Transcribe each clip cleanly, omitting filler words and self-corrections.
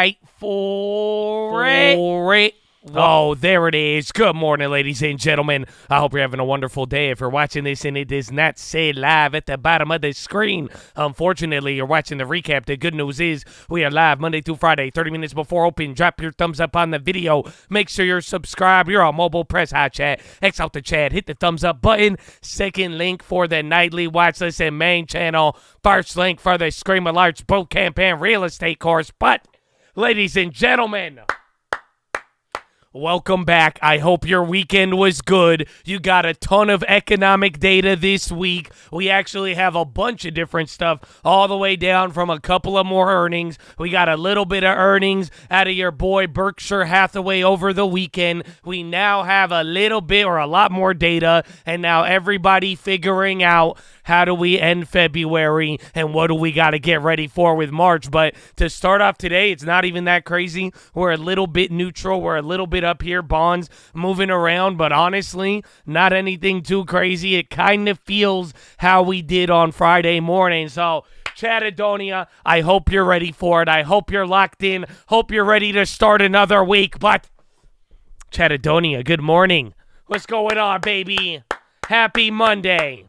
wait for it. Oh, there it is. Good morning, ladies and gentlemen. I hope you're having a wonderful day. If you're watching this and it does not say live at the bottom of the screen, unfortunately, you're watching the recap. The good news is we are live Monday through Friday, 30 minutes before open. Drop your thumbs up on the video. Make sure you're subscribed. You're on mobile. Press hot chat. X out the chat. Hit the thumbs up button. Second link for the nightly watch list and main channel. First link for the Scream Alerts boot camp and real estate course. But, ladies and gentlemen, welcome back. I hope your weekend was good. You got a ton of economic data this week. We actually have a bunch of different stuff all the way down from a couple of more earnings. We got a little bit of earnings out of your boy Berkshire Hathaway over the weekend. We now have a little bit or a lot more data, and now everybody figuring out how do we end February and what do we got to get ready for with March. But to start off today, it's not even that crazy. We're a little bit neutral. We're a little bit up here, bonds moving around, but honestly, not anything too crazy. It kind of feels how we did on Friday morning. So, Chattadonia, I hope you're ready for it. I hope you're locked in. Hope you're ready to start another week. But, Chattadonia, good morning. What's going on, baby? Happy Monday.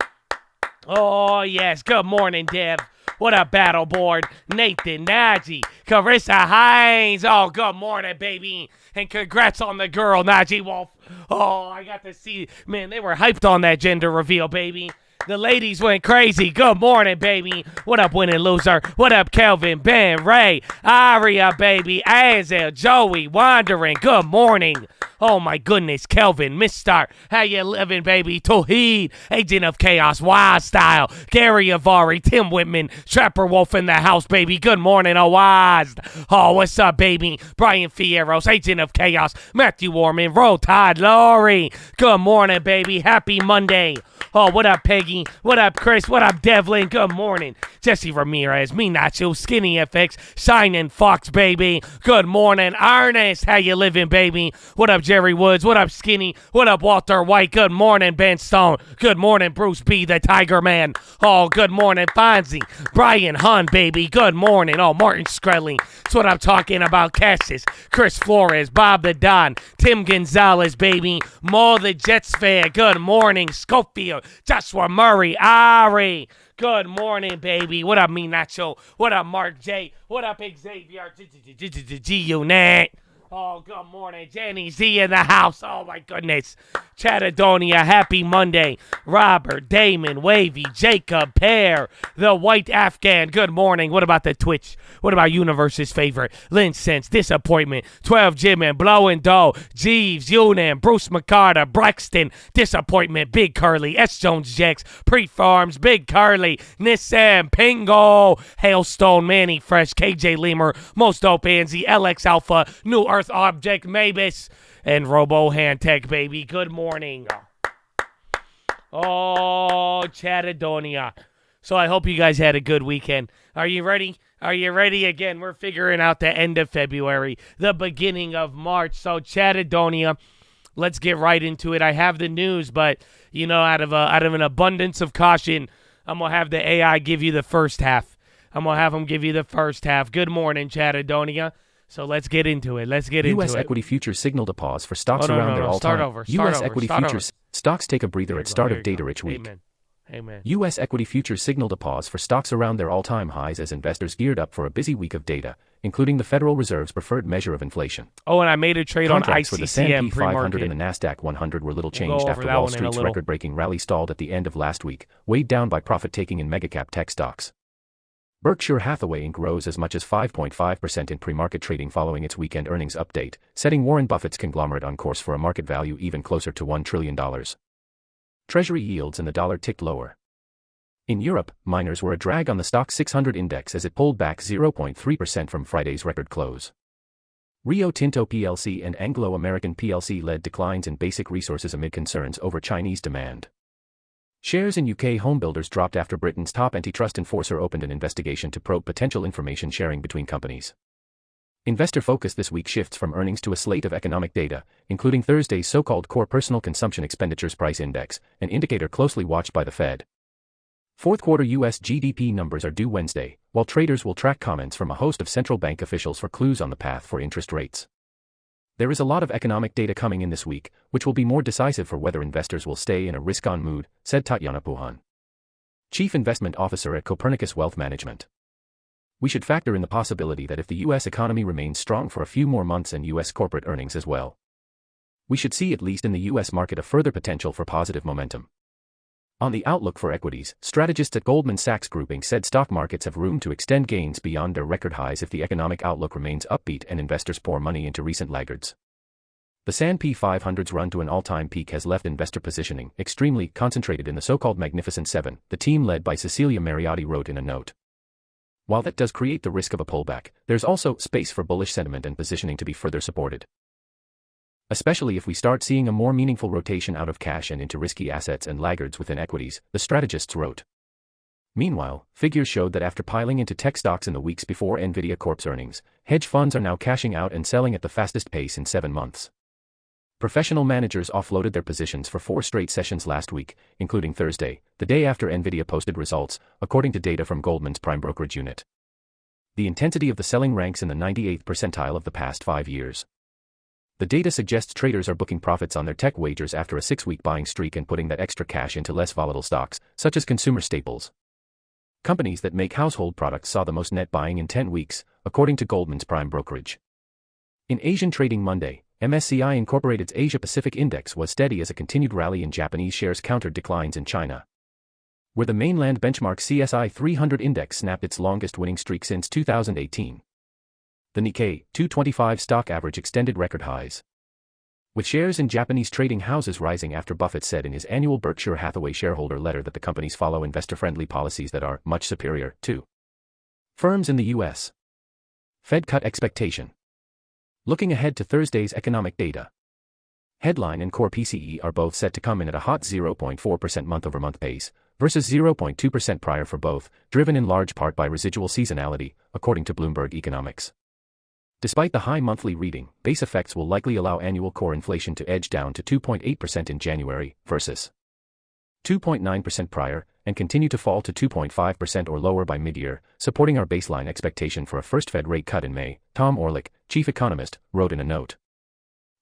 Oh, yes. Good morning, Dev. What up, Battle Board? Nathan, Najee, Carissa Hines. Oh, good morning, baby. And congrats on the girl, Najee Wolf. Oh, I got to see. Man, they were hyped on that gender reveal, baby. The ladies went crazy. Good morning, baby. What up, winning loser? What up, Kelvin, Ben, Ray, Aria, baby, Azel, Joey, Wandering. Good morning. Oh, my goodness, Kelvin, Mr. How you living, baby? Tawheed, Agent of Chaos, Wild Style, Gary Avari, Tim Whitman, Trapper Wolf in the house, baby. Good morning, Awaz. Oh, what's up, baby? Brian Fierros, Agent of Chaos, Matthew Warman, Roll Tide, Laurie. Good morning, baby. Happy Monday. Oh, what up, Peggy? What up, Chris? What up, Devlin? Good morning. Jesse Ramirez, Me Nacho, Skinny FX, Shining Fox, baby. Good morning, Ernest. How you living, baby? What up, Jerry Woods? What up, Skinny? What up, Walter White? Good morning, Ben Stone. Good morning, Bruce B, the Tiger Man. Oh, good morning, Fonzie. Brian Hun, baby. Good morning. Oh, Martin Skrelling. That's what I'm talking about. Cassis, Chris Flores, Bob the Don, Tim Gonzalez, baby. Mo the Jets fan. Good morning, Schofield, Joshua Murray, Ari. Good morning, baby. What up, Me Nacho? What up, Mark J? What up, Xavier? G-Unit. Oh, good morning. Jenny Z in the house. Oh, my goodness. Chattadonia, happy Monday. Robert, Damon, Wavy, Jacob, Pear, the White Afghan. Good morning. What about the Twitch? What about Universe's favorite? Lynn Sense, Disappointment, 12 Jim and Blow and Dough, Jeeves, Unan, Bruce McCarter, Braxton, Disappointment, Big Curly, S. Jones Jax, Pre Farms, Big Curly, Nissan, Pingo, Hailstone, Manny Fresh, KJ Lemur, Most Dope Anzi, LX Alpha, New Earth Object, Mavis, and Robo Hand Tech, baby. Good morning. Oh, Chattadonia. So I hope you guys had a good weekend. Are you ready? Are you ready? Again, we're figuring out the end of February, the beginning of March. So Chattadonia, let's get right into it. I have the news, but, you know, out of an abundance of caution, I'm going to have the AI give you the first half. I'm going to have them give you the first half. Good morning, Chattadonia. So let's get into it. U.S. equity futures signaled a pause for stocks around their all-time. U.S. equity futures stocks take a breather at start of data-rich week. Amen. U.S. equity futures signaled a pause for stocks around their all-time highs as investors geared up for a busy week of data, including the Federal Reserve's preferred measure of inflation. Oh, and I made a trade on Contracts for the S&P 500 pre-market. and the NASDAQ 100 were little changed after Wall Street's record-breaking rally stalled at the end of last week, weighed down by profit-taking in megacap tech stocks. Berkshire Hathaway Inc. rose as much as 5.5% in pre-market trading following its weekend earnings update, setting Warren Buffett's conglomerate on course for a market value even closer to $1 trillion. Treasury yields and the dollar ticked lower. In Europe, miners were a drag on the Stoxx 600 index as it pulled back 0.3% from Friday's record close. Rio Tinto plc and Anglo American plc led declines in basic resources amid concerns over Chinese demand. Shares in UK homebuilders dropped after Britain's top antitrust enforcer opened an investigation to probe potential information sharing between companies. Investor focus this week shifts from earnings to a slate of economic data, including Thursday's so-called Core Personal Consumption Expenditures Price Index, an indicator closely watched by the Fed. Fourth quarter U.S. GDP numbers are due Wednesday, while traders will track comments from a host of central bank officials for clues on the path for interest rates. There is a lot of economic data coming in this week, which will be more decisive for whether investors will stay in a risk-on mood, said Tatiana Puhan, Chief Investment Officer at Copernicus Wealth Management. We should factor in the possibility that if the U.S. economy remains strong for a few more months and U.S. corporate earnings as well, we should see at least in the U.S. market a further potential for positive momentum. On the outlook for equities, strategists at Goldman Sachs Grouping said stock markets have room to extend gains beyond their record highs if the economic outlook remains upbeat and investors pour money into recent laggards. The S&P 500's run to an all-time peak has left investor positioning extremely concentrated in the so-called Magnificent Seven, the team led by Cecilia Mariotti wrote in a note. While that does create the risk of a pullback, there's also space for bullish sentiment and positioning to be further supported, especially if we start seeing a more meaningful rotation out of cash and into risky assets and laggards within equities, the strategists wrote. Meanwhile, figures showed that after piling into tech stocks in the weeks before Nvidia Corp's earnings, hedge funds are now cashing out and selling at the fastest pace in 7 months. Professional managers offloaded their positions for 4 straight sessions last week, including Thursday, the day after Nvidia posted results, according to data from Goldman's prime brokerage unit. The intensity of the selling ranks in the 98th percentile of the past 5 years. The data suggests traders are booking profits on their tech wagers after a 6-week buying streak and putting that extra cash into less volatile stocks, such as consumer staples. Companies that make household products saw the most net buying in 10 weeks, according to Goldman's prime brokerage. In Asian trading Monday, MSCI Incorporated's Asia-Pacific Index was steady as a continued rally in Japanese shares countered declines in China, where the mainland benchmark CSI 300 index snapped its longest winning streak since 2018. The Nikkei 225 stock average extended record highs, with shares in Japanese trading houses rising after Buffett said in his annual Berkshire Hathaway shareholder letter that the companies follow investor-friendly policies that are much superior to firms in the U.S. Fed cut expectation. Looking ahead to Thursday's economic data, headline and core PCE are both set to come in at a hot 0.4% month-over-month pace, versus 0.2% prior for both, driven in large part by residual seasonality, according to Bloomberg Economics. Despite the high monthly reading, base effects will likely allow annual core inflation to edge down to 2.8% in January, versus 2.9% prior, and continue to fall to 2.5% or lower by mid-year, supporting our baseline expectation for a first Fed rate cut in May, Tom Orlik, chief economist, wrote in a note.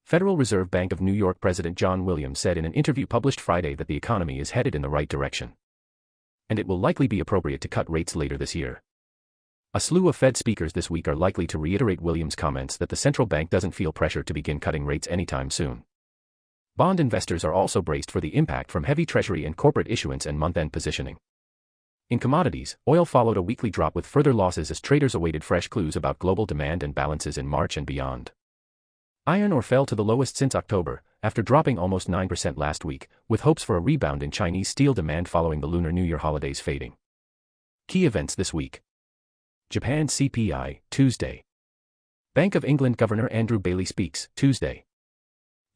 Federal Reserve Bank of New York President John Williams said in an interview published Friday that the economy is headed in the right direction, and it will likely be appropriate to cut rates later this year. A slew of Fed speakers this week are likely to reiterate Williams' comments that the central bank doesn't feel pressure to begin cutting rates anytime soon. Bond investors are also braced for the impact from heavy Treasury and corporate issuance and month-end positioning. In commodities, oil followed a weekly drop with further losses as traders awaited fresh clues about global demand and balances in March and beyond. Iron ore fell to the lowest since October, after dropping almost 9% last week, with hopes for a rebound in Chinese steel demand following the Lunar New Year holidays fading. Key events this week. Japan CPI, Tuesday. Bank of England Governor Andrew Bailey speaks, Tuesday.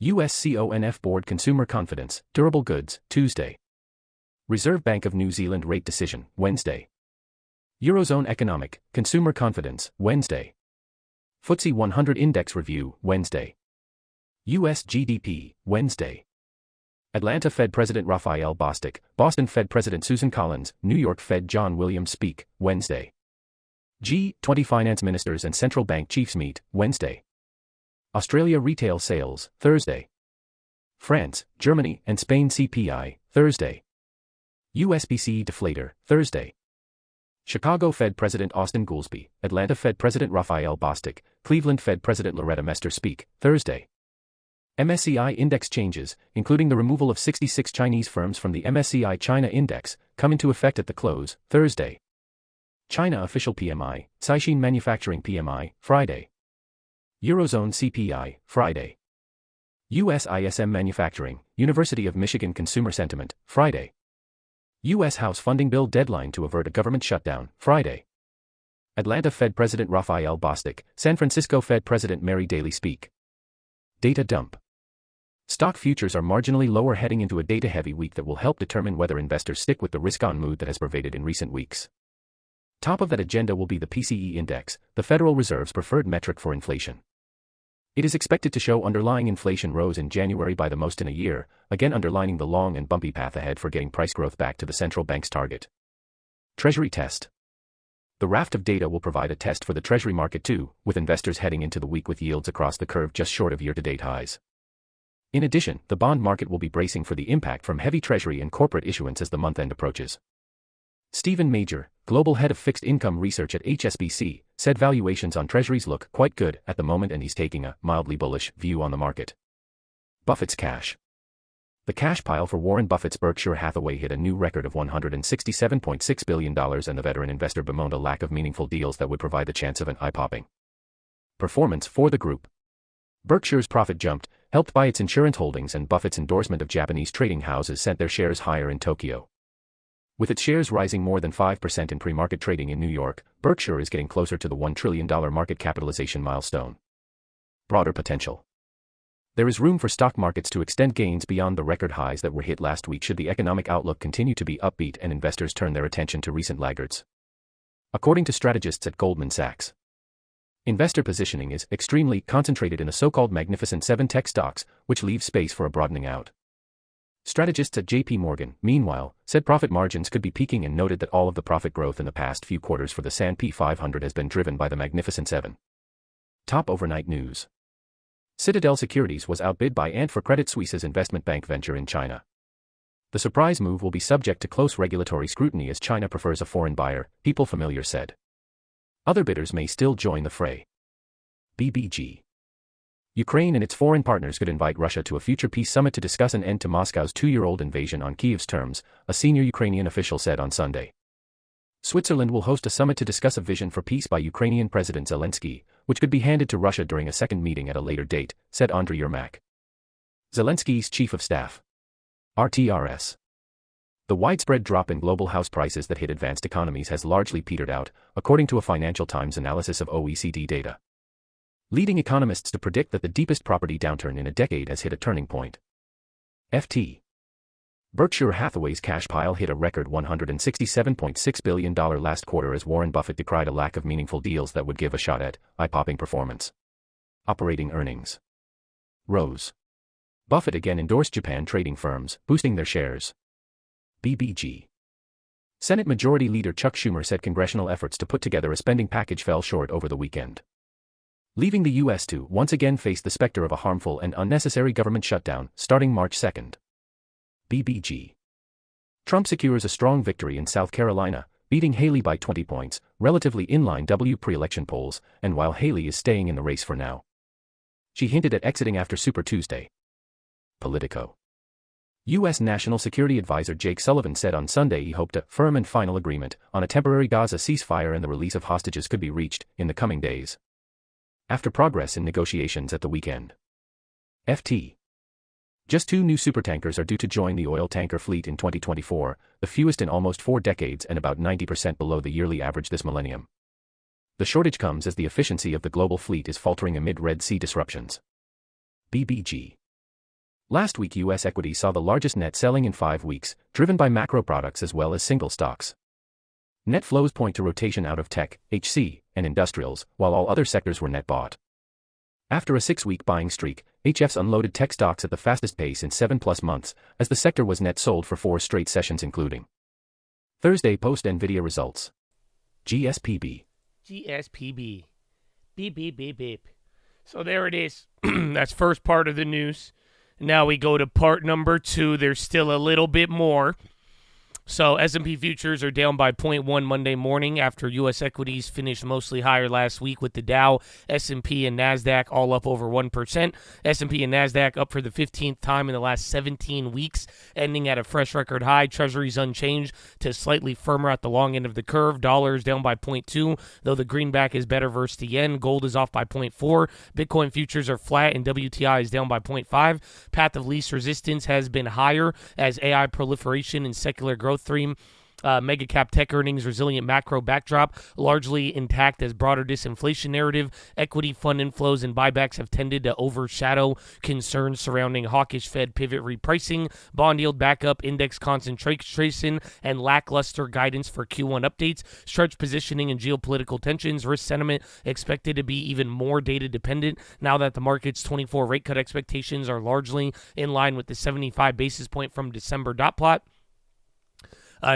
US CONF Board Consumer Confidence, Durable Goods, Tuesday. Reserve Bank of New Zealand rate decision, Wednesday. Eurozone Economic, Consumer Confidence, Wednesday. FTSE 100 Index Review, Wednesday. US GDP, Wednesday. Atlanta Fed President Raphael Bostic, Boston Fed President Susan Collins, New York Fed John Williams speak, Wednesday. G20 finance ministers and central bank chiefs meet, Wednesday. Australia retail sales, Thursday. France, Germany, and Spain CPI, Thursday. USPC deflator, Thursday. Chicago Fed President Austin Goolsbee, Atlanta Fed President Raphael Bostic, Cleveland Fed President Loretta Mester speak, Thursday. MSCI index changes, including the removal of 66 Chinese firms from the MSCI China Index, come into effect at the close, Thursday. China official PMI, Caixin Manufacturing PMI, Friday. Eurozone CPI, Friday. US ISM Manufacturing, University of Michigan Consumer Sentiment, Friday. U.S. House funding bill deadline to avert a government shutdown, Friday. Atlanta Fed President Raphael Bostic, San Francisco Fed President Mary Daly speak. Data dump. Stock futures are marginally lower heading into a data-heavy week that will help determine whether investors stick with the risk-on mood that has pervaded in recent weeks. Top of that agenda will be the PCE index, the Federal Reserve's preferred metric for inflation. It is expected to show underlying inflation rose in January by the most in a year, again underlining the long and bumpy path ahead for getting price growth back to the central bank's target. Treasury test. The raft of data will provide a test for the Treasury market too, with investors heading into the week with yields across the curve just short of year-to-date highs. In addition, the bond market will be bracing for the impact from heavy Treasury and corporate issuance as the month-end approaches. Stephen Major, global head of fixed income research at HSBC, said valuations on Treasuries look quite good at the moment, and he's taking a mildly bullish view on the market. Buffett's cash. The cash pile for Warren Buffett's Berkshire Hathaway hit a new record of $167.6 billion, and the veteran investor bemoaned a lack of meaningful deals that would provide the chance of an eye-popping performance for the group. Berkshire's profit jumped, helped by its insurance holdings, and Buffett's endorsement of Japanese trading houses sent their shares higher in Tokyo. With its shares rising more than 5% in pre-market trading in New York, Berkshire is getting closer to the $1 trillion market capitalization milestone. Broader potential. There is room for stock markets to extend gains beyond the record highs that were hit last week should the economic outlook continue to be upbeat and investors turn their attention to recent laggards. According to strategists at Goldman Sachs, investor positioning is extremely concentrated in the so-called Magnificent Seven tech stocks, which leaves space for a broadening out. Strategists at JP Morgan, meanwhile, said profit margins could be peaking and noted that all of the profit growth in the past few quarters for the S&P 500 has been driven by the Magnificent Seven. Top overnight news. Citadel Securities was outbid by Ant for Credit Suisse's investment bank venture in China. The surprise move will be subject to close regulatory scrutiny as China prefers a foreign buyer, People Familiar said. Other bidders may still join the fray. BBG. Ukraine and its foreign partners could invite Russia to a future peace summit to discuss an end to Moscow's two-year-old invasion on Kyiv's terms, a senior Ukrainian official said on Sunday. Switzerland will host a summit to discuss a vision for peace by Ukrainian President Zelensky, which could be handed to Russia during a second meeting at a later date, said Andriy Yermak, Zelensky's chief of staff. RTRS. The widespread drop in global house prices that hit advanced economies has largely petered out, according to a Financial Times analysis of OECD data, leading economists to predict that the deepest property downturn in a decade has hit a turning point. FT. Berkshire Hathaway's cash pile hit a record $167.6 billion last quarter as Warren Buffett decried a lack of meaningful deals that would give a shot at eye-popping performance. Operating earnings rose. Buffett again endorsed Japan trading firms, boosting their shares. BBG. Senate Majority Leader Chuck Schumer said congressional efforts to put together a spending package fell short over the weekend, leaving the U.S. to once again face the specter of a harmful and unnecessary government shutdown starting March 2nd. BBG. Trump secures a strong victory in South Carolina, beating Haley by 20 points, relatively in-line pre-election polls, and while Haley is staying in the race for now, she hinted at exiting after Super Tuesday. Politico. U.S. National Security Advisor Jake Sullivan said on Sunday he hoped a firm and final agreement on a temporary Gaza ceasefire and the release of hostages could be reached in the coming days, after progress in negotiations at the weekend. FT. Just 2 new supertankers are due to join the oil tanker fleet in 2024, the fewest in almost 4 decades and about 90% below the yearly average this millennium. The shortage comes as the efficiency of the global fleet is faltering amid Red Sea disruptions. BBG. Last week U.S. equities saw the largest net selling in 5 weeks, driven by macro products as well as single stocks. Net flows point to rotation out of tech, HC, and industrials, while all other sectors were net bought. After a 6-week buying streak, HFs unloaded tech stocks at the fastest pace in 7+ months, as the sector was net sold for 4 straight sessions including Thursday post-NVIDIA results. GSPB. GSPB. Beep, beep, beep, beep. So there it is. That's first part of the news. Now we go to part number 2. There's still a little bit more. So S&P futures are down by 0.1 Monday morning after U.S. equities finished mostly higher last week with the Dow, S&P, and NASDAQ all up over 1%. S&P and NASDAQ up for the 15th time in the last 17 weeks, ending at a fresh record high. Treasuries unchanged to slightly firmer at the long end of the curve. Dollars down by 0.2, though the greenback is better versus the yen. Gold is off by 0.4. Bitcoin futures are flat, and WTI is down by 0.5. Path of least resistance has been higher as AI proliferation and secular growth theme, mega cap tech earnings, resilient macro backdrop, largely intact as broader disinflation narrative. Equity fund inflows and buybacks have tended to overshadow concerns surrounding hawkish Fed pivot repricing, bond yield back up, index concentration, and lackluster guidance for Q1 updates. Stretch positioning and geopolitical tensions. Risk sentiment expected to be even more data dependent now that the market's 24 rate cut expectations are largely in line with the 75 basis point from December dot plot.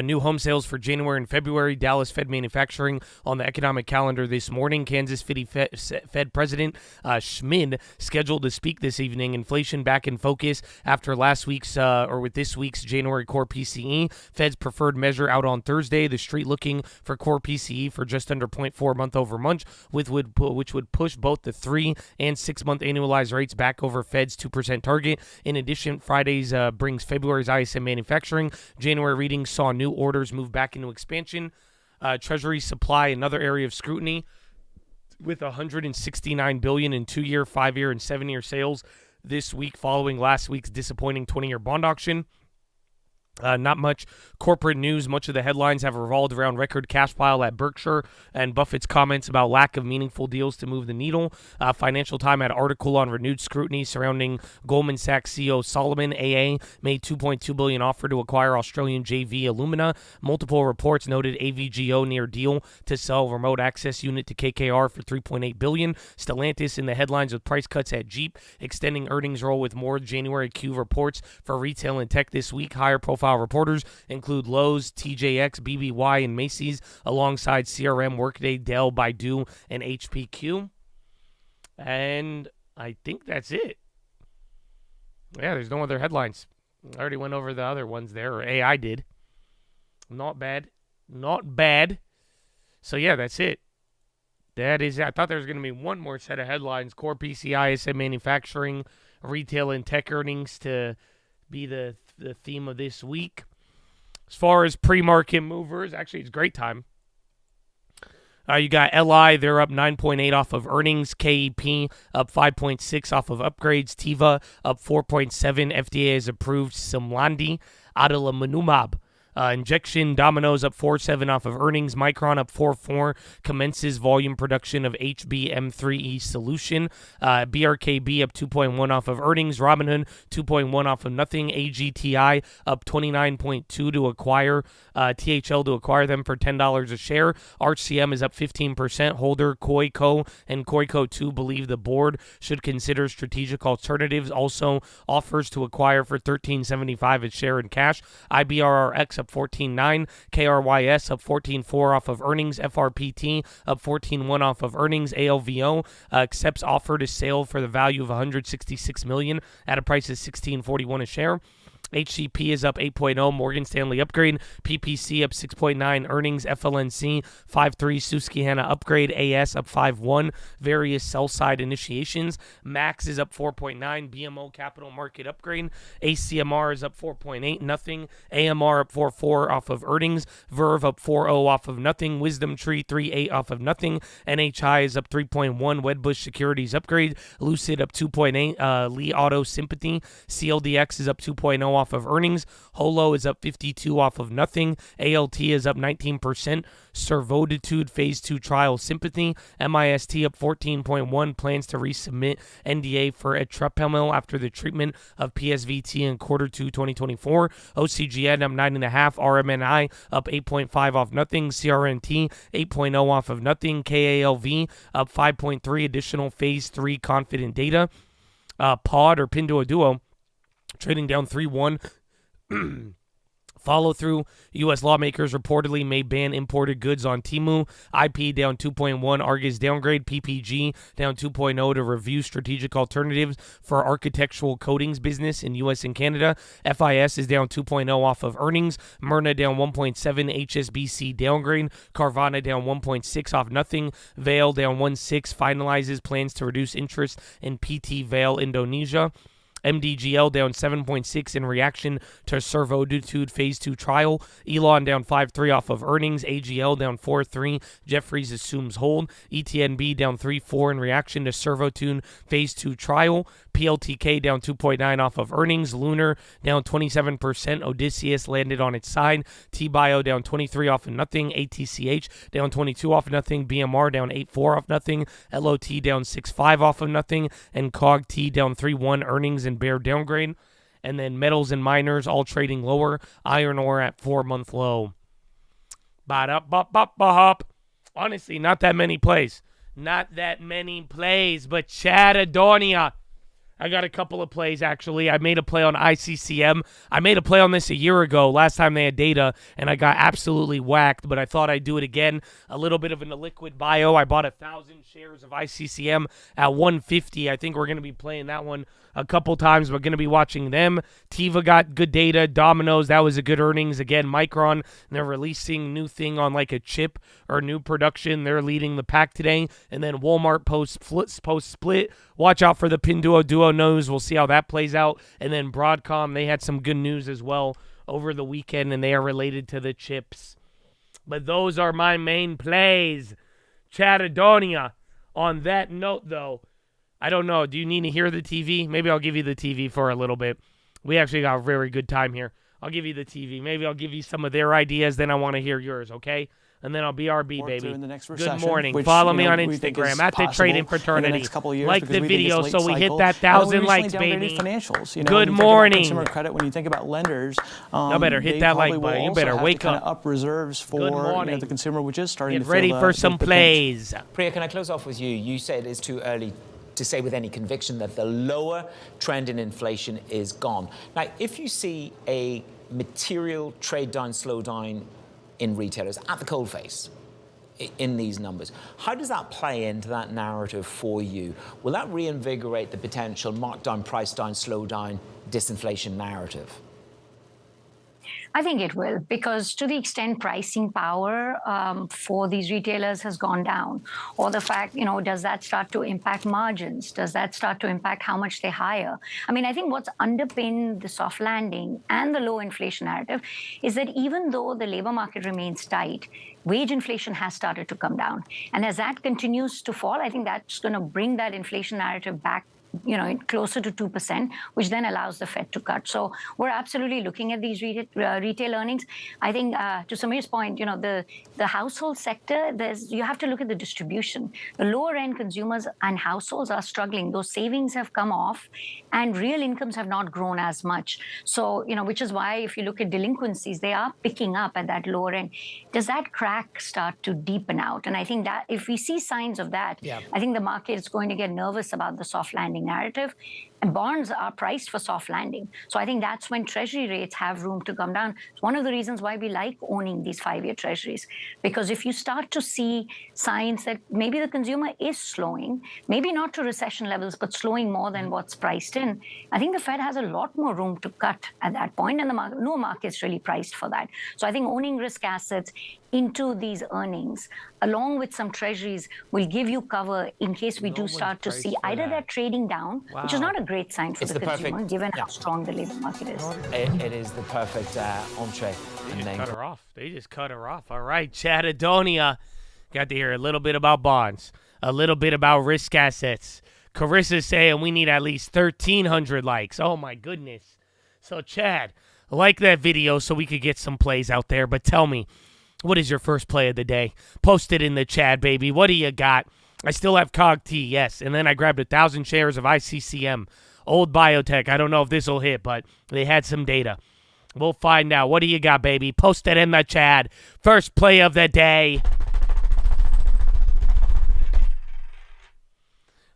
New home sales for January and February. Dallas Fed manufacturing on the economic calendar this morning. Kansas City Fed President Schmid scheduled to speak this evening. Inflation back in focus after with this week's January core PCE. Fed's preferred measure out on Thursday. The street looking for core PCE for just under 0.4 month over month, which would push both the 3 and 6 month annualized rates back over Fed's 2% target. In addition, Friday's brings February's ISM manufacturing. January readings saw new orders move back into expansion. Treasury supply, another area of scrutiny, with $169 billion in 2-year, 5-year, and 7-year sales this week following last week's disappointing 20-year bond auction. Not much corporate news. Much of the headlines have revolved around record cash pile at Berkshire and Buffett's comments about lack of meaningful deals to move the needle. Financial Times had an article on renewed scrutiny surrounding Goldman Sachs CEO Solomon. AA made $2.2 billion offer to acquire Australian JV Illumina. Multiple reports noted AVGO near deal to sell remote access unit to KKR for $3.8 billion. Stellantis in the headlines with price cuts at Jeep, extending earnings roll with more January Q reports for retail and tech this week. Higher profile reporters include Lowe's, TJX, BBY, and Macy's, alongside CRM, Workday, Dell, Baidu, and HPQ. And I think that's it. Yeah, there's no other headlines. I already went over the other ones there, or AI did. Not bad. Not bad. So, yeah, that's it. That is it. I thought there was going to be one more set of headlines. Core PCI, ISM manufacturing, retail, and tech earnings to be the theme of this week. As far as pre-market movers, actually it's a great time. You got LI, they're up 9.8 off of earnings. KEP up 5.6 off of upgrades. Teva up 4.7. FDA has approved Simlandi. Adalimumab. Injection, Domino's up 4.7 off of earnings. Micron up 4.4, commences volume production of HBM3E solution. BRKB up 2.1 off of earnings. Robinhood 2.1 off of nothing. AGTI up 29.2 to acquire THL to acquire them for $10 a share. RCM is up 15%. Holder, Koico, and Koico 2 believe the board should consider strategic alternatives. Also offers to acquire for $13.75 a share in cash. IBRRX up 14.9, KRYS up 14.4 off of earnings, FRPT up 14.1 off of earnings, ALVO accepts offer to sale for the value of $166 million at a price of $16.41 a share. HCP is up 8.0, Morgan Stanley upgrade, PPC up 6.9, earnings, FLNC 5.3, Susquehanna upgrade, AS up 5.1, various sell-side initiations, Max is up 4.9, BMO capital market upgrade, ACMR is up 4.8, nothing, AMR up 4.4 off of earnings, Verve up 4.0 off of nothing, Wisdom Tree 3.8 off of nothing, NHI is up 3.1, Wedbush Securities upgrade, Lucid up 2.8, Lee Auto Sympathy, CLDX is up 2.0 off of earnings. Holo is up 52 off of nothing. ALT is up 19%. Servoditude Phase 2 trial sympathy. MIST up 14.1. Plans to resubmit NDA for etripamil after the treatment of PSVT in Q2 2024. OCGN up 9.5. RMNI up 8.5 off nothing. CRNT 8.0 off of nothing. KALV up 5.3. Additional Phase 3 confident data. Pod or Pinduoduo trading down 3.1. Follow through. U.S. lawmakers reportedly may ban imported goods on Temu. IP down 2.1. Argus downgrade. PPG down 2.0 to review strategic alternatives for architectural coatings business in U.S. and Canada. FIS is down 2.0 off of earnings. Myrna down 1.7. HSBC downgrade. Carvana down 1.6 off nothing. Vale down 1.6. Finalizes plans to reduce interest in PT Vale Indonesia. MDGL down 7.6 in reaction to Servoditude Phase 2 trial. Elon down 5.3 off of earnings. AGL down 4.3. Jeffries assumes hold. ETNB down 3.4 in reaction to Servoditude Phase 2 trial. PLTK down 2.9 off of earnings. Lunar down 27%. Odysseus landed on its side. T-Bio down 23 off of nothing. ATCH down 22 off of nothing. BMR down 8.4 off nothing. LOT down 6.5 off of nothing. And COG-T down 3.1 earnings and bear downgrade. And then metals and miners all trading lower. Iron ore at 4-month low. Ba-da-ba-ba-ba-hop. Honestly, not that many plays. Not that many plays, but Chatadonia. I got a couple of plays, actually. I made a play on ICCM. I made a play on this a year ago, last time they had data, and I got absolutely whacked, but I thought I'd do it again. A little bit of an illiquid bio. I bought 1,000 shares of ICCM at 150. I think we're going to be playing that one a couple times. We're going to be watching them. Tiva got good data. Domino's, that was a good earnings. Again, Micron, they're releasing new thing on like a chip or new production. They're leading the pack today. And then Walmart post split. Watch out for the Pinduoduo news. We'll see how that plays out. And then Broadcom, they had some good news as well over the weekend, and they are related to the chips. But those are my main plays. Chatadonia. On that note, though, I don't know. Do you need to hear the TV? Maybe I'll give you the TV for a little bit. We actually got a very good time here. I'll give you the TV. Maybe I'll give you some of their ideas. Then I want to hear yours, okay? And then I'll BRB, baby. Good morning. Which, Follow me on Instagram at the Trading Fraternity. Like the video so we hit that 1,000 likes, baby. Good morning. Consumer credit, when you think about lenders, you better hit that like button. You better wake up reserves for the consumer, which is starting to feel ready for some plays. Priya, can I close off with you? You said it's too early to say with any conviction that the lower trend in inflation is gone. Now, if you see a material trade down, slowdown in retailers at the coalface in these numbers, how does that play into that narrative for you? Will that reinvigorate the potential markdown, price down, slowdown, disinflation narrative? I think it will, because to the extent pricing power for these retailers has gone down, or the fact, does that start to impact margins? Does that start to impact how much they hire? I mean, I think what's underpinned the soft landing and the low inflation narrative is that even though the labor market remains tight, wage inflation has started to come down. And as that continues to fall, I think that's going to bring that inflation narrative back closer to 2%, which then allows the Fed to cut. So we're absolutely looking at these retail earnings. I think to Sameer's point, the household sector, you have to look at the distribution. The lower end consumers and households are struggling. Those savings have come off and real incomes have not grown as much. So, which is why if you look at delinquencies, they are picking up at that lower end. Does that crack start to deepen out? And I think that if we see signs of that, I think the market is going to get nervous about the soft landing narrative, and bonds are priced for soft landing. So I think that's when treasury rates have room to come down. It's one of the reasons why we like owning these 5-year treasuries, because if you start to see signs that maybe the consumer is slowing, maybe not to recession levels, but slowing more than what's priced in, I think the Fed has a lot more room to cut at that point, and no market's really priced for that. So I think owning risk assets into these earnings, along with some treasuries, will give you cover in case we do start to see either that trading down, which is not a great sign for the consumer, given how strong the labor market is. It is the perfect entree. They just cut her off. They just cut her off. All right, Chatadonia. Got to hear a little bit about bonds, a little bit about risk assets. Carissa's saying we need at least 1,300 likes. Oh, my goodness. So, Chad, like that video so we could get some plays out there. But tell me, what is your first play of the day? Post it in the chat, baby. What do you got? I still have COG-T, yes. And then I grabbed 1,000 shares of ICCM. Old biotech. I don't know if this will hit, but they had some data. We'll find out. What do you got, baby? Post it in the chat. First play of the day.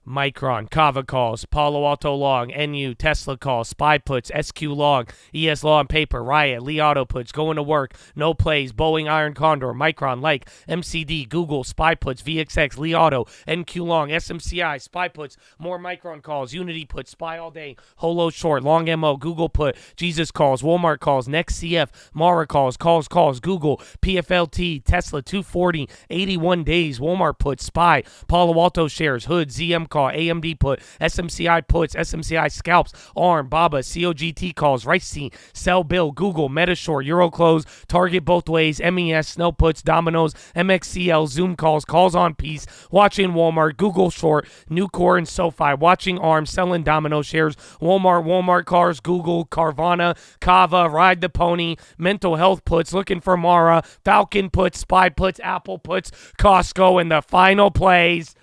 Micron, Kava calls, Palo Alto long, NU, Tesla calls, SPY puts, SQ long, ES law and paper, Riot, Li Auto puts, going to work, no plays, Boeing, Iron Condor, Micron, like, MCD, Google, SPY puts, VXX, Li Auto, NQ long, SMCI, SPY puts, more Micron calls, Unity puts, SPY all day, Holo short, long MO, Google put, Jesus calls, Walmart calls, Next CF, Mara calls, Google, PFLT, Tesla 240, 81 days, Walmart puts, SPY, Palo Alto shares, Hood, ZM call, AMD put, SMCI puts, SMCI scalps, ARM, BABA, COGT calls, Rice Sell Bill, Google, Metashore, Euroclose, Target both ways, MES, Snow puts, Domino's, MXCL, Zoom calls on Peace, watching Walmart, Google short, Nucor and SoFi, watching ARM, selling Domino shares, Walmart cars, Google, Carvana, Kava, Ride the Pony, Mental Health puts, looking for Mara, Falcon puts, SPY puts, Apple puts, Costco, and the final plays.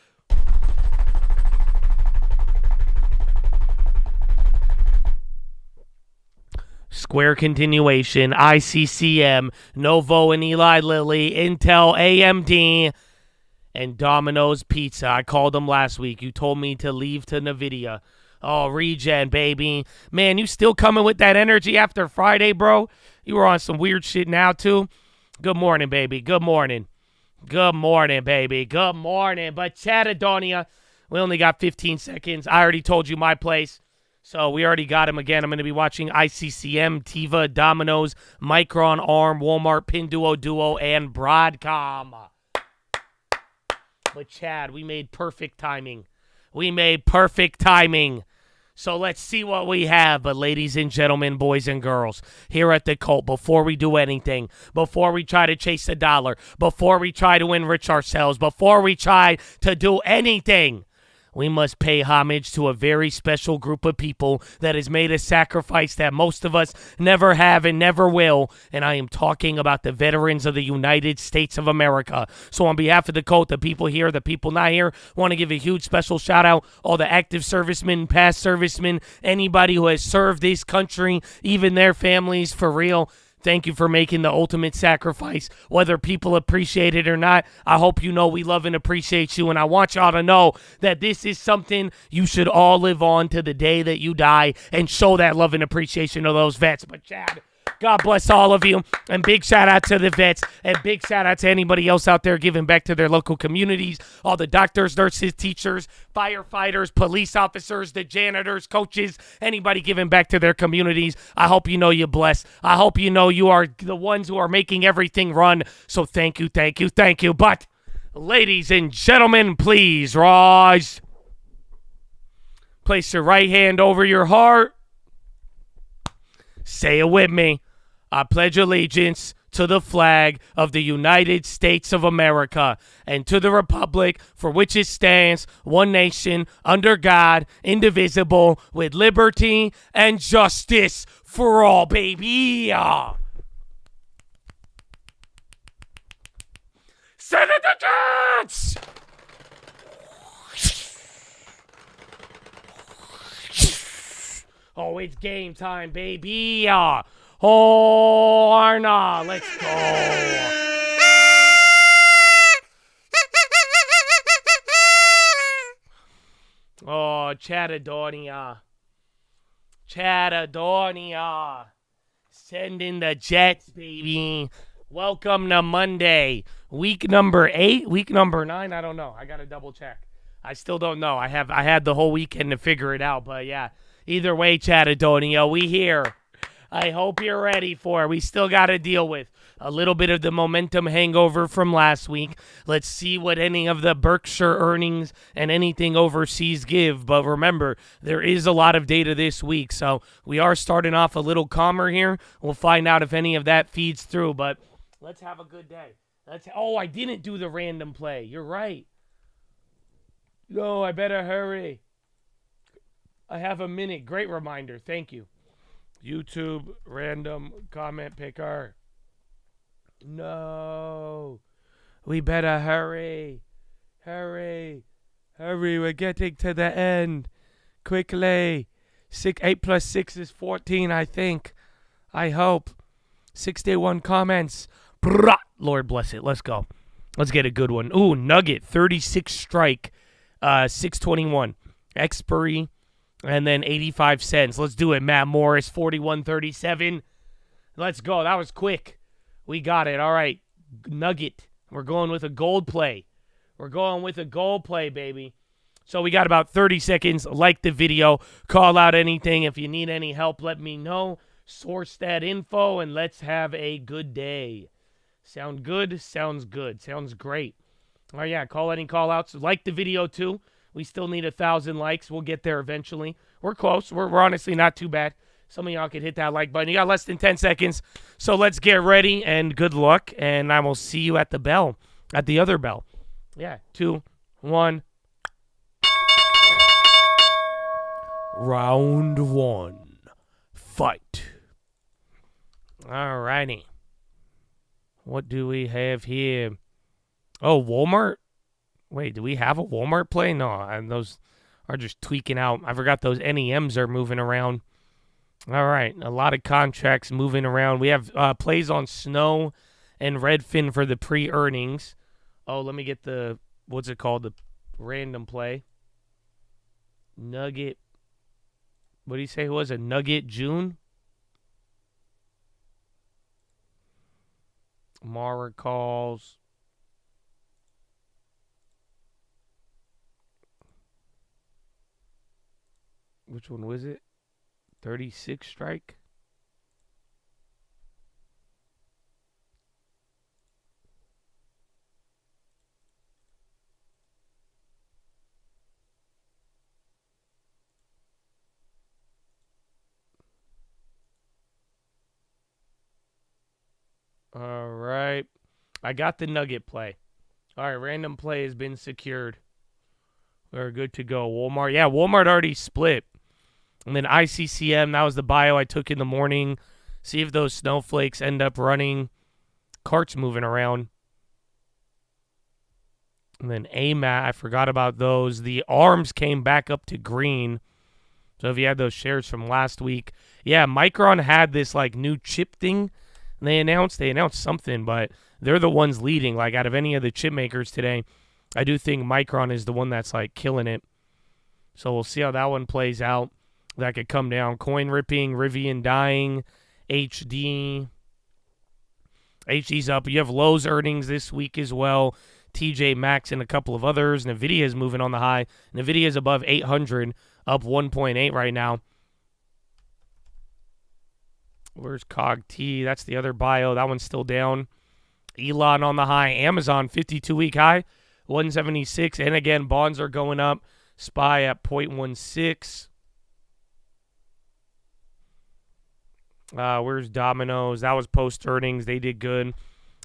Square continuation, ICCM, Novo and Eli Lilly, Intel, AMD, and Domino's Pizza. I called them last week. You told me to leave to NVIDIA. Oh, regen, baby. Man, you still coming with that energy after Friday, bro? You were on some weird shit now, too? Good morning, baby. Good morning. Good morning, baby. Good morning. But Chatadonia, we only got 15 seconds. I already told you my place. So we already got him again. I'm going to be watching ICCM, Tiva, Domino's, Micron, ARM, Walmart, Pinduoduo, and Broadcom. But Chad, we made perfect timing. We made perfect timing. So let's see what we have. But ladies and gentlemen, boys and girls, here at the Cult, before we do anything, before we try to chase the dollar, before we try to enrich ourselves, before we try to do anything, we must pay homage to a very special group of people that has made a sacrifice that most of us never have and never will. And I am talking about the veterans of the United States of America. So on behalf of the Cult, the people here, the people not here, want to give a huge special shout out all the active servicemen, past servicemen, anybody who has served this country, even their families, for real. Thank you for making the ultimate sacrifice. Whether people appreciate it or not, I hope you know we love and appreciate you. And I want y'all to know that this is something you should all live on to the day that you die and show that love and appreciation to those vets. But Chad, God bless all of you. And big shout out to the vets. And big shout out to anybody else out there giving back to their local communities. All the doctors, nurses, teachers, firefighters, police officers, the janitors, coaches, anybody giving back to their communities. I hope you know you're blessed. I hope you know you are the ones who are making everything run. So thank you, thank you, thank you. But ladies and gentlemen, please rise. Place your right hand over your heart. Say it with me. I pledge allegiance to the flag of the United States of America and to the republic for which it stands, one nation, under God, indivisible, with liberty and justice for all, baby. Senator Jets! Oh, it's game time, baby. Horna, let's go. Oh, Chatadonia. Chatadonia. Send in the Jets, baby. Welcome to Monday. Week number 8, week number 9. I don't know. I got to double check. I still don't know. I had the whole weekend to figure it out, but yeah. Either way, Chatadonia, we here. I hope you're ready for it. We still got to deal with a little bit of the momentum hangover from last week. Let's see what any of the Berkshire earnings and anything overseas give. But remember, there is a lot of data this week, so we are starting off a little calmer here. We'll find out if any of that feeds through, but let's have a good day. Oh, I didn't do the random play. You're right. No, I better hurry. I have a minute. Great reminder. Thank you. YouTube random comment picker. No. We better hurry. Hurry. Hurry. We're getting to the end. Quickly. 8 plus 6 is 14, I think. I hope. 61 comments. Brah. Lord bless it. Let's go. Let's get a good one. Ooh, Nugget. 36 strike. 621. Expiry. And then 85 cents. Let's do it, Matt Morris, 41.37. Let's go. That was quick. We got it. All right. Nugget. We're going with a gold play. We're going with a gold play, baby. So we got about 30 seconds. Like the video. Call out anything. If you need any help, let me know. Source that info, and let's have a good day. Sound good? Sounds good. Sounds great. Oh, yeah. Call any call outs. Like the video, too. We still need 1,000 likes. We'll get there eventually. We're close. We're honestly not too bad. Some of y'all could hit that like button. You got less than 10 seconds. So let's get ready and good luck. And I will see you at the bell. At the other bell. Yeah. 2, 1. Round 1. Fight. All righty. What do we have here? Oh, Walmart? Wait, do we have a Walmart play? No, and those are just tweaking out. I forgot those NEMs are moving around. All right, a lot of contracts moving around. We have plays on Snow and Redfin for the pre-earnings. Oh, let me get the, what's it called? The random play. Nugget What did he say it was? A Nugget June? Mara calls. Which one was it? 36 strike? All right. I got the Nugget play. All right, random play has been secured. We're good to go. Walmart. Yeah, Walmart already split. And then ICCM, that was the bio I took in the morning. See if those snowflakes end up running. Carts moving around. And then AMAT, I forgot about those. The ARMs came back up to green. So if you had those shares from last week. Yeah, Micron had this like new chip thing. And they announced something, but they're the ones leading. Like out of any of the chip makers today, I do think Micron is the one that's like killing it. So we'll see how that one plays out. That could come down. Coin ripping, Rivian dying, HD. HD's up. You have Lowe's earnings this week as well. TJ Maxx and a couple of others. NVIDIA is moving on the high. NVIDIA is above 800, up 1.8 right now. Where's COG-T? That's the other bio. That one's still down. Elon on the high. Amazon 52-week high, 176. And again, bonds are going up. SPY at 0.16. Where's Domino's? That was post-earnings. They did good.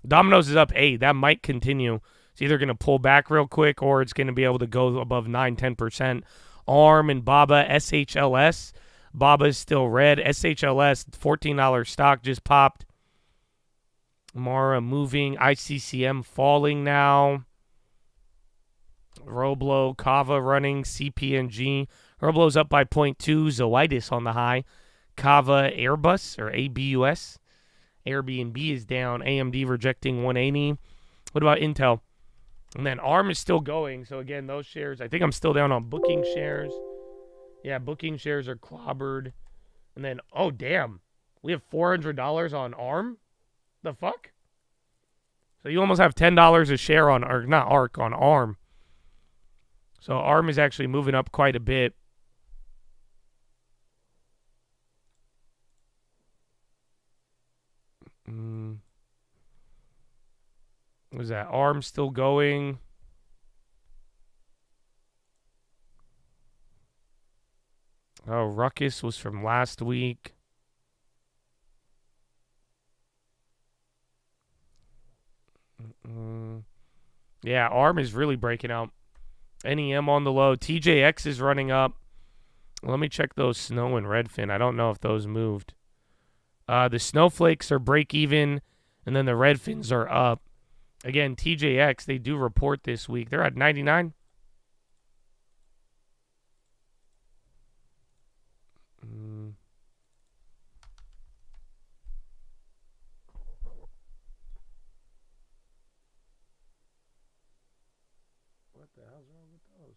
Domino's is up 8. That might continue. It's either going to pull back real quick or it's going to be able to go above 9, 10%. ARM and BABA, SHLS. BABA is still red. SHLS, $14 stock just popped. Mara moving. ICCM falling now. Roblo, Kava running. CPNG. Roblo's up by 0.2. Zoitis on the high. Kava, Airbus, or ABUS. Airbnb is down. AMD rejecting 180. What about Intel? And then ARM is still going. So, again, those shares, I think I'm still down on booking shares. Yeah, booking shares are clobbered. And then, oh, damn. We have $400 on ARM? The fuck? So you almost have $10 a share on, or not ARC, on ARM. So ARM is actually moving up quite a bit. Was that ARM still going? Oh, Ruckus was from last week. Yeah, ARM is really breaking out. NEM on the low. TJX is running up. Let me check those Snow and Redfin. I don't know if those moved. The Snowflakes are break even, and then the Redfins are up. Again, TJX, they do report this week. They're at 99. What the hell's wrong with those?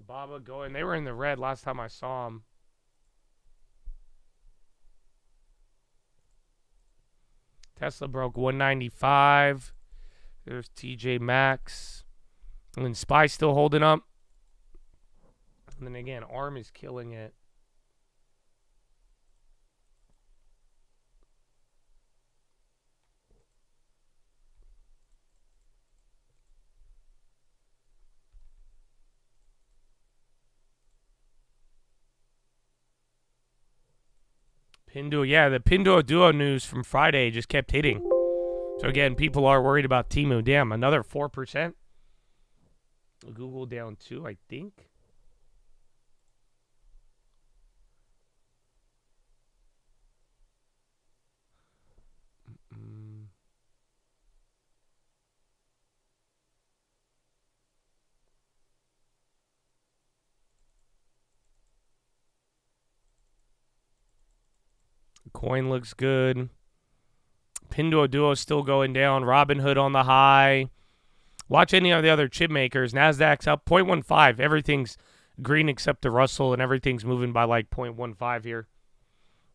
Baba going. They were in the red last time I saw them. Tesla broke 195. There's TJ Maxx. And then SPY still holding up. And then again, ARM is killing it. Pinduo, yeah, the Pinduoduo news from Friday just kept hitting. So again, people are worried about Temu. Damn, another 4%. Google down 2, I think. Coin looks good. Pinduoduo still going down. Robinhood on the high. Watch any of the other chip makers. NASDAQ's up 0.15. Everything's green except the Russell, and everything's moving by like 0.15 here.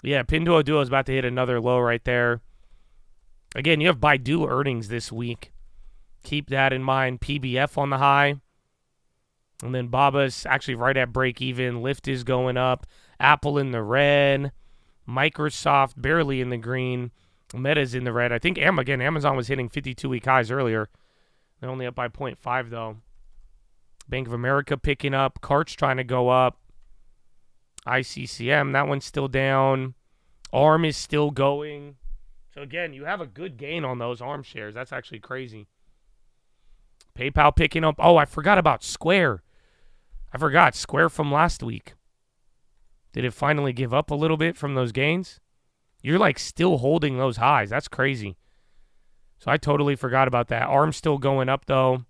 Yeah, Pinduoduo is about to hit another low right there. Again, you have Baidu earnings this week. Keep that in mind. PBF on the high. And then Baba's actually right at break even. Lyft is going up. Apple in the red. Microsoft barely in the green. Meta's in the red. I think Amazon was hitting 52-week highs earlier. They're only up by 0.5 though. Bank of America picking up. Cart's trying to go up. ICCM, that one's still down. ARM is still going. So again, you have a good gain on those ARM shares. That's actually crazy. PayPal picking up. Oh, I forgot about Square. I forgot Square from last week. Did it finally give up a little bit from those gains? You're like still holding those highs. That's crazy. So I totally forgot about that. ARM's still going up though.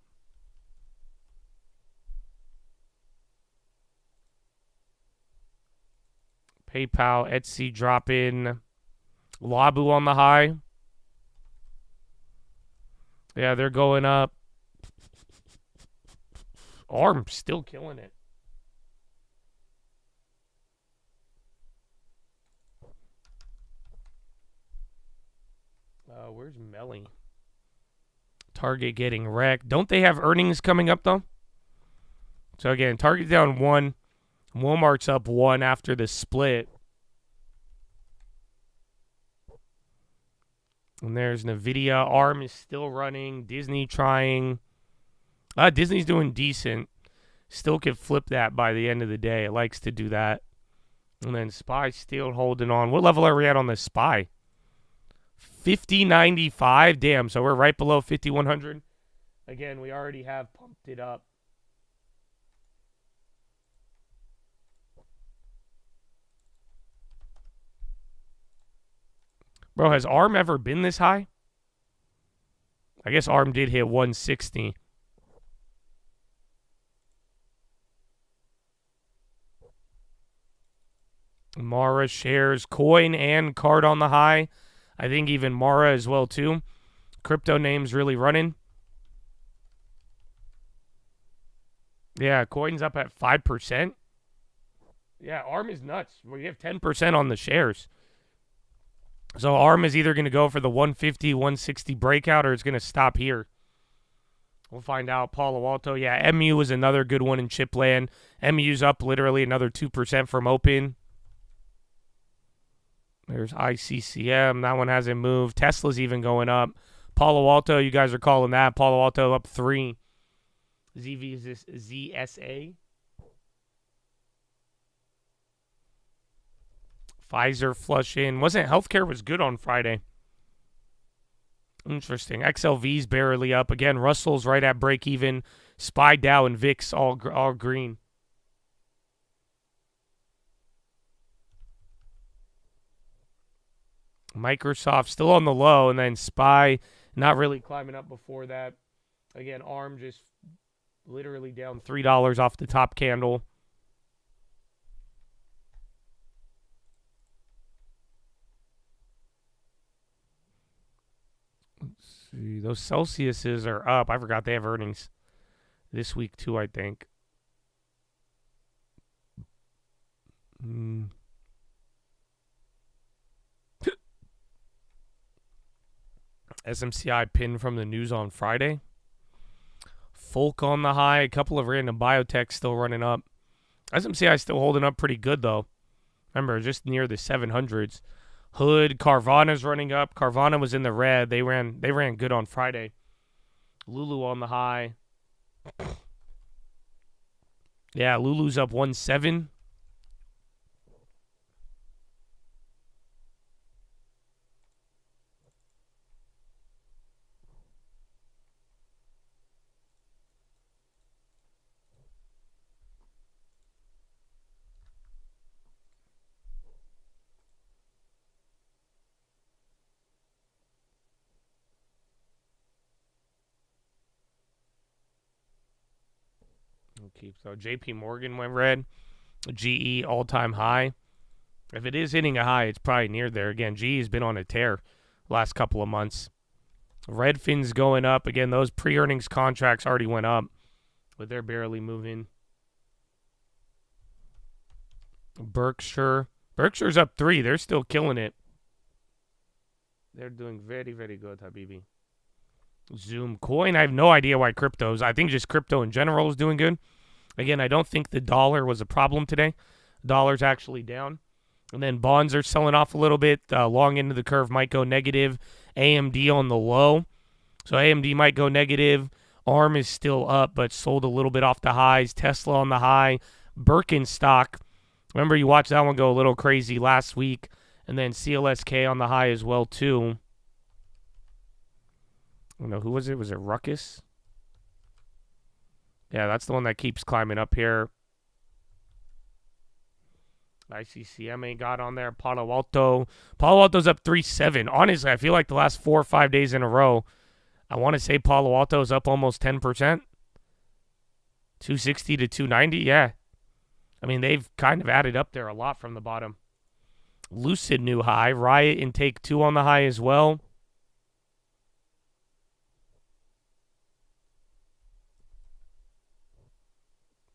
PayPal, Etsy dropping. Labu on the high. Yeah, they're going up. ARM still killing it. Where's Melly? Target getting wrecked. Don't they have earnings coming up, though? So, again, Target's down 1. Walmart's up 1 after the split. And there's NVIDIA. ARM is still running. Disney trying. Disney's doing decent. Still could flip that by the end of the day. It likes to do that. And then SPY still holding on. What level are we at on the SPY? 50.95. Damn, so we're right below 5,100. Again, we already have pumped it up. Bro, has ARM ever been this high? I guess ARM did hit 160. Mara shares coin and card on the high. I think even Mara as well too. Crypto names really running. Yeah, coin's up at 5%. Yeah, ARM is nuts. We have 10% on the shares. So ARM is either going to go for the 150, 160 breakout or it's going to stop here. We'll find out. Palo Alto. Yeah, MU was another good one in Chipland. MU's up literally another 2% from open. There's ICCM. That one hasn't moved. Tesla's even going up. Palo Alto, you guys are calling that. Palo Alto up 3. ZSA. Pfizer flush in. Wasn't healthcare was good on Friday. Interesting. XLV's barely up. Again, Russell's right at break even. SPY, Dow, and VIX all green. Microsoft still on the low, and then SPY not really climbing up before that. Again, ARM just literally down $3 off the top candle. Let's see. Those Celsiuses are up. I forgot they have earnings this week too, I think. SMCI pin from the news on Friday. Folk on the high. A couple of random biotechs still running up. SMCI still holding up pretty good, though. Remember, just near the 700s. Hood, Carvana's running up. Carvana was in the red. They ran good on Friday. Lulu on the high. Yeah, Lulu's up 1.7. So JP Morgan went red. GE all-time high. If it is hitting a high, it's probably near there. Again, GE has been on a tear last couple of months. Redfin's going up. Again, those pre-earnings contracts already went up, but they're barely moving. Berkshire's up 3. They're still killing it. They're doing very, very good, Habibi. Zoom Coin, I have no idea why crypto's. I think just crypto in general is doing good. Again, I don't think the dollar was a problem today. Dollar's actually down. And then bonds are selling off a little bit. Long end of the curve might go negative. AMD on the low. So AMD might go negative. ARM is still up, but sold a little bit off the highs. Tesla on the high. Birkenstock. Remember, you watched that one go a little crazy last week. And then CLSK on the high as well, too. I don't know, who was it? Was it Ruckus? Yeah, that's the one that keeps climbing up here. ICCM ain't got on there. Palo Alto. Palo Alto's up 3.7. Honestly, I feel like the last 4 or 5 days in a row, I want to say Palo Alto's up almost 10%. 260 to 290, yeah. I mean, they've kind of added up there a lot from the bottom. Lucid new high. Riot and Take 2 on the high as well.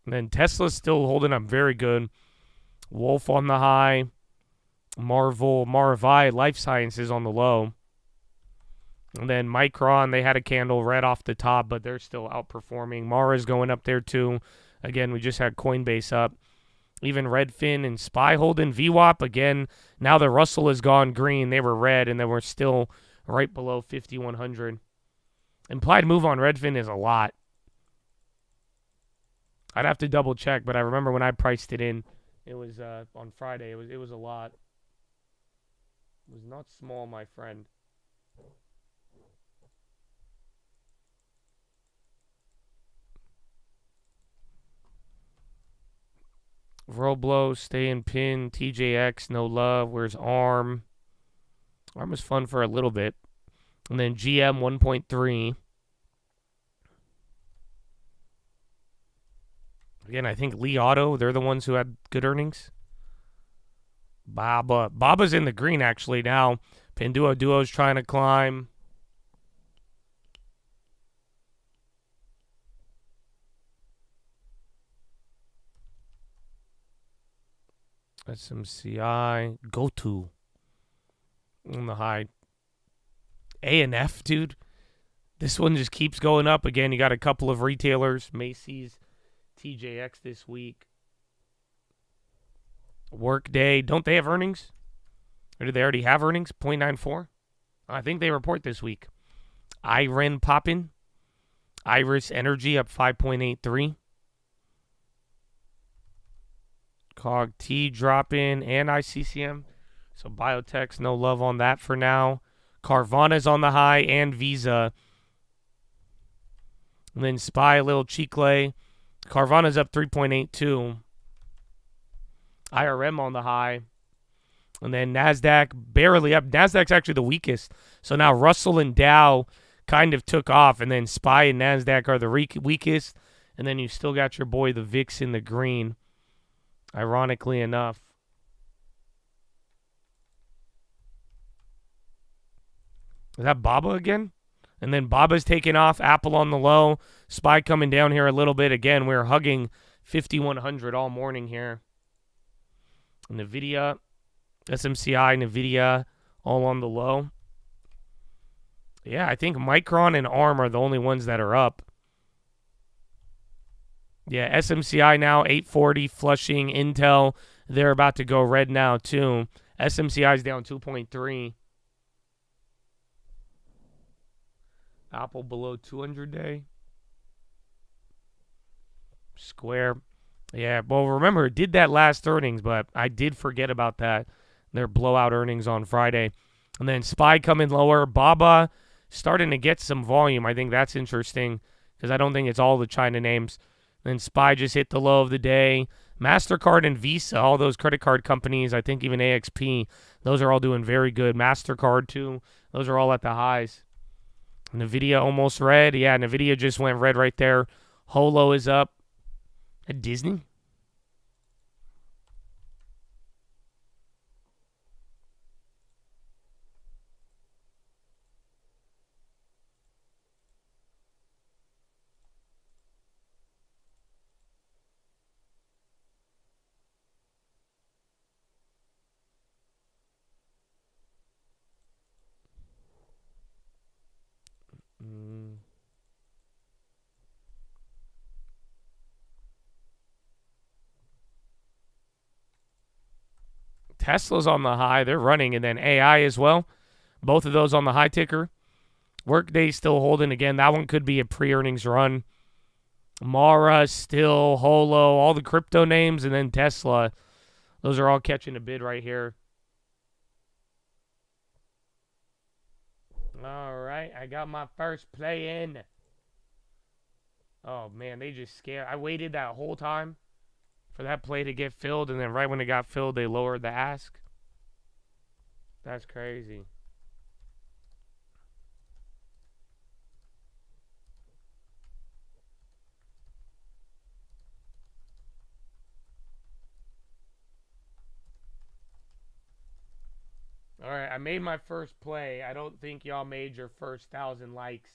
And then Tesla's still holding up very good. Wolf on the high. Maravai, Life Sciences on the low. And then Micron, they had a candle red off the top, but they're still outperforming. Mara's going up there too. Again, we just had Coinbase up. Even Redfin and SPY holding. VWAP, again, now the Russell has gone green. They were red, and then we're still right below 5,100. Implied move on Redfin is a lot. I'd have to double check, but I remember when I priced it in, it was on Friday. It was a lot. It was not small, my friend. Roblo, Stay in Pin, TJX, No Love. Where's ARM? ARM was fun for a little bit. And then GM 1.3. Again, I think Li Auto, they're the ones who had good earnings. Baba's in the green, actually, now. Pinduo Duo's trying to climb. SMCI. GoTo. On the high. A&F, dude. This one just keeps going up. Again, you got a couple of retailers. Macy's. TJX this week. Workday. Don't they have earnings? Or do they already have earnings? 0.94? I think they report this week. IREN popping. Iris Energy up 5.83. COG-T dropping. And ICCM. So biotech's no love on that for now. Carvana's on the high. And Visa. And then SPY, a little Chicle. Carvana's up 3.82. IRM on the high. And then NASDAQ barely up. NASDAQ's actually the weakest. So now Russell and Dow kind of took off. And then SPY and NASDAQ are the weakest. And then you still got your boy, the VIX, in the green. Ironically enough. Is that Baba again? And then Baba's taking off. Apple on the low. SPY coming down here a little bit. Again, we're hugging 5,100 all morning here. NVIDIA, SMCI, NVIDIA, all on the low. Yeah, I think Micron and ARM are the only ones that are up. Yeah, SMCI now 840, Flushing, Intel. They're about to go red now too. SMCI is down 2.3. Apple below 200 day. Square. Yeah, well, remember, it did that last earnings, but I did forget about that. Their blowout earnings on Friday. And then SPY coming lower. Baba starting to get some volume. I think that's interesting because I don't think it's all the China names. Then SPY just hit the low of the day. MasterCard and Visa, all those credit card companies, I think even AXP, those are all doing very good. MasterCard, too. Those are all at the highs. NVIDIA almost red. Yeah, NVIDIA just went red right there. Holo is up. At Disney? Tesla's on the high. They're running. And then AI as well. Both of those on the high ticker. Workday still holding. Again, that one could be a pre-earnings run. Mara, still, Holo, all the crypto names, and then Tesla. Those are all catching a bid right here. All right, I got my first play in. Oh, man, they just scared. I waited that whole time for that play to get filled, and then right when it got filled, they lowered the ask. That's crazy. All right, I made my first play. I don't think y'all made your first 1,000 likes.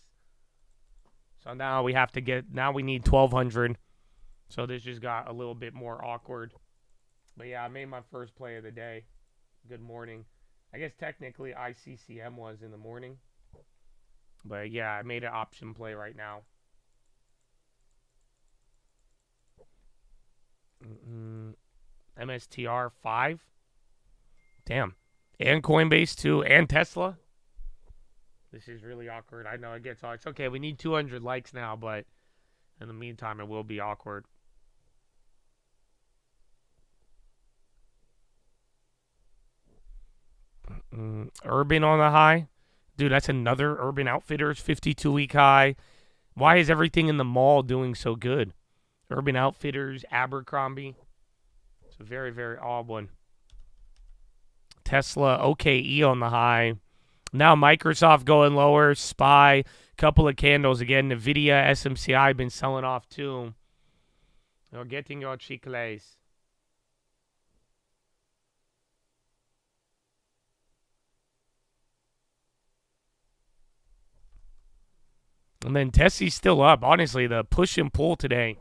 So now we have to get, now we need 1,200. So this just got a little bit more awkward. But yeah, I made my first play of the day. Good morning. I guess technically ICCM was in the morning. But yeah, I made an option play right now. MSTR 5. Damn. And Coinbase too, and Tesla. This is really awkward. I know it gets all. It's okay. We need 200 likes now, but in the meantime, it will be awkward. Urban on the high. Dude, that's another Urban Outfitters 52-week high. Why is everything in the mall doing so good? Urban Outfitters, Abercrombie. It's a very, very odd one. Tesla, OKE on the high. Now Microsoft going lower. SPY, couple of candles. Again, NVIDIA, SMCI been selling off too. You're getting your chicles. And then Tessie's still up. Honestly, the push and pull today,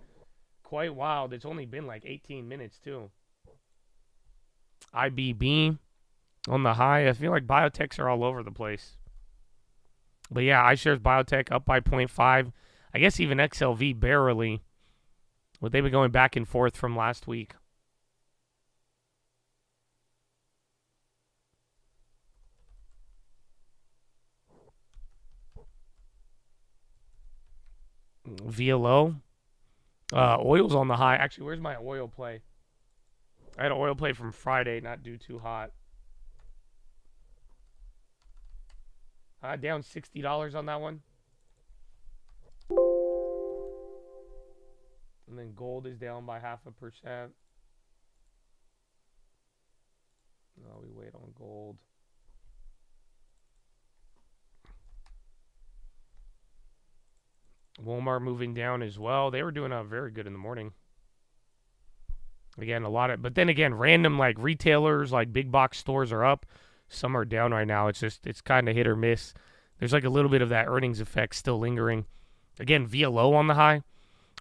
quite wild. It's only been like 18 minutes too. IBB. On the high, I feel like biotechs are all over the place. But yeah, iShares Biotech up by 0.5. I guess even XLV barely. But they've been going back and forth from last week. VLO. Oil's on the high. Actually, where's my oil play? I had an oil play from Friday, not do too hot. Down $60 on that one. And then gold is down by 0.5%. No, we wait on gold. Walmart moving down as well. They were doing very good in the morning. Again, a lot of, but then again, random like retailers, like big box stores are up. Some are down right now. It's kind of hit or miss. There's like a little bit of that earnings effect still lingering. Again, VLO on the high.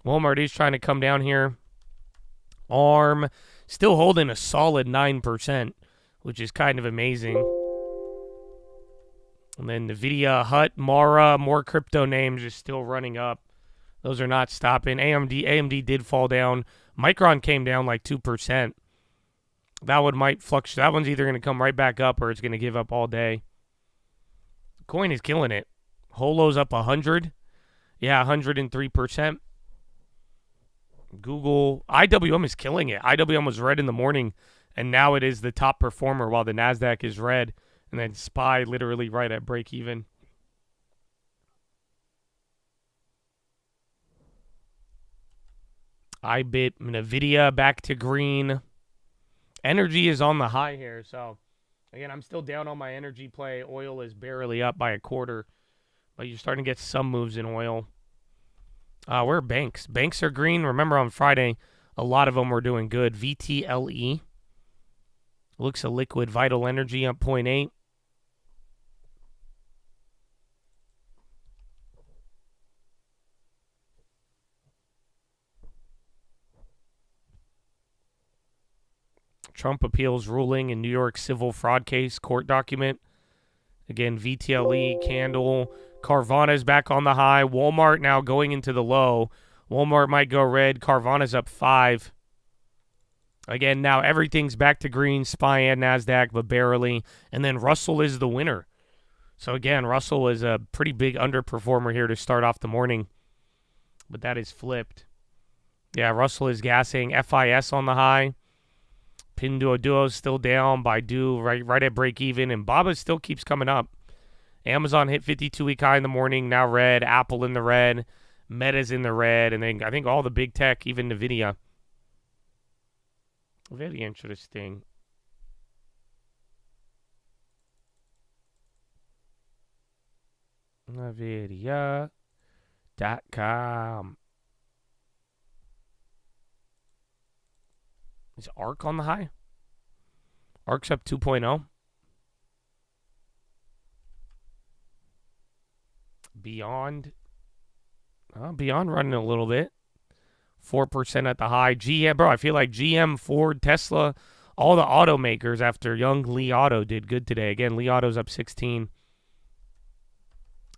Walmart is trying to come down here. ARM still holding a solid 9%, which is kind of amazing. And then NVIDIA, Hut, Mara, more crypto names are still running up. Those are not stopping. AMD did fall down. Micron came down like 2%. That one might fluctuate. That one's either going to come right back up or it's going to give up all day. Coin is killing it. Holo's up 100. Yeah, 103%. Google, IWM is killing it. IWM was red in the morning, and now it is the top performer while the NASDAQ is red. And then SPY literally right at break even. iBit, NVIDIA back to green. Energy is on the high here, so again, I'm still down on my energy play. Oil is barely up by 1/4, but you're starting to get some moves in oil. Where are banks? Banks are green. Remember on Friday, a lot of them were doing good. VTLE looks a liquid. Vital Energy up 0.8. Trump appeals ruling in New York civil fraud case, court document. Again, VTLE, Candle. Carvana's back on the high. Walmart now going into the low. Walmart might go red. Carvana's up 5. Again, now everything's back to green, SPY and NASDAQ, but barely. And then Russell is the winner. So again, Russell is a pretty big underperformer here to start off the morning. But that is flipped. Yeah, Russell is gassing. FIS on the high. Pinduoduo still down. Baidu right at break even. And Baba still keeps coming up. Amazon hit 52-week high in the morning. Now red. Apple in the red. Meta's in the red. And then I think all the big tech, even NVIDIA. Very interesting. NVIDIA.com. Is ARC on the high? ARC's up 2.0. Beyond. Beyond running a little bit. 4% at the high. GM, bro, I feel like GM, Ford, Tesla, all the automakers after young Li Auto did good today. Again, Li Auto's up 16.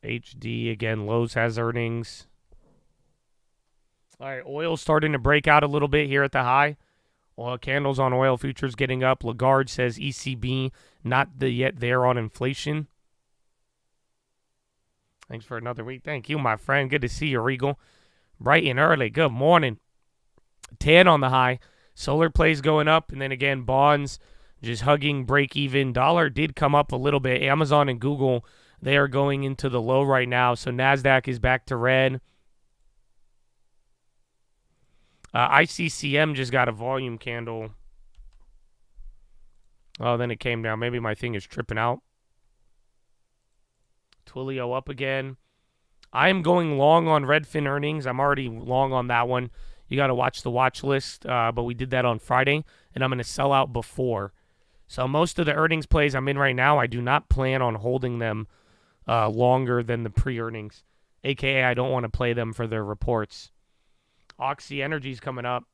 HD, again, Lowe's has earnings. All right, oil starting to break out a little bit here at the high. Oil candles on oil futures getting up. Lagarde says ECB not yet there on inflation. Thanks for another week. Thank you, my friend. Good to see you, Regal. Bright and early. Good morning. 10 on the high. Solar plays going up. And then again, bonds just hugging break even. Dollar did come up a little bit. Amazon and Google, they are going into the low right now. So NASDAQ is back to red. ICCM just got a volume candle. Oh, then it came down. Maybe my thing is tripping out. Twilio up again. I am going long on Redfin earnings. I'm already long on that one. You got to watch the watch list, but we did that on Friday, and I'm going to sell out before. So most of the earnings plays I'm in right now, I do not plan on holding them longer than the pre-earnings, a.k.a. I don't want to play them for their reports. Oxy Energy's coming up.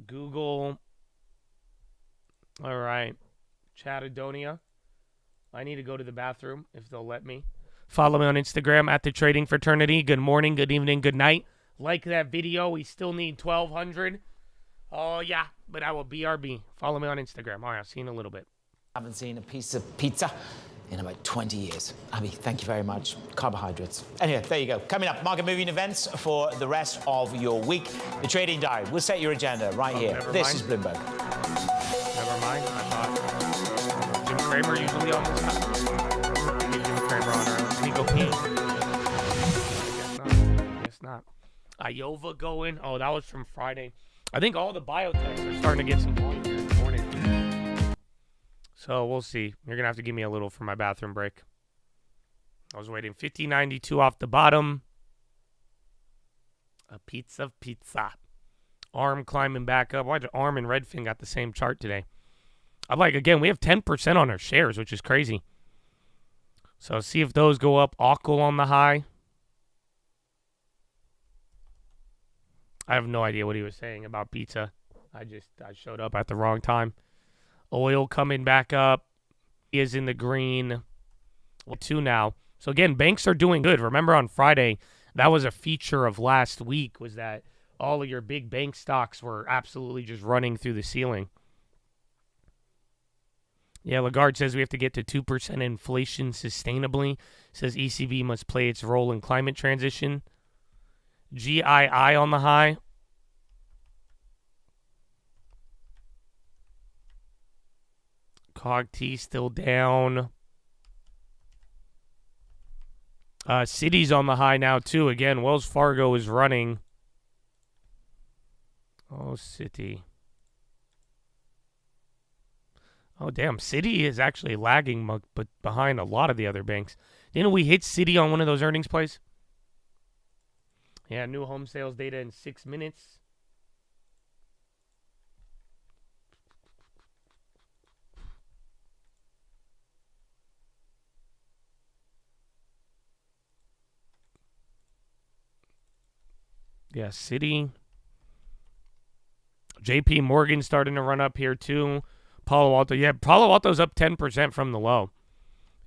Google. All right. Chattadonia. I need to go to the bathroom if they'll let me. Follow me on Instagram at The Trading Fraternity. Good morning, good evening, good night. Like that video. We still need 1,200. Oh, yeah. But I will BRB. Follow me on Instagram. All right. I'll see you in a little bit. I haven't seen a piece of pizza in about 20 years. Abby, thank you very much. Carbohydrates. Anyway, there you go. Coming up, market moving events for the rest of your week. The Trading Diary. We'll set your agenda right here. This is Bloomberg. Never mind. I thought Jim Cramer usually on this side. Jim Cramer on her own. Can he go pee? Guess not. Iova going. Oh, that was from Friday. I think all the biotechs are starting to get some volume here in the morning. So we'll see. You're going to have to give me a little for my bathroom break. I was waiting. 50.92 off the bottom. A pizza. ARM climbing back up. Why did ARM and Redfin got the same chart today? I'm like, again, we have 10% on our shares, which is crazy. So see if those go up. Ockle on the high. I have no idea what he was saying about pizza. I showed up at the wrong time. Oil coming back up. He is in the green. 2 now. So again, banks are doing good. Remember on Friday, that was a feature of last week, was that all of your big bank stocks were absolutely just running through the ceiling. Yeah, Lagarde says we have to get to 2% inflation sustainably. Says ECB must play its role in climate transition. GII on the high. COG-T still down. Citi's on the high now, too. Again, Wells Fargo is running. Oh, Citi. Oh, damn. Citi is actually lagging but behind a lot of the other banks. Didn't we hit Citi on one of those earnings plays? Yeah, new home sales data in 6 minutes. Yeah, Citi. JP Morgan starting to run up here too. Palo Alto. Yeah, Palo Alto's up 10% from the low.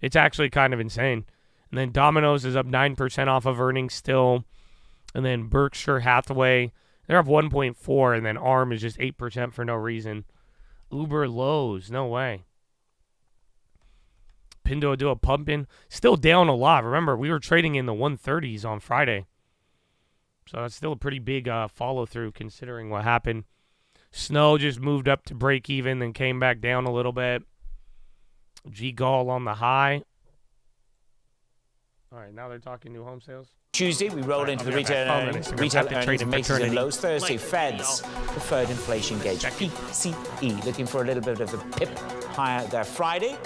It's actually kind of insane. And then Domino's is up 9% off of earnings still. And then Berkshire Hathaway They're up 1.4, and then ARM is just 8% for no reason. Uber lows, no way. Pinduoduo pumping, still down a lot. Remember, we were trading in the 130s on Friday. So that's still a pretty big follow-through considering what happened. Snow just moved up to break even, then came back down a little bit. G-Gall on the high. All right, now they're talking new home sales. Tuesday, we roll into the retail earnings Macy's and Lowe's. Thursday, Fed's preferred inflation gauge, PCE, looking for a little bit of a pip higher there. Friday,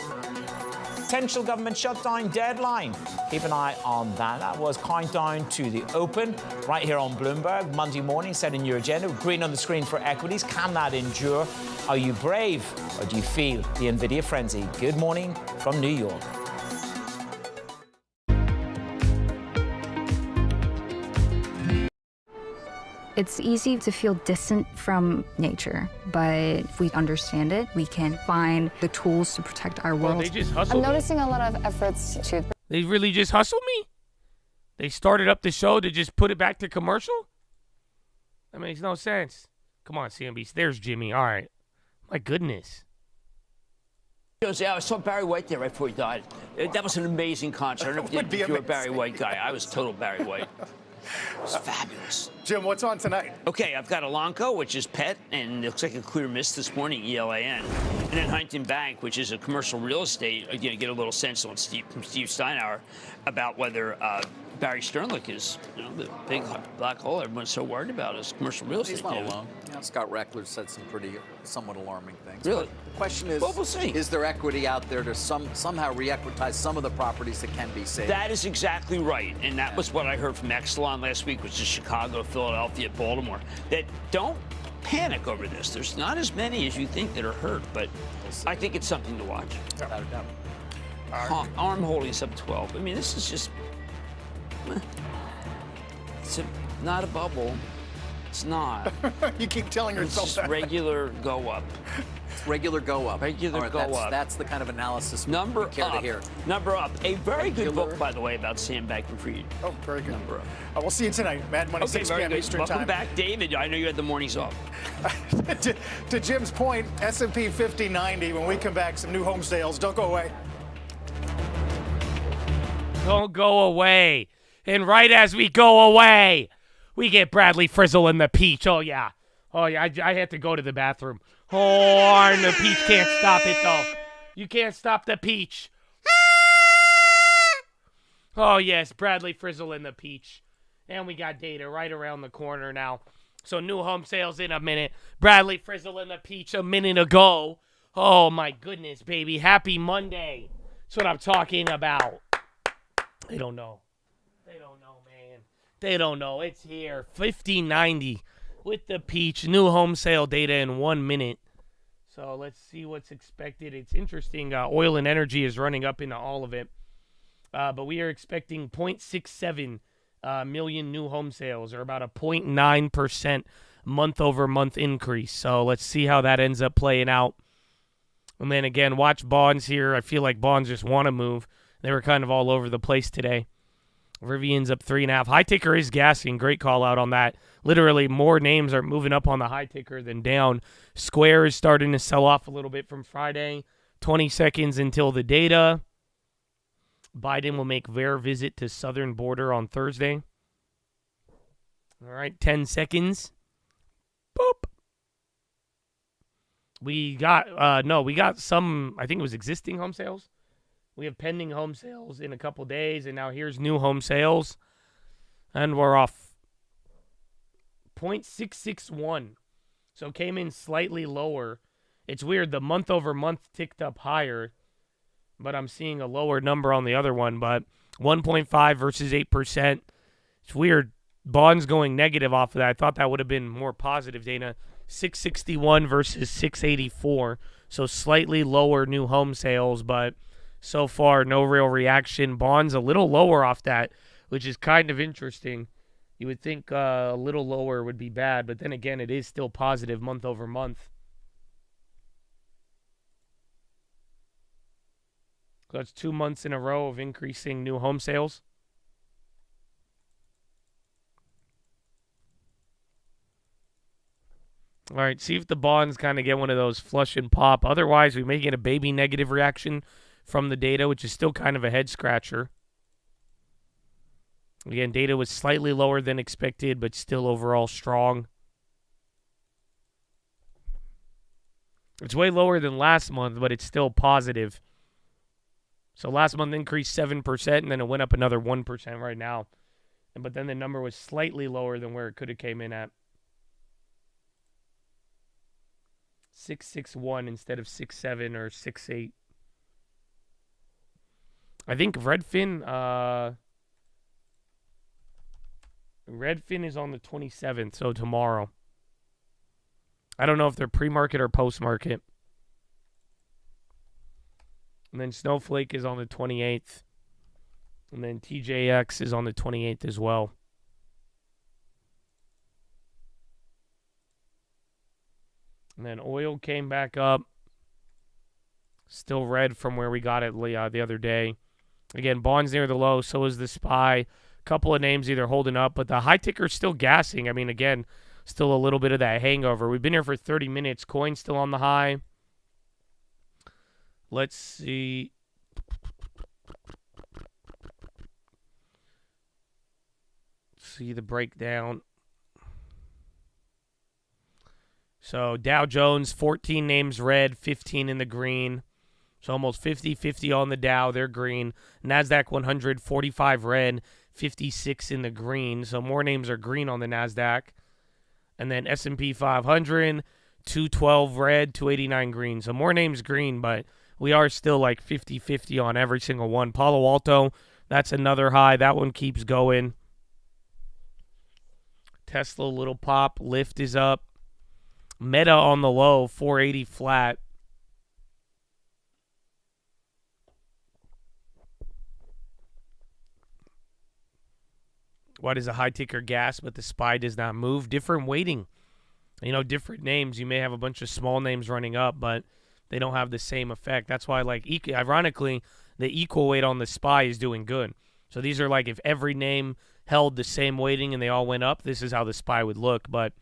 potential government shutdown deadline. Keep an eye on that. That was countdown to the open right here on Bloomberg. Monday morning, set in your agenda. Green on the screen for equities. Can that endure? Are you brave or do you feel the NVIDIA frenzy? Good morning from New York. It's easy to feel distant from nature, but if we understand it, we can find the tools to protect our world. They just hustled I'm noticing a lot of efforts to... They really just hustled me? They started up the show to just put it back to commercial? That makes no sense. Come on, CNBC. There's Jimmy. All right. My goodness. Jose, I saw Barry White there right before he died. That was an amazing concert. I don't know if you're a Barry White guy. I was total Barry White. It was fabulous. Jim, what's on tonight? Okay, I've got Elanco, which is pet, and it looks like a clear miss this morning, ELAN. And then Huntington Bank, which is a commercial real estate. Again, get a little sense on from Steve Steinauer about whether Barry Sternlicht is, the big black hole everyone's so worried about is commercial real estate. He's not alone. Scott Reckler said some pretty somewhat alarming things. Really? But the question is, well, we'll see. Is there equity out there to somehow re-equitize some of the properties that can be saved? That is exactly right. And that was what I heard from Exelon last week, which is Chicago, Philadelphia, Baltimore, that don't panic over this. There's not as many as you think that are hurt, but I think it's something to watch. Without a doubt. Arm holdings up 12. I mean, this is just... It's not a bubble. It's not. You keep telling yourself it's that. Regular go up. It's regular go up. Regular go up. That's the kind of analysis we Number care up. to hear. Number up. A very good book, by the way, about Sam Bankman-Fried. Oh, very good. Number up. We'll see you tonight, Mad Money, Okay, 6 very p.m. good. Eastern Welcome Time. back, David. I know you had the mornings off. to Jim's point, S&P 5090, when we come back, some new home sales. Don't go away. Don't go away. And right as we go away, we get Bradley Frizzle and the Peach. Oh, yeah. I had to go to the bathroom. Oh, and the Peach can't stop it, though. You can't stop the Peach. Oh, yes, Bradley Frizzle and the Peach. And we got data right around the corner now. So new home sales in a minute. Bradley Frizzle and the Peach a minute ago. Oh, my goodness, baby. Happy Monday. That's what I'm talking about. They don't know. They don't know, man. They don't know. It's here. 5090 with the Peach. New home sale data in 1 minute. So let's see what's expected. It's interesting. Oil and energy is running up into all of it. But we are expecting 0.67 million new home sales, or about a 0.9% month-over-month increase. So let's see how that ends up playing out. And then again, watch bonds here. I feel like bonds just want to move. They were kind of all over the place today. Rivian's up 3.5. High ticker is gassing. Great call out on that. Literally, more names are moving up on the high ticker than down. Square is starting to sell off a little bit from Friday. 20 seconds until the data. Biden will make their visit to southern border on Thursday. All right, 10 seconds. Boop. We got some, I think it was existing home sales. We have pending home sales in a couple days, and now here's new home sales. And we're off 0.661. So came in slightly lower. It's weird. The month-over-month ticked up higher, but I'm seeing a lower number on the other one. But 1.5 versus 8%. It's weird. Bonds going negative off of that. I thought that would have been more positive data. 661 versus 684. So slightly lower new home sales, but so far, no real reaction. Bonds a little lower off that, which is kind of interesting. You would think a little lower would be bad, but then again, it is still positive month over month. So that's 2 months in a row of increasing new home sales. All right, see if the bonds kind of get one of those flush and pop. Otherwise, we may get a baby negative reaction from the data, which is still kind of a head scratcher. Again, data was slightly lower than expected, but still overall strong. It's way lower than last month, but it's still positive. So last month increased 7%, and then it went up another 1% right now. But then the number was slightly lower than where it could have came in at. 661 instead of 67 or 68. I think Redfin is on the 27th, so tomorrow. I don't know if they're pre-market or post-market. And then Snowflake is on the 28th. And then TJX is on the 28th as well. And then oil came back up. Still red from where we got it the other day. Again, bonds near the low. So is the SPY. Couple of names either holding up, but the high ticker's still gassing. I mean, again, still a little bit of that hangover. We've been here for 30 minutes. Coin's still on the high. Let's see. See the breakdown. So Dow Jones, 14 names red, 15 in the green. So almost 50-50 on the Dow. They're green. NASDAQ 100, 45 red, 56 in the green. So more names are green on the NASDAQ. And then S&P 500, 212 red, 289 green. So more names green, but we are still like 50-50 on every single one. Palo Alto, that's another high. That one keeps going. Tesla, little pop. Lyft is up. Meta on the low, 480 flat. Why does a high ticker gas, but the SPY does not move? Different weighting. You know, different names. You may have a bunch of small names running up, but they don't have the same effect. That's why, like, ironically, the equal weight on the SPY is doing good. So these are like if every name held the same weighting and they all went up, this is how the SPY would look. But,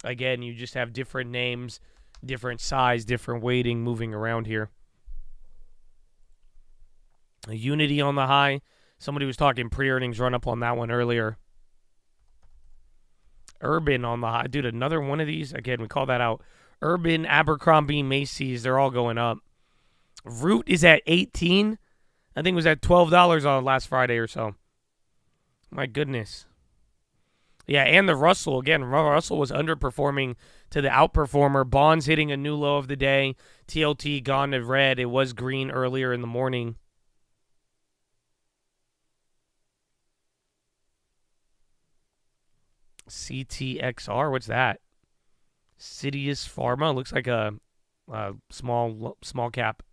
again, you just have different names, different size, different weighting moving around here. A Unity on the high. Somebody was talking pre-earnings run up on that one earlier. Urban on the high. Dude, another one of these. Again, we call that out. Urban, Abercrombie, Macy's, they're all going up. Root is at 18. I think it was at $12 on last Friday or so. My goodness. Yeah, and the Russell. Again, Russell was underperforming to the outperformer. Bonds hitting a new low of the day. TLT gone to red. It was green earlier in the morning. CTXR, what's that? Citius Pharma, looks like a small cap.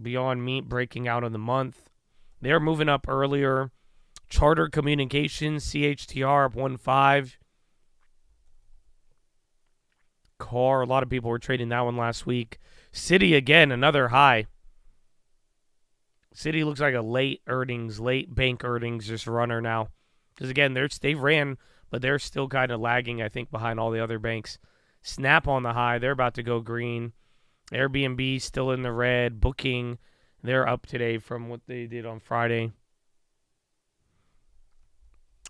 Beyond Meat breaking out in the month. They're moving up earlier. Charter Communications, CHTR up 1.5. Car, a lot of people were trading that one last week. Citi again, another high. Citi looks like a late bank earnings just runner now. Because, again, they ran, but they're still kind of lagging, I think, behind all the other banks. Snap on the high. They're about to go green. Airbnb still in the red. Booking, they're up today from what they did on Friday.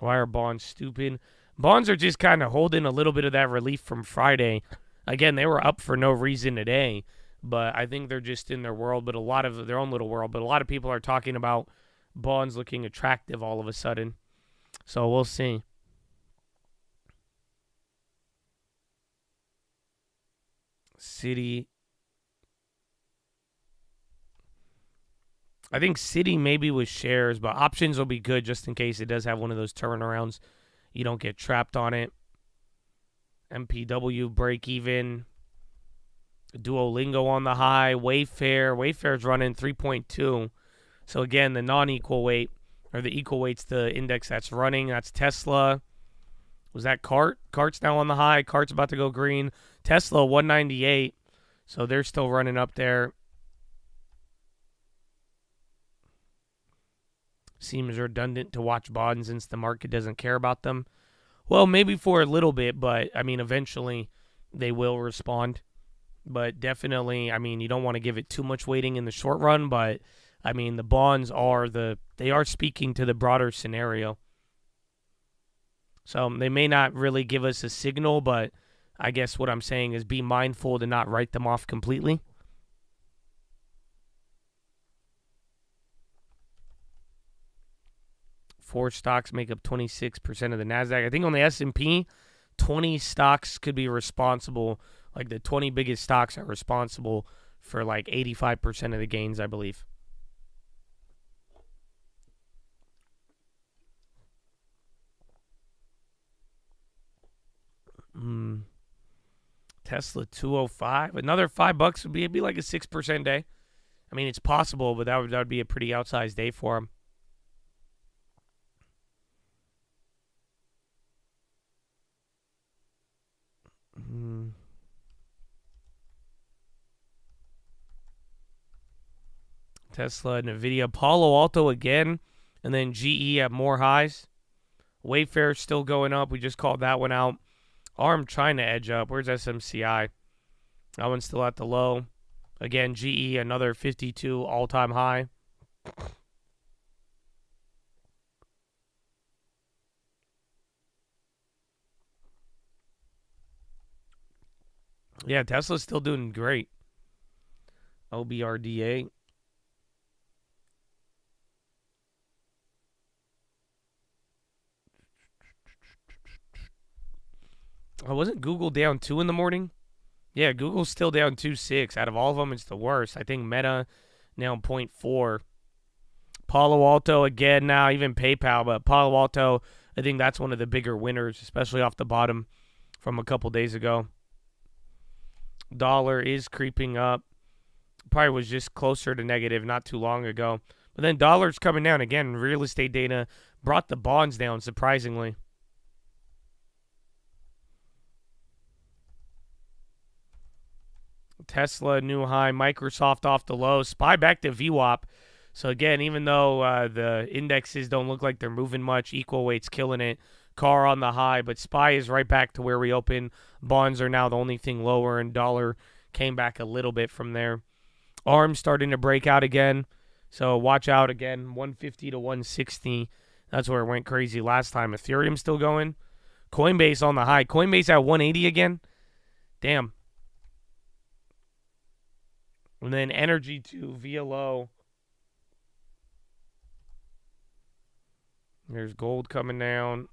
Why are bonds stupid? Bonds are just kind of holding a little bit of that relief from Friday. Again, they were up for no reason today, but I think they're just in their world, but a lot of their own little world. But a lot of people are talking about bonds looking attractive all of a sudden. So we'll see. Citi. I think Citi maybe with shares, but options will be good just in case it does have one of those turnarounds. You don't get trapped on it. MPW break even. Duolingo on the high. Wayfair. Wayfair's running 3.2. So again, the non-equal weight. Or the equal weight's the index that's running. That's Tesla. Was that Cart? Cart's now on the high. Cart's about to go green. Tesla, 198. So they're still running up there. Seems redundant to watch bonds since the market doesn't care about them. Well, maybe for a little bit, but, I mean, eventually they will respond. But definitely, I mean, you don't want to give it too much weighting in the short run, but, I mean, the bonds they are speaking to the broader scenario. So they may not really give us a signal, but I guess what I'm saying is be mindful to not write them off completely. Four stocks make up 26% of the NASDAQ. I think on the S&P, 20 stocks could be responsible. Like the 20 biggest stocks are responsible for like 85% of the gains, I believe. Tesla 205. Another $5 would be like a 6% day. I mean, it's possible, but that would be a pretty outsized day for him. Tesla, Nvidia, Palo Alto again, and then GE at more highs. Wayfair still going up. We just called that one out. ARM trying to edge up. Where's SMCI? That one's still at the low. Again, GE, another 52 all-time high. Yeah, Tesla's still doing great. OBRDA. Oh, wasn't Google down 2 in the morning? Yeah, Google's still down 2.6. Out of all of them, it's the worst. I think Meta now 0.4. Palo Alto again now, even PayPal, but Palo Alto, I think that's one of the bigger winners, especially off the bottom from a couple days ago. Dollar is creeping up. Probably was just closer to negative not too long ago. But then dollar's coming down again. Real estate data brought the bonds down, surprisingly. Tesla, new high. Microsoft off the low. SPY back to VWAP. So, again, even though the indexes don't look like they're moving much, equal weight's killing it. Car on the high, but SPY is right back to where we open. Bonds are now the only thing lower, and dollar came back a little bit from there. ARM starting to break out again. So, watch out again. 150 to 160. That's where it went crazy last time. Ethereum still going. Coinbase on the high. Coinbase at 180 again. Damn. And then energy to VLO. There's gold coming down.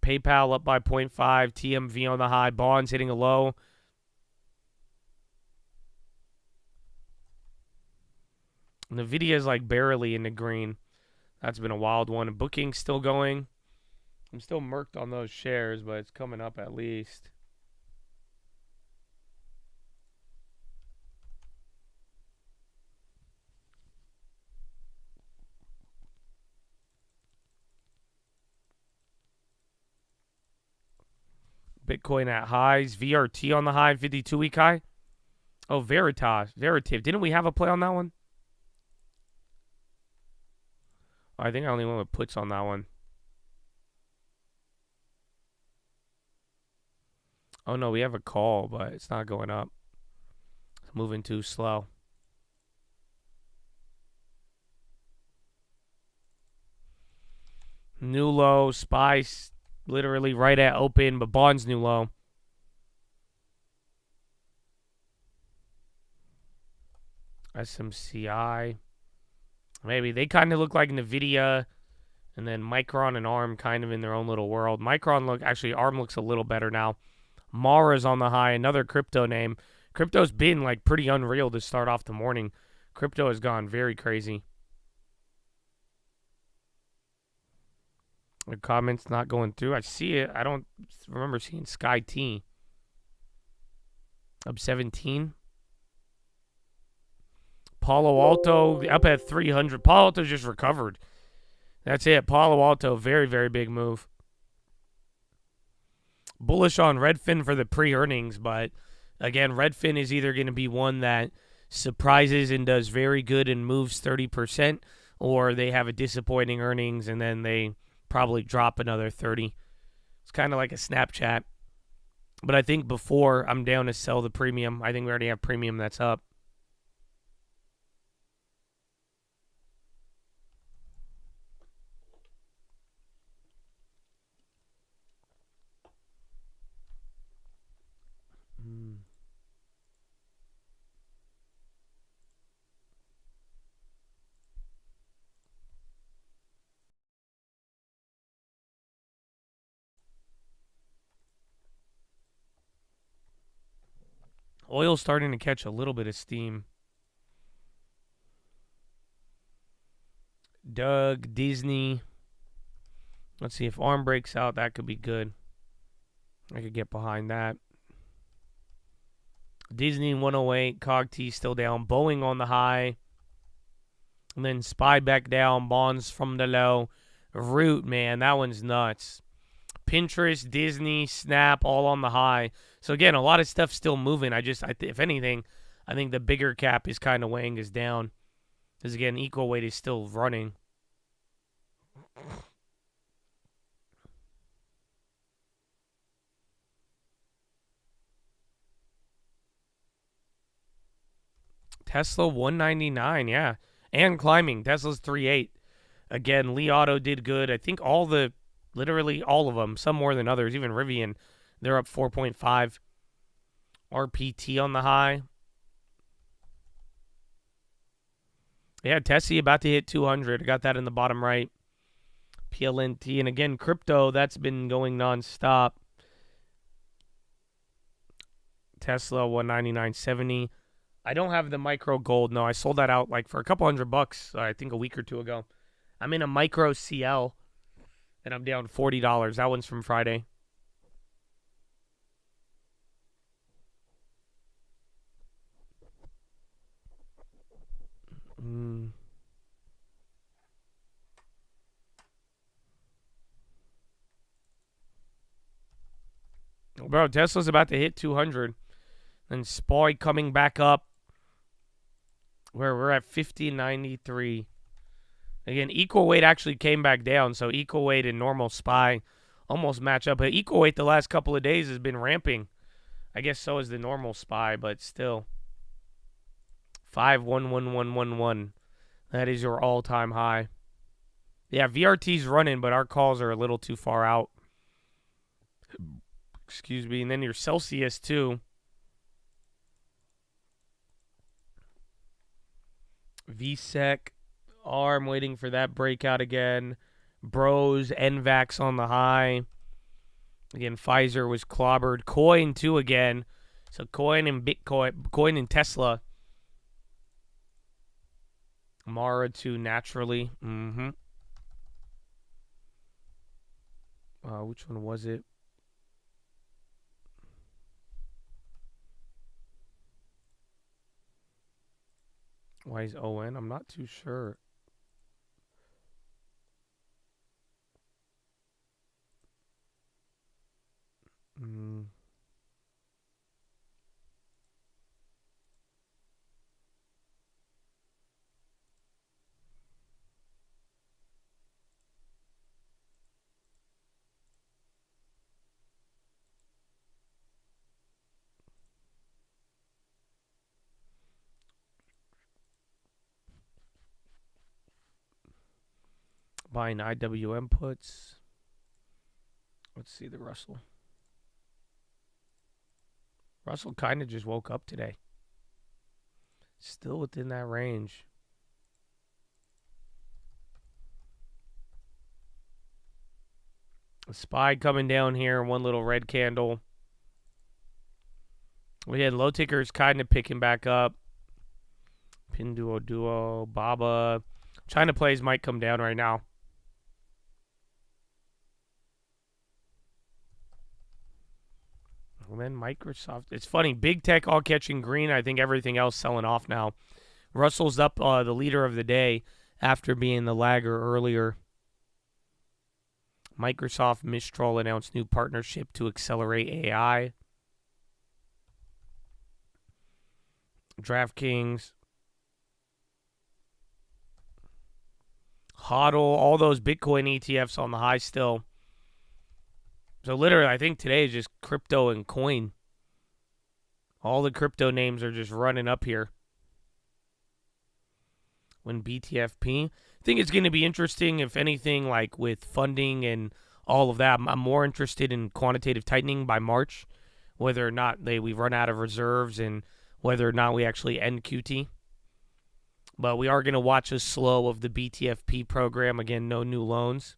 PayPal up by 0.5. TMV on the high. Bonds hitting a low. NVIDIA is like barely in the green. That's been a wild one. Booking's still going. I'm still murked on those shares, but it's coming up at least. Bitcoin at highs. VRT on the high. 52-week high. Oh, Veritiv. Didn't we have a play on that one? I think I only went with puts on that one. Oh, no, we have a call, but it's not going up. It's moving too slow. New low. SPY literally right at open, but bonds new low. SMCI. Maybe they kind of look like NVIDIA, and then Micron and ARM kind of in their own little world. ARM looks a little better now. Mara's on the high, another crypto name. Crypto's been like pretty unreal to start off the morning. Crypto has gone very crazy. The comments not going through. I see it. I don't remember seeing Sky T. Up 17. Palo Alto up at 300. Palo Alto just recovered. That's it. Palo Alto, very, very big move. Bullish on Redfin for the pre-earnings, but again, Redfin is either going to be one that surprises and does very good and moves 30%, or they have a disappointing earnings and then they probably drop another 30. It's kind of like a Snapchat. But I think before I'm down to sell the premium. I think we already have premium that's up. Oil's starting to catch a little bit of steam. Doug, Disney. Let's see if ARM breaks out. That could be good. I could get behind that. Disney 108. COG-T still down. Boeing on the high. And then SPY back down. Bonds from the low. Root, man. That one's nuts. Pinterest, Disney, Snap, all on the high. So, again, a lot of stuff still moving. If anything, I think the bigger cap is kind of weighing us down. Because, again, equal weight is still running. Tesla 199, yeah. And climbing. Tesla's 3.8. Again, Li Auto did good. I think literally all of them, some more than others. Even Rivian, they're up 4.5. RPT on the high. Yeah, Tessie about to hit 200. I got that in the bottom right. PLNT. And again, crypto, that's been going nonstop. Tesla 199.70. I don't have the micro gold. No, I sold that out like for a couple $100, I think a week or two ago. I'm in a micro CL, and I'm down $40. That one's from Friday. Bro, Tesla's about to hit 200. And SPY coming back up. Where we're at 50.93. Again, equal weight actually came back down. So equal weight and normal SPY almost match up. But equal weight the last couple of days has been ramping. I guess so is the normal SPY, but still. 511111. That is your all-time high. Yeah, VRT's running, but our calls are a little too far out. Excuse me. And then your Celsius, too. VSEC. ARM waiting for that breakout again. Bros, NVAX on the high. Again, Pfizer was clobbered. Coin, too, again. So Coin and Bitcoin. Coin and Tesla. Mara, too, naturally. Which one was it? Why is ON? I'm not too sure. Buying IWM puts. Let's see the Russell. Russell kind of just woke up today. Still within that range. A SPY coming down here. One little red candle. We had low tickers kind of picking back up. Pinduoduo, Baba. China plays might come down right now. And then Microsoft. It's funny. Big tech all catching green. I think everything else selling off now. Russell's up the leader of the day after being the lagger earlier. Microsoft Mistral announced new partnership to accelerate AI. DraftKings. HODL. All those Bitcoin ETFs on the high still. So literally, I think today is just crypto and coin. All the crypto names are just running up here. When BTFP, I think it's going to be interesting, if anything, like with funding and all of that. I'm more interested in quantitative tightening by March, whether or not we run out of reserves and whether or not we actually end QT. But we are going to watch a slow of the BTFP program. Again, no new loans.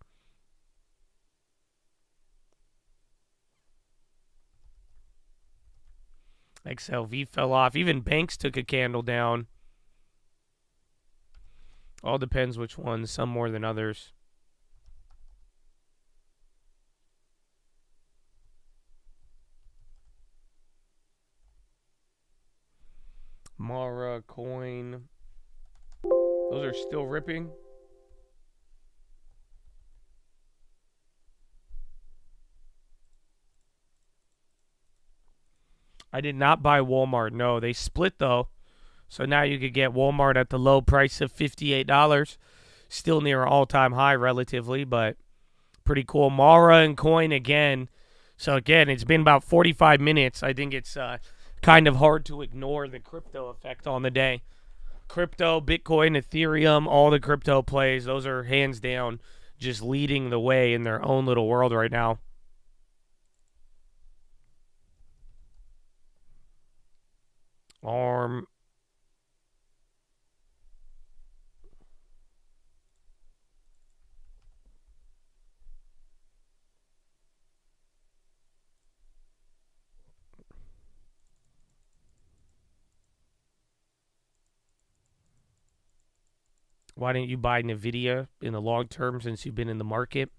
XLV fell off. Even banks took a candle down. All depends which ones, some more than others. Mara, coin. Those are still ripping. I did not buy Walmart. No, they split though. So now you could get Walmart at the low price of $58. Still near an all-time high relatively, but pretty cool. Mara and coin again. So again, it's been about 45 minutes. I think it's kind of hard to ignore the crypto effect on the day. Crypto, Bitcoin, Ethereum, all the crypto plays, those are hands down just leading the way in their own little world right now. ARM. Why didn't you buy NVIDIA in the long term since you've been in the market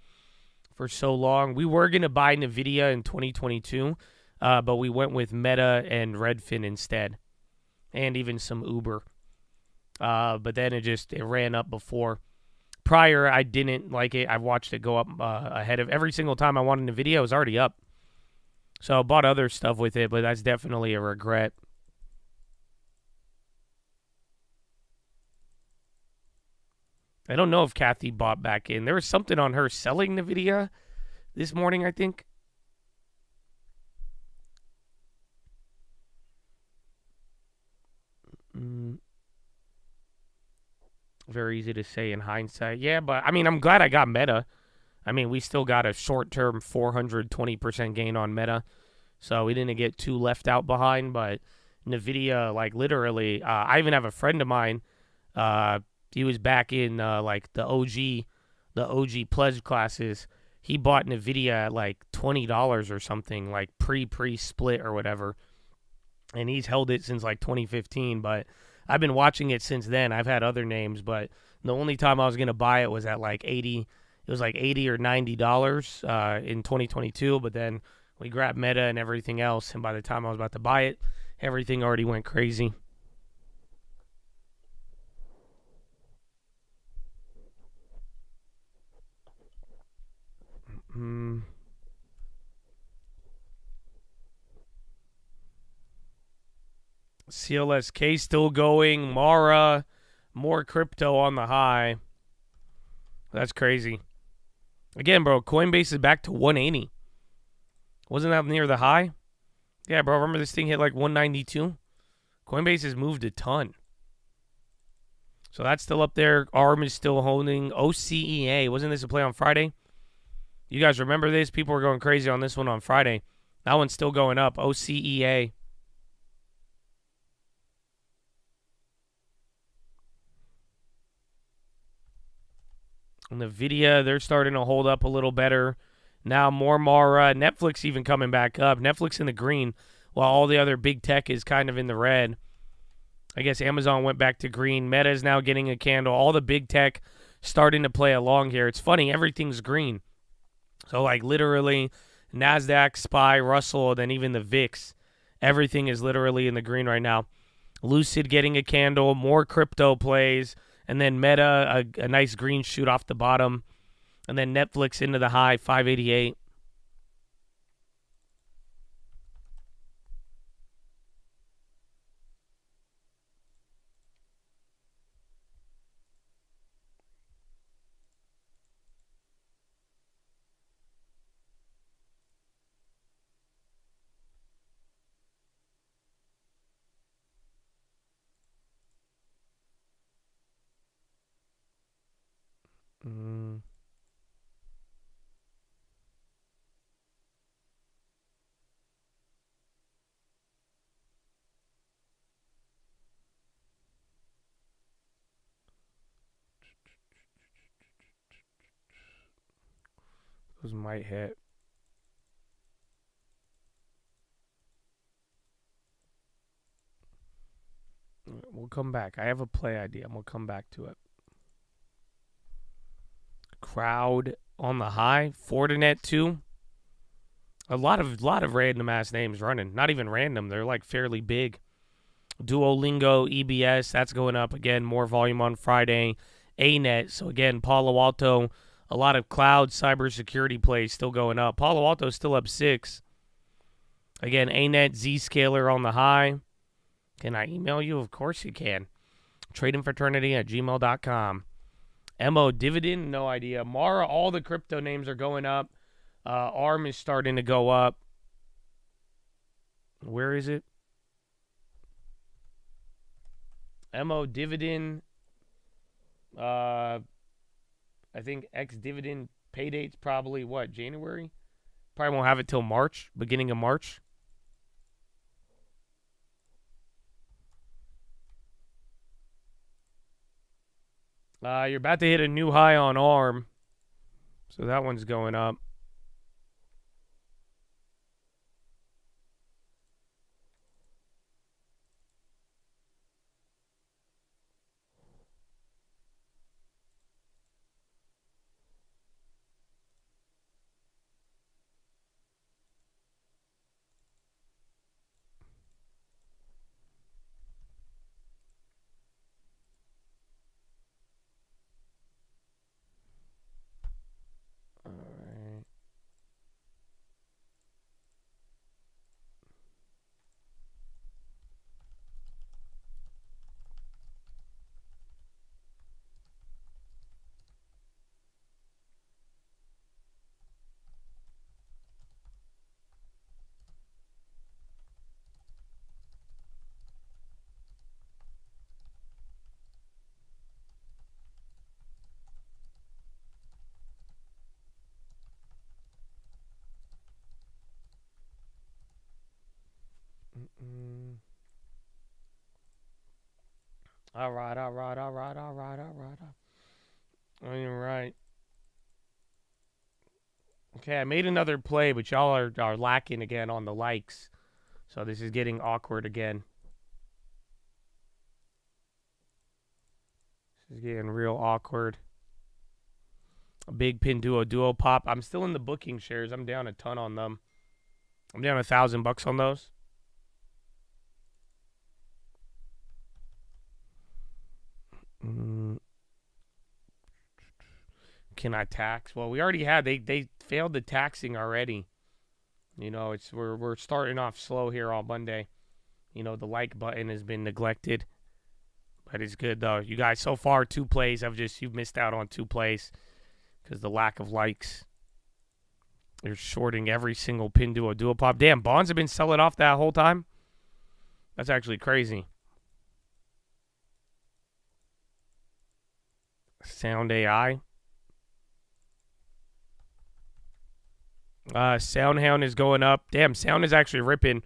for so long? We were going to buy NVIDIA in 2022, but we went with Meta and Redfin instead, and even some Uber. But then it ran up before. Prior, I didn't like it. I watched it go up ahead of every single time I wanted NVIDIA. It was already up. So I bought other stuff with it, but that's definitely a regret. I don't know if Kathy bought back in. There was something on her selling NVIDIA this morning, I think. Very easy to say in hindsight. Yeah, but I mean, I'm glad I got Meta. I mean, we still got a short-term 420% gain on Meta. So we didn't get too left out behind, but NVIDIA, like literally, I even have a friend of mine, he was back in like the OG pledge classes. He bought NVIDIA at like $20 or something, like pre-split or whatever. And he's held it since like 2015, but I've been watching it since then. I've had other names, but the only time I was going to buy it was at like 80. It was like $80 or $90 in 2022, but then we grabbed Meta and everything else, and by the time I was about to buy it, everything already went crazy. CLSK still going. Mara, more crypto on the high. That's crazy. Again, bro, Coinbase is back to 180. Wasn't that near the high? Yeah, bro, remember this thing hit like 192? Coinbase has moved a ton. So that's still up there. ARM is still holding. OCEA, wasn't this a play on Friday? You guys remember this? People were going crazy on this one on Friday. That one's still going up. OCEA. NVIDIA, they're starting to hold up a little better. Now more Mara. Netflix even coming back up. Netflix in the green while all the other big tech is kind of in the red. I guess Amazon went back to green. Meta is now getting a candle. All the big tech starting to play along here. It's funny. Everything's green. So, like, literally, NASDAQ, SPY, Russell, then even the VIX. Everything is literally in the green right now. Lucid getting a candle. More crypto plays. And then Meta, a nice green shoot off the bottom. And then Netflix into the high, 588. Those might hit. We'll come back. I have a play idea. I'm going to come back to it. Crowd on the high. Fortinet 2. A lot of random ass names running. Not even random. They're like fairly big. Duolingo, EBS, that's going up again. More volume on Friday. ANET. So again, Palo Alto, a lot of cloud cybersecurity plays still going up. Palo Alto still up 6. Again, ANET, Zscaler on the high. Can I email you? Of course you can. tradingfraternity@gmail.com. MO Dividend, no idea. Mara, all the crypto names are going up. ARM is starting to go up. Where is it? MO Dividend. I think X Dividend pay date's probably what? January? Probably won't have it till March, beginning of March. You're about to hit a new high on ARM. So that one's going up. All right. All right. Okay, I made another play, but y'all are lacking again on the likes. So this is getting awkward again. This is getting real awkward. A big pin duo pop. I'm still in the booking shares. I'm down a ton on them. I'm down $1,000 on those. Can I tax? Well, we already had. They failed the taxing already. You know, we're starting off slow here on Monday. You know, the like button has been neglected, but it's good though. You guys, so far 2 plays. You've missed out on 2 plays because the lack of likes. You're shorting every single pin duo pop. Damn, bonds have been selling off that whole time. That's actually crazy. Sound AI. Soundhound is going up. Damn, Sound is actually ripping.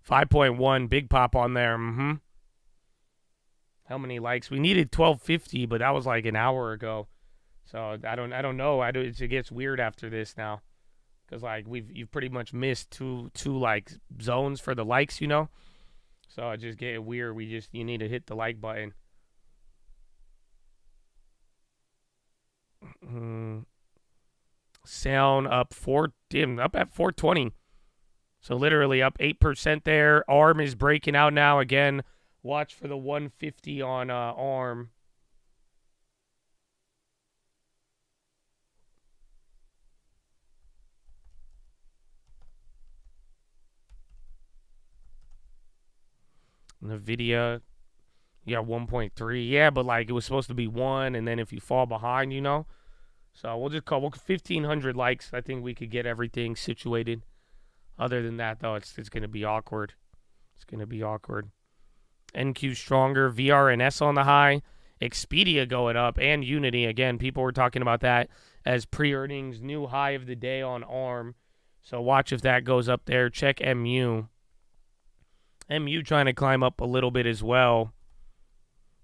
5.1, big pop on there. How many likes? We needed 1250, but that was like an hour ago. So I don't know. It gets weird after this now, because like you've pretty much missed two like zones for the likes, you know. So it just get weird. You need to hit the like button. Sound up at 420. So literally up 8% there. ARM is breaking out now again. Watch for the 150 on ARM. NVIDIA, yeah, 1.3. Yeah, but like it was supposed to be 1, and then if you fall behind, you know. So we'll 1,500 likes. I think we could get everything situated. Other than that, though, it's going to be awkward. It's going to be awkward. NQ stronger. VRNS on the high. Expedia going up and Unity. Again, people were talking about that as pre-earnings, new high of the day on ARM. So watch if that goes up there. Check MU. MU trying to climb up a little bit as well.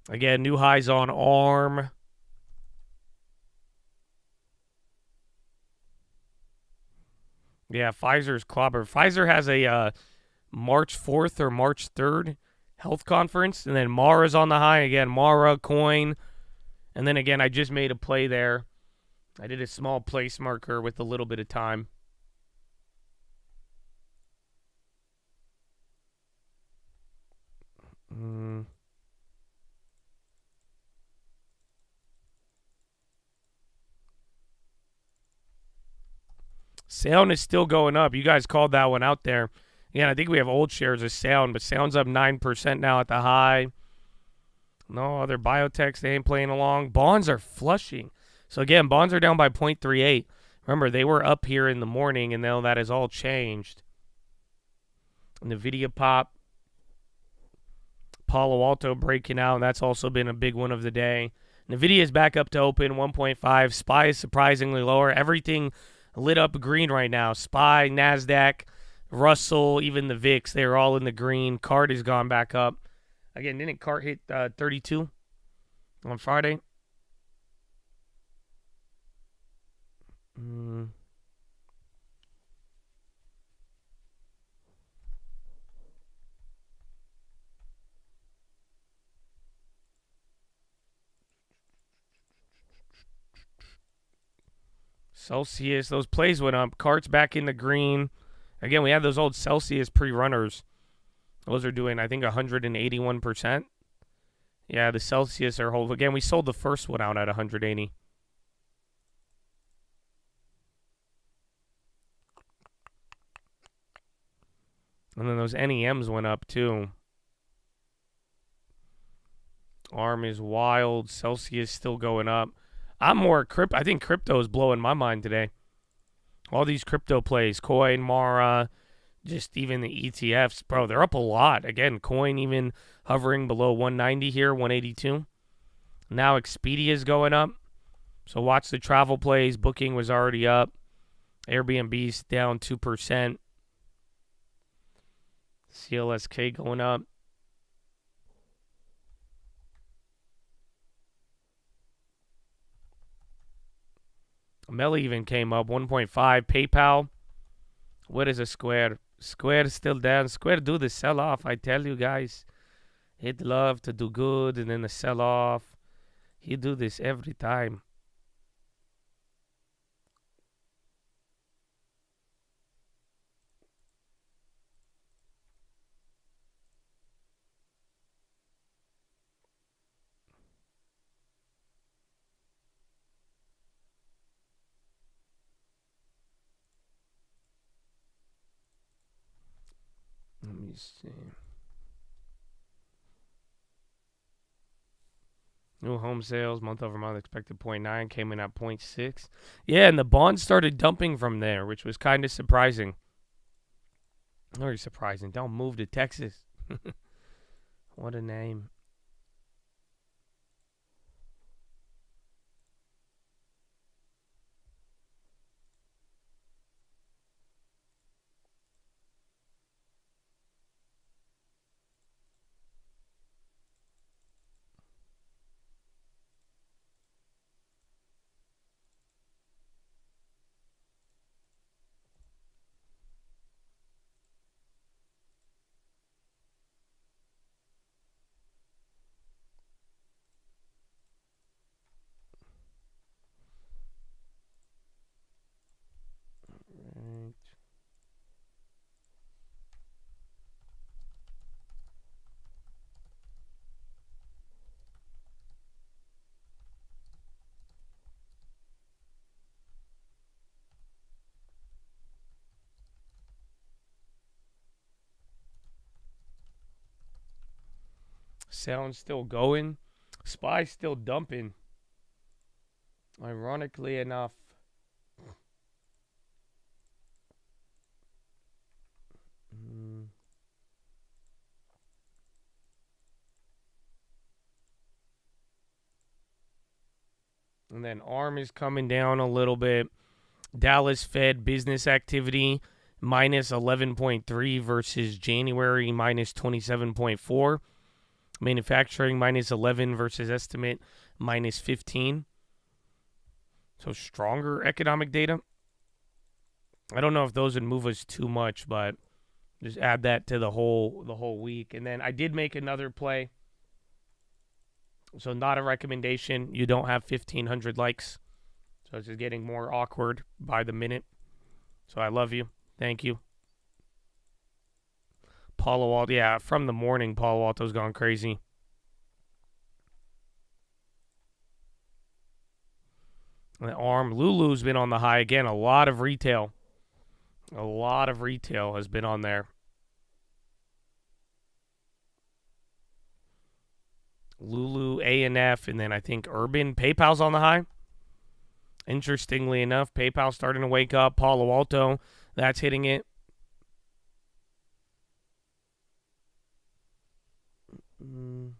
Again, new highs on ARM. Yeah, Pfizer's clobber. Pfizer has a March 4th or March 3rd health conference. And then Mara's on the high again. Mara, coin. And then again, I just made a play there. I did a small place marker with a little bit of time. Sound is still going up. You guys called that one out there. Again, I think we have old shares of Sound, but Sound's up 9% now at the high. No other biotechs, they ain't playing along. Bonds are flushing. So again, bonds are down by 0.38. Remember, they were up here in the morning, and now that has all changed. NVIDIA pop. Palo Alto breaking out. That's also been a big one of the day. NVIDIA is back up to open, 1.5. SPY is surprisingly lower. Everything lit up green right now. SPY, NASDAQ, Russell, even the VIX, they're all in the green. CART has gone back up. Again, didn't CART hit 32 on Friday? Celsius, those plays went up. Cart's back in the green. Again, we had those old Celsius pre-runners. Those are doing, I think, 181%. Yeah, the Celsius are hold. Again, we sold the first one out at 180. And then those NEMs went up, too. ARM is wild. Celsius still going up. I'm more crypto. I think crypto is blowing my mind today. All these crypto plays, Coin, Mara, just even the ETFs, bro, they're up a lot. Again, Coin even hovering below 190 here, 182. Now Expedia is going up. So watch the travel plays. Booking was already up. Airbnb's down 2%. CLSK going up. Meli even came up, 1.5. PayPal. What is a Square? Square is still down. Square do the sell-off, I tell you guys. He'd love to do good and then the sell-off. He do this every time. Let me see. New home sales, month over month, expected 0.9, came in at 0.6. Yeah, and the bonds started dumping from there, which was kind of surprising. Very surprising. Don't move to Texas. What a name. Right. Sound still going. SPY still dumping. Ironically enough. And then ARM is coming down a little bit. Dallas Fed business activity minus 11.3 versus January minus 27.4. Manufacturing minus 11 versus estimate minus 15. So stronger economic data. I don't know if those would move us too much, but just add that to the whole week. And then I did make another play. So not a recommendation. You don't have 1,500 likes. So it's just getting more awkward by the minute. So I love you. Thank you. Palo Alto. Yeah, from the morning, Palo Alto's gone crazy. And the ARM. Lulu's been on the high again. A lot of retail. A lot of retail has been on there. Lulu, A&F, and then I think Urban. PayPal's on the high. Interestingly enough, PayPal's starting to wake up. Palo Alto, that's hitting it. And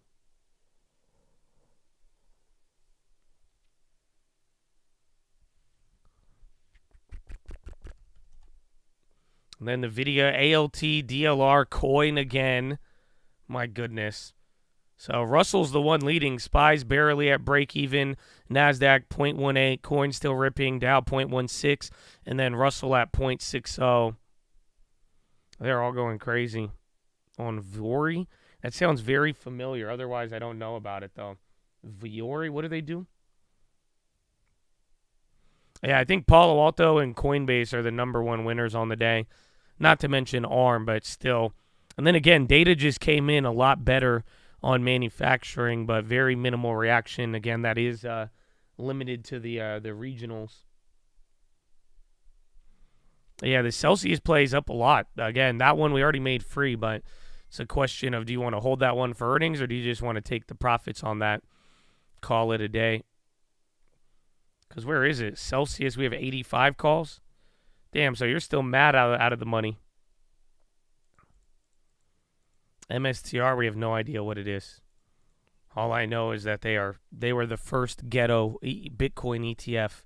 then the video, ALT, DLR, coin again. My goodness. So Russell's the one leading. SPY's barely at break even. NASDAQ 0.18. Coin still ripping. Dow 0.16. And then Russell at 0.60. They're all going crazy. On Viori. That sounds very familiar. Otherwise, I don't know about it, though. Viori, what do they do? Yeah, I think Palo Alto and Coinbase are the number one winners on the day. Not to mention ARM, but still. And then again, data just came in a lot better on manufacturing, but very minimal reaction. Again, that is limited to the regionals. Yeah, the Celsius plays up a lot. Again, that one we already made free, but it's a question of do you want to hold that one for earnings or do you just want to take the profits on that? Call it a day. Because where is it? Celsius, we have 85 calls. Damn, so you're still mad out of the money. MSTR, we have no idea what it is. All I know is that they were the first ghetto Bitcoin ETF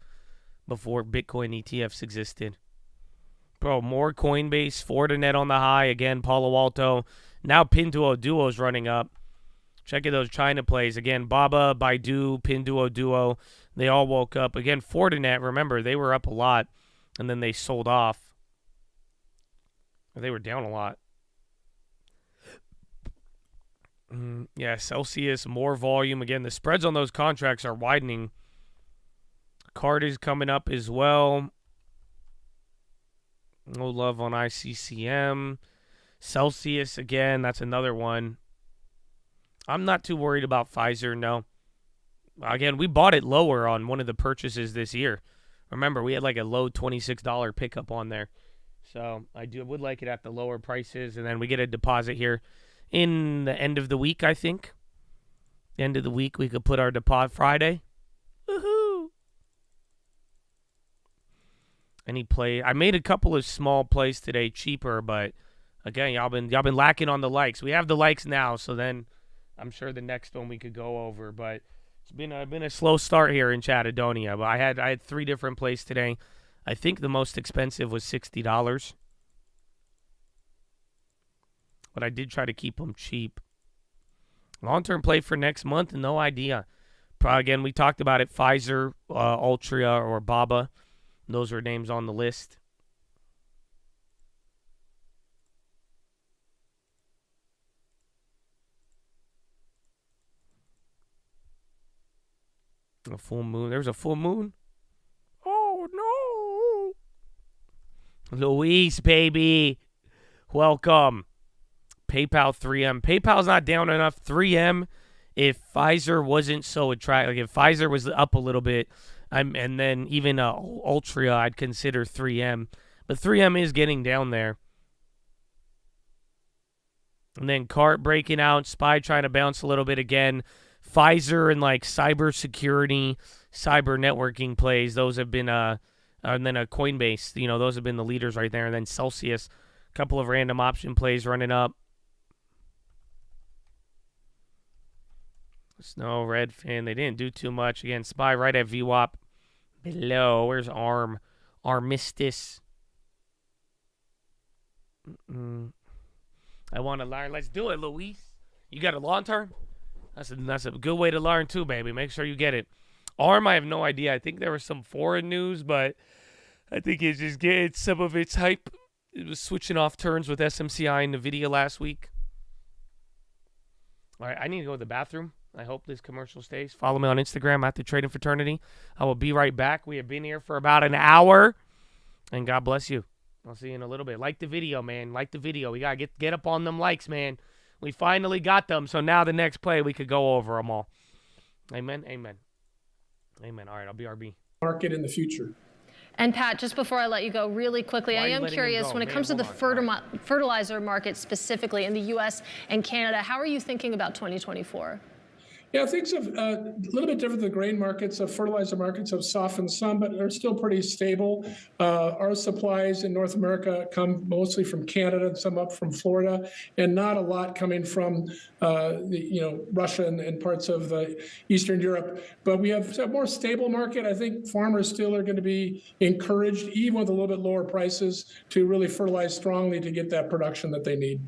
before Bitcoin ETFs existed. Bro, more Coinbase, Fortinet on the high. Again, Palo Alto. Now Pinduoduo is running up. Check out those China plays. Again, Baba, Baidu, Pinduoduo. They all woke up. Again, Fortinet, remember, they were up a lot, and then they sold off. They were down a lot. Yeah, Celsius, more volume. Again, the spreads on those contracts are widening. Card is coming up as well. No love on ICCM. Celsius, again, that's another one. I'm not too worried about Pfizer, no. Again, we bought it lower on one of the purchases this year. Remember, we had like a low $26 pickup on there. So I would like it at the lower prices. And then we get a deposit here in the end of the week, I think. End of the week, we could put our deposit Friday. Woohoo! Any play? I made a couple of small plays today, cheaper, but again, y'all been lacking on the likes. We have the likes now, so then I'm sure the next one we could go over. But it's been a slow start here in Chattadonia. But I had 3 different plays today. I think the most expensive was $60. But I did try to keep them cheap. Long-term play for next month, no idea. Again, we talked about it. Pfizer, Altria, or Baba. Those are names on the list. A full moon. There's a full moon. Oh, no. Luis, baby. Welcome. PayPal 3M. PayPal's not down enough. 3M, if Pfizer wasn't so attractive, like if Pfizer was up a little bit, and then even Altria, I'd consider 3M. But 3M is getting down there. And then CART breaking out. SPY trying to bounce a little bit again. Pfizer and like cybersecurity, cyber networking plays. Those have been, and then a Coinbase. You know, those have been the leaders right there. And then Celsius, a couple of random option plays running up. Snow, Redfin, they didn't do too much. Again, SPY right at VWAP. Below, where's ARM? Armistice. I want to learn. Let's do it, Luis. You got a long term? That's a good way to learn too, baby. Make sure you get it. ARM, I have no idea. I think there was some foreign news, but I think it's just getting some of its hype. It was switching off turns with SMCI and NVIDIA last week. All right, I need to go to the bathroom. I hope this commercial stays. Follow me on Instagram at The Trading Fraternity. I will be right back. We have been here for about an hour, and God bless you. I'll see you in a little bit. Like the video, man. Like the video. We got to get up on them likes, man. We finally got them, so now the next play, we could go over them all. Amen, amen. Amen. All right, I'll be RB. Market in the future. And Pat, just before I let you go, really quickly, I am curious, when it comes to the fertilizer market specifically in the U.S. and Canada, how are you thinking about 2024? Yeah, things have a little bit different. The grain markets, fertilizer markets have softened some, but they're still pretty stable. Our supplies in North America come mostly from Canada and some up from Florida, and not a lot coming from Russia and parts of Eastern Europe. But we have a more stable market. I think farmers still are going to be encouraged, even with a little bit lower prices, to really fertilize strongly to get that production that they need.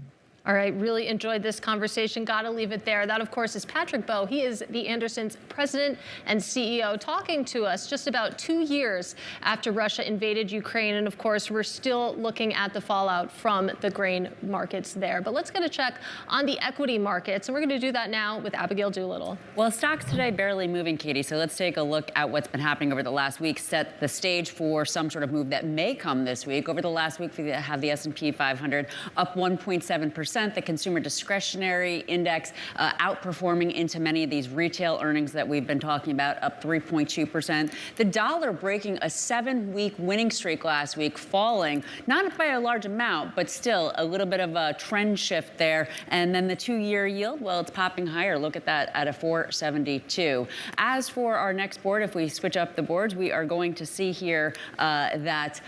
All right, really enjoyed this conversation. Got to leave it there. That, of course, is Patrick Bowe. He is the Andersons president and CEO, talking to us just about 2 years after Russia invaded Ukraine. And, of course, we're still looking at the fallout from the grain markets there. But let's get a check on the equity markets. And we're going to do that now with Abigail Doolittle. Well, stocks today barely moving, Katie. So let's take a look at what's been happening over the last week, set the stage for some sort of move that may come this week. Over the last week, we have the S&P 500 up 1.7%. The consumer discretionary index outperforming into many of these retail earnings that we've been talking about, up 3.2%. The dollar breaking a 7-week winning streak last week, falling not by a large amount, but still a little bit of a trend shift there. And then the 2-year yield, well, it's popping higher. Look at that at a 4.72. As for our next board, if we switch up the boards, we are going to see here that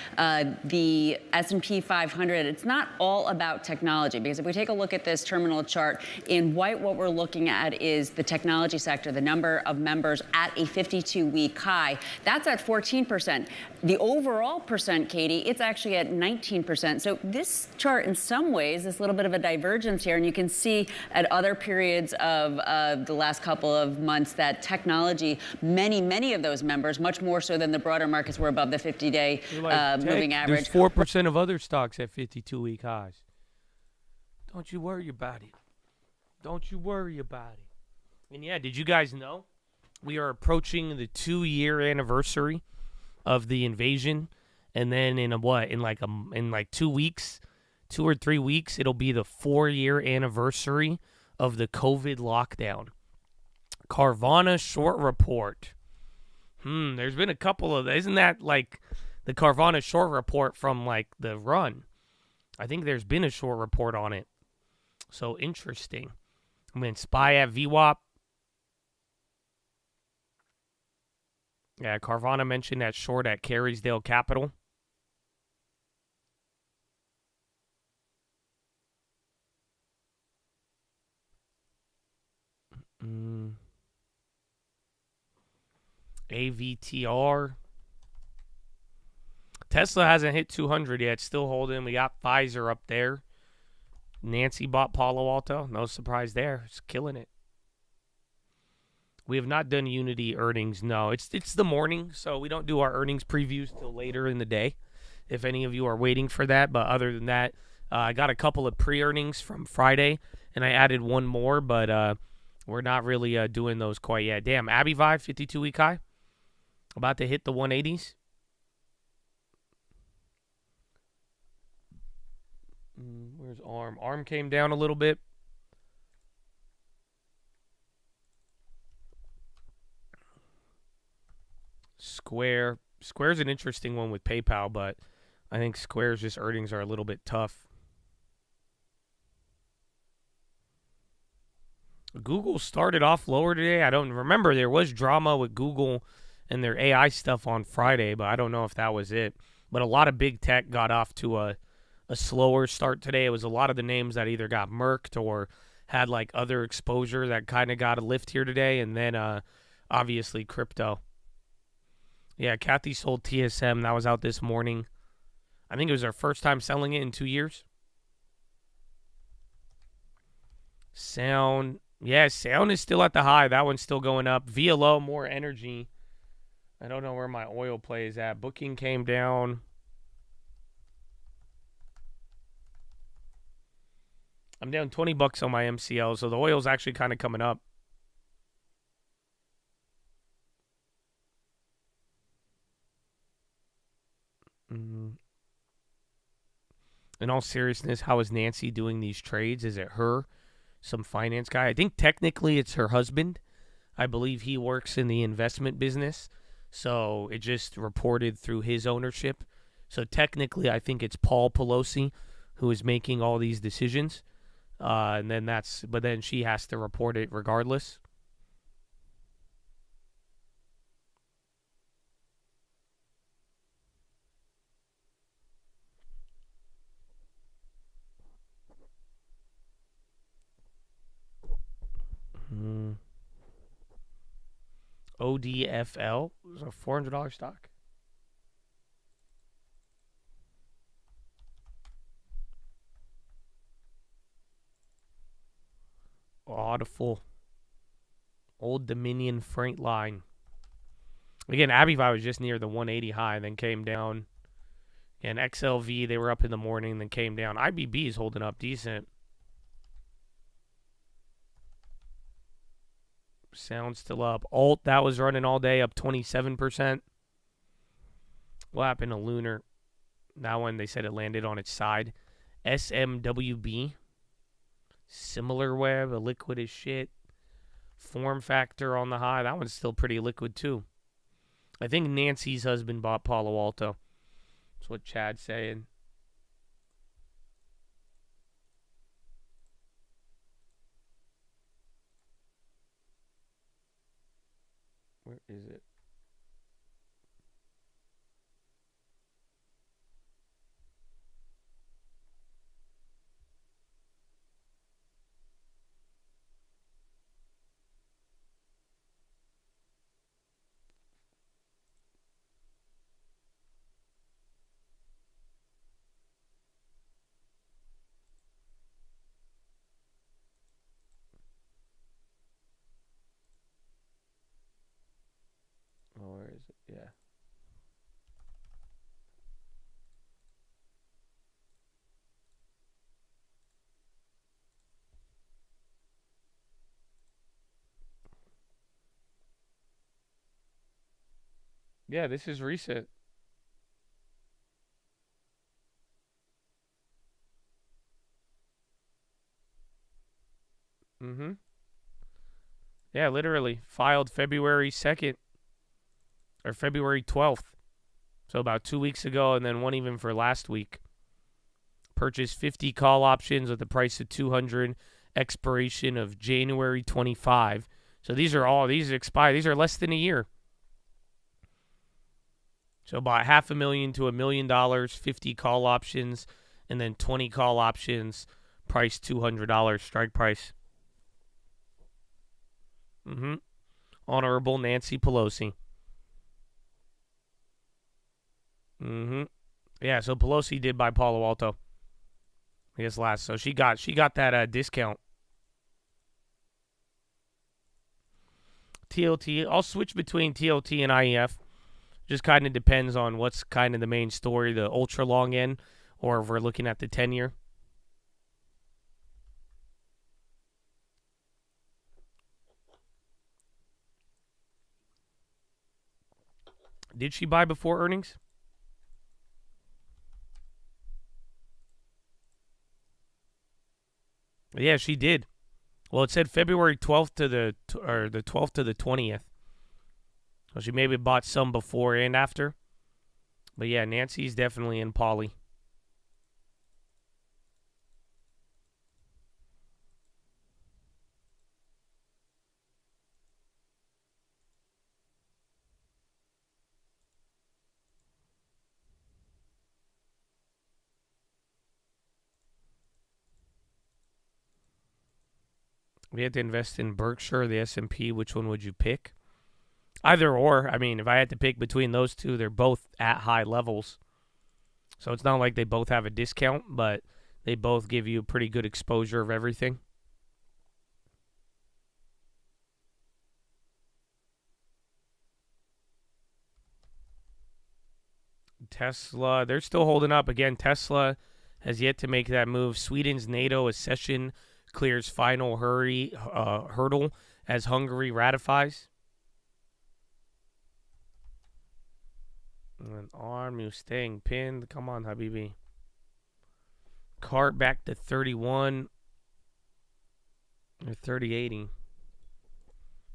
the S&P 500, it's not all about technology, because if we take a look at this terminal chart in white, what we're looking at is the technology sector, the number of members at a 52-week high. That's at 14%. The overall percent, Katie, it's actually at 19%. So this chart, in some ways, is a little bit of a divergence here. And you can see at other periods of the last couple of months that technology, many of those members, much more so than the broader markets, were above the 50-day moving average. There's 4% of other stocks at 52-week highs. Don't you worry about it. Don't you worry about it. And yeah, did you guys know we are approaching the 2-year anniversary of the invasion? And then in like 2 weeks, 2 or 3 weeks, it'll be the 4-year anniversary of the COVID lockdown. Carvana short report. There's been a couple of, isn't that like the Carvana short report from like the run? I think there's been a short report on it. So interesting. I mean, SPY at VWAP. Yeah, Carvana mentioned that short at Carysdale Capital. AVTR. Tesla hasn't hit 200 yet. Still holding. We got Pfizer up there. Nancy bought Palo Alto. No surprise there. It's killing it. We have not done Unity earnings. No, it's the morning, so we don't do our earnings previews till later in the day, if any of you are waiting for that. But other than that, I got a couple of pre-earnings from Friday, and I added one more, but we're not really doing those quite yet. Damn, Abby Vibe, 52-week high. About to hit the 180s. Where's ARM? ARM came down a little bit. Square. Square's an interesting one with PayPal, but I think Square's just earnings are a little bit tough. Google started off lower today. I don't remember. There was drama with Google and their AI stuff on Friday, but I don't know if that was it. But a lot of big tech got off to a slower start today. It was a lot of the names that either got murked or had like other exposure that kind of got a lift here today, and then obviously crypto. Yeah, Kathy sold TSM. That was out this morning. I think it was her first time selling it in 2 years. Sound. Yeah, Sound is still at the high. That one's still going up. PHILO, more energy. I don't know where my oil play is at. Booking came down. I'm down $20 on my MCL, so the oil's actually kind of coming up. In all seriousness, how is Nancy doing these trades? Is it her, some finance guy? I think technically it's her husband. I believe he works in the investment business, so it just reported through his ownership. So technically, I think it's Paul Pelosi who is making all these decisions. But then she has to report it regardless. ODFL is a $400 stock. Full. Old Dominion Freight Line. Again, Abivai was just near the 180 high, then came down. And XLV, they were up in the morning, then came down. IBB is holding up decent. Sound still up. Alt, that was running all day, up 27%. What happened to Lunar? That one, they said it landed on its side. SMWB. Similar web, a liquid as shit. Form Factor on the high. That one's still pretty liquid, too. I think Nancy's husband bought Palo Alto. That's what Chad's saying. Where is it? Oh, where is it? Yeah. Yeah, this is recent. Mm-hmm. Yeah, literally. Filed February 2nd. Or February 12th. So about 2 weeks ago, and then one even for last week. Purchased 50 call options with a price of $200. Expiration of January 25. So these expire. These are less than a year. So about $500,000 to $1 million, 50 call options, and then 20 call options, price $200 strike price. Honorable Nancy Pelosi. Yeah, so Pelosi did buy Palo Alto. I guess last. So she got that discount. TLT. I'll switch between TLT and IEF. Just kind of depends on what's kind of the main story, the ultra long end, or if we're looking at the 10-year. Did she buy before earnings? Yeah, she did. Well, it said February 12th to the 12th to the 20th. So she maybe bought some before and after. But yeah, Nancy's definitely in poly. If you had to invest in Berkshire or the S&P, which one would you pick? Either or. I mean, if I had to pick between those two, they're both at high levels. So it's not like they both have a discount, but they both give you a pretty good exposure of everything. Tesla, they're still holding up. Again, Tesla has yet to make that move. Sweden's NATO accession clears final hurdle as Hungary ratifies. And arm, you staying pinned. Come on, Habibi. Cart back to 31 or 30.80.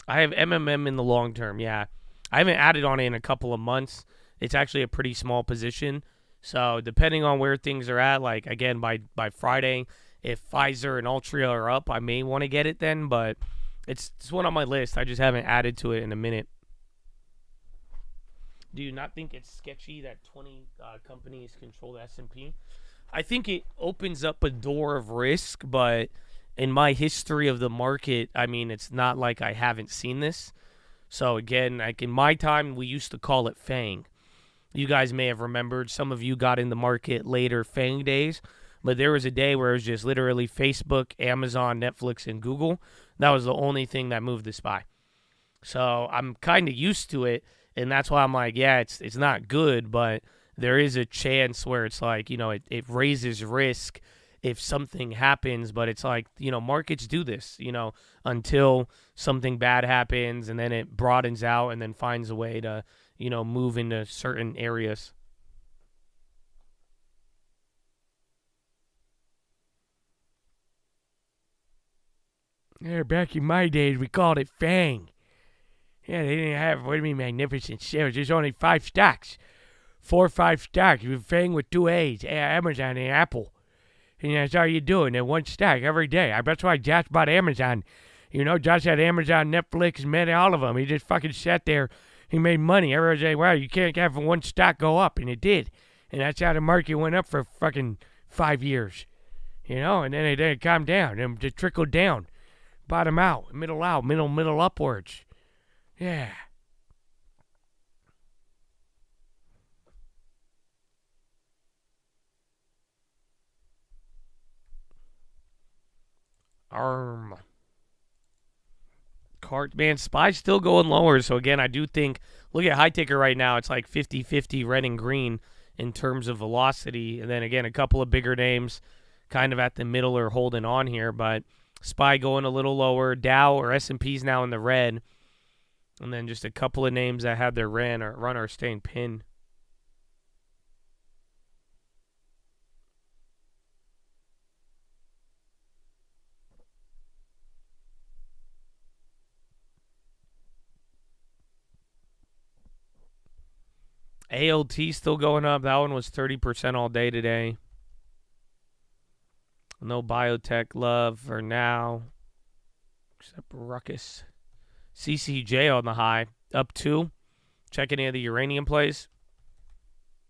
I have MMM in the long term, yeah. I haven't added on it in a couple of months. It's actually a pretty small position. So depending on where things are at, like, again, by Friday, if Pfizer and Altria are up, I may want to get it then. But it's one on my list. I just haven't added to it in a minute. Do you not think it's sketchy that 20 companies control the S&P? I think it opens up a door of risk, but in my history of the market, I mean, it's not like I haven't seen this. So again, like in my time, we used to call it FANG. You guys may have remembered. Some of you got in the market later, FANG days. But there was a day where it was just literally Facebook, Amazon, Netflix, and Google. That was the only thing that moved the SPY. So I'm kind of used to it. And that's why I'm like, yeah, it's not good, but there is a chance where it's like, you know, it raises risk if something happens. But it's like, you know, markets do this, you know, until something bad happens and then it broadens out and then finds a way to, you know, move into certain areas. Yeah, back in my days, we called it FANG. Yeah, they didn't have, what do you mean, magnificent shares? There's only 5 stocks. 4 or 5 stocks. You FANG with 2 A's, Amazon and Apple. And that's all you're doing, in one stock every day. That's why Josh bought Amazon. You know, Josh had Amazon, Netflix, and Meta, all of them. He just fucking sat there. He made money. Everyone's like, wow, you can't have one stock go up. And it did. And that's how the market went up for fucking 5 years. You know, and then it calmed down. And it trickled down. Bottom out, middle upwards. Yeah. Cart, man, SPY's still going lower. So again, I do think, look at high ticker right now. It's like 50-50 red and green in terms of velocity. And then again, a couple of bigger names kind of at the middle are holding on here. But SPY going a little lower. Dow or S&P's now in the red. And then just a couple of names that had their run are staying pinned. ALT still going up. That one was 30% all day today. No biotech love for now, except Ruckus. CCJ on the high, up 2. Check any of the uranium plays.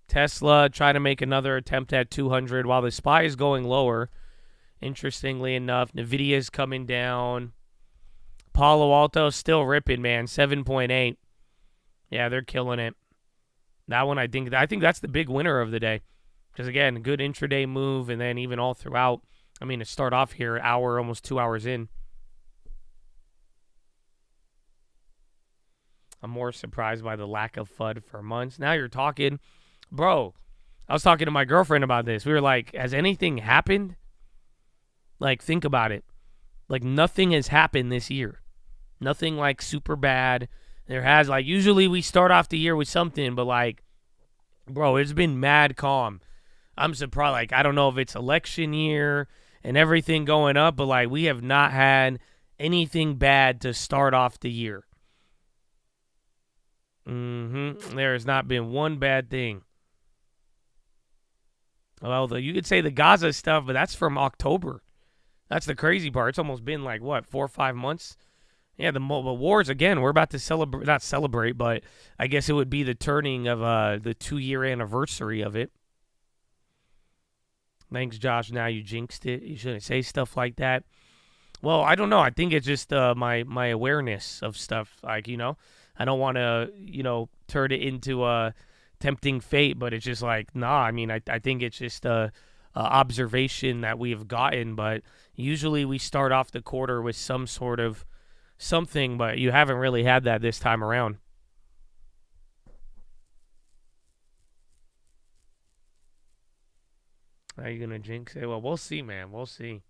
Tesla trying to make another attempt at 200 while the SPY is going lower. Interestingly enough, Nvidia's coming down. Palo Alto still ripping, man, 7.8. Yeah, they're killing it. That one, I think that's the big winner of the day. Because, again, good intraday move, and then even all throughout. I mean, to start off here, hour, almost 2 hours in. I'm more surprised by the lack of FUD for months. Now you're talking. Bro, I was talking to my girlfriend about this. We were like, has anything happened? Like, think about it. Like, nothing has happened this year. Nothing, like, super bad. There has, like, usually we start off the year with something, but, like, bro, it's been mad calm. I'm surprised. Like, I don't know if it's election year and everything going up, but, like, we have not had anything bad to start off the year. There has not been one bad thing. Well, you could say the Gaza stuff, but that's from October. That's the crazy part. It's almost been like, what, 4 or 5 months? Yeah, the wars, again, we're about to celebrate, not celebrate, but I guess it would be the turning of the 2-year anniversary of it. Thanks, Josh. Now you jinxed it. You shouldn't say stuff like that. Well, I don't know. I think it's just my awareness of stuff. Like, I don't want to, turn it into a tempting fate, but it's just like, nah, I mean, I think it's just a observation that we have gotten, but usually we start off the quarter with some sort of something, but you haven't really had that this time around. Are you going to jinx it? Well, we'll see, man. We'll see.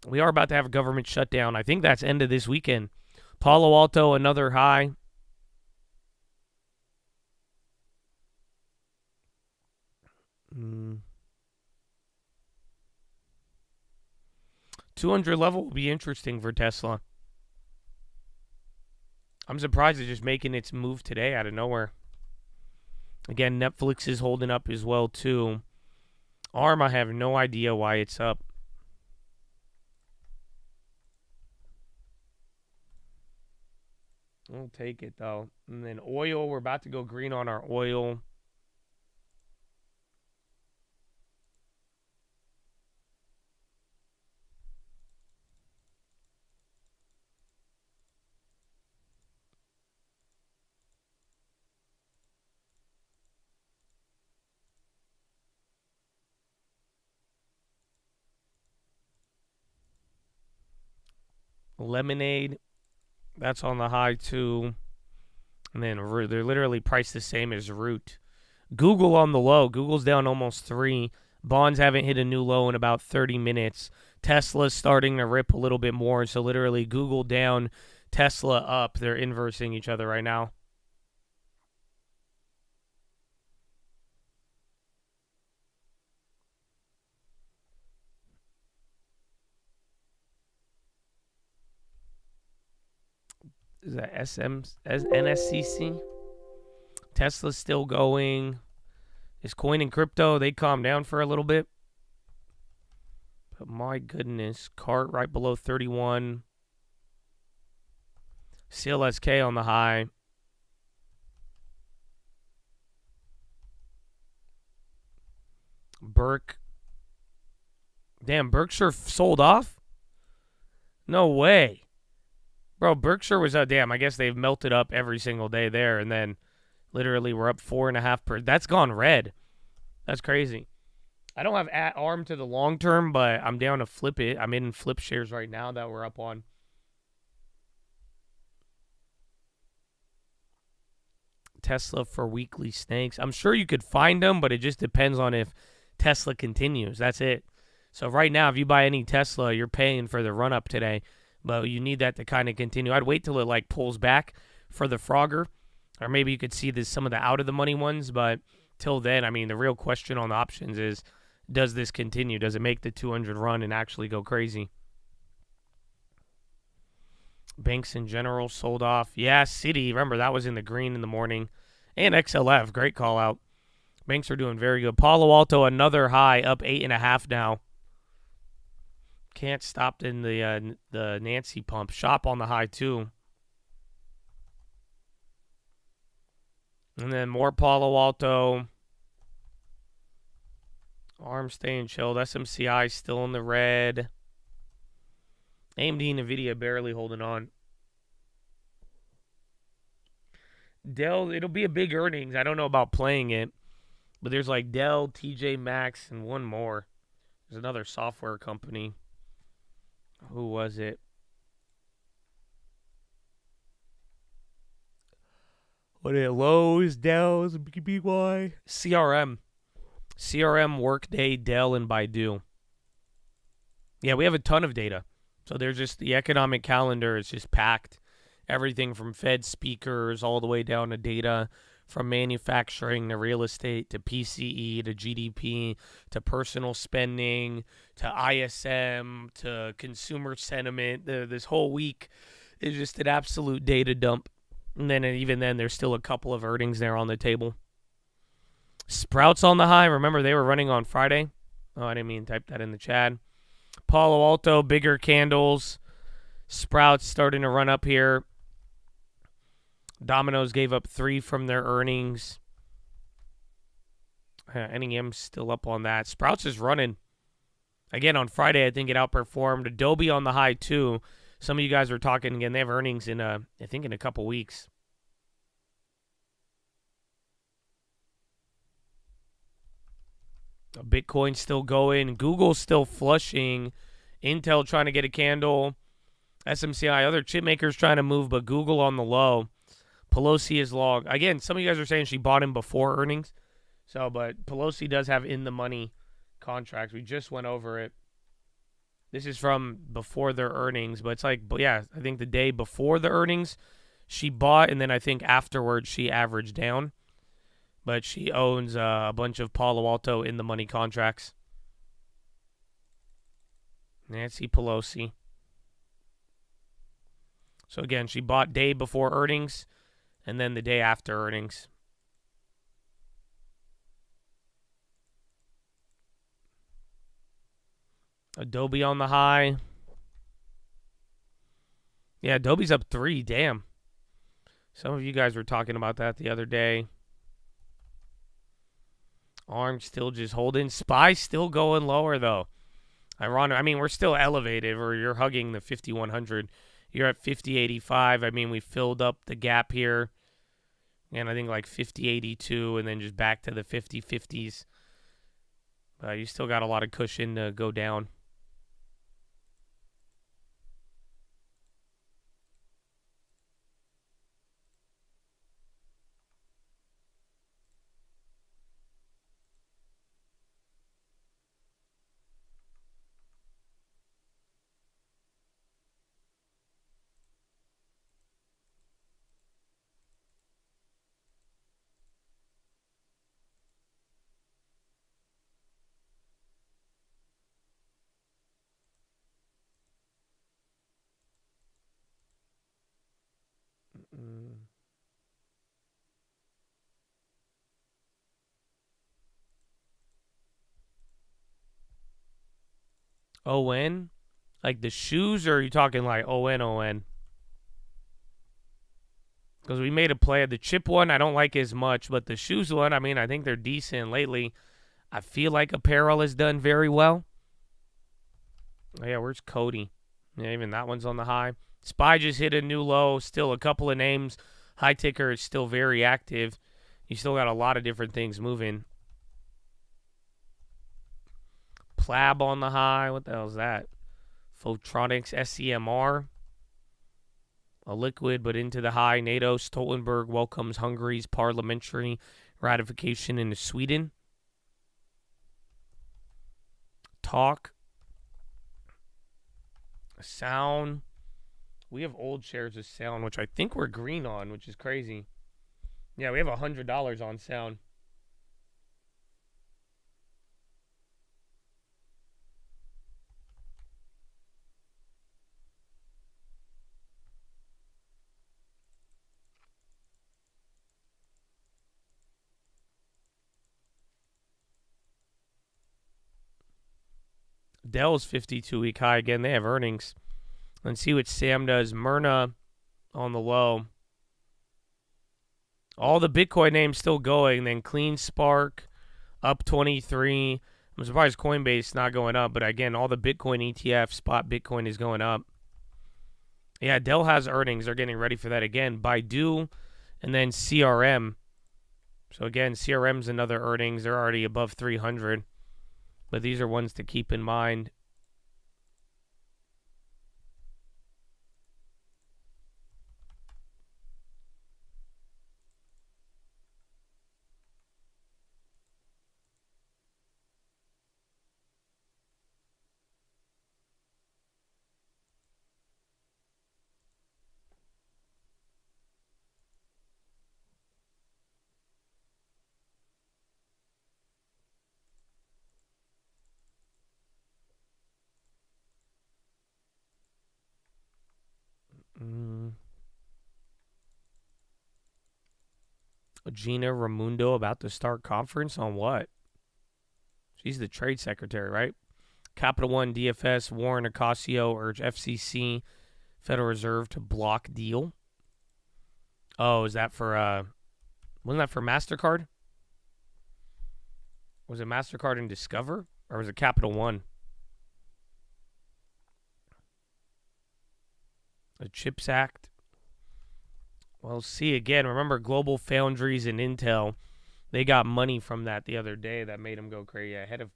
We are about to have a government shutdown. I think that's end of this weekend. Palo Alto, another high. Mm. 200 level will be interesting for Tesla. I'm surprised it's just making its move today out of nowhere. Again, Netflix is holding up as well, too. ARM, I have no idea why it's up. We'll take it, though. And then oil, we're about to go green on our oil. Lemonade, that's on the high too. And then they're literally priced the same as Root. Google on the low. Google's down almost 3. Bonds haven't hit a new low in about 30 minutes. Tesla's starting to rip a little bit more. So literally Google down, Tesla up. They're inversing each other right now. Is that NSCC? Tesla's still going. Is coin and crypto, they calmed down for a little bit. But my goodness, CART right below 31. CLSK on the high. Burke. Damn, Berkshire sold off? No way. Bro, Berkshire was damn, I guess they've melted up every single day there, and then literally we're up 4.5%. That's gone red. That's crazy. I don't have ARM to the long term, but I'm down to flip it. I'm in flip shares right now that we're up on. Tesla for weekly snakes. I'm sure you could find them, but it just depends on if Tesla continues. That's it. So right now, if you buy any Tesla, you're paying for the run-up today. But you need that to kind of continue. I'd wait till it like pulls back for the Frogger. Or maybe you could see some of the out-of-the-money ones. But till then, I mean, the real question on the options is, does this continue? Does it make the 200 run and actually go crazy? Banks in general sold off. Yeah, Citi. Remember, that was in the green in the morning. And XLF. Great call out. Banks are doing very good. Palo Alto, another high, up 8.5 now. Can't stop in the Nancy pump. Shop on the high, too. And then more Palo Alto. ARM staying chilled. SMCI still in the red. AMD and NVIDIA barely holding on. Dell, it'll be a big earnings. I don't know about playing it. But there's like Dell, TJ Maxx, and one more. There's another software company. Who was it? What are Lowe's, Dell's, BBY? CRM. CRM, Workday, Dell, and Baidu. Yeah, we have a ton of data. So there's just the economic calendar is just packed. Everything from Fed speakers all the way down to data, from manufacturing to real estate to PCE to GDP to personal spending to ISM to consumer sentiment. This whole week is just an absolute data dump. And then even then, there's still a couple of earnings there on the table. Sprouts on the high. Remember, they were running on Friday. Oh, I didn't mean to type that in the chat. Palo Alto, bigger candles. Sprouts starting to run up here. Domino's gave up 3 from their earnings. NEM's still up on that. Sprouts is running. Again, on Friday, I think it outperformed. Adobe on the high, too. Some of you guys were talking, again, they have earnings in, I think, in a couple weeks. Bitcoin's still going. Google's still flushing. Intel trying to get a candle. SMCI, other chip makers trying to move, but Google on the low. Pelosi is long. Again, some of you guys are saying she bought him before earnings. But Pelosi does have in-the-money contracts. We just went over it. This is from before their earnings, but it's like, yeah, I think the day before the earnings, she bought, and then I think afterwards she averaged down. But she owns a bunch of Palo Alto in-the-money contracts. Nancy Pelosi. So again, she bought day before earnings, and then the day after earnings. Adobe on the high. Yeah, Adobe's up 3. Damn. Some of you guys were talking about that the other day. Arm still just holding. SPY still going lower, though. Ironic. I mean, we're still elevated. You're hugging the 5,100. You're at 50.85. I mean, we filled up the gap here. And I think like 50.82 and then just back to the 50.50s. You still got a lot of cushion to go down. ON? Like the shoes, or are you talking like ON? Because we made a play. The chip one, I don't like as much, but the shoes one, I mean, I think they're decent lately. I feel like apparel has done very well. Oh, yeah, where's Cody? Yeah, even that one's on the high. SPY just hit a new low. Still a couple of names. High ticker is still very active. You still got a lot of different things moving. Plab on the high. What the hell is that? Photronics, SEMR. A liquid, but into the high. NATO, Stoltenberg welcomes Hungary's parliamentary ratification into Sweden. Talk. Sound. We have old shares of Sound, which I think we're green on, which is crazy. Yeah, we have $100 on Sound. Dell's 52-week high. Again, they have earnings. Let's see what Sam does. Myrna on the low. All the Bitcoin names still going. Then Clean Spark up 23. I'm surprised Coinbase not going up. But again, all the Bitcoin ETF, spot Bitcoin is going up. Yeah, Dell has earnings. They're getting ready for that again. Baidu and then CRM. So again, CRM's another earnings. They're already above 300. But these are ones to keep in mind. Gina Ramundo about to start conference on what? She's the trade secretary, right? Capital One, DFS, Warren Ocasio urge FCC, Federal Reserve to block deal. Oh, is that for, wasn't that for MasterCard? Was it MasterCard and Discover? Or was it Capital One? The CHIPS Act. Well, see, again, remember Global Foundries and Intel, they got money from that the other day that made them go crazy. Head of,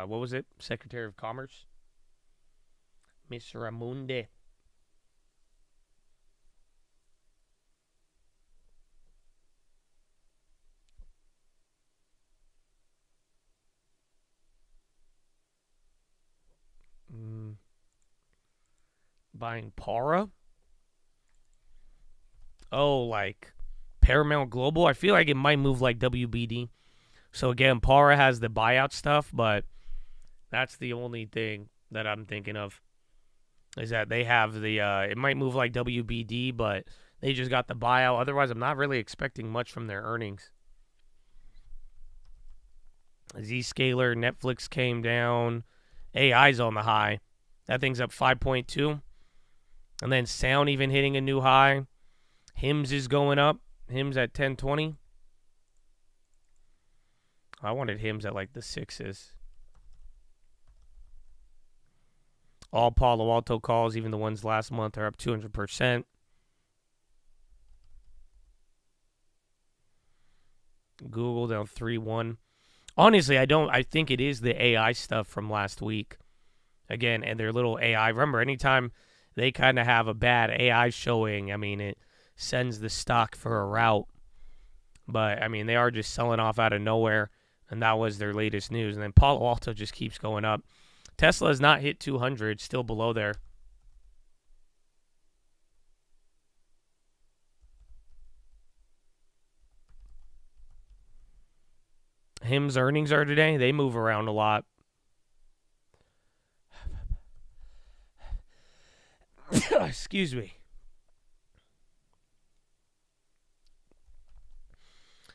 what was it? Secretary of Commerce? Miss Ramunde. Buying Para? Oh, like Paramount Global? I feel like it might move like WBD. So again, Para has the buyout stuff, but that's the only thing that I'm thinking of. Is that they have the, it might move like WBD, but they just got the buyout. Otherwise, I'm not really expecting much from their earnings. Zscaler, Netflix came down. AI's on the high. That thing's up 5.2. And then Sound even hitting a new high. HIMS is going up. HIMS at 1020. I wanted HIMS at like the 6s. All Palo Alto calls, even the ones last month, are up 200%. Google down 3-1. Honestly, I think it is the AI stuff from last week. Again, and their little AI. Remember, anytime they kind of have a bad AI showing, I mean, it sends the stock for a rout. But, I mean, they are just selling off out of nowhere, and that was their latest news. And then Palo Alto just keeps going up. Tesla has not hit 200, still below there. HIM's earnings are today. They move around a lot. Excuse me.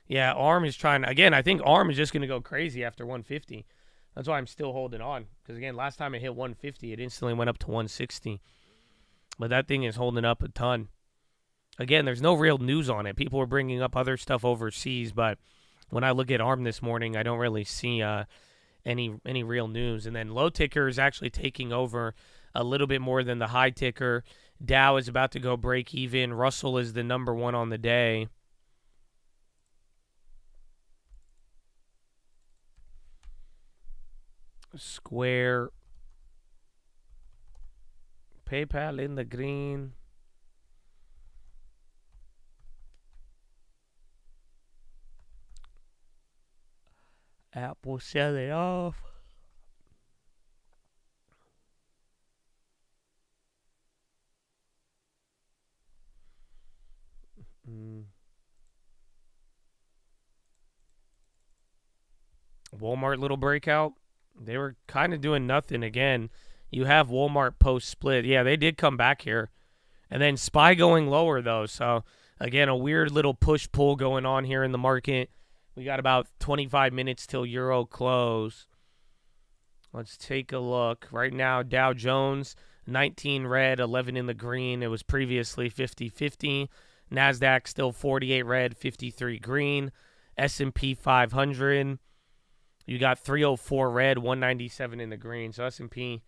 Yeah, ARM is trying. Again, I think ARM is just going to go crazy after 150. That's why I'm still holding on. Because, again, last time it hit 150, it instantly went up to 160. But that thing is holding up a ton. Again, there's no real news on it. People are bringing up other stuff overseas, but when I look at ARM this morning, I don't really see any real news. And then low ticker is actually taking over a little bit more than the high ticker. Dow is about to go break even. Russell is the number one on the day. Square. PayPal in the green. Apple selling off. Walmart little breakout. They were kind of doing nothing again. You have Walmart post-split. Yeah, they did come back here. And then SPY going lower, though. So, again, a weird little push-pull going on here in the market. We got about 25 minutes till Euro close. Let's take a look. Right now, Dow Jones, 19 red, 11 in the green. It was previously 50-50. NASDAQ still 48 red, 53 green. S&P 500. You got 304 red, 197 in the green. So S&P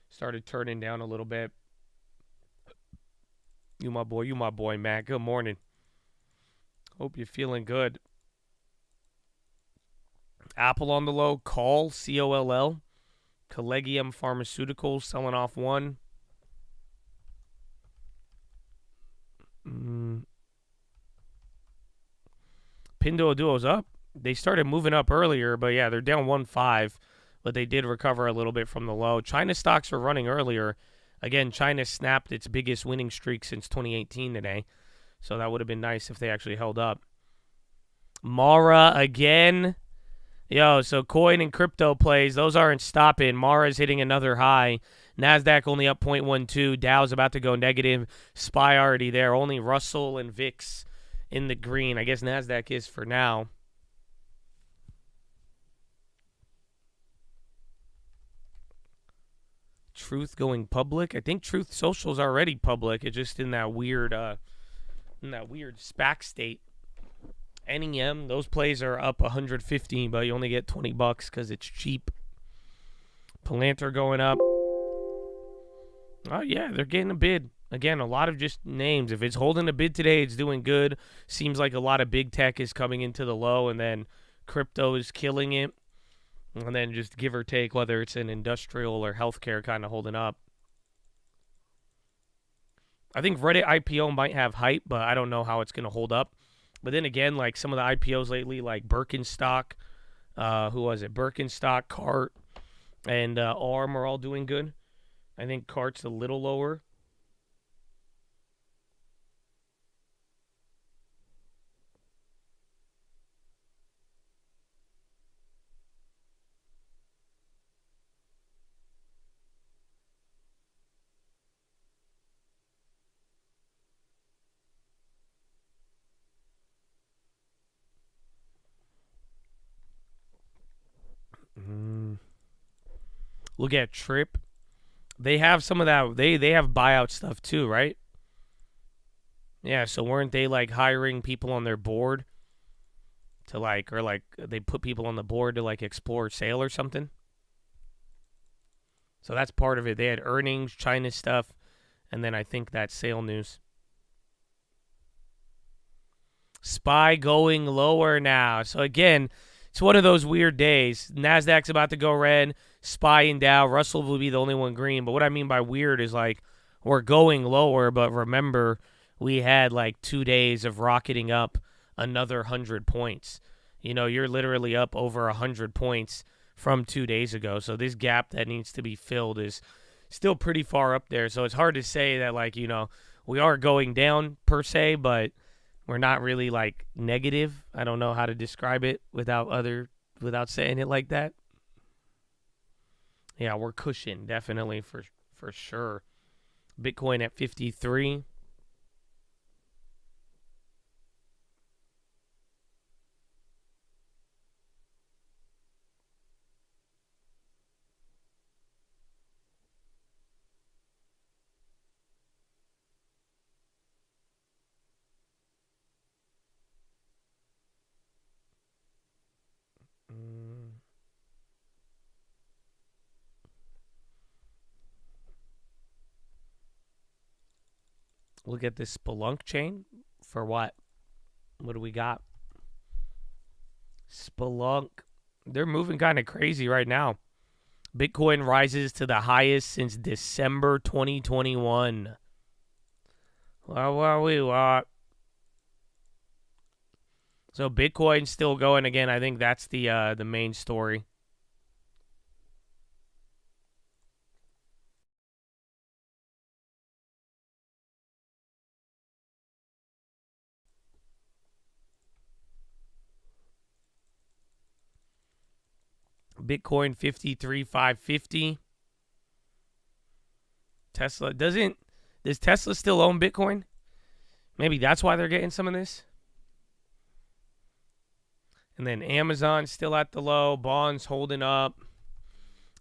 started turning down a little bit. You my boy, Matt. Good morning. Hope you're feeling good. Apple on the low. Call, C-O-L-L. Collegium Pharmaceuticals selling off one. Pinduoduo's up. They started moving up earlier, but yeah, they're down 1.5, but they did recover a little bit from the low. China stocks were running earlier. Again, China snapped its biggest winning streak since 2018 today, so that would have been nice if they actually held up. Mara again. Yo, so coin and crypto plays, those aren't stopping. Mara's hitting another high. NASDAQ only up 0.12. Dow's about to go negative. SPY already there. Only Russell and VIX in the green. I guess NASDAQ is for now. Truth going public. I think Truth Social's already public. It's just in that weird SPAC state. NEM, those plays are up 115, but you only get 20 bucks because it's cheap. Palantir going up. Oh, yeah, they're getting a bid. Again, a lot of just names. If it's holding a bid today, it's doing good. Seems like a lot of big tech is coming into the low, and then crypto is killing it. And then just give or take, whether it's an industrial or healthcare kind of holding up. I think Reddit IPO might have hype, but I don't know how it's going to hold up. But then again, like some of the IPOs lately, like Birkenstock, who was it? Birkenstock, Cart, and ARM are all doing good. I think Cart's a little lower. Look at Trip. They have some of that. They have buyout stuff too, right? Yeah, so weren't they like hiring people on their board to like, or like they put people on the board to like explore sale or something? So that's part of it. They had earnings, China stuff, and then I think that sale news. SPY going lower now. So again, it's one of those weird days. NASDAQ's about to go red. SPY and Dow. Russell will be the only one green. But what I mean by weird is like we're going lower, but remember we had like 2 days of rocketing up another 100 points. You know, you're literally up over 100 points from 2 days ago. So this gap that needs to be filled is still pretty far up there. So it's hard to say that, like, you know, we are going down per se, but we're not really like negative. I don't know how to describe it without saying it like that. Yeah, we're cushioned, definitely for sure. Bitcoin at 53. Look at this Spelunk chain. For what? What do we got? Spelunk. They're moving kind of crazy right now. Bitcoin rises to the highest since December 2021. What? So Bitcoin's still going again. I think that's the main story. Bitcoin 53,550. Tesla does Tesla still own Bitcoin? Maybe that's why they're getting some of this. And then Amazon still at the low, bonds holding up,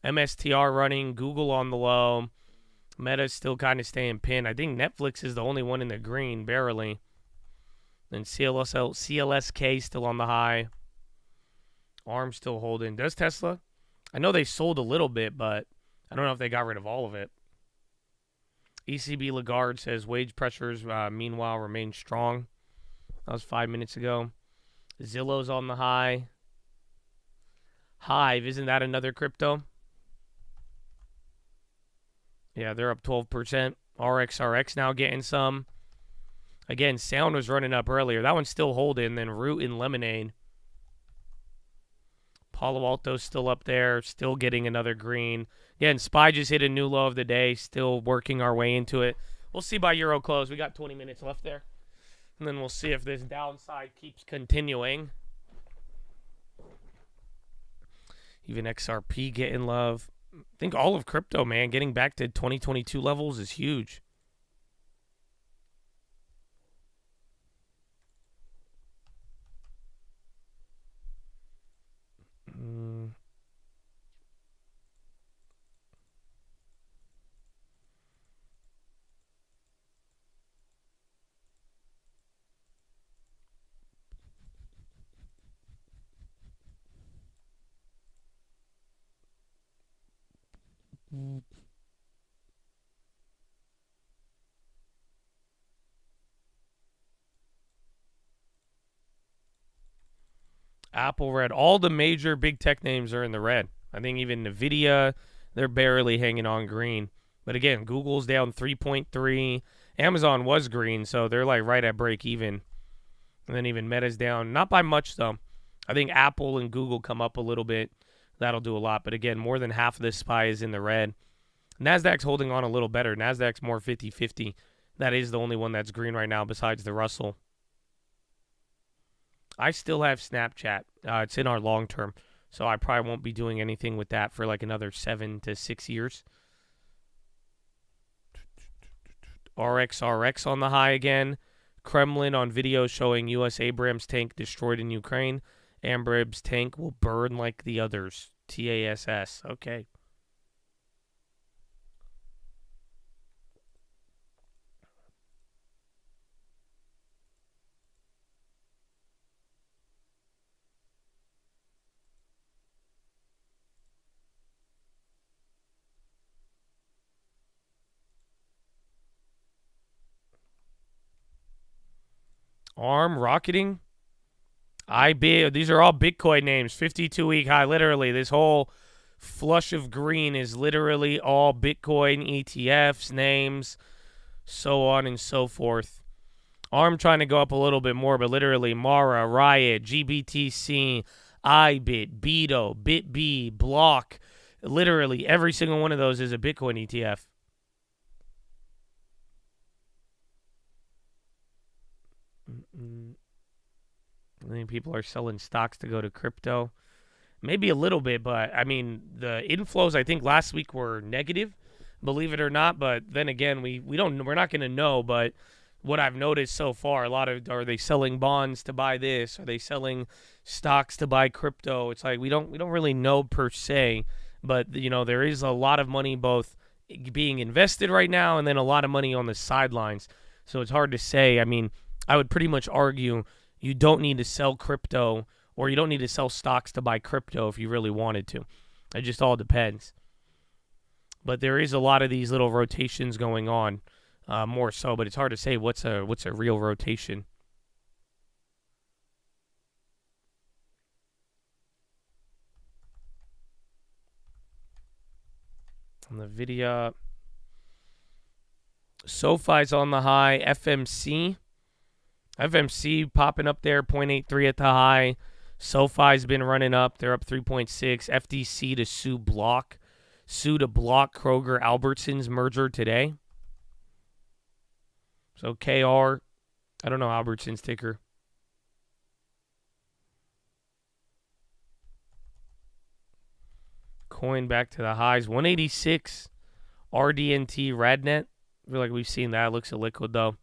MSTR running, Google on the low, Meta's still kind of staying pinned. I think Netflix is the only one in the green, barely. Then CLSK still on the high. ARM still holding. Does Tesla? I know they sold a little bit, but I don't know if they got rid of all of it. ECB Lagarde says wage pressures, meanwhile, remain strong. That was 5 minutes ago. Zillow's on the high. Hive, isn't that another crypto? Yeah, they're up 12%. RXRX now getting some. Again, Sound was running up earlier. That one's still holding. Then Root and Lemonade. Palo Alto's still up there, still getting another green. Again, SPY just hit a new low of the day, still working our way into it. We'll see by Euro close. We got 20 minutes left there. And then we'll see if this downside keeps continuing. Even XRP getting love. I think all of crypto, man, getting back to 2022 levels is huge. Apple red. All the major big tech names are in the red. I think even NVIDIA, they're barely hanging on green. But again, Google's down 3.3. Amazon was green, so they're like right at break even. And then even Meta's down. Not by much, though. I think Apple and Google come up a little bit. That'll do a lot. But again, more than half of this SPY is in the red. NASDAQ's holding on a little better. NASDAQ's more 50-50. That is the only one that's green right now besides the Russell. I still have Snapchat. It's in our long term. So I probably won't be doing anything with that for like another 7 to 6 years. RXRX on the high again. Kremlin on video showing U.S. Abrams tank destroyed in Ukraine. Abrams tank will burn like the others. TASS. Okay. ARM rocketing. These are all Bitcoin names. 52-week high. Literally, this whole flush of green is literally all Bitcoin ETFs, names, so on and so forth. ARM trying to go up a little bit more, but literally Mara, Riot, GBTC, iBit, Beto, BitB, Block. Literally every single one of those is a Bitcoin ETF. I think people are selling stocks to go to crypto. Maybe a little bit, but I mean, the inflows I think last week were negative, believe it or not. But then again, we're not going to know. But what I've noticed so far, are they selling bonds to buy this? Are they selling stocks to buy crypto? It's like we don't really know per se. But there is a lot of money both being invested right now, and then a lot of money on the sidelines. So it's hard to say. I mean, I would pretty much argue you don't need to sell crypto, or you don't need to sell stocks to buy crypto if you really wanted to. It just all depends. But there is a lot of these little rotations going on, more so. But it's hard to say what's a real rotation. On the video, SoFi's on the high. FMC popping up there, 0.83 at the high. SoFi's been running up. They're up 3.6. FDC to sue block Kroger Albertsons merger today. So KR, I don't know Albertsons ticker. Coin back to the highs. 186. RDNT Radnet. I feel like we've seen that. It looks illiquid though.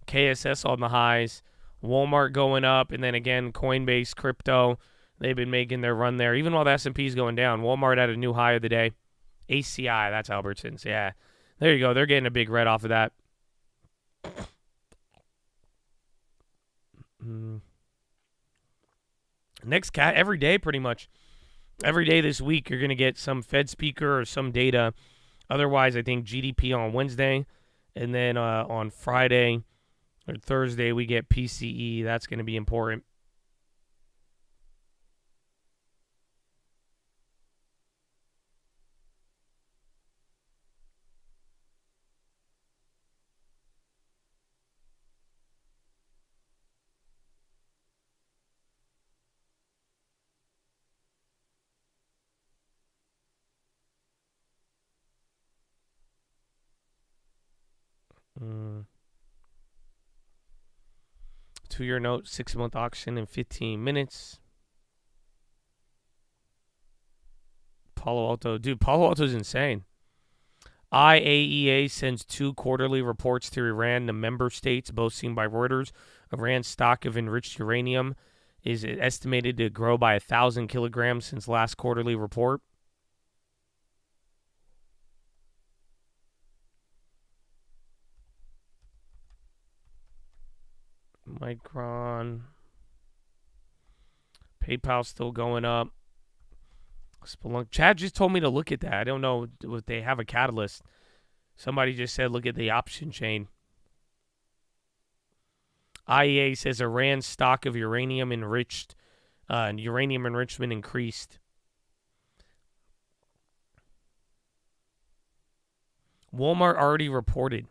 KSS on the highs. Walmart going up. And then again, Coinbase, crypto. They've been making their run there. Even while the S&P is going down. Walmart had a new high of the day. ACI, that's Albertsons. Yeah. There you go. They're getting a big red off of that. Next cat every day pretty much. Every day this week you're going to get some Fed speaker or some data. Otherwise, I think GDP on Wednesday. And then on Friday or Thursday, we get PCE. That's going to be important. Two-year note, 6-month auction in 15 minutes. Palo Alto. Dude, Palo Alto's insane. IAEA sends 2 quarterly reports to Iran, the member states, both seen by Reuters. Iran's stock of enriched uranium is estimated to grow by 1,000 kilograms since last quarterly report. Micron. PayPal still going up. Splunk. Chad just told me to look at that. I don't know if they have a catalyst. Somebody just said look at the option chain. IEA says Iran's stock of uranium enriched And uranium enrichment increased. Walmart already reported.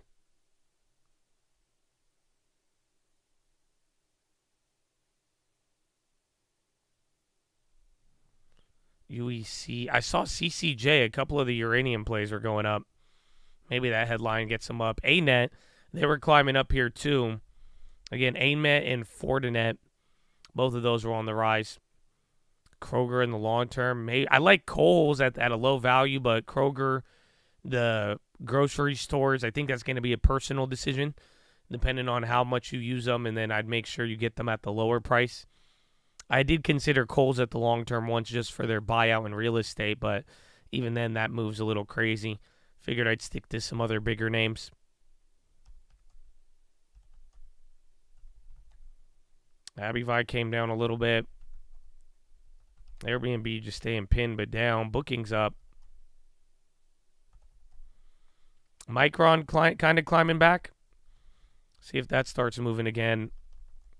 UEC. I saw CCJ. A couple of the uranium plays were going up. Maybe that headline gets them up. ANET, they were climbing up here too. Again, ANET and Fortinet, both of those were on the rise. Kroger in the long term. I like Kohl's at a low value, but Kroger, the grocery stores, I think that's going to be a personal decision, depending on how much you use them, and then I'd make sure you get them at the lower price. I did consider Kohl's at the long term once just for their buyout in real estate, but even then that moves a little crazy. Figured I'd stick to some other bigger names. Abivai came down a little bit. Airbnb just staying pinned but down. Bookings up. Micron kind of climbing back. See if that starts moving again.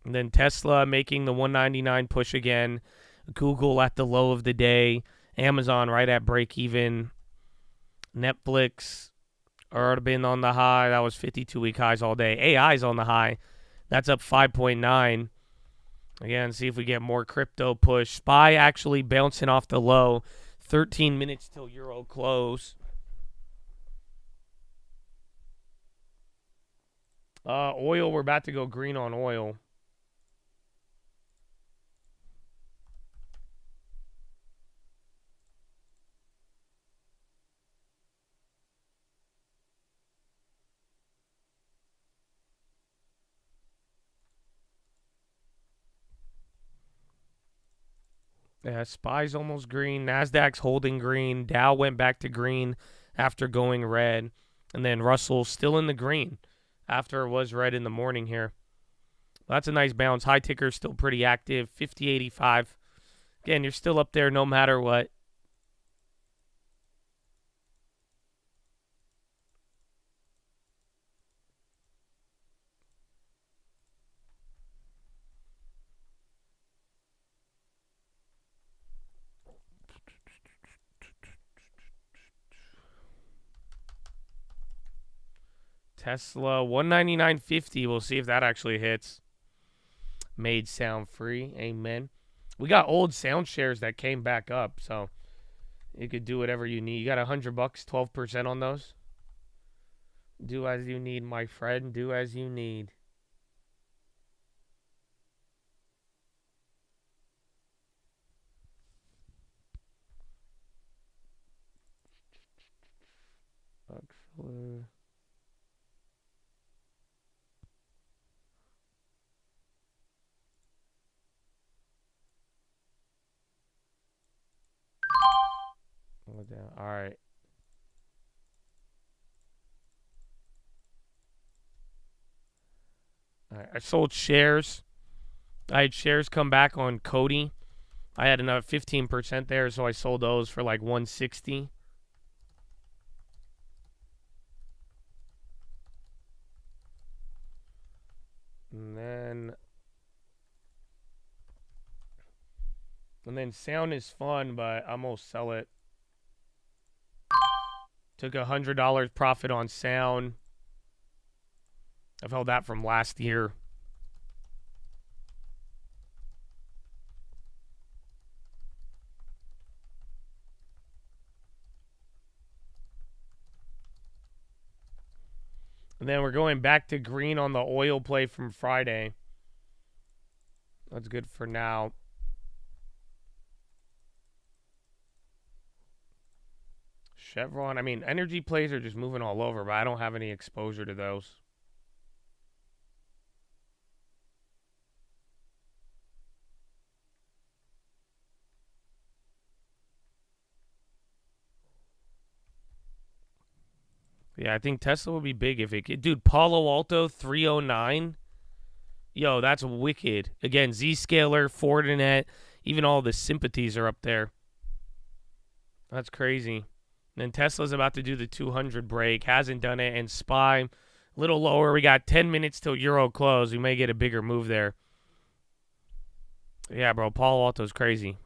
And then Tesla making the 199 push again. Google at the low of the day. Amazon right at break even. Netflix already been on the high. That was 52-week highs all day. AI's on the high. That's up 5.9. Again, see if we get more crypto push. SPY actually bouncing off the low. 13 minutes till Euro close. Oil, we're about to go green on oil. Yeah, SPY's almost green. NASDAQ's holding green. Dow went back to green after going red. And then Russell still in the green after it was red in the morning here. Well, that's a nice bounce. High ticker still pretty active. 50.85. Again, you're still up there no matter what. Tesla 199.50. We'll see if that actually hits. Made sound free. Amen. We got old sound shares that came back up, so you could do whatever you need. You got $100, 12% on those. Do as you need, my friend. Do as you need. Buckflow. All right. I sold shares. I had shares come back on Cody. I had another 15% there, so I sold those for like 160. And then sound is fun, but I'm gonna sell it. Took $100 profit on sound. I've held that from last year. And then we're going back to green on the oil play from Friday. That's good for now. Chevron, I mean, energy plays are just moving all over, but I don't have any exposure to those. Yeah, I think Tesla will be big if it could. Dude, Palo Alto 309. Yo, that's wicked. Again, Zscaler, Fortinet, even all the sympathies are up there. That's crazy. And then Tesla's about to do the 200 break. Hasn't done it. And SPY, a little lower. We got 10 minutes till Euro close. We may get a bigger move there. Yeah, bro. Palo Alto's crazy.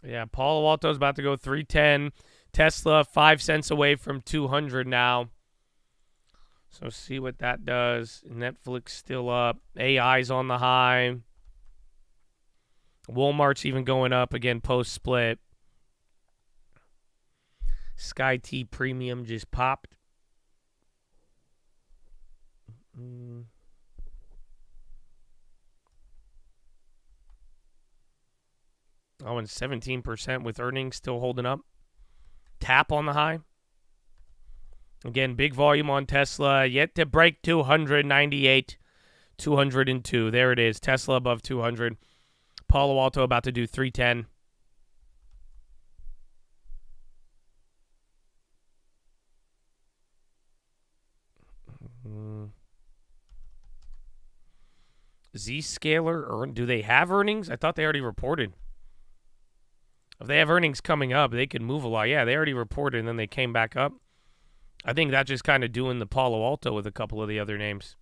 Yeah, Palo Alto's about to go 310. Tesla 5 cents away from 200 now. So see what that does. Netflix still up. AI's on the high. Walmart's even going up again post-split. Sky T Premium just popped. Oh, and 17% with earnings still holding up. Tap on the high. Again, big volume on Tesla. Yet to break 298, 202. There it is. Tesla above 200. Palo Alto about to do 310. Zscaler, do they have earnings? I thought they already reported. If they have earnings coming up, they could move a lot. Yeah, they already reported, and then they came back up. I think that's just kind of doing the Palo Alto with a couple of the other names.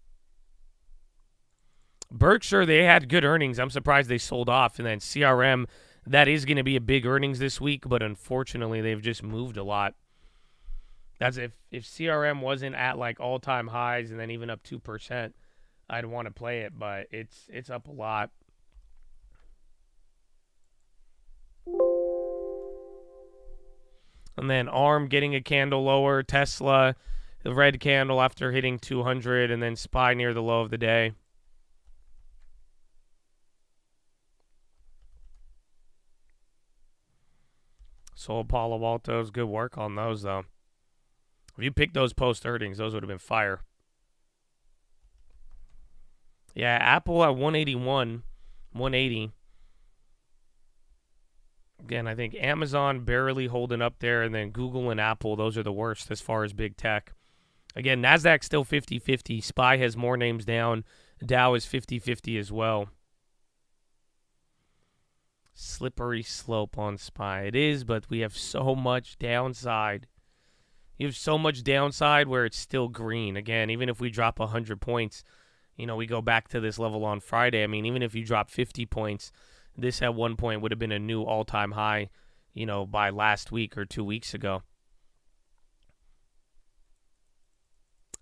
Berkshire, they had good earnings. I'm surprised they sold off. And then CRM, that is going to be a big earnings this week, but unfortunately, they've just moved a lot. That's if CRM wasn't at like all-time highs and then even up 2%, I'd want to play it, but it's up a lot. And then ARM getting a candle lower. Tesla, the red candle after hitting 200. And then SPY near the low of the day. Sold Palo Alto's. Good work on those, though. If you picked those post-earnings, those would have been fire. Yeah, Apple at 181, 180. Again, I think Amazon barely holding up there, and then Google and Apple, those are the worst as far as big tech. Again, NASDAQ still 50-50. SPY has more names down. Dow is 50-50 as well. Slippery slope on SPY. It is, but we have so much downside. You have so much downside where it's still green. Again, even if we drop 100 points, you know, we go back to this level on Friday. I mean, even if you drop 50 points, this at one point would have been a new all-time high, you know, by last week or 2 weeks ago.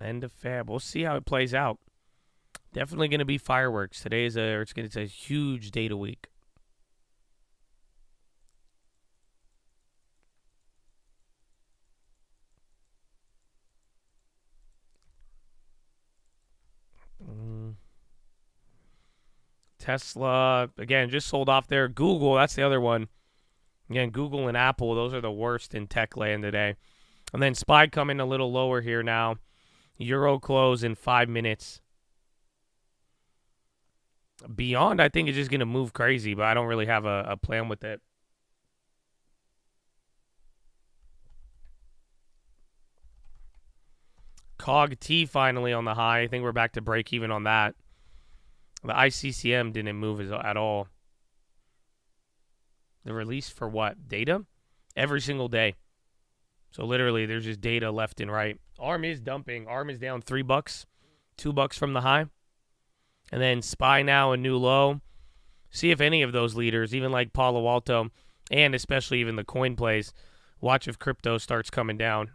End of Fab. We'll see how it plays out. Definitely going to be fireworks. Today is it's a huge data week. Tesla, again, just sold off there. Google, that's the other one. Again, Google and Apple, those are the worst in tech land today. And then SPY coming a little lower here now. Euro close in 5 minutes. Beyond, I think, is just going to move crazy, but I don't really have a plan with it. COG-T finally on the high. I think we're back to break even on that. The ICCM didn't move at all. The release for what? Data? Every single day. So literally, there's just data left and right. ARM is dumping. ARM is down $3, $2 from the high. And then SPY now a new low. See if any of those leaders, even like Palo Alto, and especially even the coin plays, watch if crypto starts coming down.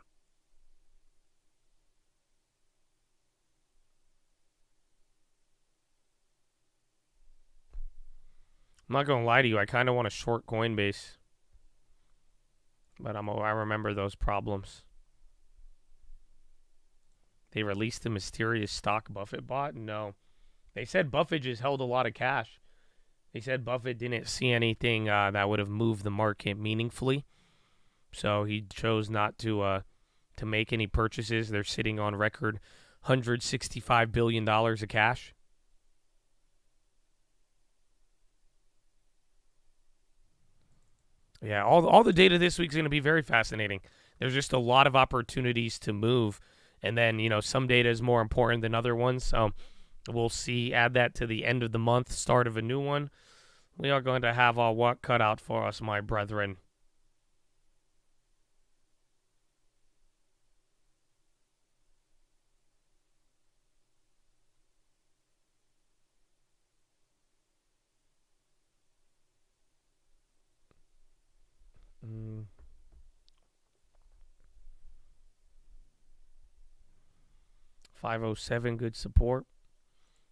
I'm not going to lie to you. I kind of want to short Coinbase. But I remember those problems. They released the mysterious stock Buffett bought? No. They said Buffett just held a lot of cash. They said Buffett didn't see anything that would have moved the market meaningfully. So he chose not to make any purchases. They're sitting on record $165 billion of cash. Yeah, all the data this week is going to be very fascinating. There's just a lot of opportunities to move, And then, some data is more important than other ones. So we'll see. Add that to the end of the month, start of a new one. We are going to have our work cut out for us, my brethren. Mm. 507, good support.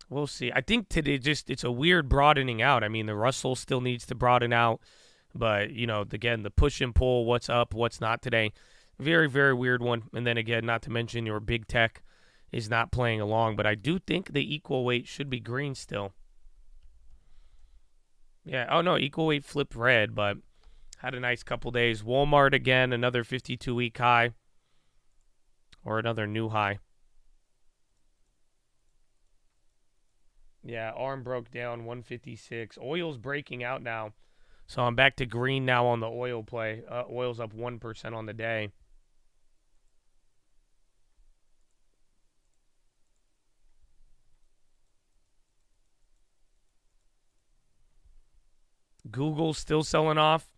We'll see. I think today it's a weird broadening out. I mean, the Russell still needs to broaden out. But, again, the push and pull, what's up, what's not today. Very, very weird one. And then, again, not to mention your big tech is not playing along. But I do think the equal weight should be green still. Yeah, oh, no, equal weight flipped red, but had a nice couple days. Walmart, again, another 52-week high. Or another new high. Yeah, ARM broke down 156. Oil's breaking out now. So I'm back to green now on the oil play. Oil's up 1% on the day. Google's still selling off.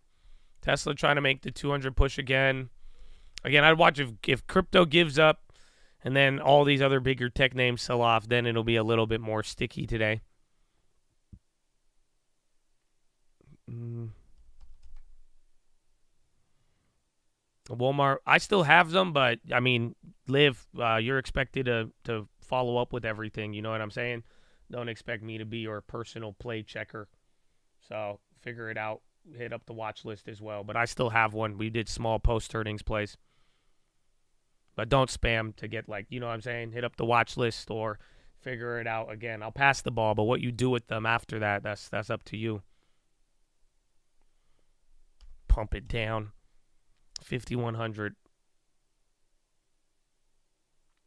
Tesla trying to make the 200 push again. Again, I'd watch if crypto gives up and then all these other bigger tech names sell off, then it'll be a little bit more sticky today. Walmart, I still have them, but, I mean, Liv, you're expected to follow up with everything. You know what I'm saying? Don't expect me to be your personal play checker. So figure it out. Hit up the watch list as well. But I still have one. We did small post-earnings plays. But don't spam to get, you know what I'm saying? Hit up the watch list or figure it out. Again, I'll pass the ball, but what you do with them after that, that's up to you. Pump it down. 5,100.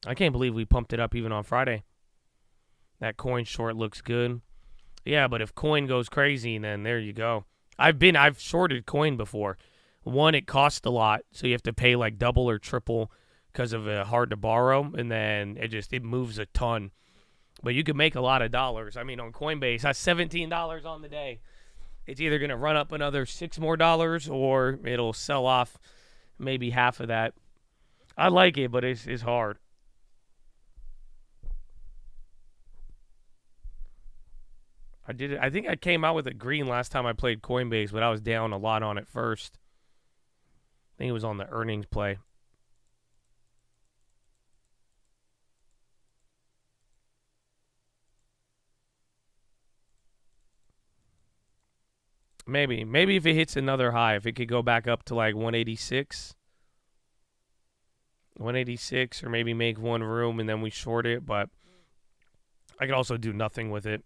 I can't believe we pumped it up even on Friday. That coin short looks good. Yeah, but if coin goes crazy, then there you go. I've shorted coin before. One, it costs a lot, so you have to pay double or triple because of hard to borrow, and then it moves a ton. But you can make a lot of dollars. I mean, on Coinbase, that's $17 on the day. It's either going to run up another $6 more, or it'll sell off maybe half of that. I like it, but it's hard. I think I came out with a green last time I played Coinbase, but I was down a lot on it first. I think it was on the earnings play. Maybe if it hits another high, if it could go back up to 186. 186, or maybe make one room and then we short it, but I could also do nothing with it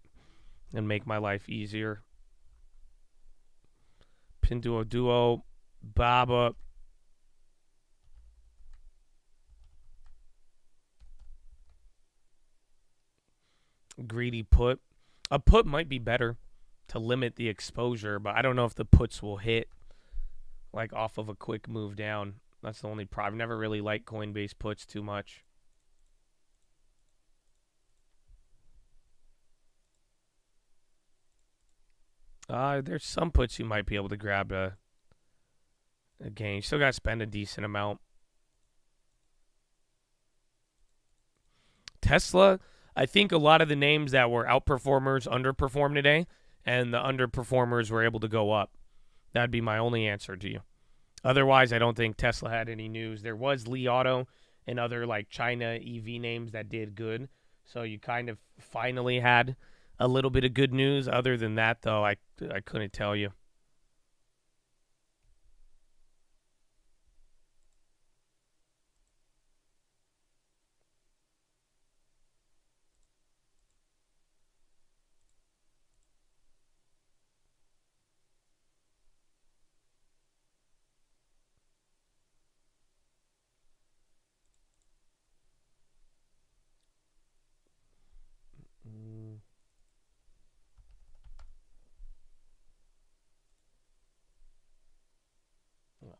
and make my life easier. Pinduoduo, Baba. Greedy put. A put might be better to limit the exposure, but I don't know if the puts will hit off of a quick move down. That's the only problem. I've never really liked Coinbase puts too much. There's some puts you might be able to grab a gain. You still got to spend a decent amount. Tesla, I think a lot of the names that were outperformers underperformed today, and the underperformers were able to go up. That'd be my only answer to you. Otherwise, I don't think Tesla had any news. There was Li Auto and other China EV names that did good. So you kind of finally had a little bit of good news. Other than that, though, I couldn't tell you.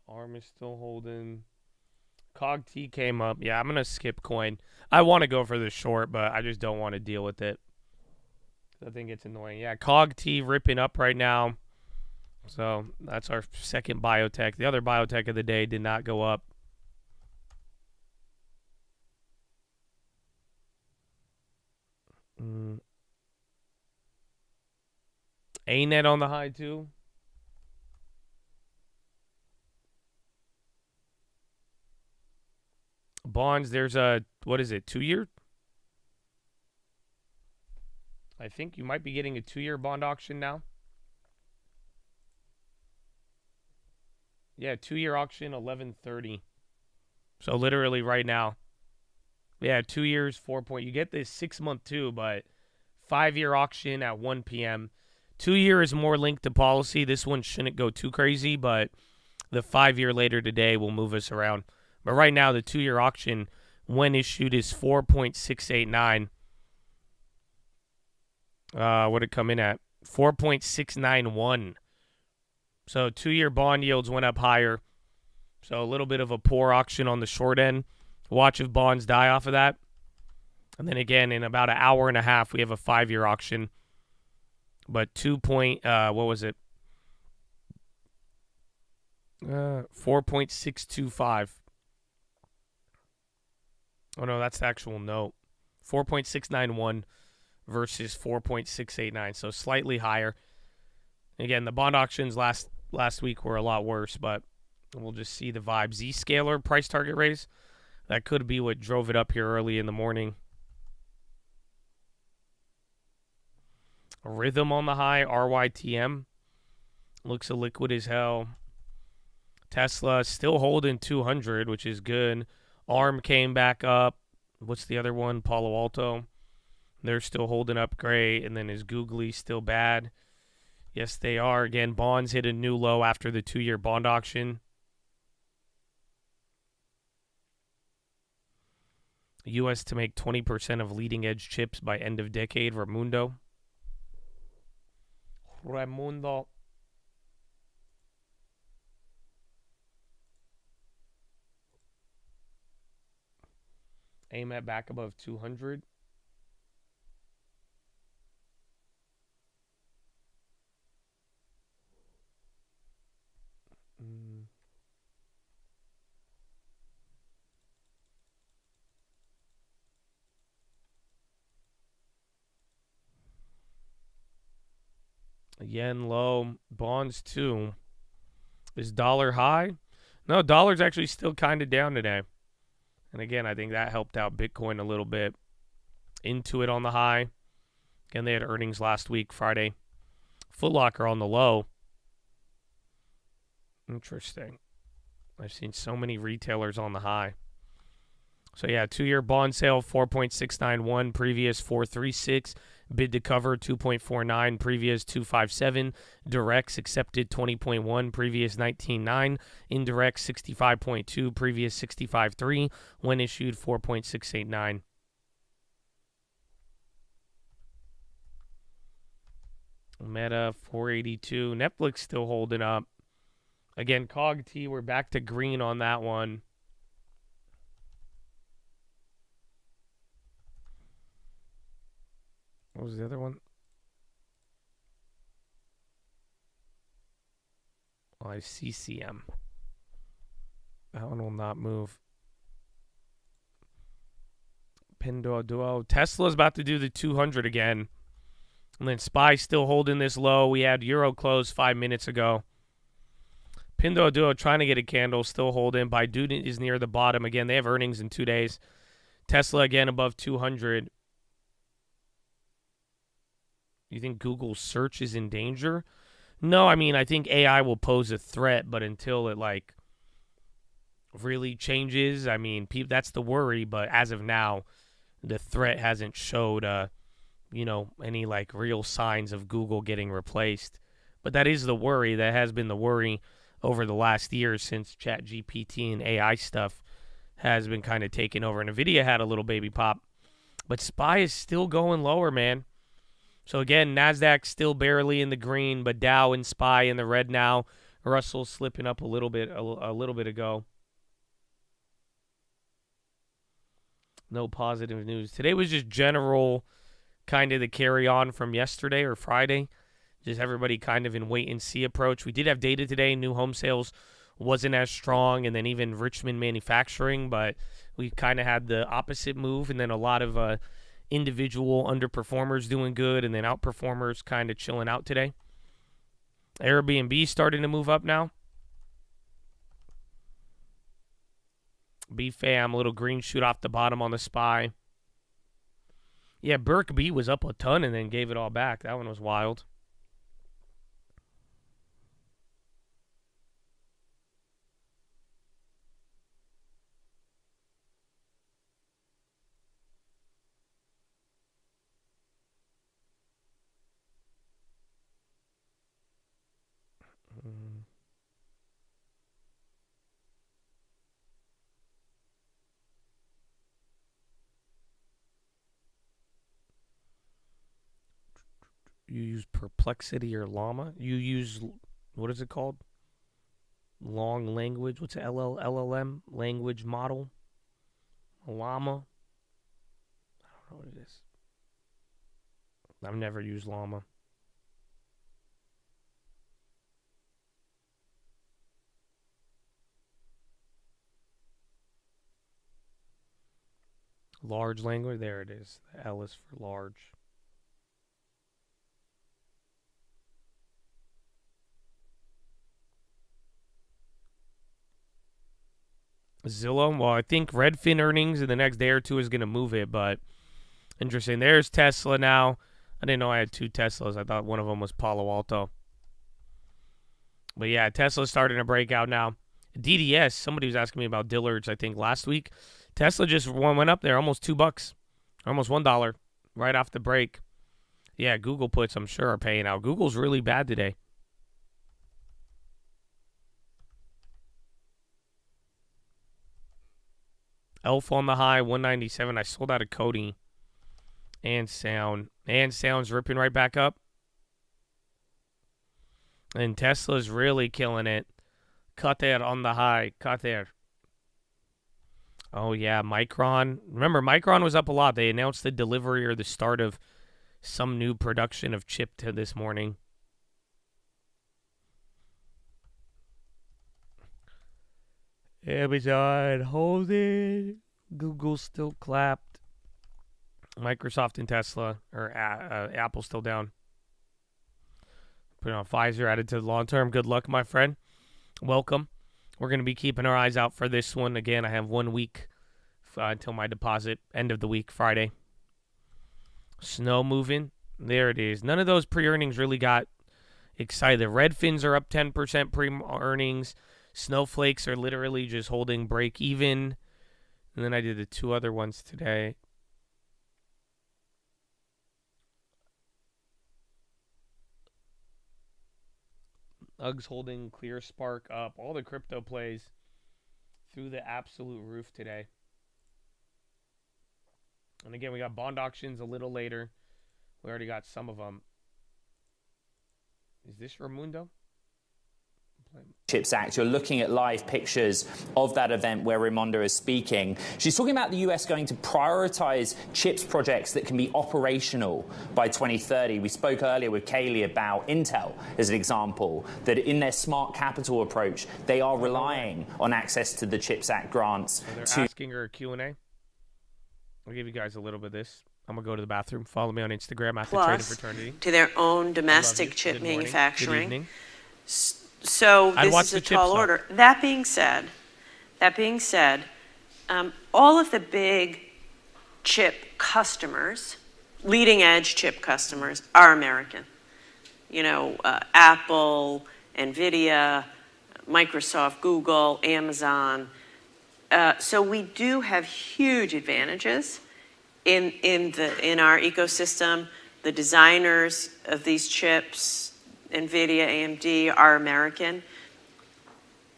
ARM is still holding. COG-T came up. Yeah, I'm going to skip coin. I want to go for the short, but I just don't want to deal with it. I think it's annoying. Yeah, COG-T ripping up right now. So that's our second biotech. The other biotech of the day did not go up. ANET on the high too. Bonds, there's a, what is it, 2-year? I think you might be getting a 2-year bond auction now. Yeah, 2-year auction, 11:30. So literally right now. Yeah, 2 years, 4 point. You get this 6-month too, but 5-year auction at 1 p.m. 2-year is more linked to policy. This one shouldn't go too crazy, but the 5-year later today will move us around. But right now, the 2-year auction, when issued, is 4.689. What did it come in at? 4.691. So 2-year bond yields went up higher. So a little bit of a poor auction on the short end. Watch if bonds die off of that. And then again, in about an hour and a half, we have a 5-year auction. But 4.625. Oh, no, that's the actual note. 4.691 versus 4.689, so slightly higher. Again, the bond auctions last week were a lot worse, but we'll just see the vibe. Z-scaler price target raise. That could be what drove it up here early in the morning. Rhythm on the high, RYTM. Looks liquid as hell. Tesla still holding 200, which is good. ARM came back up. What's the other one? Palo Alto. They're still holding up great. And then is Googly still bad? Yes, they are. Again, bonds hit a new low after the 2-year bond auction. U.S. to make 20% of leading-edge chips by end of decade. Raimundo. Aim at back above 200. Yen low. Bonds too. Is dollar high? No, dollar's actually still kind of down today. And again, I think that helped out Bitcoin a little bit. Intuit on the high. Again, they had earnings last week, Friday. Foot Locker on the low. Interesting. I've seen so many retailers on the high. So yeah, 2-year bond sale, 4.691. Previous 4.36. Bid to cover 2.49, previous 2.57. Directs accepted 20.1, previous 19.9. Indirect 65.2, previous 65.3. When issued 4.689. Meta 482. Netflix still holding up. Again, COG-T, we're back to green on that one. What was the other one? Oh, I CCM. That one will not move. Pinduoduo. Tesla's about to do the 200 again. And then SPY still holding this low. We had Euro close 5 minutes ago. Pinduoduo trying to get a candle, still holding. Baidu is near the bottom. Again, they have earnings in 2 days. Tesla again above 200. You think Google search is in danger? No, I mean, I think AI will pose a threat, but until it, like, really changes, I mean, that's the worry, but as of now, the threat hasn't showed, any, like, real signs of Google getting replaced. But that is the worry. That has been the worry over the last year since ChatGPT and AI stuff has been kind of taken over. NVIDIA had a little baby pop, but SPY is still going lower, man. So again, NASDAQ still barely in the green, but Dow and SPY in the red now. Russell slipping up a little bit ago. No positive news. Today was just general, kind of the carry on from yesterday or Friday. Just everybody kind of in wait-and-see approach. We did have data today. New home sales wasn't as strong, and then even Richmond manufacturing, but we kind of had the opposite move, and then a lot of individual underperformers doing good, and then outperformers kind of chilling out today. Airbnb starting to move up now. BFAM, a little green shoot off the bottom on the SPY. Yeah, Burke B was up a ton and then gave it all back. That one was wild. You use Perplexity or Llama. You use, what is it called? Long language. What's it? LLM language model? Llama. I don't know what it is. I've never used Llama. Large language. There it is. The L is for large. Zillow, well, I think Redfin earnings in the next day or two is going to move it, but interesting. There's Tesla now. I didn't know I had two Teslas. I thought one of them was Palo Alto. But yeah, Tesla's starting to break out now. DDS, somebody was asking me about Dillard's, I think, last week. Tesla just went up there, almost $2, almost $1 right off the break. Yeah, Google puts, I'm sure, are paying out. Google's really bad today. Elf on the high, 197. I sold out of Cody and Sound. And Sound's ripping right back up. And Tesla's really killing it. Qatar on the high. Qatar. Oh, yeah, Micron. Remember, Micron was up a lot. They announced the delivery or the start of some new production of chip to this morning. Amazon, hold it. Google still clapped. Microsoft and Tesla, or Apple still down. Put on Pfizer, added to the long term. Good luck, my friend. Welcome. We're going to be keeping our eyes out for this one. Again, I have 1 week until my deposit. End of the week, Friday. Snow moving. There it is. None of those pre-earnings really got excited. The Redfins are up 10% pre-earnings. Snowflakes are literally just holding break even. And then I did the two other ones today. UGG's holding, ClearSpark up. All the crypto plays through the absolute roof today. And again, we got bond auctions a little later. We already got some of them. Is this Ramundo? Chips Act. You're looking at live pictures of that event where Raimonda is speaking. She's talking about the US going to prioritize chips projects that can be operational by 2030. We spoke earlier with Kaylee about Intel as an example, that in their smart capital approach, they are relying on access to the Chips Act grants. So they're asking her a Q&A. I'll give you guys a little bit of this. I'm going to go to the bathroom. Follow me on Instagram at the Trading Fraternity. To their own domestic chip manufacturing. Good evening. So this is a tall order. That being said, all of the big chip customers, leading edge chip customers, are American. You know, Apple, NVIDIA, Microsoft, Google, Amazon. So we do have huge advantages in our ecosystem. The designers of these chips, NVIDIA, AMD, are American.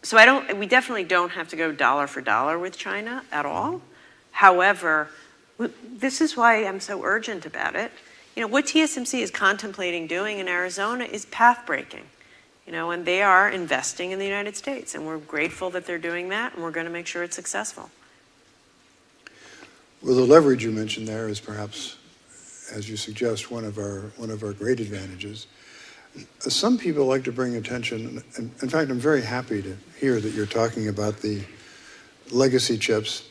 So we definitely don't have to go dollar for dollar with China at all. However, this is why I'm so urgent about it. You know, what TSMC is contemplating doing in Arizona is path breaking. You know, and they are investing in the United States, and we're grateful that they're doing that, and we're going to make sure it's successful. Well, the leverage you mentioned there is perhaps, as you suggest, one of our great advantages. Some people like to bring attention, and in fact, I'm very happy to hear that you're talking about the legacy chips.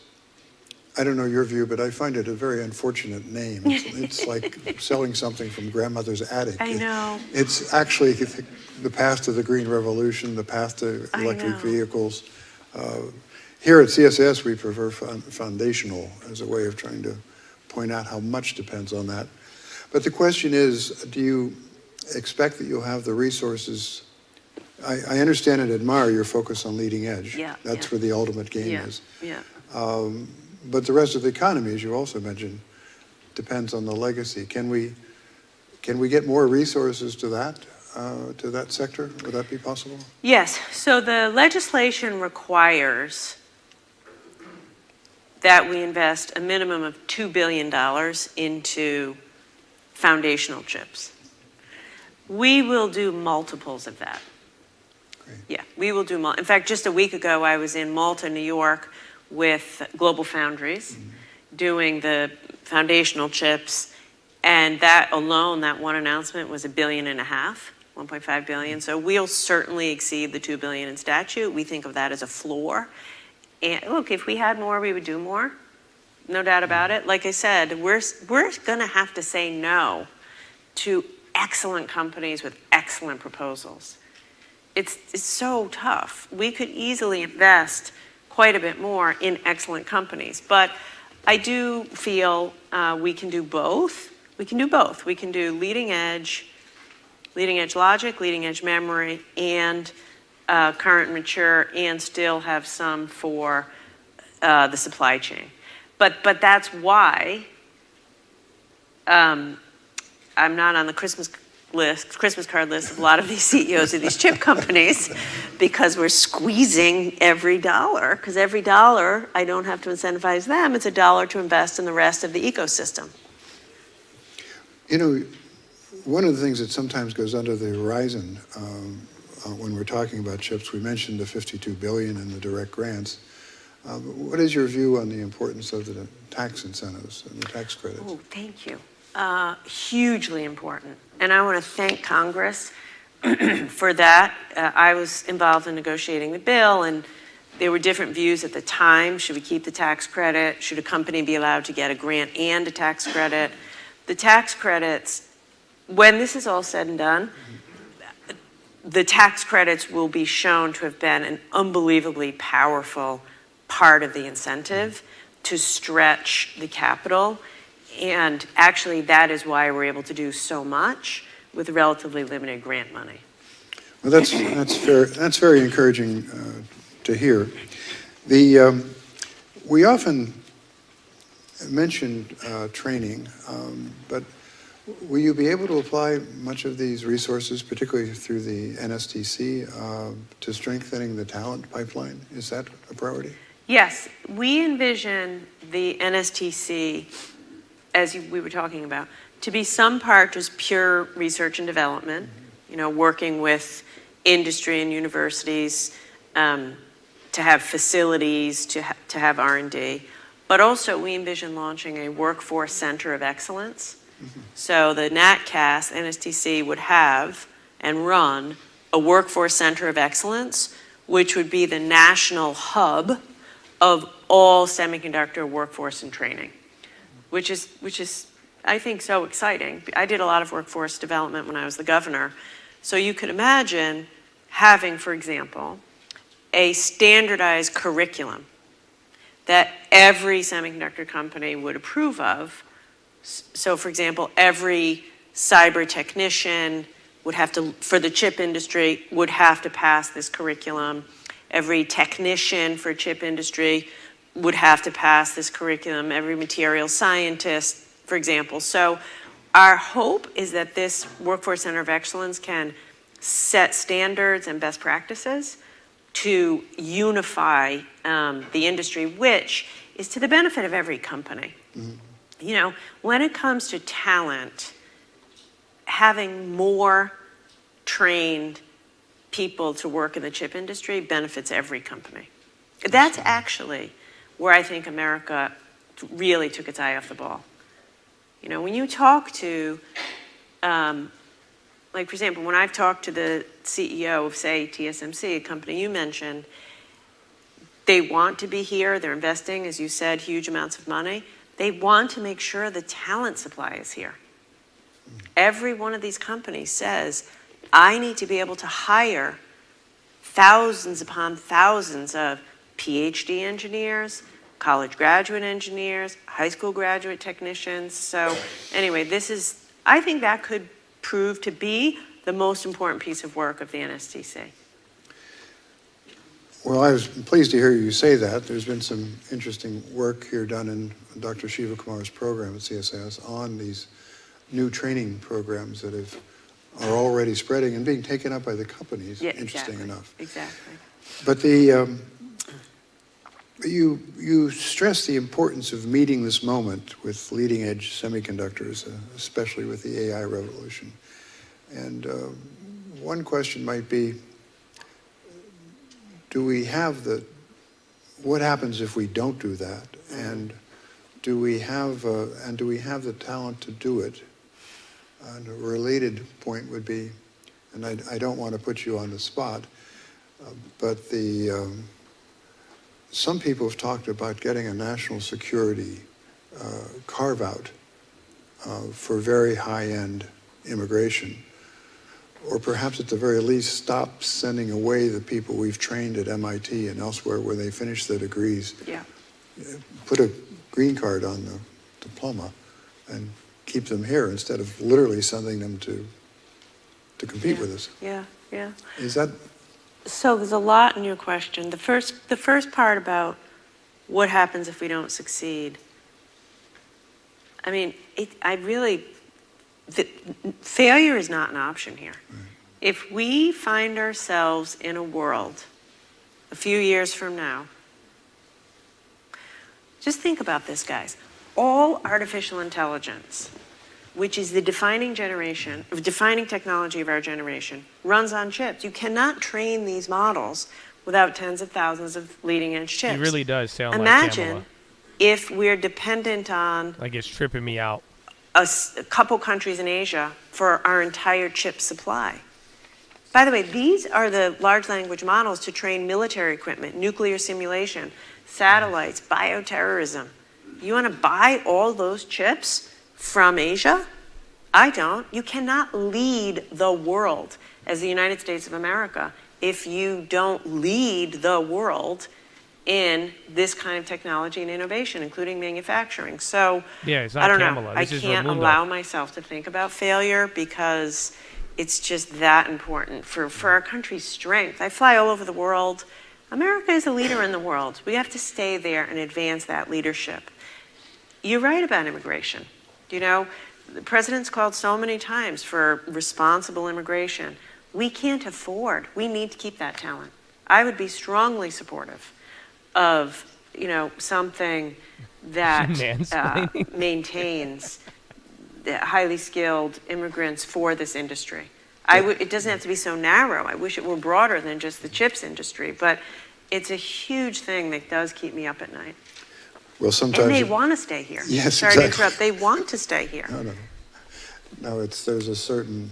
I don't know your view, but I find it a very unfortunate name. It's like selling something from grandmother's attic. I know. It's actually the path to the green revolution, the path to electric vehicles. Here at CSS, we prefer foundational as a way of trying to point out how much depends on that. But the question is, do you expect that you'll have the resources? I understand and admire your focus on leading edge. Yeah, That's where the ultimate game is. Yeah. But the rest of the economy, as you also mentioned, depends on the legacy. Can we get more resources to that sector? Would that be possible? Yes. So the legislation requires that we invest a minimum of $2 billion into foundational chips. We will do multiples of that. Great. Yeah, we will do. In fact, just a week ago, I was in Malta, New York, with Global Foundries, doing the foundational chips, and that alone, that one announcement was $1.5 billion, 1.5 billion. So we'll certainly exceed the $2 billion in statute. We think of that as a floor. And look, if we had more, we would do more. No doubt about it. Like I said, we're going to have to say no to excellent companies with excellent proposals. It's so tough. We could easily invest quite a bit more in excellent companies. But I do feel we can do both. We can do both. We can do leading edge logic, leading edge memory, and current and mature, and still have some for the supply chain. But that's why I'm not on the Christmas card list of a lot of these CEOs of these chip companies, because we're squeezing every dollar, because every dollar, I don't have to incentivize them, it's a dollar to invest in the rest of the ecosystem. You know, one of the things that sometimes goes under the horizon when we're talking about chips, we mentioned the $52 billion in the direct grants. What is your view on the importance of the tax incentives and the tax credits? Oh, thank you. Hugely important. And I want to thank Congress for that. I was involved in negotiating the bill, and there were different views at the time. Should we keep the tax credit? Should a company be allowed to get a grant and a tax credit? The tax credits, when this is all said and done, the tax credits will be shown to have been an unbelievably powerful part of the incentive to stretch the capital. And actually, that is why we're able to do so much with relatively limited grant money. Well, that's fair. That's very encouraging to hear. We often mention training, but will you be able to apply much of these resources, particularly through the NSTC, to strengthening the talent pipeline? Is that a priority? Yes, we envision the NSTC, as we were talking about, to be some part just pure research and development, you know, working with industry and universities to have facilities, to have R&D. But also we envision launching a workforce center of excellence. So the NatCast, NSTC, would have and run a workforce center of excellence, which would be the national hub of all semiconductor workforce and training, which is, I think, so exciting. I did a lot of workforce development when I was the governor. So you could imagine having, for example, a standardized curriculum that every semiconductor company would approve of. So, for example, every cyber technician would have to, for the chip industry, would have to pass this curriculum. Every technician for chip industry would have to pass this curriculum. Every material scientist, for example. So our hope is that this Workforce Center of Excellence can set standards and best practices to unify the industry, which is to the benefit of every company. You know, when it comes to talent, having more trained people to work in the chip industry benefits every company. That's actually where I think America really took its eye off the ball. You know, when you talk to, like for example, when I've talked to the CEO of, say, TSMC, a company you mentioned, they want to be here. They're investing, as you said, huge amounts of money. They want to make sure the talent supply is here. Every one of these companies says, I need to be able to hire thousands upon thousands of PhD engineers, college graduate engineers, high school graduate technicians. So anyway, I think that could prove to be the most important piece of work of the NSTC. Well, I was pleased to hear you say that. There's been some interesting work here done in Dr. Shiva Kumar's program at CSIS on these new training programs that are already spreading and being taken up by the companies, interesting enough. Exactly. But you stress the importance of meeting this moment with leading edge semiconductors, especially with the AI revolution. And one question might be, what happens if we don't do that? And do we have the talent to do it? And a related point would be, and I don't want to put you on the spot, but some people have talked about getting a national security carve-out for very high-end immigration, or perhaps at the very least stop sending away the people we've trained at MIT and elsewhere where they finish their degrees. Yeah. Put a green card on the diploma and keep them here instead of literally sending them to compete with us. Yeah. Is that? So there's a lot in your question. The first part about what happens if we don't succeed. I mean, failure is not an option here. Right. If we find ourselves in a world a few years from now, just think about this, guys. All artificial intelligence, which is the defining technology of our generation, runs on chips. You cannot train these models without tens of thousands of leading edge chips. It really does sound Imagine like Kamala. If we're dependent on like it's tripping me out. A couple countries in Asia for our entire chip supply. By the way, these are the large language models to train military equipment, nuclear simulation, satellites, bioterrorism. You want to buy all those chips from Asia? I don't. You cannot lead the world as the United States of America if you don't lead the world in this kind of technology and innovation, including manufacturing. So it's not I don't Kamala. know. I can't allow myself to think about failure because it's just that important for our country's strength. I fly all over the world. America is a leader in the world. We have to stay there and advance that leadership. You're right about immigration. You know, the president's called so many times for responsible immigration. We can't afford. We need to keep that talent. I would be strongly supportive of, something that maintains the highly skilled immigrants for this industry. It doesn't have to be so narrow. I wish it were broader than just the chips industry, but it's a huge thing that does keep me up at night. Well, sometimes. And they want to stay here. Yes, Sorry exactly. to interrupt. They want to stay here. No, there's a certain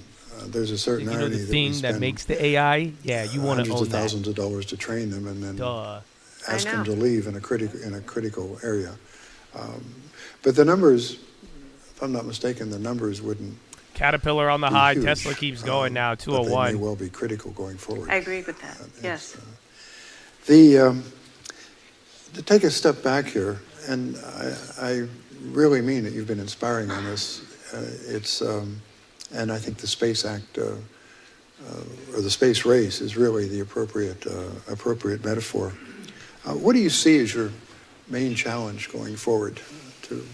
irony the thing that makes the AI. Yeah, you want to own hundreds of that. thousands of dollars to train them and then ask them to leave in a critical area. But the numbers, if I'm not mistaken, the numbers wouldn't. Caterpillar on the high. Huge. Tesla keeps going now, 201. But they may well be critical going forward. I agree with that. Yes. To take a step back here, and I really mean that you've been inspiring on this. And I think the Space Act or the space race is really the appropriate metaphor. What do you see as your main challenge going forward to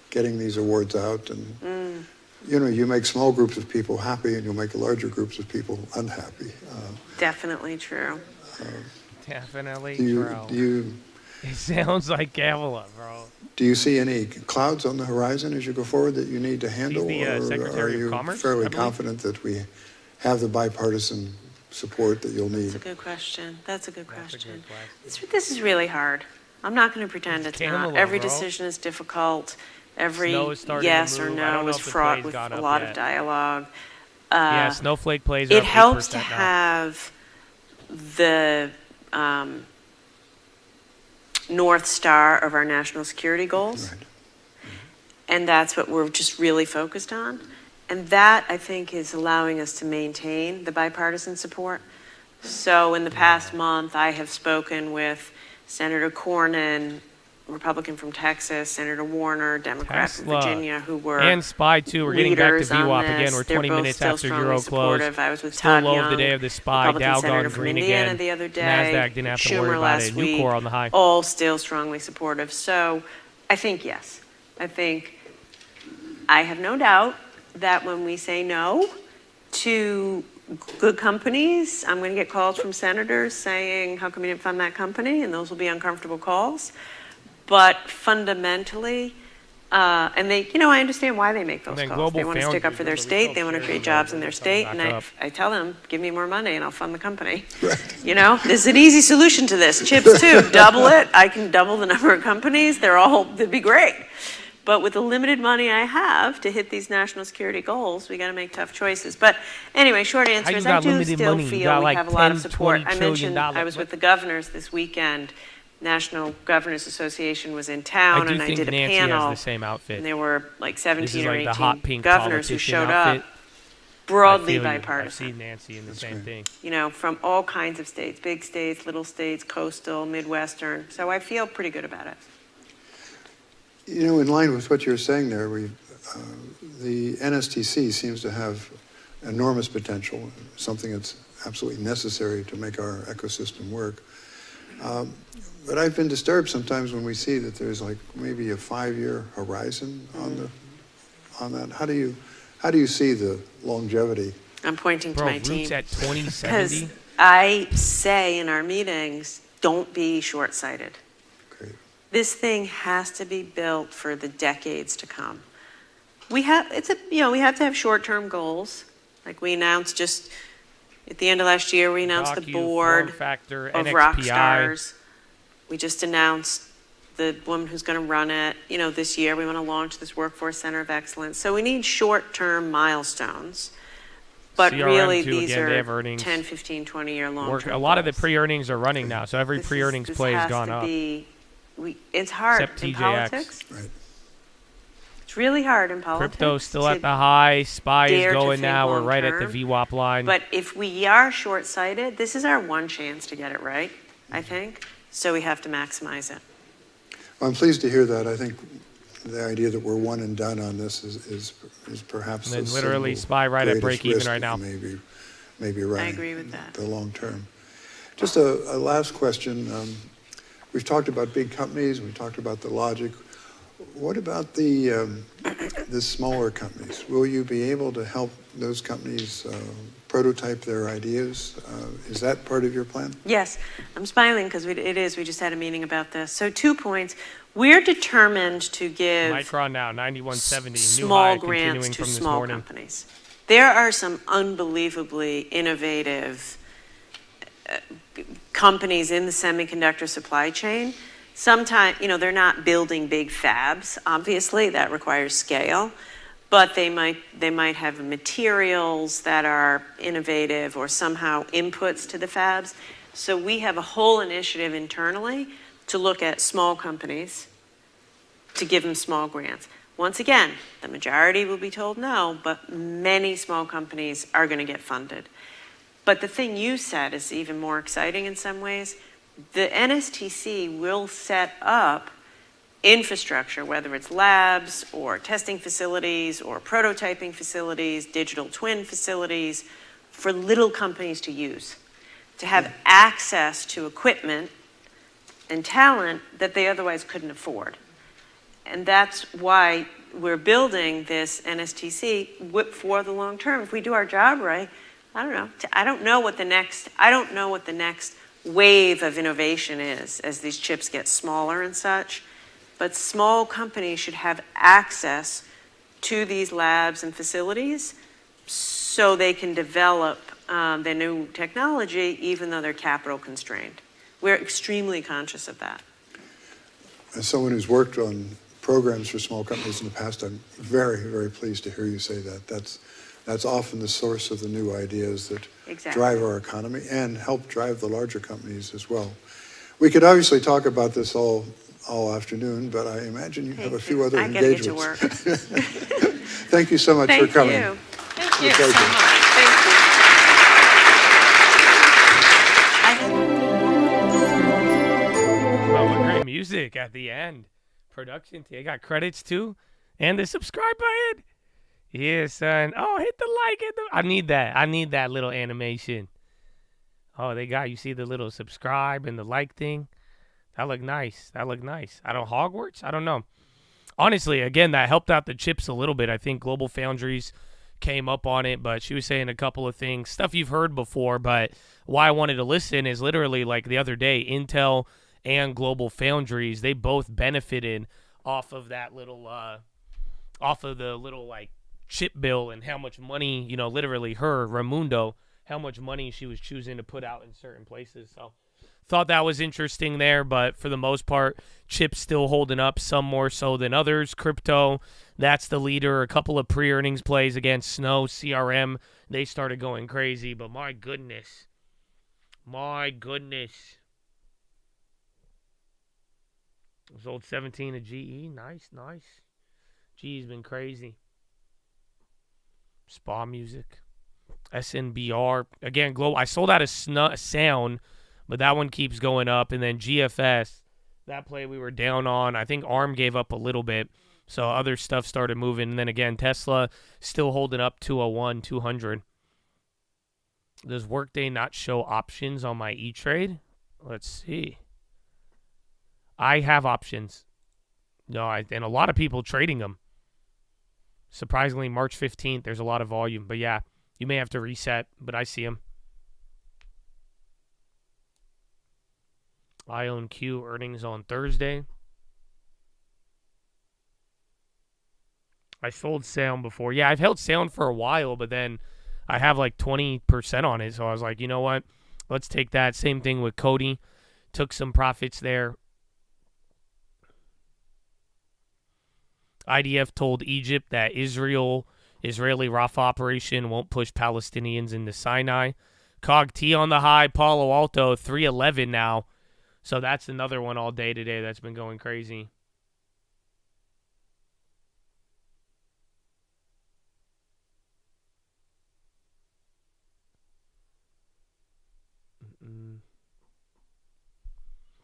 getting these awards out? And you make small groups of people happy, and you'll make larger groups of people unhappy. Definitely true. Definitely true. It sounds like Kamala, bro. Do you see any clouds on the horizon as you go forward that you need to handle? He's the Secretary of Commerce, are you fairly confident that we have the bipartisan support that you'll need? That's a good question. This is really hard. I'm not going to pretend it's not. Every decision is difficult. Every yes or no is fraught with a lot of dialogue. Yeah, snowflake plays are it up helps to 8% now. have the North Star of our national security goals. Right. And that's what we're just really focused on. And that, I think, is allowing us to maintain the bipartisan support. So in the past month, I have spoken with Senator Cornyn, Republican from Texas, Senator Warner, Democrat from Virginia, who were and SPY too. We're getting back to VWAP again. We're They're 20 both minutes still after strongly Euro supportive. close. I was with Still Todd low Young, of the day of the SPY. Republican Dow senator gone from green Indiana again. the other day. Nasdaq didn't have to worry Schumer about last it. week, Nucor on the high. all still strongly supportive. So I think yes. I think I have no doubt that when we say no to good companies, I'm going to get calls from senators saying, how come you didn't fund that company? And those will be uncomfortable calls. But fundamentally, and they, I understand why they make those calls. They want to stick up for their state. They want to create jobs in their state. And I tell them, give me more money and I'll fund the company. Right. There's an easy solution to this. Chips too, double it. I can double the number of companies. They'd be great. But with the limited money I have to hit these national security goals, we got to make tough choices. But anyway, short answer is I do still feel we have a lot of support. I mentioned I was with the governors this weekend. National Governors Association was in town, and I did a panel. Has the same outfit. And there were like 17 or 18 governors governors who showed up, broadly bipartisan. I've seen Nancy in the same thing. From all kinds of states, big states, little states, coastal, Midwestern. So I feel pretty good about it. In line with what you're saying there, the NSTC seems to have enormous potential, something that's absolutely necessary to make our ecosystem work. But I've been disturbed sometimes when we see that there's like maybe a 5-year horizon on that. How do you see the longevity? I'm pointing to my team. At 2070? Because I say in our meetings, don't be short-sighted. This thing has to be built for the decades to come. We have to have short-term goals. Like we announced just at the end of last year, we announced the board of rock stars. We just announced the woman who's going to run it. This year we want to launch this Workforce Center of Excellence. So we need short-term milestones. But really, these are 10, 15, 20-year long-term goals. A lot of the pre-earnings are running now, so every pre-earnings play has gone up. It's hard Except in TJX. politics. Right. It's really hard in politics. Crypto's still at the high. SPY is going now. We're right at the VWAP line. But if we are short-sighted, this is our one chance to get it right, I think. So we have to maximize it. Well, I'm pleased to hear that. I think the idea that we're one and done on this is perhaps and then literally SPY right at break even right now. Maybe right. I agree with that. The long term. Just a last question. We've talked about big companies. We've talked about the logic. What about the smaller companies? Will you be able to help those companies prototype their ideas? Is that part of your plan? Yes. I'm smiling because it is. We just had a meeting about this. So 2 points. We're determined to give Micron now, 9170, small grants to small companies. There are some unbelievably innovative companies in the semiconductor supply chain. Sometimes, they're not building big fabs. Obviously, that requires scale. But they might have materials that are innovative or somehow inputs to the fabs. So we have a whole initiative internally to look at small companies to give them small grants. Once again, the majority will be told no, but many small companies are going to get funded. But the thing you said is even more exciting in some ways. The NSTC will set up infrastructure, whether it's labs or testing facilities or prototyping facilities, digital twin facilities, for little companies to use, to have access to equipment and talent that they otherwise couldn't afford. And that's why we're building this NSTC for the long term. If we do our job right, I don't know what the next wave of innovation is as these chips get smaller and such. But small companies should have access to these labs and facilities so they can develop their new technology even though they're capital constrained. We're extremely conscious of that. as someone who's worked on programs for small companies in the past, I'm very, very pleased to hear you say that. That's often the source of the new ideas that drive our economy and help drive the larger companies as well. We could obviously talk about this all afternoon, but I imagine you have a few other engagements. I gotta get to work. Thank you so much for coming. Thank you so much. Thank you. Oh, what great music at the end. Production team. I got credits too. And the subscribe button. Yeah, son. Oh, hit the like. I need that. I need that little animation. Oh, you see the little subscribe and the like thing? That looked nice. I don't Hogwarts? I don't know. Honestly, again, that helped out the chips a little bit. I think Global Foundries came up on it, but she was saying a couple of things, stuff you've heard before, but why I wanted to listen is literally like the other day, Intel and Global Foundries, they both benefited off of that little, off of the little like chip bill and how much money, literally Raimundo, how much money she was choosing to put out in certain places. So thought that was interesting there, but for the most part, chips still holding up, some more so than others. Crypto, that's the leader. A couple of pre-earnings plays against Snow, CRM, they started going crazy, but my goodness. Sold 17 to GE. Nice. GE's been crazy. Spa Music. SNBR. Again, Global. I sold out a Sound, but that one keeps going up. And then GFS, that play we were down on. I think ARM gave up a little bit, so other stuff started moving. And then again, Tesla still holding up 201, 200. Does Workday not show options on my E-Trade? Let's see. I have options. No, and a lot of people trading them. Surprisingly, March 15th, there's a lot of volume. But yeah, you may have to reset, but I see them. IonQ earnings on Thursday. I sold Sound before. Yeah, I've held Sound for a while, but then I have like 20% on it. So I was like, you know what? Let's take that. Same thing with Cody. Took some profits there. IDF told Egypt that Israeli Rafah operation won't push Palestinians into Sinai. COG-T on the high. Palo Alto 311 now. So that's another one all day today that's been going crazy.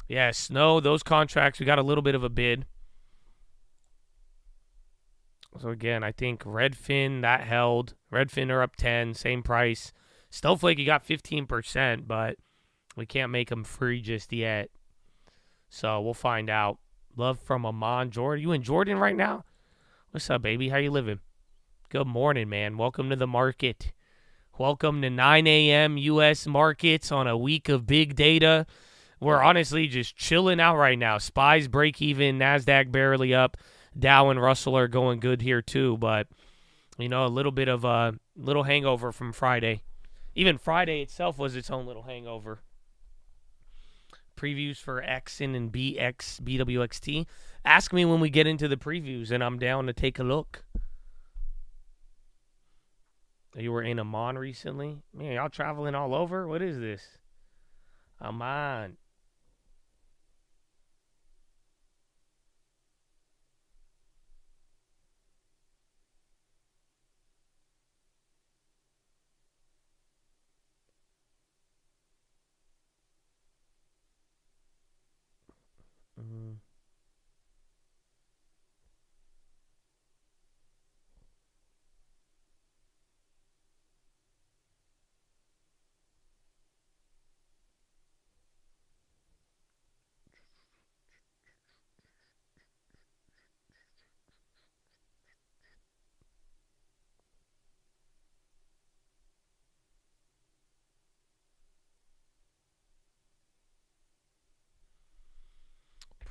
Yeah, Snow, those contracts, we got a little bit of a bid. So again, I think Redfin, that held. Redfin are up 10, same price. Snowflake, you got 15%, but we can't make them free just yet. So we'll find out. Love from Amon. Jordan, you in Jordan right now? What's up, baby? How you living? Good morning, man. Welcome to the market. Welcome to 9 a.m. U.S. markets on a week of big data. We're honestly just chilling out right now. SPY's break even. NASDAQ barely up. Dow and Russell are going good here too, but a little bit of a little hangover from Friday. Even Friday itself was its own little hangover. Previews for XN and BWXT. Ask me when we get into the previews, and I'm down to take a look. You were in Amman recently? Man, y'all traveling all over? What is this? Amman.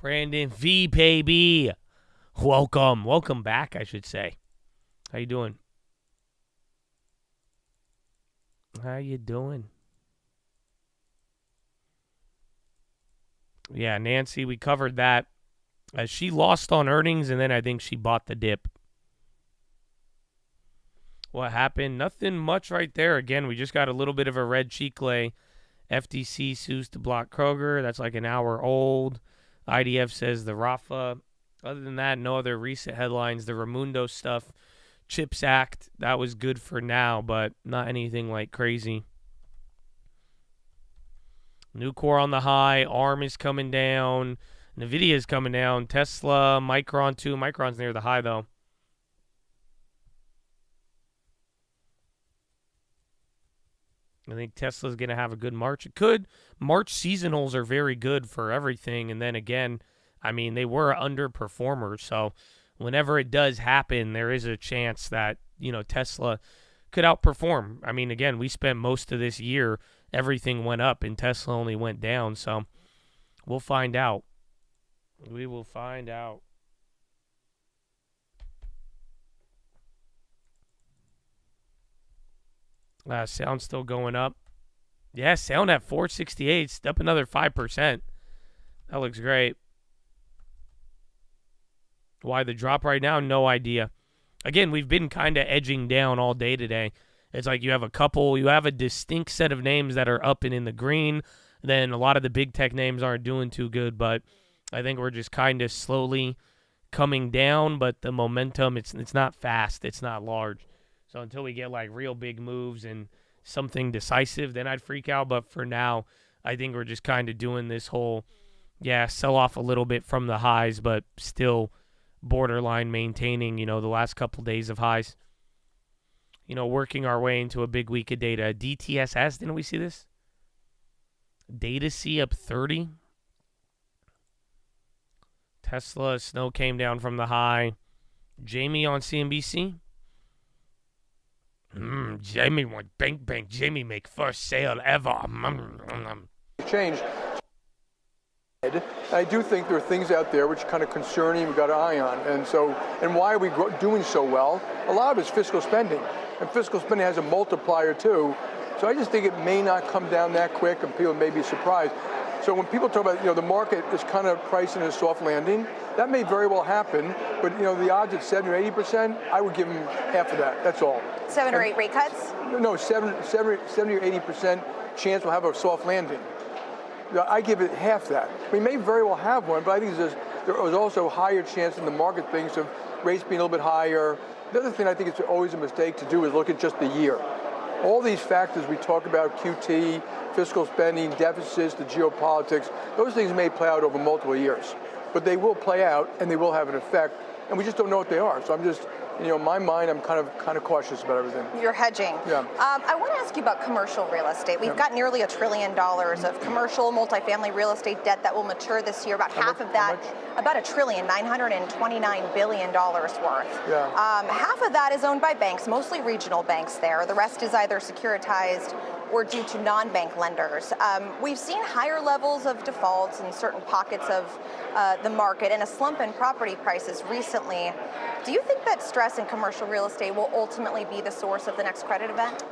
Brandon V, baby. Welcome. Welcome back, I should say. How you doing? How you doing? Yeah, Nancy, we covered that. As she lost on earnings, and then I think she bought the dip. What happened? Nothing much right there. Again, we just got a little bit of a red cheek lay. FTC sues to block Kroger. That's like an hour old. IDF says the Rafa. Other than that, no other recent headlines. The Raimundo stuff, CHIPS Act, that was good for now, but not anything like crazy. Nucor on the high. ARM is coming down. NVIDIA is coming down. Tesla, Micron too. Micron's near the high, though. I think Tesla's going to have a good March. It could. March seasonals are very good for everything. And then again, I mean, they were underperformers. So whenever it does happen, there is a chance that, you know, Tesla could outperform. I mean, again, we spent most of this year, everything went up and Tesla only went down. So we'll find out. We will find out. Sound still going up. Yeah, sound at 468. Up another 5%. That looks great. Why the drop right now? No idea. Again, we've been kind of edging down all day today. It's like you have a distinct set of names that are up and in the green. Then a lot of the big tech names aren't doing too good, but I think we're just kind of slowly coming down, but the momentum, it's not fast. It's not large. So until we get like real big moves and something decisive, then I'd freak out. But for now, I think we're just kind of doing this whole, sell off a little bit from the highs, but still borderline maintaining, the last couple days of highs. Working our way into a big week of data. DTSS, didn't we see this? Data C up 30. Tesla, snow came down from the high. Jamie on CNBC. Jamie went bank. Jamie make first sale ever. Change. I do think there are things out there which are kind of concerning. We've got an eye on, and why are we doing so well? A lot of it's fiscal spending, and fiscal spending has a multiplier too. So I just think it may not come down that quick, and people may be surprised. So when people talk about, the market is kind of pricing a soft landing, that may very well happen, but, the odds at 70 or 80%, I would give them half of that, that's all. 7 or 8 rate cuts? No, 70 or 80% chance we'll have a soft landing. I give it half that. We may very well have one, but I think there was also a higher chance in the market thinks of rates being a little bit higher. The other thing I think it's always a mistake to do is look at just the year. All these factors we talk about, QT, fiscal spending, deficits, the geopolitics, those things may play out over multiple years. But they will play out and they will have an effect, and we just don't know what they are. So I'm just, in my mind, I'm kind of cautious about everything. You're hedging. Yeah. I want to ask you about commercial real estate. We've got nearly $1 trillion of commercial multifamily real estate debt that will mature this year. About half of that, about $1 trillion, $929 billion worth. Yeah. Half of that is owned by banks, mostly regional banks there. The rest is either securitized or due to non-bank lenders. We've seen higher levels of defaults in certain pockets of the market and a slump in property prices recently. Do you think that stress in commercial real estate will ultimately be the source of the next credit event?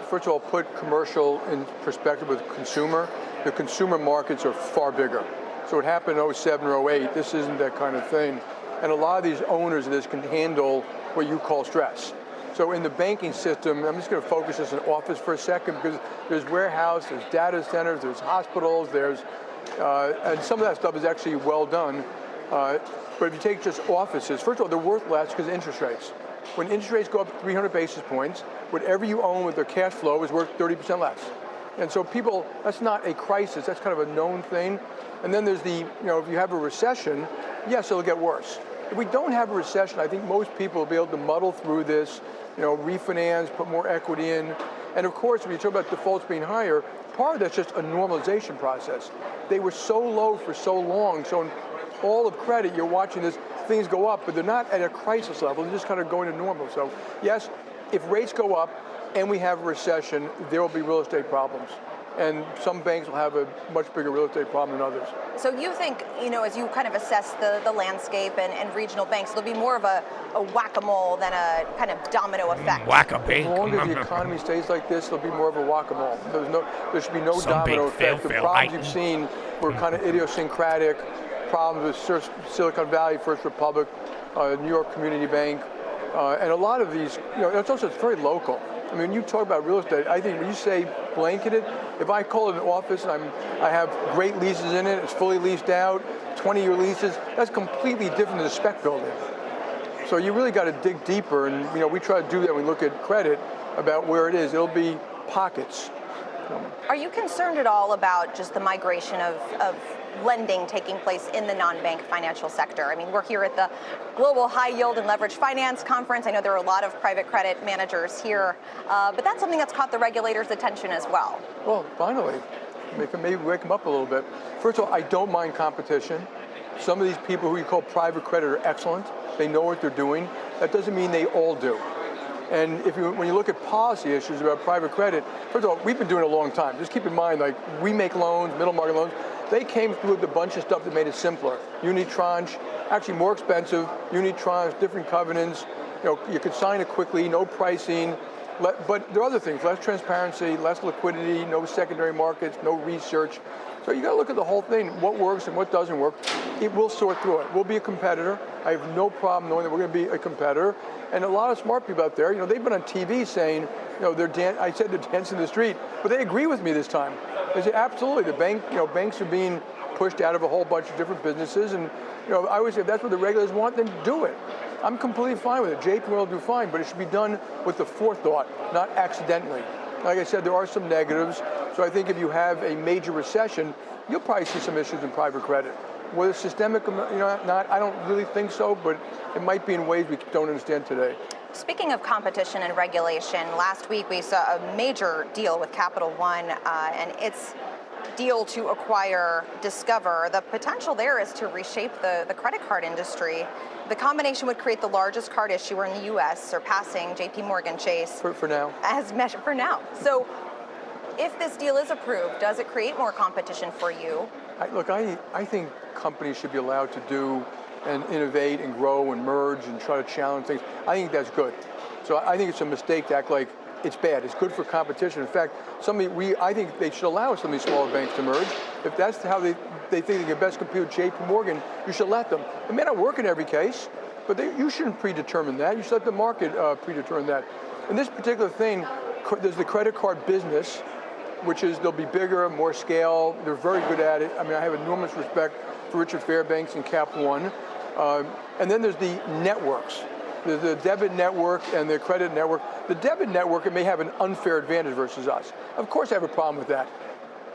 First of all, put commercial in perspective with consumer. The consumer markets are far bigger. So what happened in 07 or 08, this isn't that kind of thing. And a lot of these owners of this can handle what you call stress. So in the banking system, I'm just going to focus this on office for a second because there's warehouse, there's data centers, there's hospitals, and some of that stuff is actually well done. But if you take just offices, first of all, they're worth less because of interest rates. When interest rates go up 300 basis points, whatever you own with their cash flow is worth 30% less. And so people, that's not a crisis, that's kind of a known thing. And then there's if you have a recession, yes, it'll get worse. If we don't have a recession, I think most people will be able to muddle through this, refinance, put more equity in. And of course, when you talk about defaults being higher, part of that's just a normalization process. They were so low for so long, so in all of credit, you're watching this, things go up, but they're not at a crisis level, they're just kind of going to normal. So yes, if rates go up and we have a recession, there will be real estate problems. And some banks will have a much bigger real estate problem than others. So you think, as you kind of assess the landscape and regional banks, there'll be more of a whack-a-mole than a kind of domino effect? Whack-a-bank. As long as the economy stays like this, there'll be more of a whack-a-mole. There should be no domino effect. The problems you've seen were kind of idiosyncratic. problems with Silicon Valley, First Republic, New York Community Bank, and a lot of these, it's very local. I mean, when you talk about real estate, I think when you say blanketed, if I call it an office and I have great leases in it, it's fully leased out, 20-year leases, that's completely different than a spec building. So you really got to dig deeper, and we try to do that when we look at credit about where it is. It'll be pockets. Are you concerned at all about just the migration of lending taking place in the non-bank financial sector? I mean, we're here at the Global High Yield and Leveraged Finance Conference. I know there are a lot of private credit managers here, but that's something that's caught the regulators' attention as well. Well, finally, maybe wake them up a little bit. First of all, I don't mind competition. Some of these people who you call private credit are excellent. They know what they're doing. That doesn't mean they all do. And when you look at policy issues about private credit, first of all, we've been doing it a long time. Just keep in mind, like, we make loans, middle market loans. They came through with a bunch of stuff that made it simpler. Unitranche, actually more expensive, unitranche, different covenants. You could sign it quickly, no pricing. But there are other things, less transparency, less liquidity, no secondary markets, no research. So you got to look at the whole thing, what works and what doesn't work. It will sort through it. We'll be a competitor. I have no problem knowing that we're going to be a competitor. And a lot of smart people out there, they've been on TV saying, I said they're dancing in the street, but they agree with me this time. They say, absolutely, banks are being pushed out of a whole bunch of different businesses. And, I always say, if that's what the regulators want, then do it. I'm completely fine with it. JP will do fine, but it should be done with the forethought, not accidentally. Like I said, there are some negatives. So I think if you have a major recession, you'll probably see some issues in private credit. Whether systemic, not, I don't really think so, but it might be in ways we don't understand today. Speaking of competition and regulation, last week we saw a major deal with Capital One and its deal to acquire Discover. The potential there is to reshape the credit card industry. The combination would create the largest card issuer in the U.S., surpassing JP Morgan Chase. For now. As measured for now. So if this deal is approved, does it create more competition for you? I think companies should be allowed to do and innovate and grow and merge and try to challenge things. I think that's good. So I think it's a mistake to act like it's bad. It's good for competition. In fact, I think they should allow some of these smaller banks to merge. If that's how they think they can best compete with JP Morgan, you should let them. It may not work in every case, but you shouldn't predetermine that. You should let the market predetermine that. In this particular thing, there's the credit card business, which is they'll be bigger, more scale. They're very good at it. I mean, I have enormous respect for Richard Fairbanks and Cap One. And then there's the networks. There's the debit network and the credit network. The debit network, it may have an unfair advantage versus us. Of course I have a problem with that.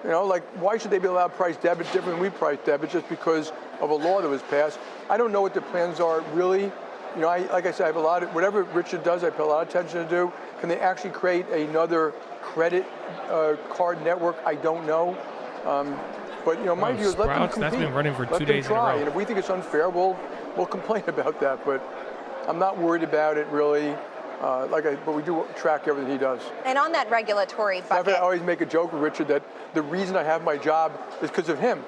Why should they be allowed to price debit different than we price debit just because of a law that was passed? I don't know what their plans are really. Like I said, I have a lot of, whatever Richard does, I pay a lot of attention to do. Can they actually create another credit card network? I don't know. But my view is let them compete. That's been running for let 2 them days try. in a row. And if we think it's unfair, we'll complain about that. But I'm not worried about it really. But we do track everything he does. And on that regulatory bucket, I always make a joke with Richard that the reason I have my job is because of him.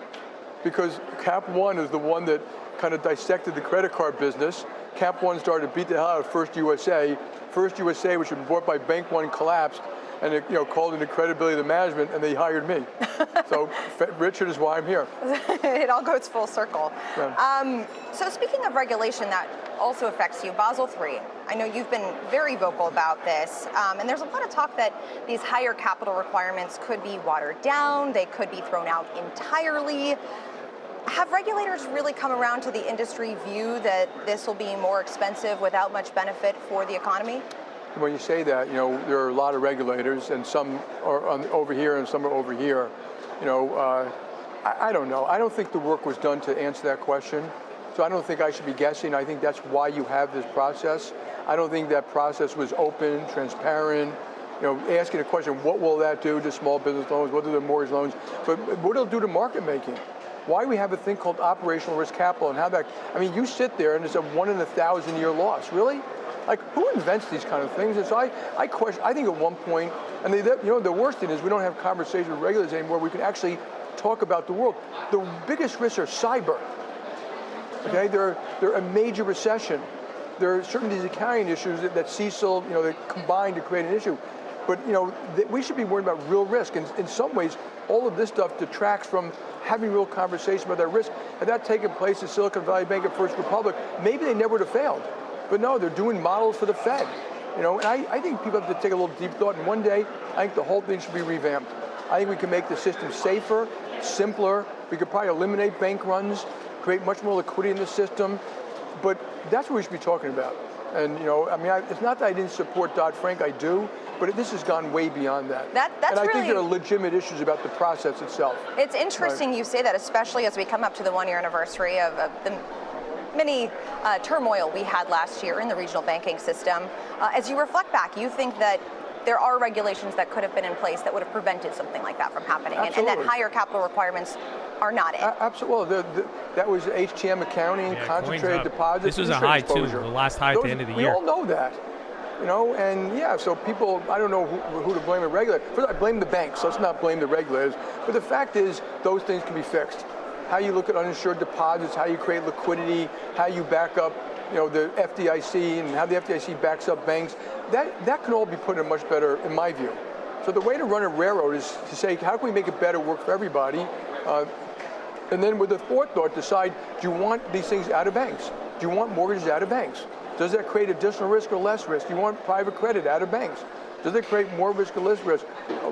Because Cap One is the one that kind of dissected the credit card business. Cap One started to beat the hell out of First USA. First USA, which had been bought by Bank One, collapsed, and it called into credibility of the management, and they hired me. So Richard is why I'm here. It all goes full circle. Yeah. So speaking of regulation that also affects you, Basel III. I know you've been very vocal about this, and there's a lot of talk that these higher capital requirements could be watered down, they could be thrown out entirely. Have regulators really come around to the industry view that this will be more expensive without much benefit for the economy? When you say that, there are a lot of regulators, and some are over here and some are over here. I don't know. I don't think the work was done to answer that question. So I don't think I should be guessing. I think that's why you have this process. I don't think that process was open, transparent. Asking a question, what will that do to small business loans? What do the mortgage loans? But what it'll do to market making? Why we have a thing called operational risk capital and how that, you sit there and it's a 1 in 1,000 year loss. Really? Who invents these kind of things? And so I question, I think at one point, and the worst thing is we don't have conversations with regulators anymore. We can actually talk about the world. The biggest risks are cyber. Okay, they're a major recession. There are certain these accounting issues that CECL, they combine to create an issue. But we should be worried about real risk. And in some ways, all of this stuff detracts from having real conversation about that risk. Had that taken place at Silicon Valley Bank and First Republic, maybe they never would have failed. But no, they're doing models for the Fed. And I think people have to take a little deep thought. And one day, I think the whole thing should be revamped. I think we can make the system safer, simpler. We could probably eliminate bank runs, create much more liquidity in the system. But that's what we should be talking about. And it's not that I didn't support Dodd-Frank, I do, but this has gone way beyond that. And I think there are legitimate issues about the process itself. It's interesting you say that, especially as we come up to the one-year anniversary of the many turmoil we had last year in the regional banking system. As you reflect back, you think that there are regulations that could have been in place that would have prevented something like that from happening, and that higher capital requirements are not it. Absolutely. That was HTM accounting, concentrated deposits. This was a high, too, the last high at the end of the year. We all know that. And so people, I don't know who to blame the regulator. First, I blame the banks. Let's not blame the regulators. But the fact is, those things can be fixed. How you look at uninsured deposits, how you create liquidity, how you back up, the FDIC and how the FDIC backs up banks, that can all be put in much better, in my view. So the way to run a railroad is to say, how can we make it better, work for everybody? And then with the forethought, decide, do you want these things out of banks? Do you want mortgages out of banks? Does that create additional risk or less risk? Do you want private credit out of banks? Does it create more risk or less risk?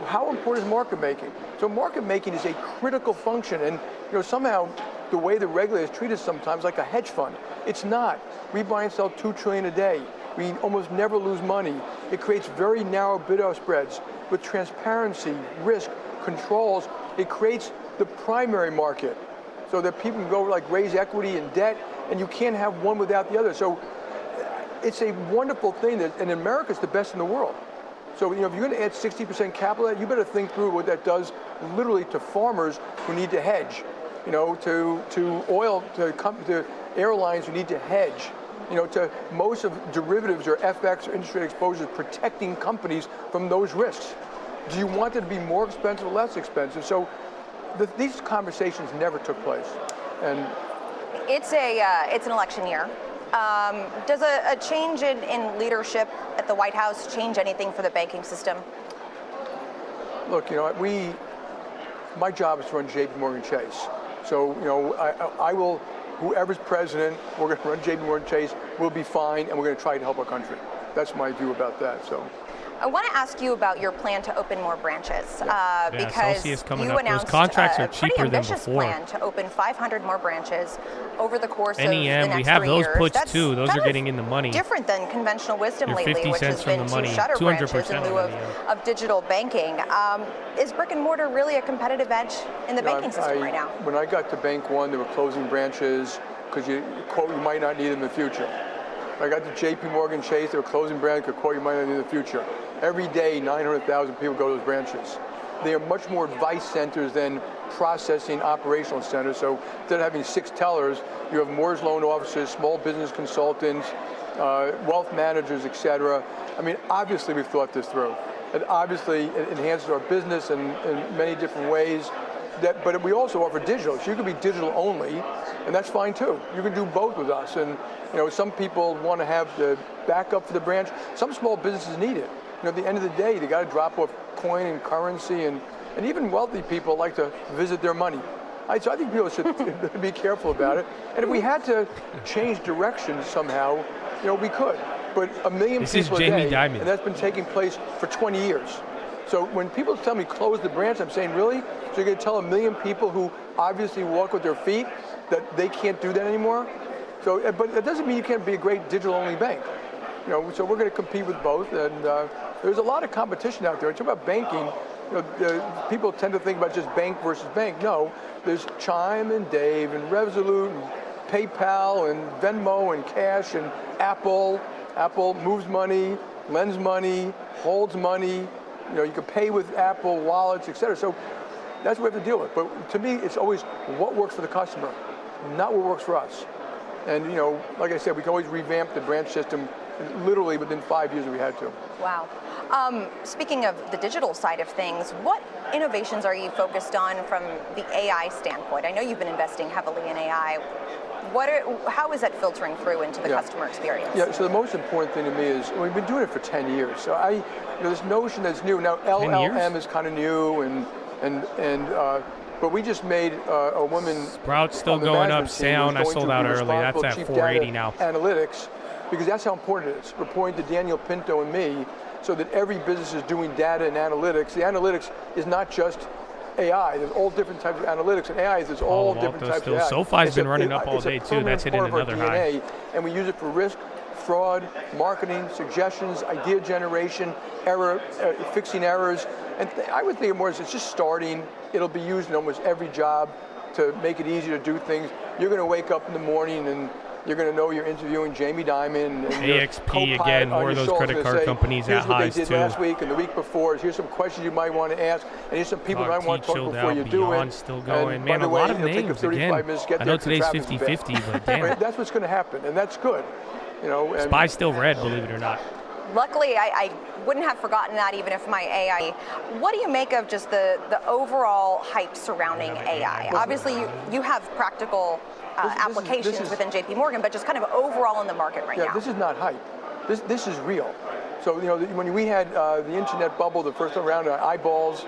How important is market making? So market making is a critical function, and somehow the way the regulators treat us sometimes like a hedge fund. It's not. We buy and sell $2 trillion a day. We almost never lose money. It creates very narrow bid-ask spreads. With transparency, risk, controls, it creates the primary market so that people can go raise equity and debt, and you can't have one without the other. So it's a wonderful thing, and America's the best in the world. So if you're going to add 60% capital, you better think through what that does literally to farmers who need to hedge, to oil, to airlines who need to hedge, to most of derivatives or FX or interest rate exposures, protecting companies from those risks. Do you want it to be more expensive or less expensive? So these conversations never took place. And it's an election year. Does a change in leadership at the White House change anything for the banking system? Look, my job is to run JP Morgan Chase. So, I will, whoever's president, we're going to run JP Morgan Chase, we'll be fine, and we're going to try to help our country. That's my view about that. So. I want to ask you about your plan to open more branches because you announced a pretty ambitious plan to open 500 more branches over the course of the next 3 years. We have those puts too. Those are getting in the money. Different than conventional wisdom lately, which has been to shutter branches in lieu of digital banking. Is brick and mortar really a competitive edge in the banking system right now? When I got to Bank One, they were closing branches because you might not need them in the future. When I got to JP Morgan Chase, they were closing branches because you might not need them in the future. Every day, 900,000 people go to those branches. They are much more advice centers than processing operational centers. So instead of having 6 tellers, you have mortgage loan officers, small business consultants, wealth managers, et cetera. I mean, obviously we've thought this through. And obviously it enhances our business in many different ways. But we also offer digital. So you can be digital only, and that's fine too. You can do both with us. And some people want to have the backup for the branch. Some small businesses need it. At the end of the day, they got to drop off coin and currency, and even wealthy people like to visit their money. So I think people should be careful about it. And if we had to change direction somehow, we could. But 1 million people a day, and that's been taking place for 20 years. So when people tell me close the branch, I'm saying, really? So you're going to tell 1 million people who obviously walk with their feet that they can't do that anymore? So, but that doesn't mean you can't be a great digital-only bank. So we're going to compete with both, and there's a lot of competition out there. It's about banking. People tend to think about just bank versus bank. No, there's Chime and Dave and Revolut and PayPal and Venmo and Cash and Apple. Apple moves money, lends money, holds money. You can pay with Apple wallets, et cetera. So that's what we have to deal with. But to me, it's always what works for the customer, not what works for us. And like I said, we can always revamp the branch system literally within 5 years we had to. Wow. Speaking of the digital side of things, what innovations are you focused on from the AI standpoint? I know you've been investing heavily in AI. How is that filtering through into the customer experience? Yeah, so the most important thing to me is, we've been doing it for 10 years. So this notion that's new, now LLM is kind of new, but we just made a woman. Sprout's still going up sound. I sold out early. That's at 480 now. Analytics, because that's how important it is. Reporting to Daniel Pinto and me, so that every business is doing data and analytics. The analytics is not just AI. There's all different types of analytics, and AI is all different types of AI. SoFi's been running up all day too. That's hitting another high. And we use it for risk, fraud, marketing, suggestions, idea generation, error, fixing errors. And I would think more as it's just starting. It'll be used in almost every job to make it easier to do things. You're going to wake up in the morning and you're going to know you're interviewing Jamie Dimon and AXP again, more of those credit card companies at highs too. Here's what they did last week and the week before. Here's some questions you might want to ask, and here's some people you might want to talk before you do it. Still going, man. A lot of names again. I know today's 50-50, but damn. That's what's going to happen, and that's good. SPY's still red, believe it or not. Luckily, I wouldn't have forgotten that even if my AI. What do you make of just the overall hype surrounding AI? Obviously, you have practical applications within JP Morgan, but just kind of overall in the market right now. Yeah, this is not hype. This is real. So, when we had the internet bubble the first time around, eyeballs,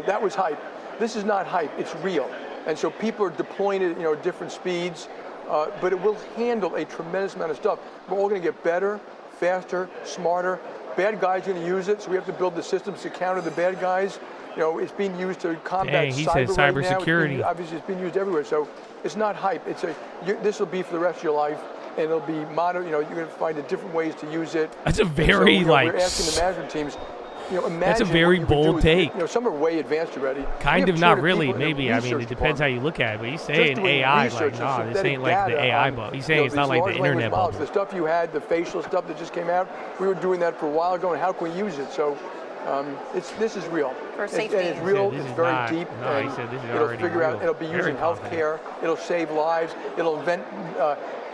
that was hype. This is not hype, it's real. And so people are deploying it, at different speeds, but it will handle a tremendous amount of stuff. We're all going to get better, faster, smarter. Bad guys are going to use it, so we have to build the systems to counter the bad guys. It's being used to combat he said cybersecurity. Obviously, it's being used everywhere. So it's not hype. This will be for the rest of your life, and it'll be modern. You're going to find different ways to use it. That's a very we're asking the management teams. Imagine that's a very bold take. Some are way advanced already. Kind of, not really. Maybe. I mean, it depends how you look at it. But he's saying AI, like, this ain't like the AI bubble. He's saying it's not like the internet bubble. The stuff you had, the facial stuff that just came out, we were doing that for a while ago, and how can we use it? So this is real. For safety. It's real. It's very deep. No, he said this is it'll already figure real. out. It'll be used in healthcare. It'll save lives. It'll invent.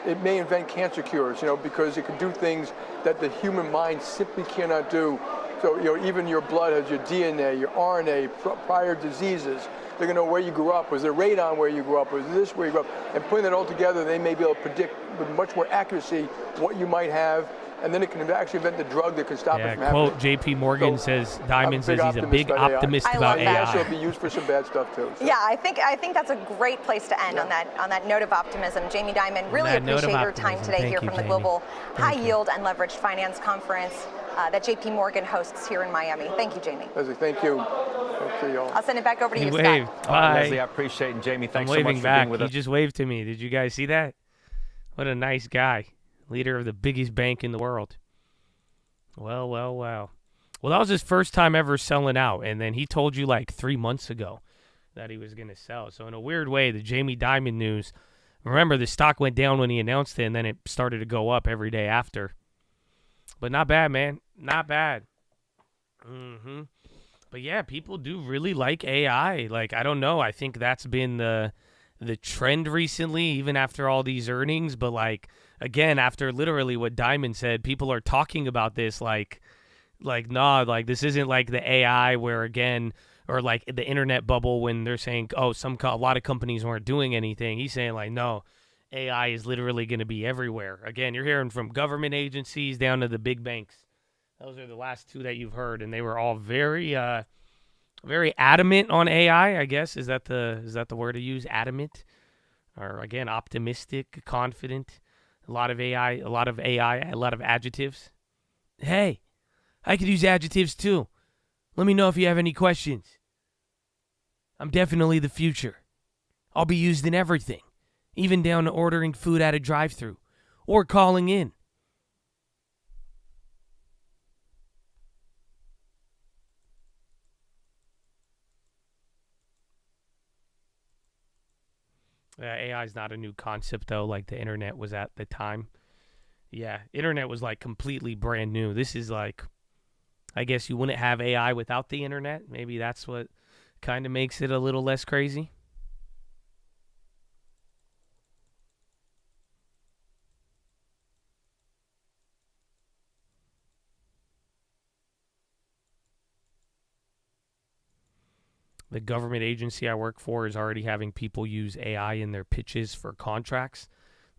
It may invent cancer cures. Because it can do things that the human mind simply cannot do. So, even your blood has your DNA, your RNA, prior diseases. They're going to know where you grew up. Was there radon where you grew up? Was this where you grew up? And putting that all together, they may be able to predict with much more accuracy what you might have. And then it can actually invent the drug that can stop it from happening. Quote, JP Morgan says, Diamond says he's a big optimist about AI. AI will be used for some bad stuff, too. So. Yeah, I think that's a great place to end on that note of optimism. Jamie Dimon, really appreciate your time today here from the Global High Yield and Leveraged Finance Conference that JP Morgan hosts here in Miami. Thank you, Jamie. Leslie, thank you. I'll send it back over to you, Scott. Bye. Leslie, I appreciate it. And Jamie, thanks so much for being with us. He just waved to me. Did you guys see that? What a nice guy. Leader of the biggest bank in the world. Well. Well, that was his first time ever selling out, and then he told you like 3 months ago that he was going to sell. So in a weird way, the Jamie Dimon news, remember the stock went down when he announced it, and then it started to go up every day after. But not bad, man. Not bad. But yeah, people do really like AI. Like, I don't know. I think that's been the trend recently, even after all these earnings. But like, again, after literally what Dimon said, people are talking about this like this isn't like the AI where, again, or like the internet bubble when they're saying, oh, a lot of companies weren't doing anything. He's saying like, no, AI is literally going to be everywhere. Again, you're hearing from government agencies down to the big banks. Those are the last two that you've heard, and they were all very adamant on AI, I guess. Is that the word to use? Adamant? Or again, optimistic, confident. A lot of AI, a lot of adjectives. Hey, I could use adjectives too. Let me know if you have any questions. I'm definitely the future. I'll be used in everything, even down to ordering food at a drive-thru or calling in. AI is not a new concept, though, like the internet was at the time. Yeah, internet was, like, completely brand new. This is, like, I guess you wouldn't have AI without the internet. Maybe that's what kind of makes it a little less crazy. The government agency I work for is already having people use AI in their pitches for contracts.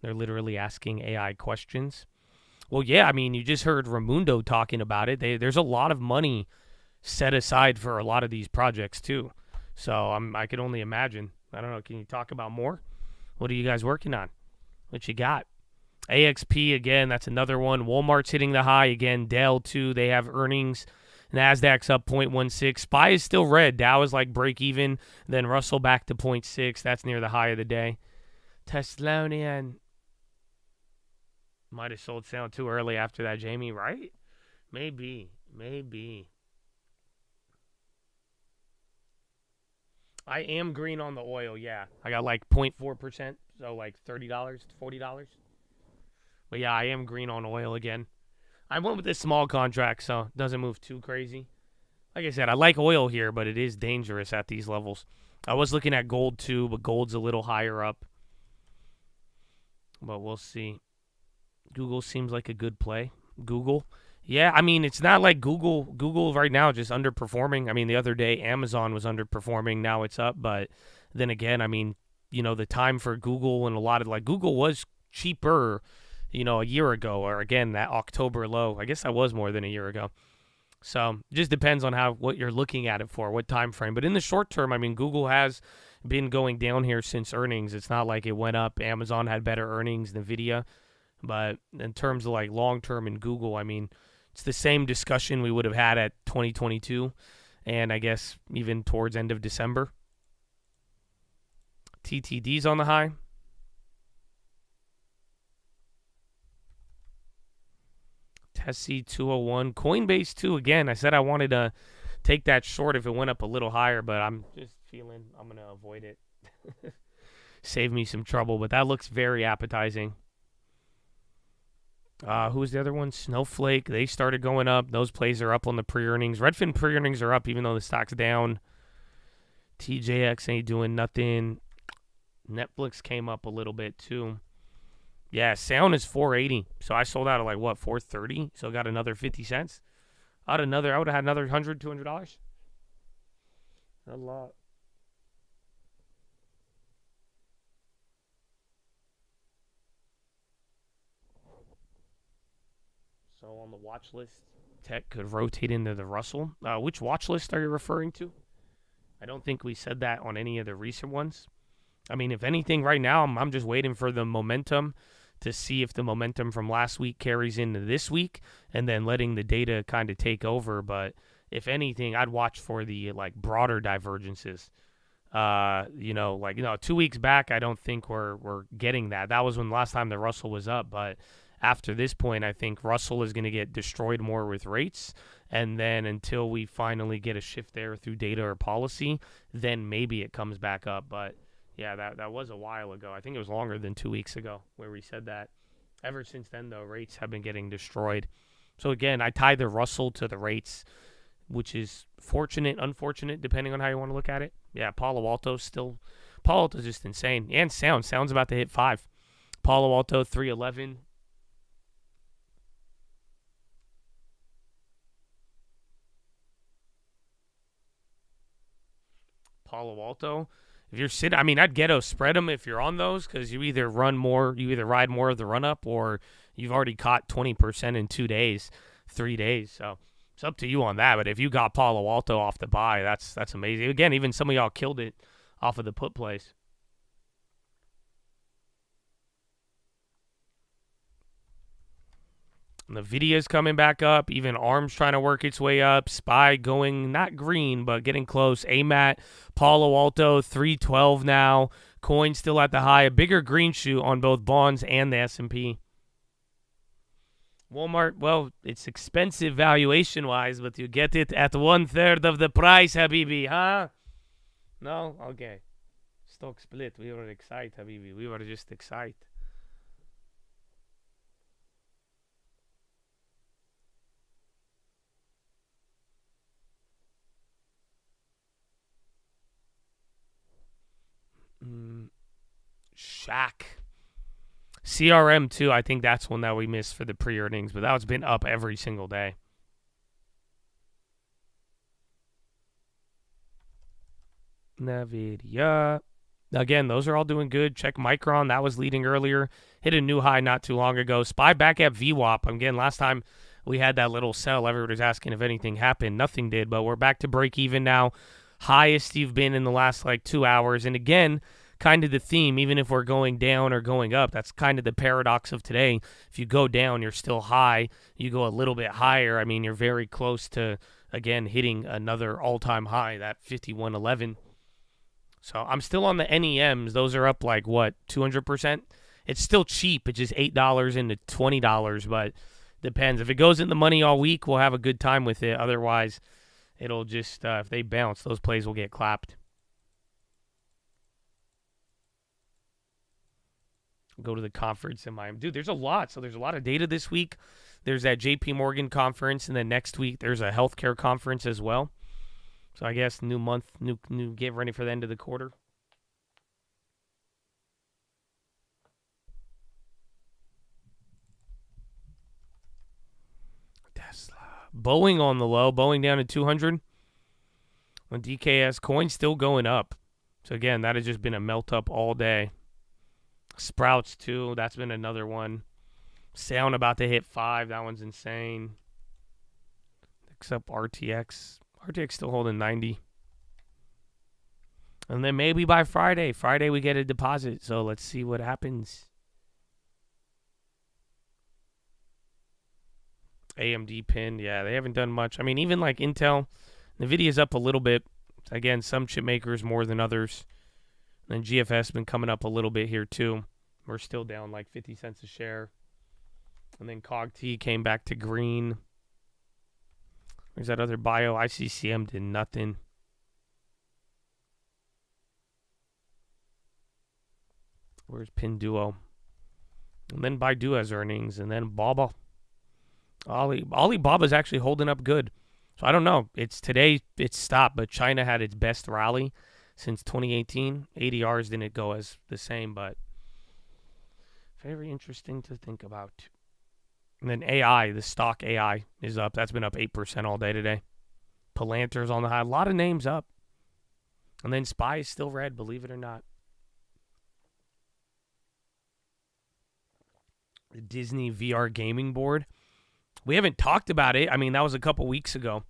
They're literally asking AI questions. Well, yeah, I mean, you just heard Raimundo talking about it. There's a lot of money set aside for a lot of these projects, too. So I can only imagine. I don't know. Can you talk about more? What are you guys working on? What you got? AXP, again, that's another one. Walmart's hitting the high. Again, Dell, too. They have earnings. NASDAQ's up 0.16. SPY is still red. Dow is like break even. Then Russell back to 0.6. That's near the high of the day. Teslonian might have sold sound too early after that, Jamie, right? Maybe. I am green on the oil, yeah. I got like 0.4%, so like $30, $40. But yeah, I am green on oil again. I went with this small contract, so it doesn't move too crazy. Like I said, I like oil here, but it is dangerous at these levels. I was looking at gold too, but gold's a little higher up. But we'll see. Google seems like a good play. Google. Yeah, I mean, it's not like Google right now just underperforming. I mean, the other day Amazon was underperforming. Now it's up. But then again, I mean, you know, the time for Google and a lot of like Google was cheaper, you know, a year ago, or again, that October low. I guess that was more than a year ago. So it just depends on what you're looking at it for, what time frame. But in the short term, I mean, Google has been going down here since earnings. It's not like it went up. Amazon had better earnings, Nvidia. But in terms of like long term in Google, I mean, it's the same discussion we would have had at 2022 and I guess even towards end of December. TTD's on the high. Tessie 201. Coinbase 2 again. I said I wanted to take that short if it went up a little higher, but I'm just feeling I'm going to avoid it. Save me some trouble, but that looks very appetizing. Who's the other one? Snowflake. They started going up. Those plays are up on the pre-earnings. Redfin pre-earnings are up even though the stock's down. TJX ain't doing nothing. Netflix came up a little bit too. Yeah, Sound is 480. So I sold out at like what, 430? So got another 50 cents. I would have had another $100, $200. A lot. So on the watch list, tech could rotate into the Russell. Which watch list are you referring to? I don't think we said that on any of the recent ones. I mean, if anything, right now, I'm just waiting for the momentum to see if the momentum from last week carries into this week and then letting the data kind of take over. But if anything, I'd watch for the like broader divergences. 2 weeks back, I don't think we're getting that. That was when last time the Russell was up, but after this point, I think Russell is going to get destroyed more with rates. And then until we finally get a shift there through data or policy, then maybe it comes back up. But yeah, that was a while ago. I think it was longer than 2 weeks ago where we said that. Ever since then, though, rates have been getting destroyed. So again, I tie the Russell to the rates, which is fortunate, unfortunate, depending on how you want to look at it. Yeah, Palo Alto's just insane. And Sound's about to hit 5. Palo Alto, 311. Palo Alto. If you're sitting, I mean, I'd ghetto spread them if you're on those because you either ride more of the run up or you've already caught 20% in 2 days, 3 days. So it's up to you on that. But if you got Palo Alto off the buy, that's amazing. Again, even some of y'all killed it off of the put plays. NVIDIA's coming back up. Even ARM's trying to work its way up. SPY going not green, but getting close. AMAT, Palo Alto, 312 now. Coin still at the high. A bigger green shoe on both bonds and the S&P. Walmart, well, it's expensive valuation-wise, but you get it at 1/3 of the price, Habibi, huh? No? Okay. Stock split. We were excited, Habibi. We were just excited. Shack. CRM too. I think that's one that we missed for the pre-earnings, but that's been up every single day. NVIDIA. Again, those are all doing good. Check Micron. That was leading earlier. Hit a new high not too long ago. SPY back at VWAP. Again, last time we had that little sell. Everybody was asking if anything happened. Nothing did, but we're back to break even now. Highest you've been in the last 2 hours. And again, kind of the theme, even if we're going down or going up, that's kind of the paradox of today. If you go down, you're still high. You go a little bit higher, I mean, you're very close to, again, hitting another all-time high, that 5111. So I'm still on the NEMs. Those are up 200%? It's still cheap. It's just $8 into $20, but depends. If it goes in the money all week, we'll have a good time with it. Otherwise, it'll just, if they bounce, those plays will get clapped. Go to the conference in Miami. Dude, there's a lot. So there's a lot of data this week. There's that JP Morgan conference, and then next week there's a healthcare conference as well. So I guess new month, new get ready for the end of the quarter. Tesla. Boeing on the low. Boeing down to 200. On DKS, coin still going up. So again, that has just been a melt up all day. Sprouts too. That's been another one. Sound about to hit 5. That one's insane. Except RTX. RTX still holding 90. And then maybe by Friday. Friday we get a deposit. So let's see what happens. AMD pinned. Yeah, they haven't done much. I mean, even Intel, NVIDIA's up a little bit. Again, some chip makers more than others. And then GFS has been coming up a little bit here too. We're still down 50 cents a share. And then COG-T came back to green. There's that other bio. ICCM did nothing. Where's Pinduo? And then Baidu has earnings. And then Baba. Alibaba's actually holding up good. So I don't know. Today it's stopped, but China had its best rally since 2018. ADRs didn't go as the same, but very interesting to think about. And then AI, the stock AI is up. That's been up 8% all day today. Palantir's on the high. A lot of names up. And then SPY is still red, believe it or not. The Disney VR gaming board. We haven't talked about it. I mean, that was a couple weeks ago.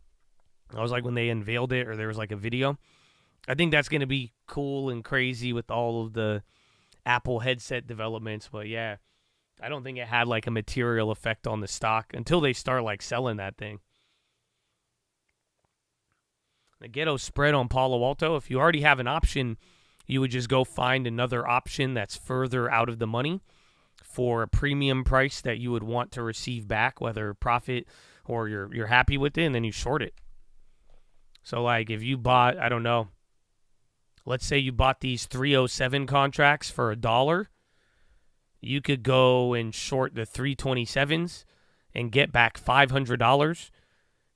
That was when they unveiled it, or there was a video. I think that's going to be cool and crazy with all of the Apple headset developments. But yeah, I don't think it had a material effect on the stock until they start selling that thing. The ghetto spread on Palo Alto. If you already have an option, you would just go find another option that's further out of the money for a premium price that you would want to receive back, whether profit or you're happy with it, and then you short it. So if you bought, I don't know, let's say you bought these 307 contracts for $1, you could go and short the 327s and get back $500.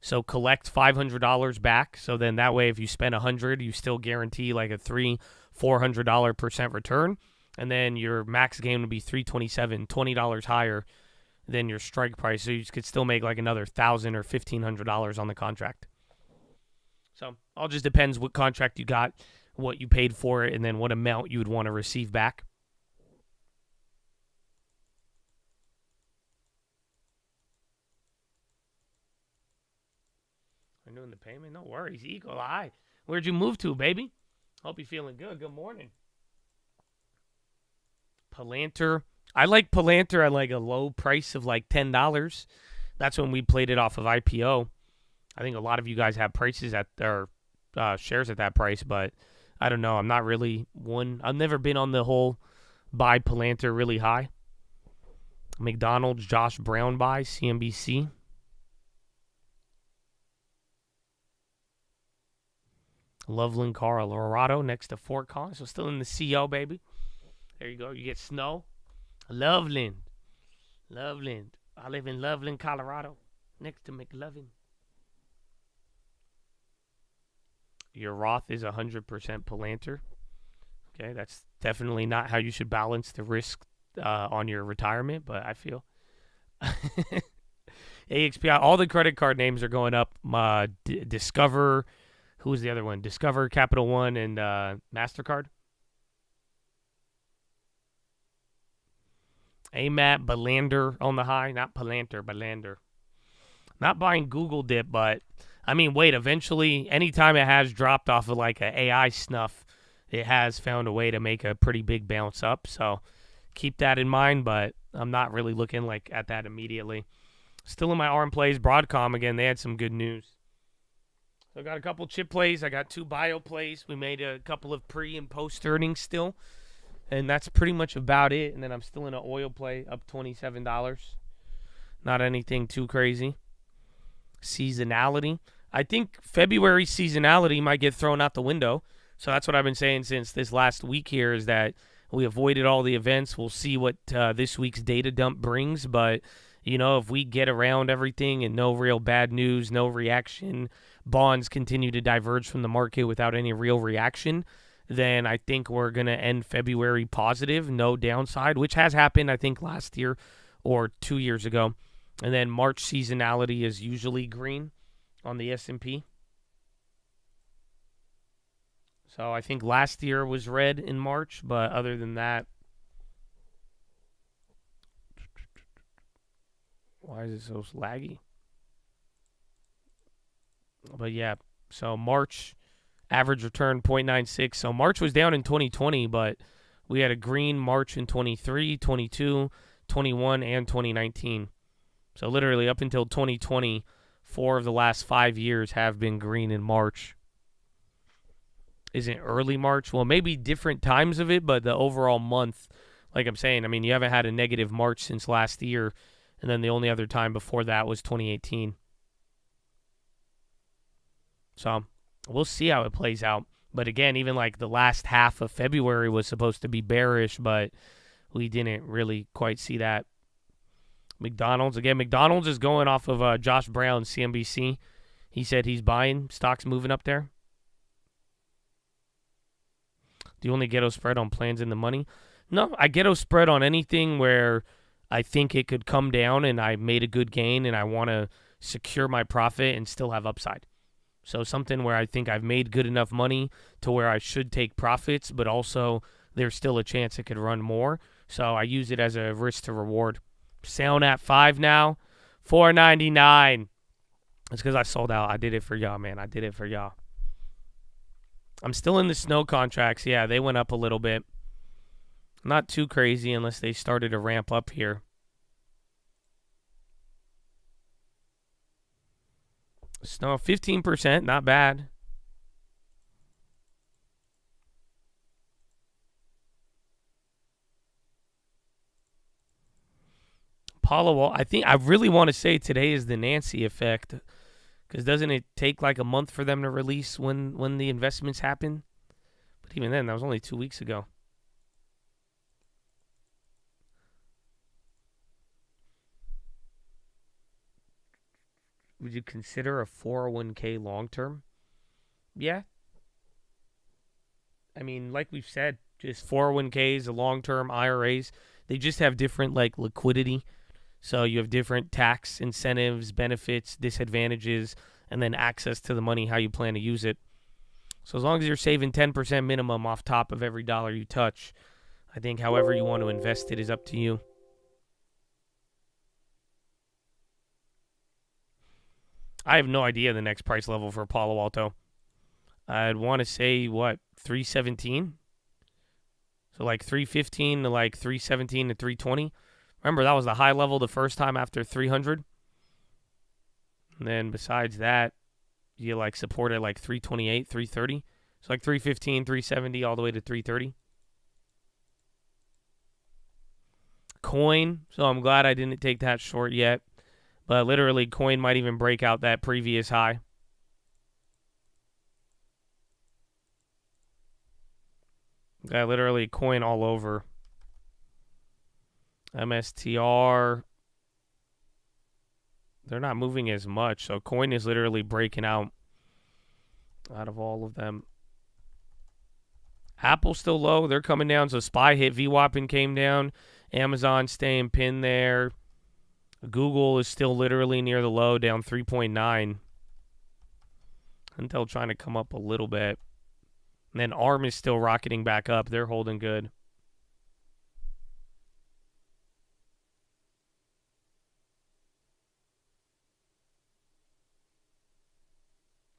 So collect $500 back. So then that way, if you spend $100, you still guarantee a $400% return. And then your max gain would be 327, $20 higher than your strike price. So you could still make another $1,000 or $1,500 on the contract. So all just depends what contract you got, what you paid for it, and then what amount you would want to receive back. I'm doing the payment. No worries. Eagle Eye. Where'd you move to, baby? Hope you're feeling good. Good morning. Palantir. I like Palantir at a low price of $10. That's when we played it off of IPO. I think a lot of you guys have prices or shares at that price, but I don't know. I'm not really one. I've never been on the whole buy Palantir really high. McDonald's, Josh Brown buy, CNBC. Loveland, Colorado, next to Fort Collins. So still in the CO, baby. There you go. You get snow. Loveland. I live in Loveland, Colorado, next to McLovin. Your Roth is 100% Palantir. Okay, that's definitely not how you should balance the risk on your retirement, but I feel. AXPI, all the credit card names are going up. Discover, Who was the other one? Discover, Capital One, and MasterCard. AMAT, Belander on the high. Not Palantir, Belander. Not buying Google dip, but, I mean, wait, eventually, anytime it has dropped off of like a AI snuff, it has found a way to make a pretty big bounce up. So keep that in mind, but I'm not really looking like at that immediately. Still in my ARM plays. Broadcom, again, they had some good news. So I got a couple chip plays. I got 2 bio plays. We made a couple of pre and post earnings still. And that's pretty much about it. And then I'm still in an oil play, up $27. Not anything too crazy. Seasonality. I think February seasonality might get thrown out the window. So that's what I've been saying since this last week here, is that we avoided all the events. We'll see what this week's data dump brings. But, you know, if we get around everything and no real bad news, no reaction, bonds continue to diverge from the market without any real reaction, then I think we're going to end February positive, no downside, which has happened, I think, last year or 2 years ago. And then March seasonality is usually green on the S&P. So I think last year was red in March, but other than that, why is it so laggy? But yeah, so March average return 0.96. So March was down in 2020, but we had a green March in 23, 22, 21, and 2019. So literally up until 2020, 4 of the last 5 years have been green in March. Isn't early March? Well, maybe different times of it, but the overall month, like I'm saying, I mean, you haven't had a negative March since last year, and then the only other time before that was 2018. So we'll see how it plays out. But again, even like the last half of February was supposed to be bearish, but we didn't really quite see that. McDonald's, again, McDonald's is going off of Josh Brown, CNBC. He said he's buying. Stocks moving up there. Do you only ghetto spread on plans in the money? No, I ghetto spread on anything where I think it could come down and I made a good gain and I want to secure my profit and still have upside. So something where I think I've made good enough money to where I should take profits, but also there's still a chance it could run more. So I use it as a risk to reward. Sound at 5 now, $4.99. It's because I sold out. I did it for y'all, man. I did it for y'all. I'm still in the snow contracts. Yeah, they went up a little bit. Not too crazy unless they started to ramp up here. Snow 15%, not bad. PHILO, I really want to say today is the Nancy effect, because doesn't it take like a month for them to release when the investments happen? But even then, that was only 2 weeks ago. Would you consider a 401k long-term? Yeah. I mean, like we've said, just 401ks, the long-term IRAs, they just have different like liquidity. So you have different tax incentives, benefits, disadvantages, and then access to the money, how you plan to use it. So as long as you're saving 10% minimum off top of every dollar you touch, I think however you want to invest it is up to you. I have no idea the next price level for Palo Alto. I'd want to say, what, 317? So like 315 to like 317 to 320. Remember, that was the high level the first time after 300. And then besides that, you like support at like 328, 330. So like 315, 370, all the way to 330. Coin. So I'm glad I didn't take that short yet. But literally, coin might even break out that previous high. Got literally coin all over. MSTR. They're not moving as much. So coin is literally breaking out of all of them. Apple's still low. They're coming down. So SPY hit. VWAP came down. Amazon staying pinned there. Google is still literally near the low, down 3.9. Intel trying to come up a little bit. And then ARM is still rocketing back up. They're holding good.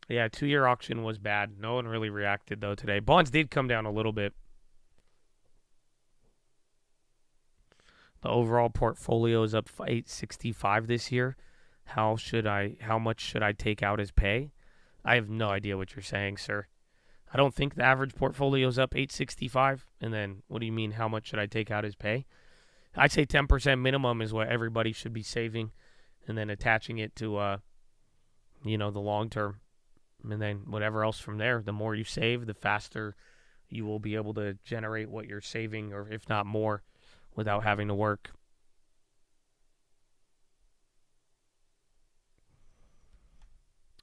Yeah, 2-year auction was bad. No one really reacted, though, today. Bonds did come down a little bit. The overall portfolio is up 865 this year. How much should I take out as pay? I have no idea what you're saying, sir. I don't think the average portfolio is up 865. And then what do you mean, how much should I take out as pay? I'd say 10% minimum is what everybody should be saving, and then attaching it to, the long term. And then whatever else from there, the more you save, the faster you will be able to generate what you're saving, or if not more, without having to work.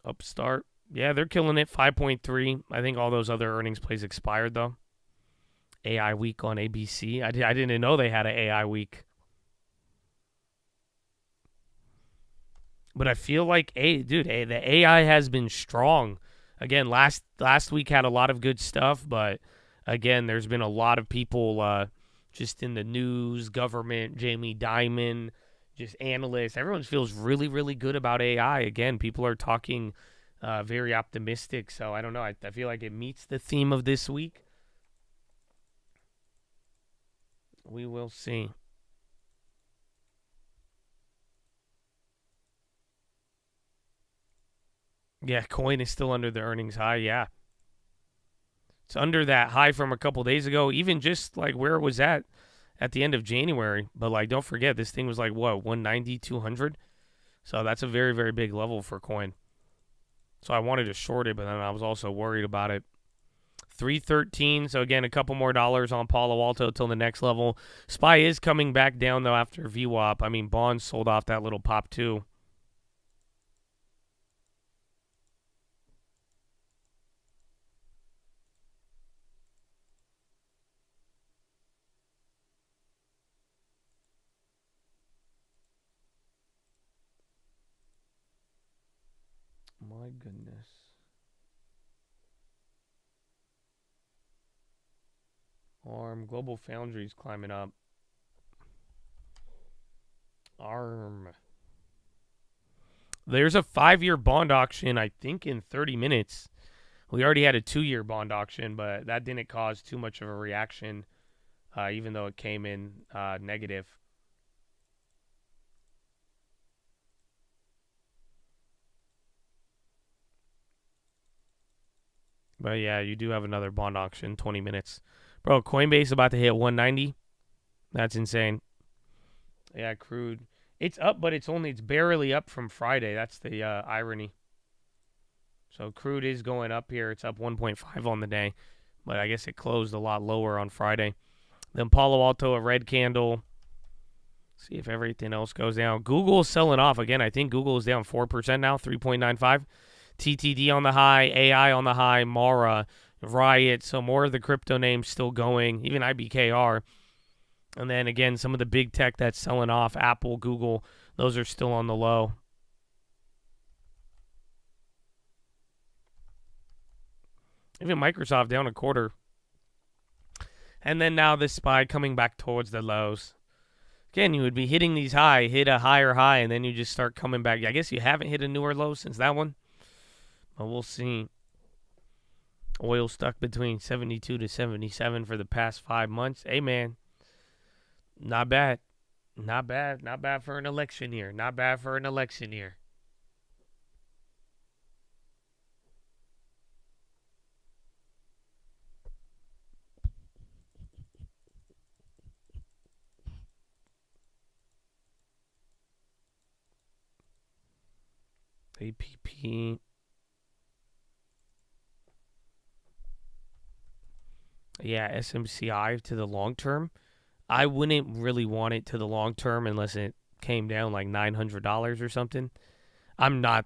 Upstart. Yeah, they're killing it. 5.3. I think all those other earnings plays expired, though. AI week on ABC. I didn't know they had an AI week. But I feel like, the AI has been strong. Again, last week had a lot of good stuff, but again, there's been a lot of people just in the news, government, Jamie Dimon, just analysts. Everyone feels really, really good about AI. Again, people are talking very optimistic. So I don't know. I feel like it meets the theme of this week. We will see. Yeah, coin is still under the earnings high, yeah. It's under that high from a couple days ago, even just like where it was at the end of January. But like, don't forget, this thing was like, what, 190, 200? So that's a very, very big level for coin. So I wanted to short it, but then I was also worried about it. 313, so again, a couple more dollars on Palo Alto till the next level. SPY is coming back down, though, after VWAP. I mean, bonds sold off that little pop, too. My goodness. ARM, Global Foundries climbing up. ARM. There's a 5-year bond auction, I think, in 30 minutes. We already had a 2-year bond auction, but that didn't cause too much of a reaction, even though it came in negative. But yeah, you do have another bond auction, 20 minutes. Bro, Coinbase about to hit 190. That's insane. Yeah, crude. It's up, but it's barely up from Friday. That's the irony. So crude is going up here. It's up 1.5 on the day. But I guess it closed a lot lower on Friday. Then Palo Alto, a red candle. See if everything else goes down. Google's selling off. Again, I think Google is down 4% now, 3.95. TTD on the high, AI on the high, Mara, Riot. So more of the crypto names still going, even IBKR. And then again, some of the big tech that's selling off, Apple, Google, those are still on the low. Even Microsoft down a quarter. And then now this SPY coming back towards the lows. Again, you would be hitting these high, hit a higher high, and then you just start coming back. I guess you haven't hit a newer low since that one. But we'll see. Oil stuck between 72 to 77 for the past 5 months. Hey, man. Not bad. Not bad. Not bad for an election year. Not bad for an election year. APP. Yeah, SMCI to the long term. I wouldn't really want it to the long term unless it came down like $900 or something. I'm not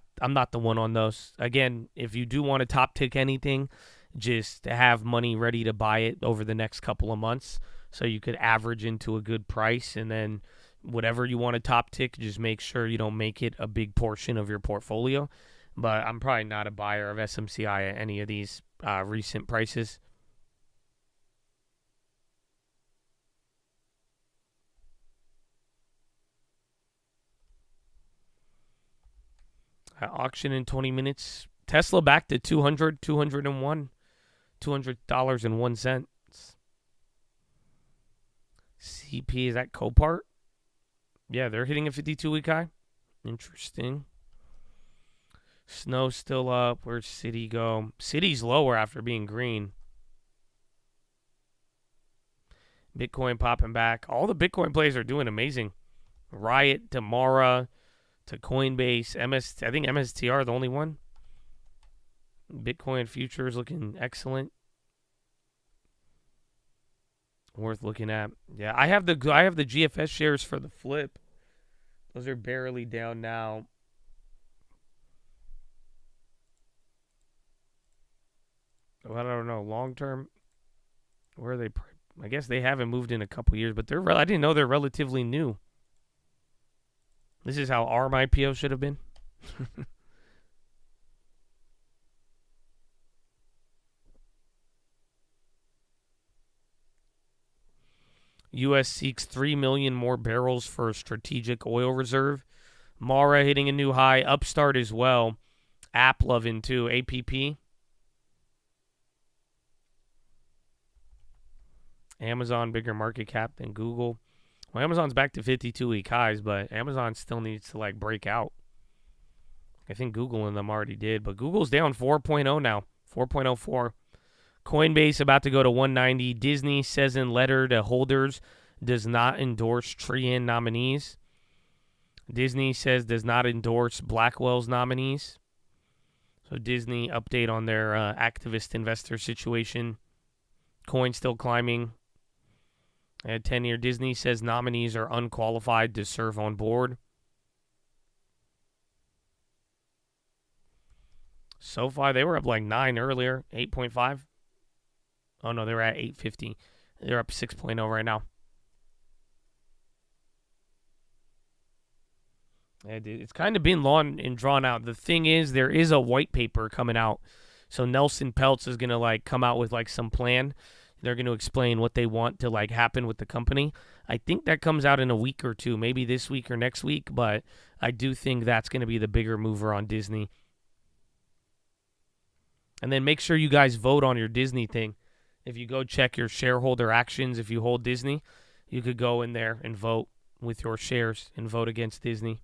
the one on those. Again, if you do want to top tick anything, just have money ready to buy it over the next couple of months so you could average into a good price, and then whatever you want to top tick, just make sure you don't make it a big portion of your portfolio. but I'm probably not a buyer of SMCI at any of these recent prices. Auction in 20 minutes. Tesla back to 200, 201, $200.01. CP, is that Copart? Yeah, they're hitting a 52-week high. Interesting. Snow still up. Where's Citi go? Citi's lower after being green. Bitcoin popping back. All the Bitcoin plays are doing amazing. Riot, Tamara, to Coinbase, I think MSTR the only one. Bitcoin futures looking excellent. Worth looking at. Yeah, I have the GFS shares for the flip. Those are barely down now. Well, I don't know. Long term, where are they? I guess they haven't moved in a couple years, but I didn't know they're relatively new. This is how ARM IPO should have been. U.S. seeks 3 million more barrels for a strategic oil reserve. Mara hitting a new high. Upstart as well. App loving too. APP. Amazon bigger market cap than Google. Well, Amazon's back to 52-week highs, but Amazon still needs to break out. I think Google and them already did, but Google's down 4.0 now. 4.04. Coinbase about to go to 190. Disney says in letter to holders does not endorse Trian nominees. Disney says does not endorse Blackwell's nominees. So Disney update on their activist investor situation. Coin still climbing. At 10-year, Disney says nominees are unqualified to serve on board. SoFi, they were up 9 earlier, 8.5. Oh, no, they were at 850. They're up 6.0 right now. Yeah, dude, it's kind of been long and drawn out. The thing is, there is a white paper coming out. So Nelson Peltz is going to come out with some plan. They're going to explain what they want to happen with the company. I think that comes out in a week or two, maybe this week or next week, but I do think that's going to be the bigger mover on Disney. And then make sure you guys vote on your Disney thing. If you go check your shareholder actions, if you hold Disney, you could go in there and vote with your shares and vote against Disney.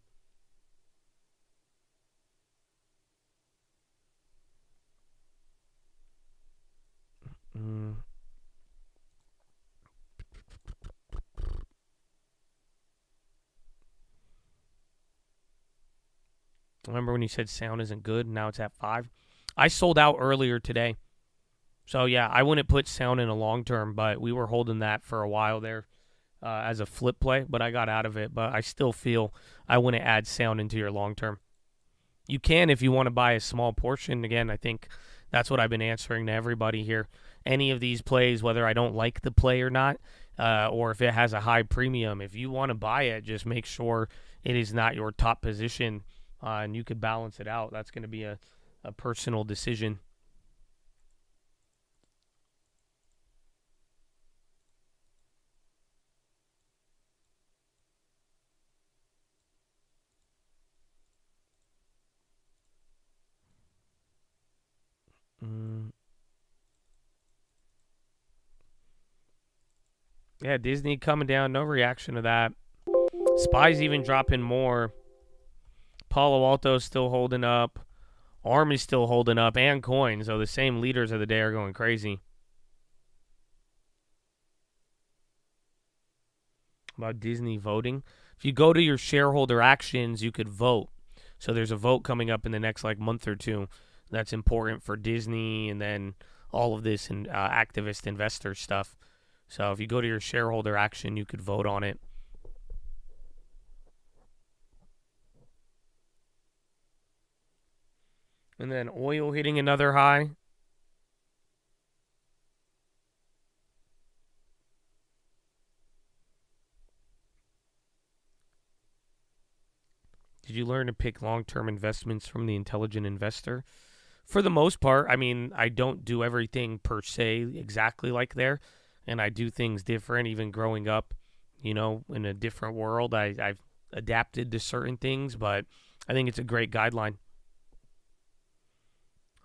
Remember when you said sound isn't good? Now it's at 5. I sold out earlier today. So, yeah, I wouldn't put sound in a long term, but we were holding that for a while there as a flip play, but I got out of it. But I still feel I wouldn't add sound into your long term. You can if you want to buy a small portion. Again, I think that's what I've been answering to everybody here. Any of these plays, whether I don't like the play or not, or if it has a high premium, if you want to buy it, just make sure it is not your top position and you could balance it out. That's going to be a personal decision. Yeah, Disney coming down. No reaction to that. SPY's even dropping more. Palo Alto's still holding up. ARM is still holding up. And Coin. So the same leaders of the day are going crazy. About Disney voting. If you go to your shareholder actions, you could vote. So there's a vote coming up in the next month or two. That's important for Disney and then all of this and activist investor stuff. So if you go to your shareholder action, you could vote on it. And then oil hitting another high. Did Did you learn to pick long-term investments from The Intelligent Investor? For the most part, I mean, I don't do everything per se exactly like there, and I do things different. Even growing up, you know, in a different world, I've adapted to certain things, but I think it's a great guideline.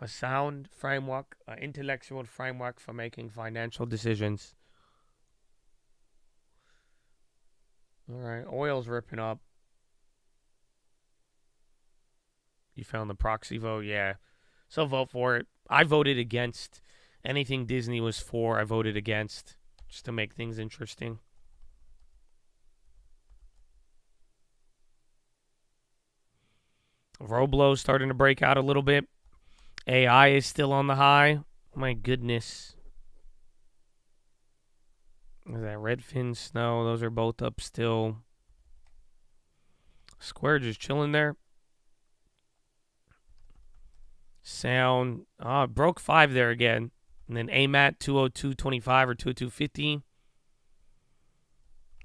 A sound framework, an intellectual framework for making financial decisions. All right, oil's ripping up. You found the proxy vote? Yeah. So vote for it. I voted against anything Disney was for. I voted against just to make things interesting. Roblo's starting to break out a little bit. AI is still on the high. My goodness. Is that Redfin, Snow? Those are both up still. Square just chilling there. Sound. It broke 5 there again. And then AMAT 202.25 or 202.50.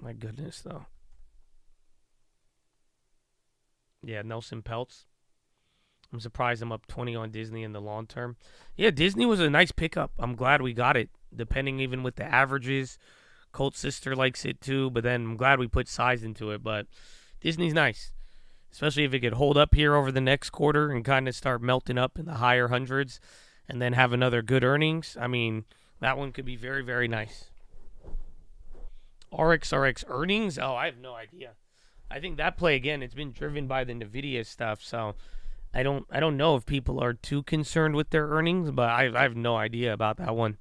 My goodness, though. Yeah, Nelson Peltz. I'm surprised I'm up 20 on Disney in the long term. Yeah, Disney was a nice pickup. I'm glad we got it, depending even with the averages. Colt Sister likes it too, but then I'm glad we put size into it. But Disney's nice, especially if it could hold up here over the next quarter and kind of start melting up in the higher hundreds and then have another good earnings. I mean, that one could be very, very nice. RXRX earnings? Oh, I have no idea. I think that play, again, it's been driven by the NVIDIA stuff, so I don't know if people are too concerned with their earnings, but I have no idea about that one.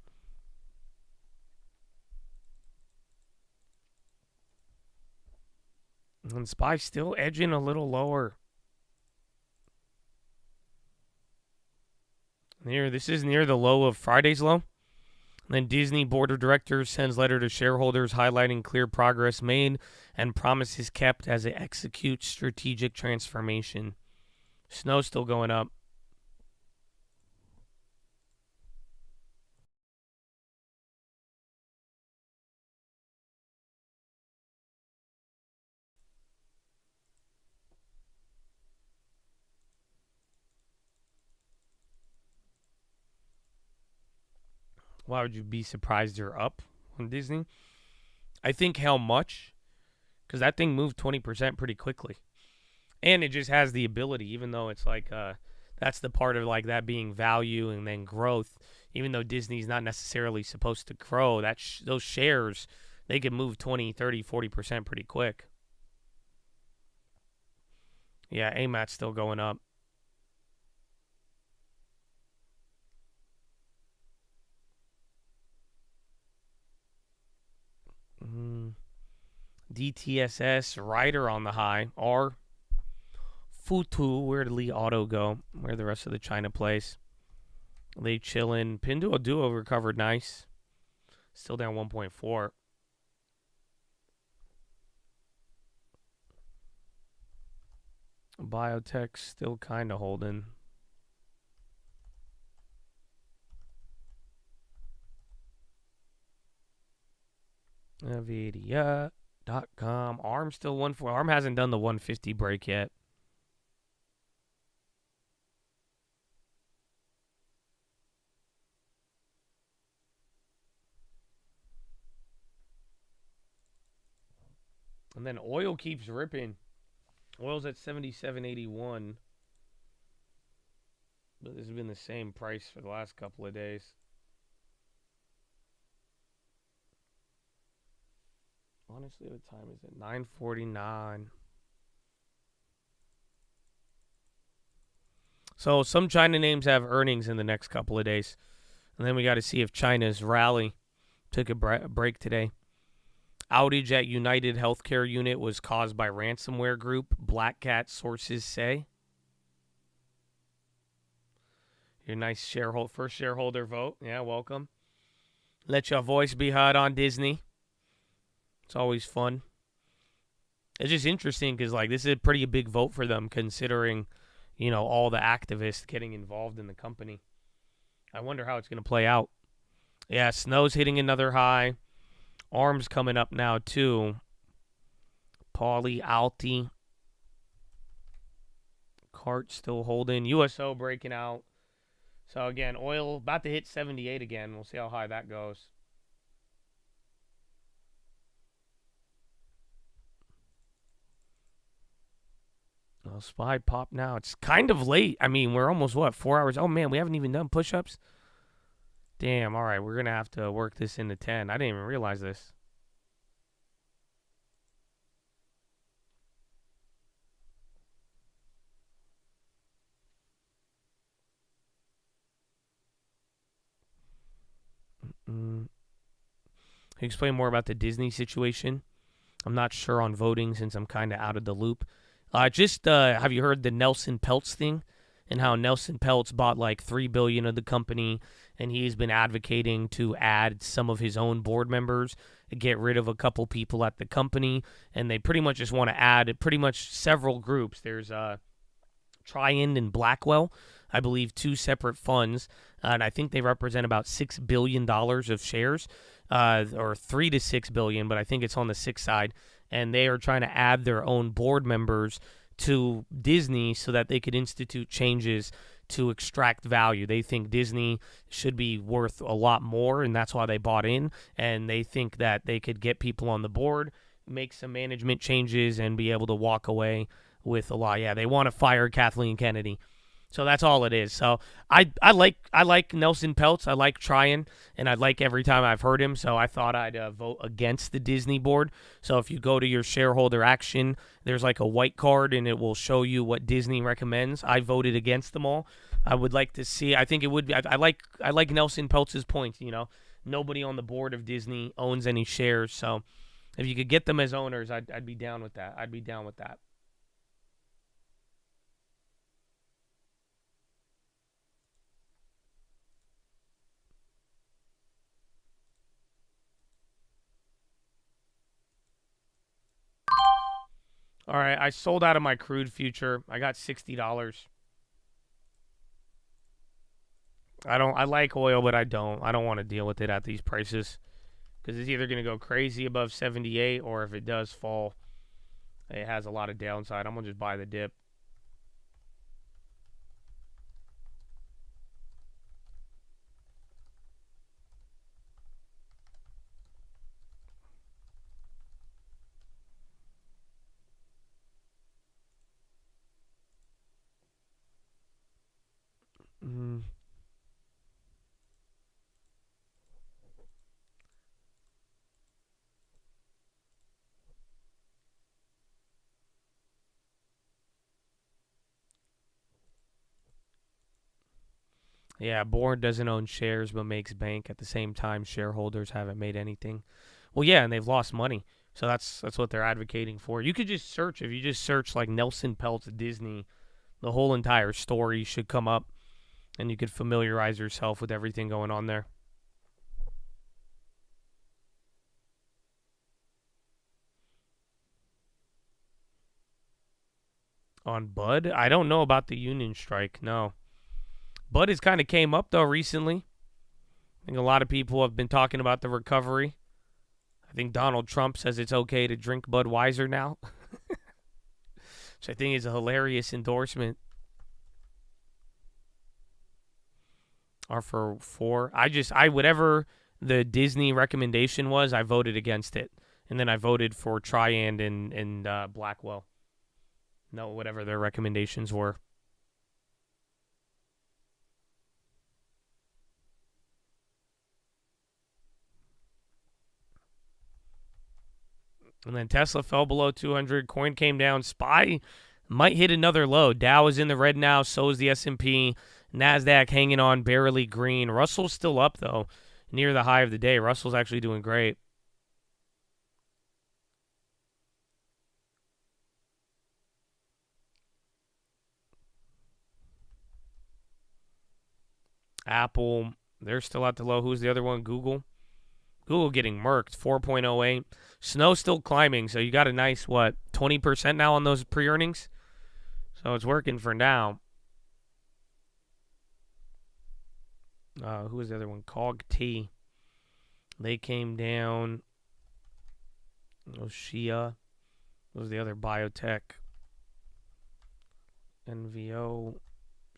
And SPY still edging a little lower. This is near the low of Friday's low. And then Disney Board of Directors sends letter to shareholders highlighting clear progress made and promises kept as it executes strategic transformation. Snow's still going up. Why would you be surprised you're up on Disney? I think how much? Because that thing moved 20% pretty quickly. And it just has the ability, even though it's like, that's the part of like that being value and then growth. Even though Disney's not necessarily supposed to grow, those shares, they can move 20, 30, 40% pretty quick. Yeah, AMAT's still going up. DTSS, Rider on the high. R. Futu, where did Li Auto go? Where the rest of the China plays? They chillin'. Pinduoduo recovered nice. Still down 1.4. Biotech still kind of holding. Nvidia.com. ARM still 1.4. ARM hasn't done the 150 break yet. And then oil keeps ripping. Oil's at 77.81. But this has been the same price for the last couple of days. Honestly, what time is it? 9:49. So some China names have earnings in the next couple of days. And then we got to see if China's rally took a break today. Outage at United Healthcare unit was caused by ransomware group, Black Cat sources say. Your nice first shareholder vote. Yeah, welcome. Let your voice be heard on Disney. It's always fun. It's just interesting because, like, this is a pretty big vote for them considering, you know, all the activists getting involved in the company. I wonder how it's going to play out. Yeah, Snow's hitting another high. ARM's coming up now, too. Pauly, Alti. cart still holding. USO breaking out. So, again, oil about to hit 78 again. We'll see how high that goes. Oh, SPY pop now. It's kind of late. I mean, we're almost, 4 hours? Oh, man, we haven't even done push-ups? Damn, all right, we're going to have to work this into 10. I didn't even realize this. Can you explain more about the Disney situation? I'm not sure on voting since I'm kind of out of the loop. Have you heard the Nelson Peltz thing? And how Nelson Peltz bought like $3 billion of the company, and he's been advocating to add some of his own board members, get rid of a couple people at the company, and they pretty much just want to add pretty much several groups. There's Triand and Blackwell, I believe, 2 separate funds, and I think they represent about $6 billion of shares, or $3 to $6 billion, but I think it's on the 6 side, and they are trying to add their own board members to Disney so that they could institute changes to extract value. They think Disney should be worth a lot more, and that's why they bought in, and they think that they could get people on the board, make some management changes, and be able to walk away with a lot. Yeah, they want to fire Kathleen Kennedy. So that's all it is. So I like Nelson Peltz. I like Tryon, and I like every time I've heard him. So I thought I'd vote against the Disney board. So if you go to your shareholder action, there's like a white card, and it will show you what Disney recommends. I voted against them all. I would like to see. I think it would be. I like Nelson Peltz's point. You know, nobody on the board of Disney owns any shares. So if you could get them as owners, I'd be down with that. I'd be down with that. All right, I sold out of my crude future. I got $60. I like oil, but I don't want to deal with it at these prices because it's either going to go crazy above 78 or if it does fall, it has a lot of downside. I'm going to just buy the dip. Yeah, Bourne doesn't own shares but makes bank. At the same time, shareholders haven't made anything. Well, yeah, and they've lost money. So that's what they're advocating for. You could just search. If you just search like Nelson Peltz Disney, the whole entire story should come up, and you could familiarize yourself with everything going on there. On Bud? I don't know about the union strike, no. Bud has kind of came up, though, recently. I think a lot of people have been talking about the recovery. I think Donald Trump says it's okay to drink Budweiser now. Which I think is a hilarious endorsement. Or for 4. Whatever the Disney recommendation was, I voted against it. And then I voted for Triand and Blackwell. No, whatever their recommendations were. And then Tesla fell below 200. Coin came down. SPY might hit another low. Dow is in the red now. So is the S&P. NASDAQ hanging on, barely green. Russell's still up, though, near the high of the day. Russell's actually doing great. Apple, they're still at the low. Who's the other one? Google. Google getting murked, 4.08. Snow still climbing, so you got a nice, 20% now on those pre-earnings? So it's working for now. Who was the other one? CogT. They came down. Shia. What was the other biotech? NVO,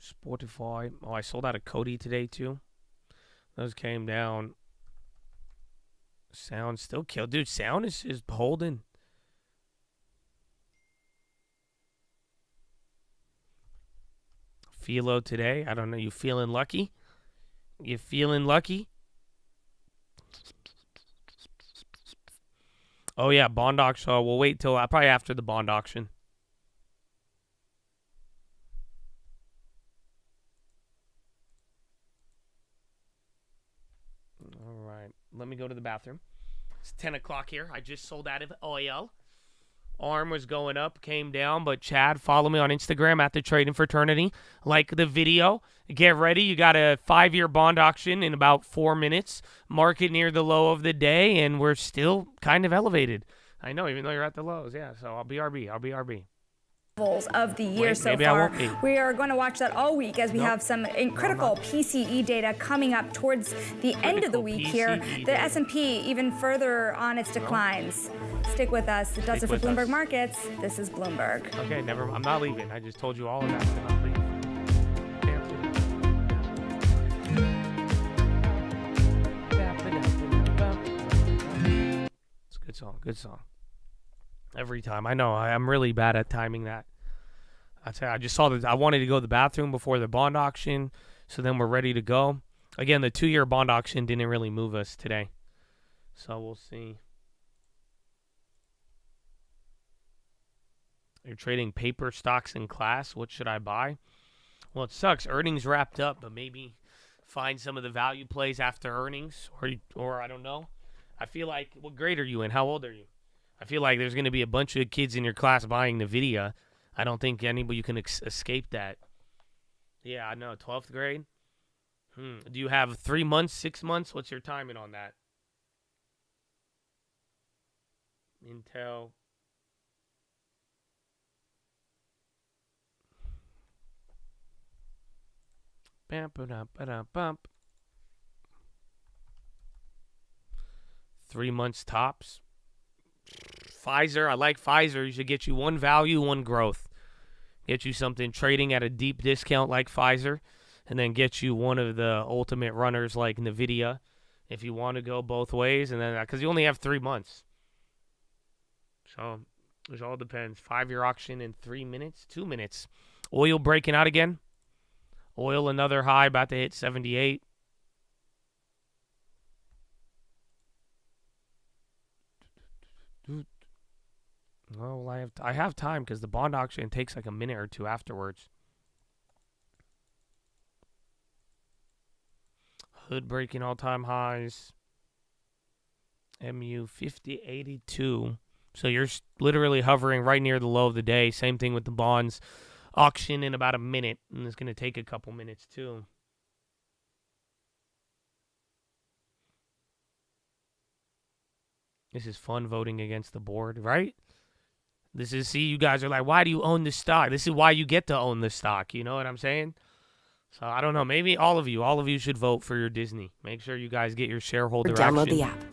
Spotify. Oh, I sold out of Cody today too. Those came down. Sound still killed. Dude, sound is holding. PHILO today. I don't know. You feeling lucky? You feeling lucky? Oh, yeah. Bond auction. Oh, we'll wait till probably after the bond auction. All right. Let me go to the bathroom. It's 10 o'clock here. I just sold out of oil. Arm was going up, came down, but Chad, follow me on Instagram at the Trading Fraternity. Like the video. Get ready. You got a 5-year bond auction in about 4 minutes. Market near the low of the day, and we're still kind of elevated. I know, even though you're at the lows. Yeah, so I'll be RB. Of the year so far. We are going to watch that all week as we have some critical PCE data coming up towards the end of the week here. The S&P even further on its declines. Stick with us. It does it for Bloomberg Markets. This is Bloomberg. Okay, I'm not leaving. I just told you all of that. I'm not leaving. It's a good song. Good song. Every time. I know. I'm really bad at timing that. I just saw that. I wanted to go to the bathroom before the bond auction, so then we're ready to go. Again, the 2-year bond auction didn't really move us today. So we'll see. You're trading paper stocks in class. What should I buy? Well, it sucks. Earnings wrapped up, but maybe find some of the value plays after earnings, or I don't know. I feel like, what grade are you in? How old are you? I feel like there's going to be a bunch of kids in your class buying NVIDIA. I don't think anybody you can escape that. Yeah, I know. 12th grade. Do you have 3 months, 6 months? What's your timing on that? Intel. Bump. 3 months tops. Pfizer, I like Pfizer. You should get you one value, one growth. Get you something trading at a deep discount like Pfizer, and then get you one of the ultimate runners like NVIDIA if you want to go both ways. And then, because you only have 3 months. So it all depends. 5-year auction in 3 minutes, 2 minutes. Oil breaking out again. Oil another high, about to hit 78. Well, I have time because the bond auction takes like a minute or two afterwards. Hood breaking all-time highs. MU 5082. So you're literally hovering right near the low of the day. Same thing with the bonds. Auction in about a minute, and it's going to take a couple minutes too. This is fun voting against the board, right? This is, see, you guys are like, why do you own this stock? This is why you get to own the stock. You know what I'm saying? So I don't know. Maybe all of you should vote for your Disney. Make sure you guys get your shareholder action. Download the app.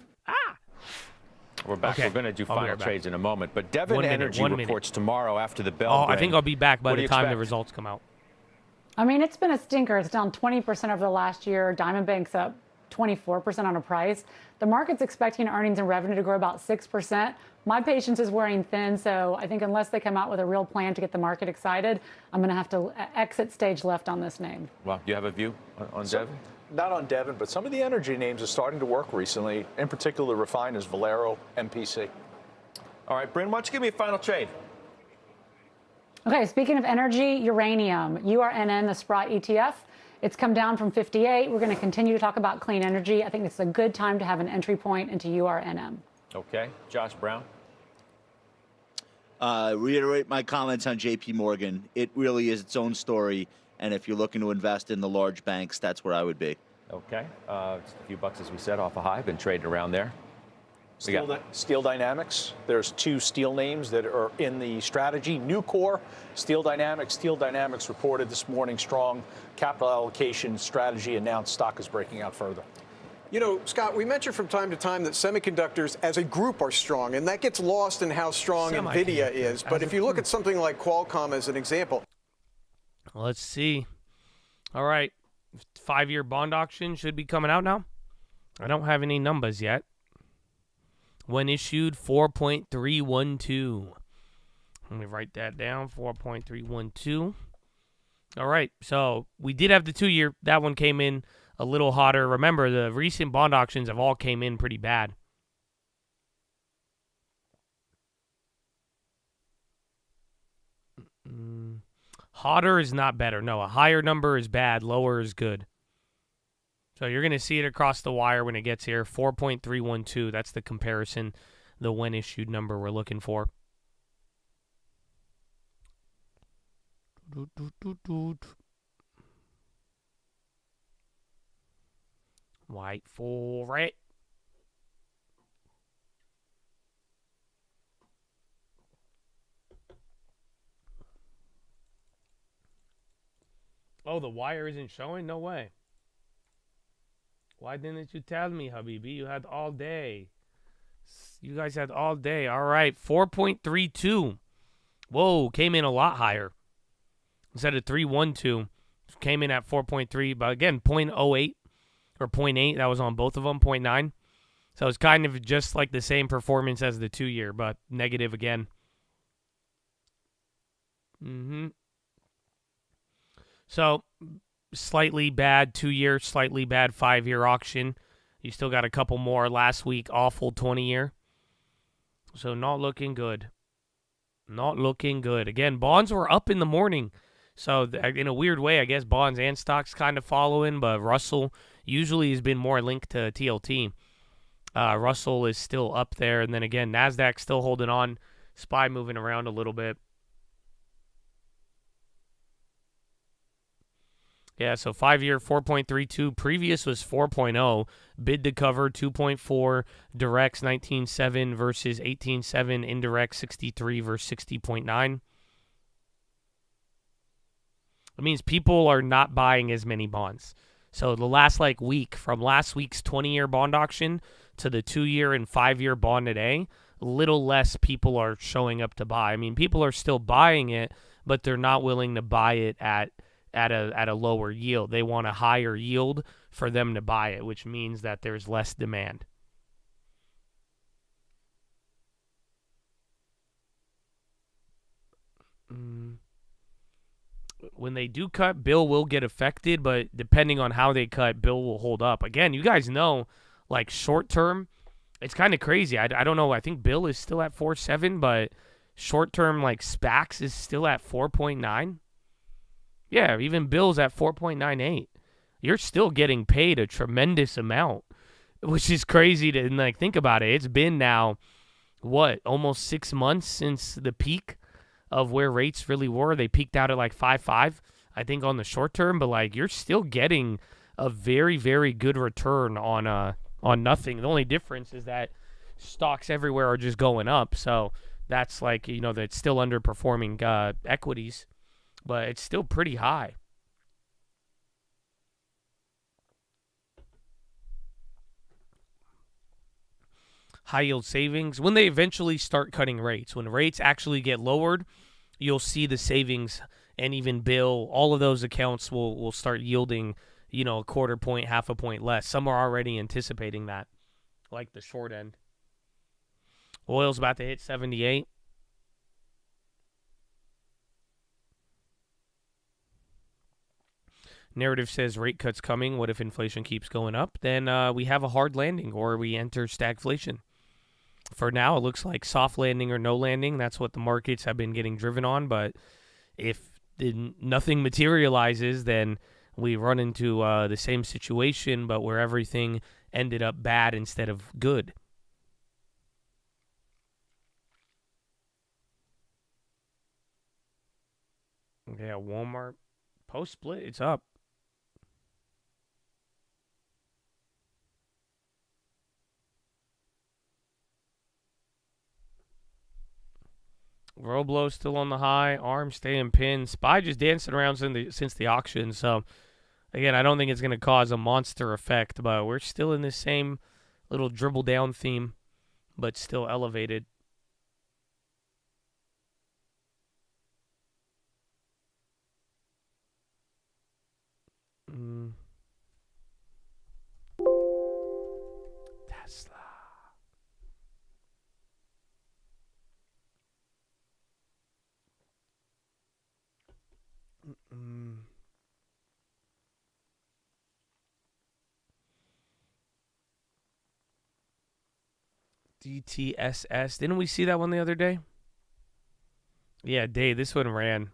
We're back. Okay. We're going to do final trades in a moment. But Devon 1 minute, Energy 1 minute. reports tomorrow after the bell. Oh, I think I'll be back by What do the you time the expect? results come out. I mean, it's been a stinker. It's down 20% over the last year. Diamond Bank's up 24% on a price. The market's expecting earnings and revenue to grow about 6%. My patience is wearing thin, so I think unless they come out with a real plan to get the market excited, I'm going to have to exit stage left on this name. Well, do you have a view on Devon? Not on Devon, but some of the energy names are starting to work recently. In particular, refiners, Valero, MPC. All right, Bryn, why don't you give me a final trade? Okay, speaking of energy, uranium, URNN, the Sprott ETF, it's come down from 58. We're going to continue to talk about clean energy. I think it's a good time to have an entry point into URNM. Okay, Josh Brown. Reiterate my comments on JP Morgan. It really is its own story, and if you're looking to invest in the large banks, that's where I would be. Okay, just a few bucks, as we said, off a high. Been trading around there. Steel Dynamics. There's 2 steel names that are in the strategy. Nucor, Steel Dynamics reported this morning strong capital allocation strategy announced. Stock is breaking out further. You know, Scott, we mention from time to time that semiconductors as a group are strong, and that gets lost in how strong NVIDIA is. But if you look at something like Qualcomm as an example. Let's see. All right. 5-year bond auction should be coming out now. I don't have any numbers yet. When issued, 4.312. Let me write that down, 4.312. All right, so we did have the 2-year. That one came in a little hotter. Remember, the recent bond auctions have all came in pretty bad. Hotter is not better. No, a higher number is bad. Lower is good. So you're going to see it across the wire when it gets here. 4.312. That's the comparison, the when issued number we're looking for. Wait for it. Oh, the wire isn't showing? No way. Why didn't you tell me, Habibi? You had all day. You guys had all day. All right, 4.32. Whoa, came in a lot higher. Instead of 3.12, came in at 4.3. But again, 0.08 or 0.8. That was on both of them, 0.9. So it's kind of just like the same performance as the 2-year, but negative again. So, slightly bad 2-year, slightly bad 5-year auction. You still got a couple more last week, awful 20-year. So, not looking good. Not looking good. Again, bonds were up in the morning. So, in a weird way, I guess bonds and stocks kind of following, but Russell usually has been more linked to TLT. Russell is still up there. And then again, NASDAQ still holding on. SPY moving around a little bit. Yeah, so 5-year, 4.32. Previous was 4.0. Bid to cover, 2.4. Directs, 19.7 versus 18.7. Indirect, 63 versus 60.9. It means people are not buying as many bonds. So the last week, from last week's 20-year bond auction to the 2-year and 5-year bond today, a little less people are showing up to buy. I mean, people are still buying it, but they're not willing to buy it at a lower yield. They want a higher yield for them to buy it, which means that there's less demand. When they do cut, Bill will get affected, but depending on how they cut, Bill will hold up. Again, you guys know, like short term, it's kind of crazy. I don't know. I think Bill is still at 4.7, but short term, like SPACs is still at 4.9. Yeah, even Bill's at 4.98. You're still getting paid a tremendous amount, which is crazy to think about it. It's been now, almost 6 months since the peak of where rates really were. They peaked out at 5.5, I think, on the short term, but you're still getting a very, very good return on nothing. The only difference is that stocks everywhere are just going up, so that's that's still underperforming equities. But it's still pretty high. High yield savings, when they eventually start cutting rates, when rates actually get lowered, you'll see the savings and even Bill, all of those accounts will start yielding, a quarter point, half a point less. Some are already anticipating that, like the short end. Oil's about to hit 78. Narrative says rate cuts coming. What if inflation keeps going up? Then we have a hard landing or we enter stagflation. For now, it looks like soft landing or no landing. That's what the markets have been getting driven on. But if nothing materializes, then we run into the same situation, but where everything ended up bad instead of good. Yeah, Walmart post-split, it's up. Roblo still on the high. ARM staying pinned. SPY just dancing around since the auction. So, again, I don't think it's going to cause a monster effect, but we're still in this same little dribble down theme, but still elevated. DTSS. Didn't we see that one the other day? Yeah, Dave, this one ran.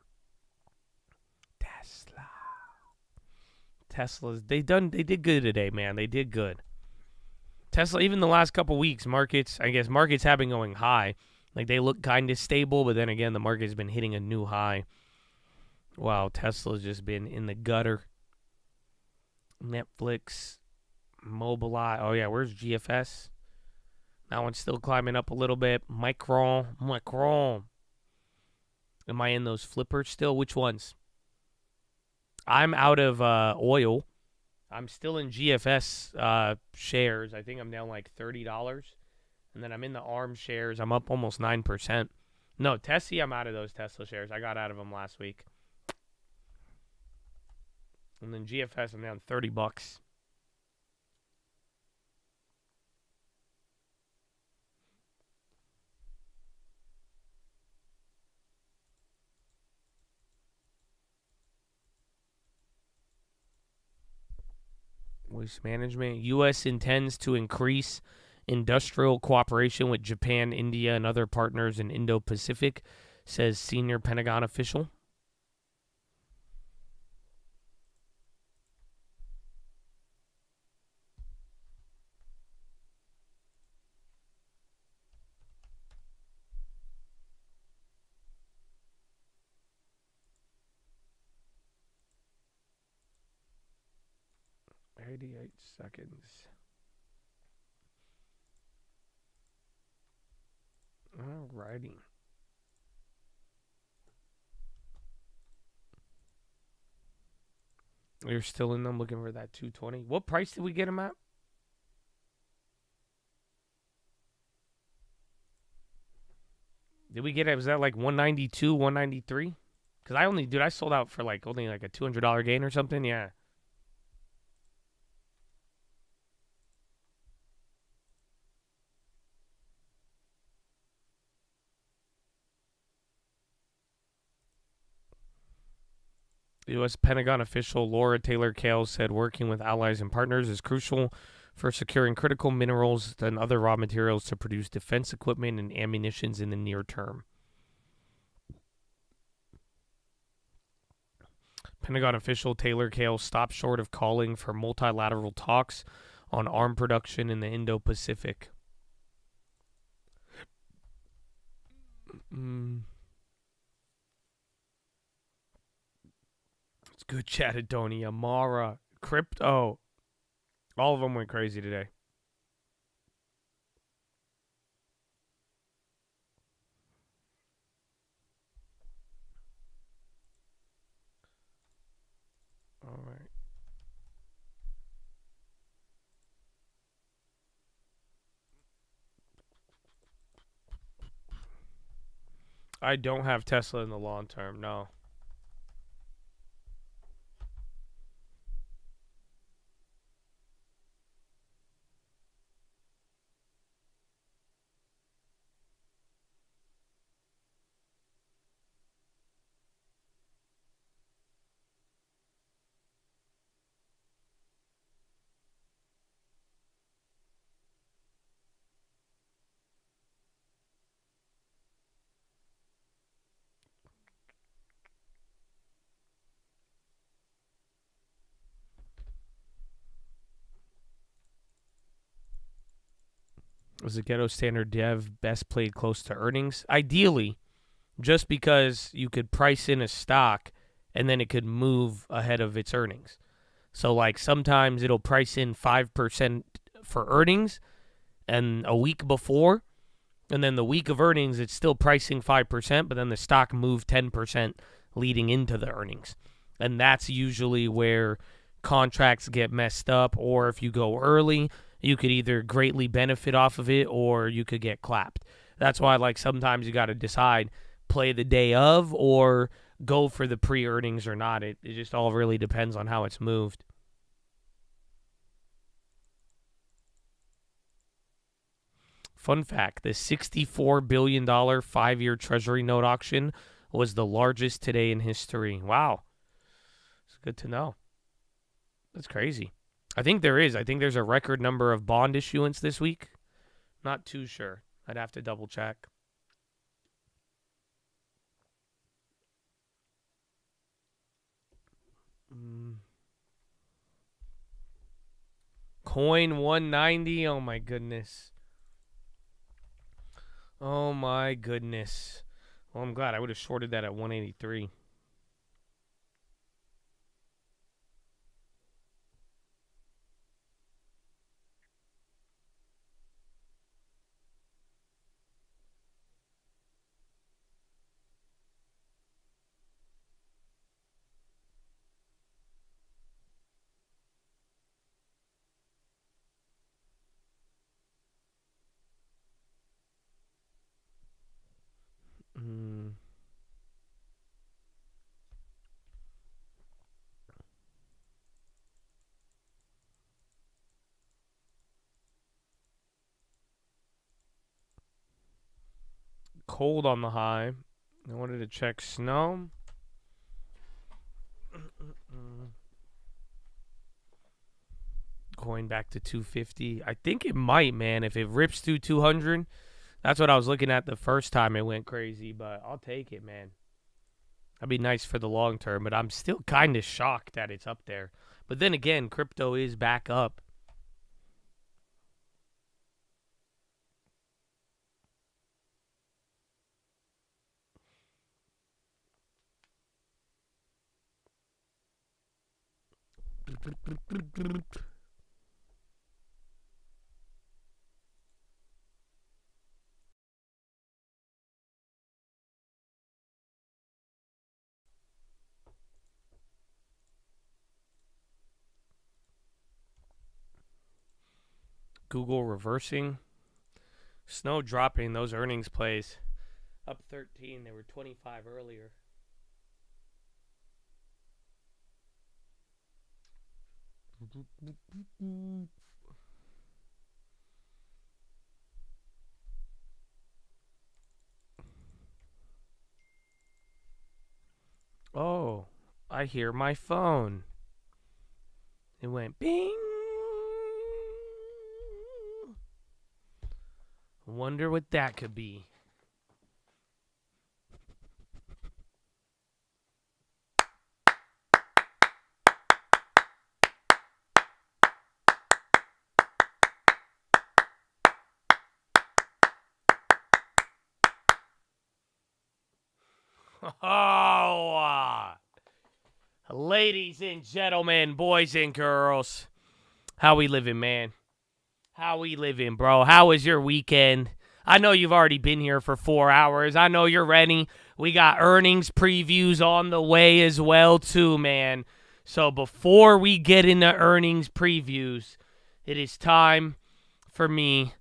Tesla's they did good today, man. They did good. Tesla, even the last couple weeks, markets have been going high. Like, they look kind of stable, but then again, the market's been hitting a new high. Wow, Tesla's just been in the gutter. Netflix, Mobileye. Oh, yeah, where's GFS? That one's still climbing up a little bit. Micron. Am I in those flippers still? Which ones? I'm out of oil. I'm still in GFS shares. I think I'm down like $30. And then I'm in the ARM shares. I'm up almost 9%. No, Tesla, I'm out of those Tesla shares. I got out of them last week. And then GFS, I'm down $30. Waste management. U.S. intends to increase industrial cooperation with Japan, India, and other partners in Indo-Pacific, says senior Pentagon official. Seconds. Alrighty. You're still in them looking for that 220. What price did we get them at? Did we get it? Was that like 192, 193? Because I sold out for only like a $200 gain or something. Yeah. U.S. Pentagon official Laura Taylor Kale said working with allies and partners is crucial for securing critical minerals and other raw materials to produce defense equipment and ammunitions in the near term. Pentagon official Taylor Kale stopped short of calling for multilateral talks on arms production in the Indo-Pacific. Good chat, Adonia, Mara, Crypto. All of them went crazy today. All right. I don't have Tesla in the long term, no. Was the Ghetto Standard Dev best played close to earnings? Ideally, just because you could price in a stock and then it could move ahead of its earnings. So, sometimes it'll price in 5% for earnings and a week before, and then the week of earnings, it's still pricing 5%, but then the stock moved 10% leading into the earnings. And that's usually where contracts get messed up, or if you go early, you could either greatly benefit off of it or you could get clapped. That's why, sometimes you got to decide, play the day of or go for the pre-earnings or not. It just all really depends on how it's moved. Fun fact, the $64 billion 5-year Treasury note auction was the largest today in history. Wow. It's good to know. That's crazy. I think there's a record number of bond issuance this week. Not too sure. I'd have to double check. Coin 190. Oh my goodness. Oh my goodness. Well, I'm glad I would have shorted that at 183. Cold on the high. I wanted to check snow. Going back to 250. I think it might, man. If it rips through 200, that's what I was looking at the first time it went crazy, but I'll take it, man. That'd be nice for the long term, but I'm still kind of shocked that it's up there. But then again, crypto is back up. Google reversing. Snow dropping. Those earnings plays up 13. They were 25 earlier. Oh, I hear my phone. It went bing. Wonder what that could be. Ladies and gentlemen, boys and girls, how we living, man? How we living, bro? How was your weekend? I know you've already been here for 4 hours. I know you're ready. We got earnings previews on the way as well, too, man. So before we get into earnings previews, it is time for me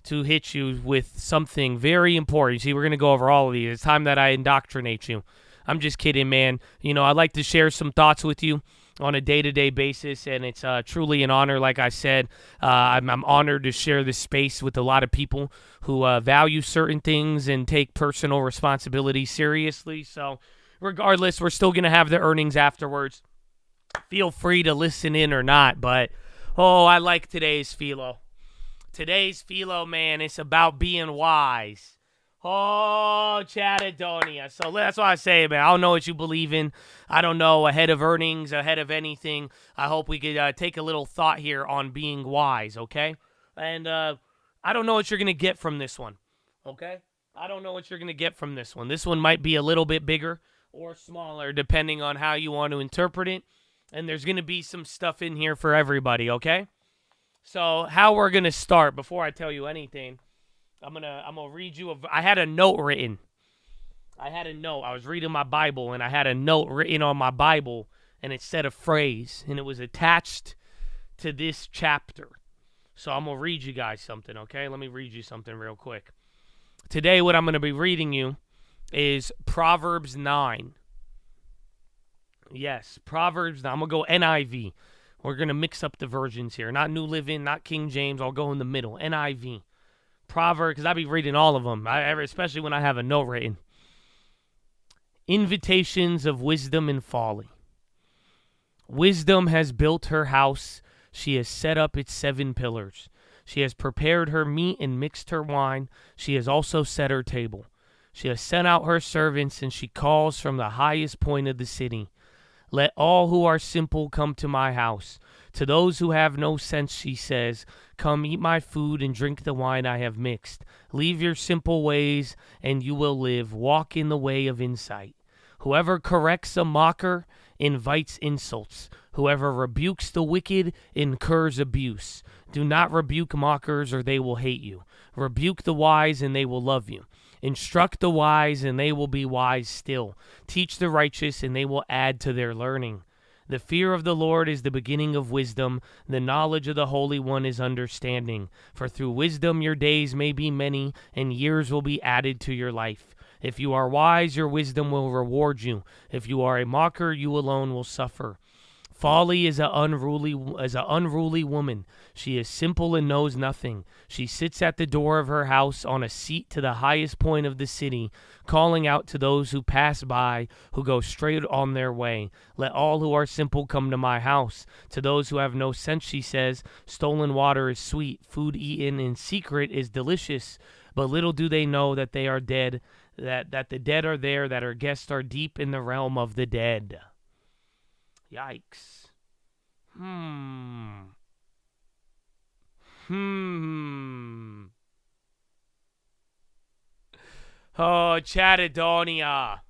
to hit you with something very important. See, we're going to go over all of these. It's time that I indoctrinate you. I'm just kidding, man. You know, I like to share some thoughts with you on a day-to-day basis, and it's truly an honor. Like I said, I'm honored to share this space with a lot of people who value certain things and take personal responsibility seriously. So regardless, we're still going to have the earnings afterwards. Feel free to listen in or not, but, I like today's PHILO. Today's PHILO, man, it's about being wise. Oh, Chatadonia. So that's why I say, man, I don't know what you believe in. I don't know, ahead of earnings, ahead of anything. I hope we could take a little thought here on being wise, okay? And I don't know what you're going to get from this one, okay? I don't know what you're going to get from this one. This one might be a little bit bigger or smaller, depending on how you want to interpret it. And there's going to be some stuff in here for everybody, okay? So how we're going to start, before I tell you anything, I'm gonna read you. I had a note written. I was reading my Bible, and I had a note written on my Bible, and it said a phrase, and it was attached to this chapter. So I'm gonna read you guys something, okay? Let me read you something real quick. Today, what I'm gonna be reading you is Proverbs 9. Yes, Proverbs 9. I'm gonna go NIV. We're gonna mix up the versions here. Not New Living, not King James. I'll go in the middle. NIV. Proverbs, because I be reading all of them, especially when I have a note written. Invitations of wisdom and folly. Wisdom has built her house. She has set up its 7 pillars. She has prepared her meat and mixed her wine. She has also set her table. She has sent out her servants, and she calls from the highest point of the city. Let all who are simple come to my house. To those who have no sense, she says, come eat my food and drink the wine I have mixed. Leave your simple ways, and you will live. Walk in the way of insight. Whoever corrects a mocker invites insults. Whoever rebukes the wicked incurs abuse. Do not rebuke mockers, or they will hate you. Rebuke the wise, and they will love you. Instruct the wise, and they will be wise still. Teach the righteous, and they will add to their learning. The fear of the Lord is the beginning of wisdom. The knowledge of the Holy One is understanding. For through wisdom your days may be many, and years will be added to your life. If you are wise, your wisdom will reward you. If you are a mocker, you alone will suffer. Folly is an unruly woman. She is simple and knows nothing. She sits at the door of her house on a seat to the highest point of the city, calling out to those who pass by, who go straight on their way. Let all who are simple come to my house. To those who have no sense, she says, stolen water is sweet. Food eaten in secret is delicious. But little do they know that they are dead, that the dead are there, that our guests are deep in the realm of the dead. Yikes. Oh, Chatadonia.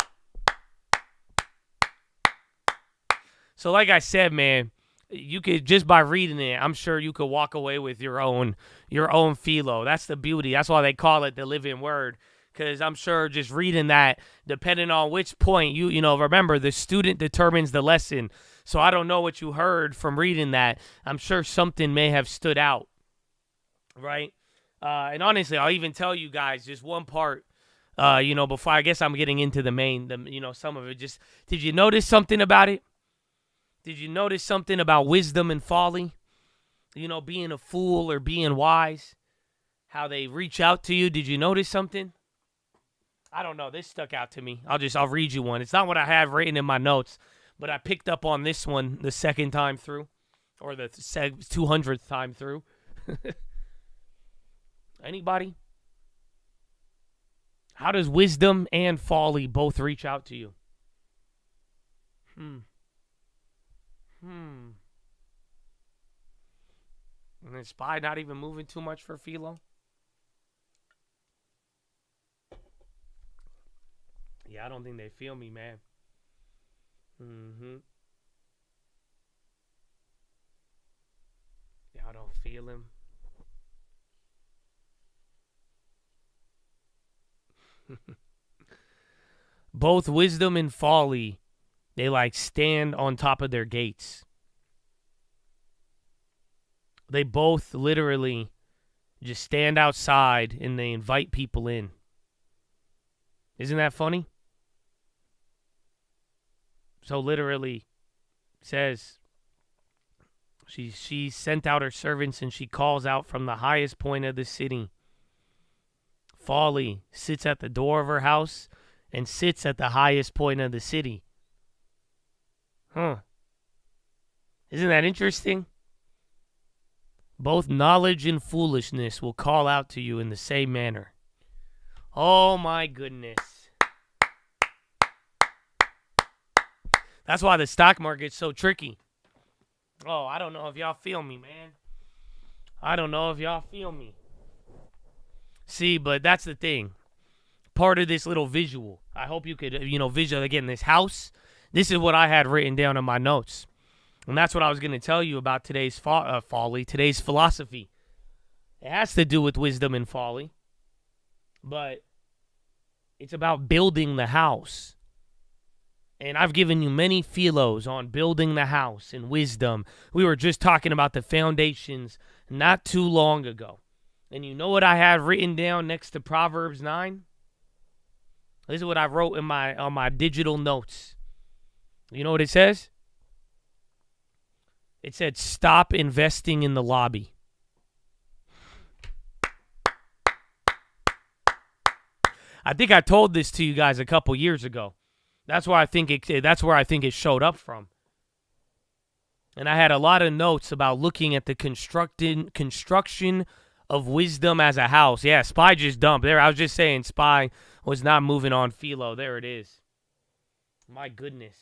So like I said, man, you could, just by reading it, I'm sure you could walk away with your own PHILO. That's the beauty. That's why they call it the living word. Because I'm sure just reading that, depending on which point, you know, remember, the student determines the lesson. So I don't know what you heard from reading that. I'm sure something may have stood out, right? And honestly, I'll even tell you guys just one part, before I guess I'm getting into the main, some of it. Just, did you notice something about it? Did you notice something about wisdom and folly? Being a fool or being wise? How they reach out to you? Did you notice something? I don't know. This stuck out to me. I'll read you one. It's not what I have written in my notes, but I picked up on this one the second time through, or the 200th time through. Anybody? How does wisdom and folly both reach out to you? And then Spy not even moving too much for PHILO? Yeah, I don't think they feel me, man. Y'all don't feel him. Both wisdom and folly, they stand on top of their gates. They both literally just stand outside and they invite people in. Isn't that funny? So literally says she sent out her servants and she calls out from the highest point of the city. Folly sits at the door of her house and sits at the highest point of the city. Isn't that interesting? Both knowledge and foolishness will call out to you in the same manner. Oh my goodness. That's why the stock market's so tricky. Oh, I don't know if y'all feel me, man. I don't know if y'all feel me. See, but that's the thing. Part of this little visual. I hope you could, visual again, this house. This is what I had written down in my notes. And that's what I was going to tell you about today's folly, today's philosophy. It has to do with wisdom and folly. But it's about building the house. And I've given you many PHILOs on building the house and wisdom. We were just talking about the foundations not too long ago. And you know what I have written down next to Proverbs 9? This is what I wrote on my digital notes. You know what it says? It said, stop investing in the lobby. I think I told this to you guys a couple years ago. That's where I think it showed up from. And I had a lot of notes about looking at the construction of wisdom as a house. Yeah, SPY just dumped. There, I was just saying SPY was not moving on PHILO. There it is. My goodness.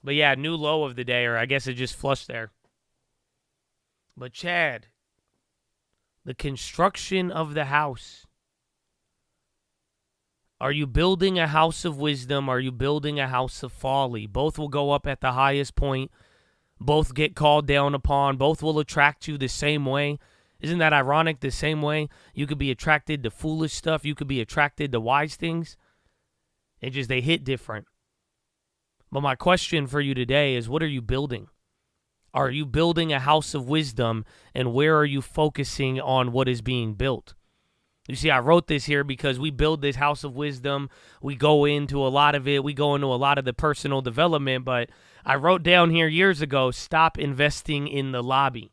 But yeah, new low of the day, or I guess it just flushed there. But Chad, the construction of the house. Are you building a house of wisdom? Are you building a house of folly? Both will go up at the highest point. Both get called down upon. Both will attract you the same way. Isn't that ironic? The same way you could be attracted to foolish stuff. You could be attracted to wise things. It just, they hit different. But my question for you today is, what are you building? Are you building a house of wisdom, and where are you focusing on what is being built? You see, I wrote this here because we build this house of wisdom. We go into a lot of it. We go into a lot of the personal development, but I wrote down here years ago, stop investing in the lobby.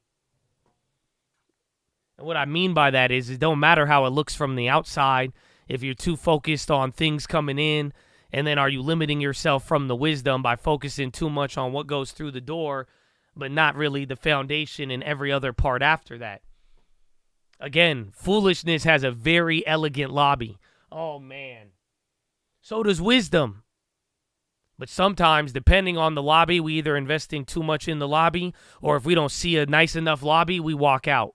And what I mean by that is it don't matter how it looks from the outside. If you're too focused on things coming in, and then are you limiting yourself from the wisdom by focusing too much on what goes through the door, but not really the foundation and every other part after that? Again, foolishness has a very elegant lobby. Oh, man. So does wisdom. But sometimes, depending on the lobby, we either investing too much in the lobby, or if we don't see a nice enough lobby, we walk out.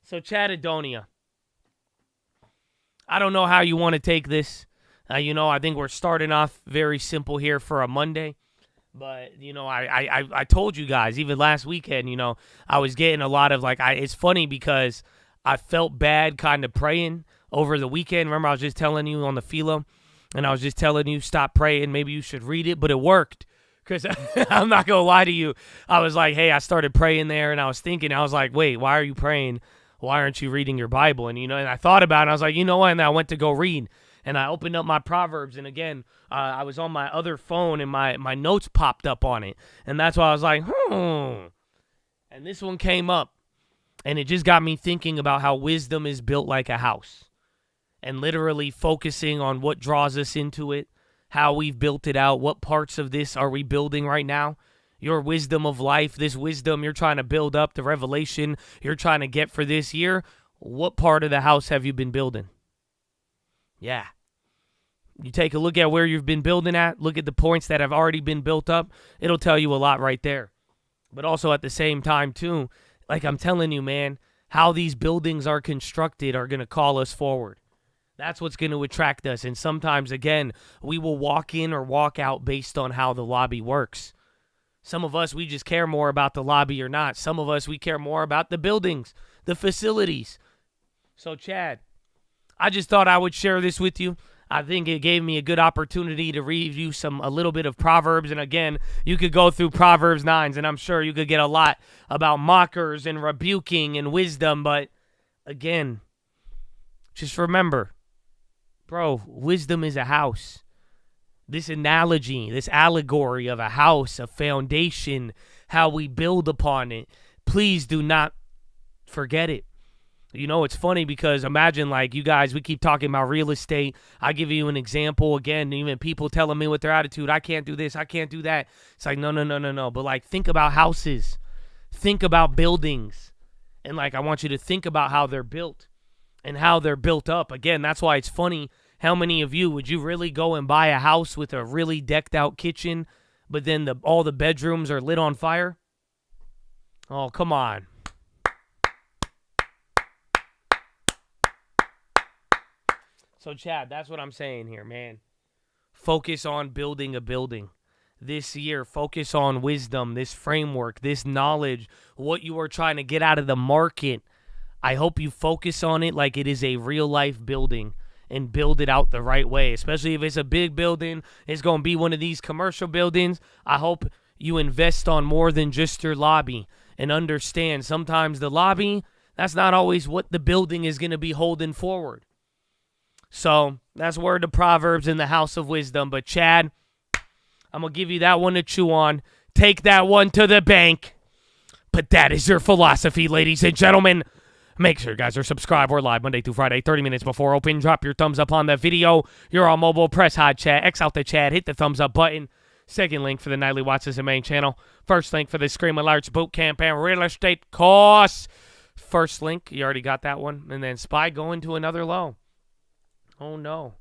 So, Chattadonia, I don't know how you want to take this. I think we're starting off very simple here for a Monday. But, I told you guys, even last weekend, I was getting a lot of, it's funny because I felt bad kind of praying over the weekend. Remember, I was just telling you on the PHILO, and I was just telling you, stop praying, maybe you should read it, but it worked. Because I'm not going to lie to you. I was like, hey, I started praying there, and I was thinking, I was like, wait, why are you praying? Why aren't you reading your Bible? And, and I thought about it, and I was like, you know what? And I went to go read. And I opened up my Proverbs, and again, I was on my other phone, and my notes popped up on it. And that's why I was like, And this one came up, and it just got me thinking about how wisdom is built like a house. And literally focusing on what draws us into it, how we've built it out, what parts of this are we building right now. Your wisdom of life, this wisdom you're trying to build up, the revelation you're trying to get for this year, what part of the house have you been building? Yeah. You take a look at where you've been building at, look at the points that have already been built up, it'll tell you a lot right there. But also at the same time, too, like I'm telling you, man, how these buildings are constructed are going to call us forward. That's what's going to attract us. And sometimes, again, we will walk in or walk out based on how the lobby works. Some of us, we just care more about the lobby or not. Some of us, we care more about the buildings, the facilities. So, Chad, I just thought I would share this with you. I think it gave me a good opportunity to review a little bit of Proverbs. And again, you could go through Proverbs 9s, and I'm sure you could get a lot about mockers and rebuking and wisdom. But again, just remember, bro, wisdom is a house. This analogy, this allegory of a house, a foundation, how we build upon it, please do not forget it. It's funny because imagine, you guys, we keep talking about real estate. I give you an example again, even people telling me with their attitude, I can't do this, I can't do that. It's like, no. But think about houses, think about buildings. And I want you to think about how they're built and how they're built up. Again, that's why it's funny. How many of you, would you really go and buy a house with a really decked out kitchen, but then all the bedrooms are lit on fire? Oh, come on. So, Chad, that's what I'm saying here, man. Focus on building a building. This year, focus on wisdom, this framework, this knowledge, what you are trying to get out of the market. I hope you focus on it like it is a real-life building and build it out the right way, especially if it's a big building. It's going to be one of these commercial buildings. I hope you invest on more than just your lobby and understand sometimes the lobby, that's not always what the building is going to be holding forward. So that's word to Proverbs in the house of wisdom. But Chad, I'm going to give you that one to chew on. Take that one to the bank. But that is your philosophy, ladies and gentlemen. Make sure you guys are subscribed. We're live Monday through Friday, 30 minutes before open. Drop your thumbs up on the video. You're on mobile. Press hot chat. X out the chat. Hit the thumbs up button. Second link for the Nightly Watch is the main channel. First link for the Scream Alerts boot camp and real estate course. First link, you already got that one. And then SPY going to another low. Oh, no.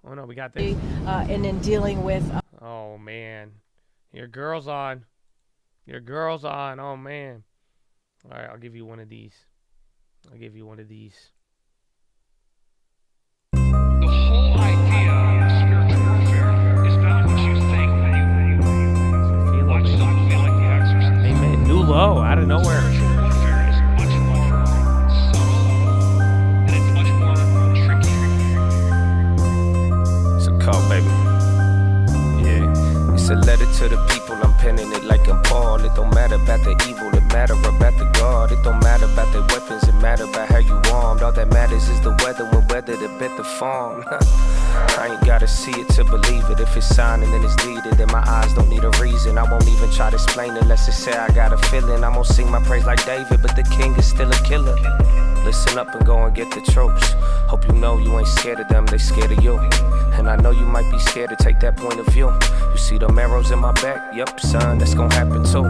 Oh, no, we got this. And in dealing with... Oh, man. Your girl's on. Your girl's on. Oh, man. All right, I'll give you one of these. I'll give you one of these. The whole idea of spiritual warfare is not what you think. Watch stock will be like the exorcist. Amen. New low out of nowhere. Spiritual warfare is much more subtle, and it's much more tricky. It's a call, baby. Yeah. It's a letter to the people. I'm penning it like I'm Paul. It don't matter about the evil. It matter about the God. It don't matter about the weapons. It matter about how you armed. All that matters is the weather. When weather to bet the farm. I ain't gotta see it to believe it. If it's signing, then it's needed. Then my eyes don't need a reason. I won't even try to explain it unless it say I got a feeling. I'm gonna sing my praise like David, but the king is still a killer. Listen up and go and get the troops. Hope you know you ain't scared of them, they scared of you. And I know you might be scared to take that point of view. You see them arrows in my back? Yup, son, that's gonna happen too.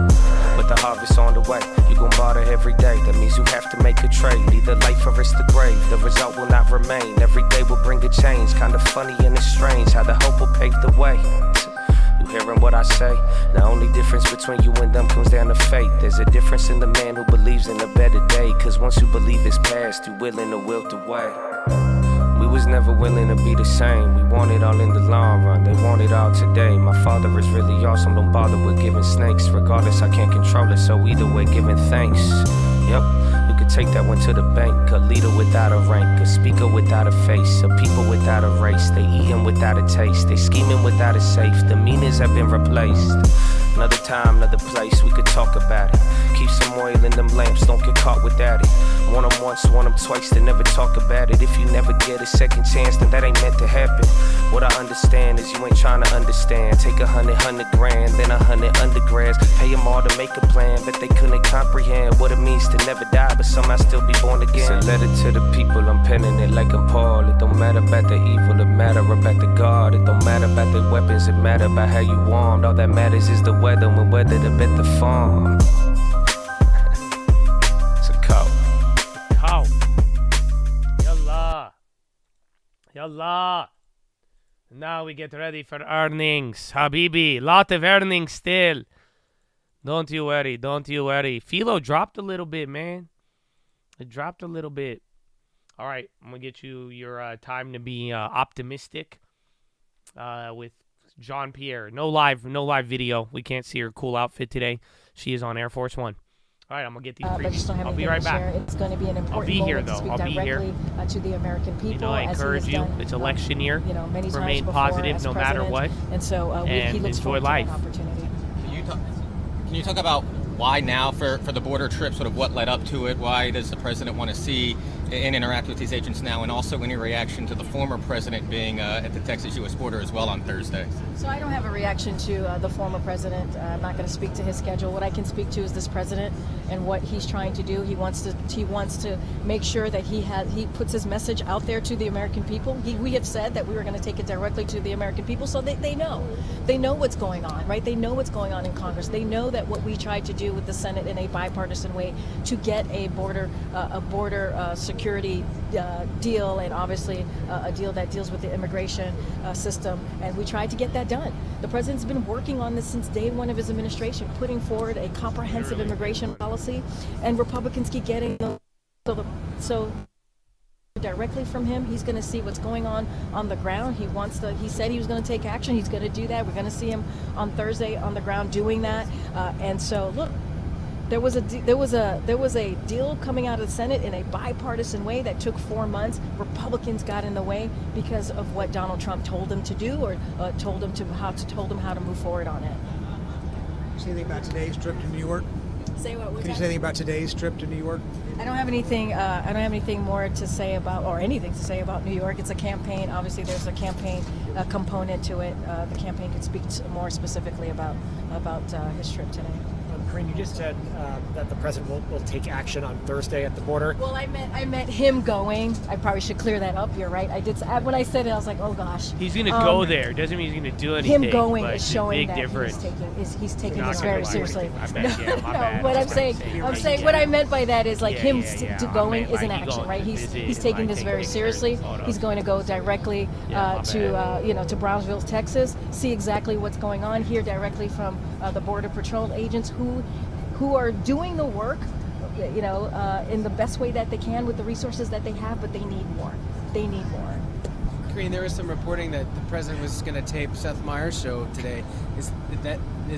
But the harvest's on the way. You gon' barter every day. That means you have to make a trade. Either life or it's the grave. The result will not remain. Every day will bring a change. Kinda funny and it's strange how the hope will pave the way. You hearing what I say? The only difference between you and them comes down to faith. There's a difference in the man who believes in a better day. Cause once you believe it's past, you willing to wilt away. We was never willing to be the same. We want it all in the long run. They want it all today. My father is really awesome. Don't bother with giving snakes. Regardless, I can't control it. So either way, giving thanks. Yep. You could take that one to the bank. A leader without a rank, a speaker without a face, a people without a race. They eating without a taste, they scheming without a safe. The meanings have been replaced. Another time, another place, we could talk about it. Keep some oil in them lamps, don't get caught without it. Want them once, want them twice, they never talk about it. If you never get a second chance, then that ain't meant to happen. What I understand is you ain't trying to understand. Take 100 grand, then 100 undergrads. Pay them all to make a plan, but they couldn't comprehend what it means to never die, but somehow still be born again. It's a letter to the people, I'm penning it like I'm Paul. It don't matter about the evil, it matter about the God. It don't matter about the weapons, it matter about how you armed. All that matters is the weather, when weather to bet the farm. It's a cow. Cow. Yallah. Yallah. Now we get ready for earnings. Habibi, lot of earnings still. Don't you worry, don't you worry. PHILO dropped a little bit, man. It dropped a little bit. All right, I'm going to get you your time to be optimistic with Jean-Pierre. No live video. We can't see her cool outfit today. She is on Air Force One. All right, I'm going to get these briefs. I'll be right back. It's going to be an important I'll be here, moment though. to speak I'll be directly here. To the American people. You know, I encourage you. It's election year. You know, many Remain times positive as no matter president. what. And so and he looks enjoy forward life. to that opportunity. Can you talk about why now for the border trip, sort of what led up to it? Why does the president want to see and interact with these agents now? And also any reaction to the former president being at the Texas-U.S. border as well on Thursday? So I don't have a reaction to the former president. I'm not going to speak to his schedule. What I can speak to is this president and what he's trying to do. He wants to make sure that he puts his message out there to the American people. We have said that we were going to take it directly to the American people, so they know. They know what's going on, right? They know what's going on in Congress. They know that what we tried to do with the Senate in a bipartisan way to get a border security deal, and obviously a deal that deals with the immigration system, and we tried to get that done. The president's been working on this since day one of his administration, putting forward a comprehensive immigration policy, and Republicans keep getting so directly from him. He's going to see what's going on the ground. He said he was going to take action. He's going to do that. We're going to see him on Thursday on the ground doing that. And so, look, there was a deal coming out of the Senate in a bipartisan way that took 4 months. Republicans got in the way because of what Donald Trump told them to do, or told them how to move forward on it. Say anything about today's trip to New York? Say what? Can you say anything about today's trip to New York? I don't have anything more to say about, or anything to say about New York. It's a campaign. Obviously, there's a campaign component to it. The campaign could speak more specifically about his trip today. Karine, you just said that the president will take action on Thursday at the border. Well, I meant him going. I probably should clear that up. You're right. I did. When I said it, I was like, oh gosh. He's going to go there. Doesn't mean he's going to do anything. Him going is it's showing a big that difference. he's taking this very seriously. My bad. But I'm saying what I meant by that is like going is an action, right? He's taking this very seriously. He's going to go directly to Brownsville, Texas, see exactly what's going on, hear directly from the Border Patrol agents who are doing the work, in the best way that they can with the resources that they have, but they need more. They need more. Karine, there was some reporting that the president was going to tape Seth Meyers' show today. Is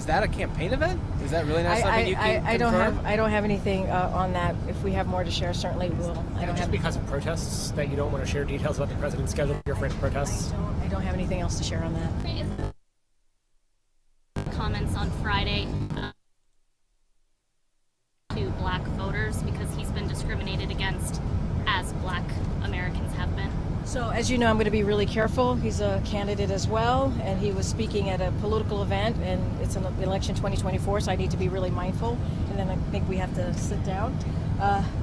that a campaign event? Is that really not something you can confirm? I don't have anything on that. If we have more to share, certainly we'll. Because of protests that you don't want to share details about the president's schedule. You're afraid of protests. I don't have anything else to share on that. Comments on Friday to black voters because he's been discriminated against as black Americans have been. So as you know, I'm going to be really careful. He's a candidate as well, and he was speaking at a political event, and it's an election 2024, so I need to be really mindful, and then I think we have to sit down.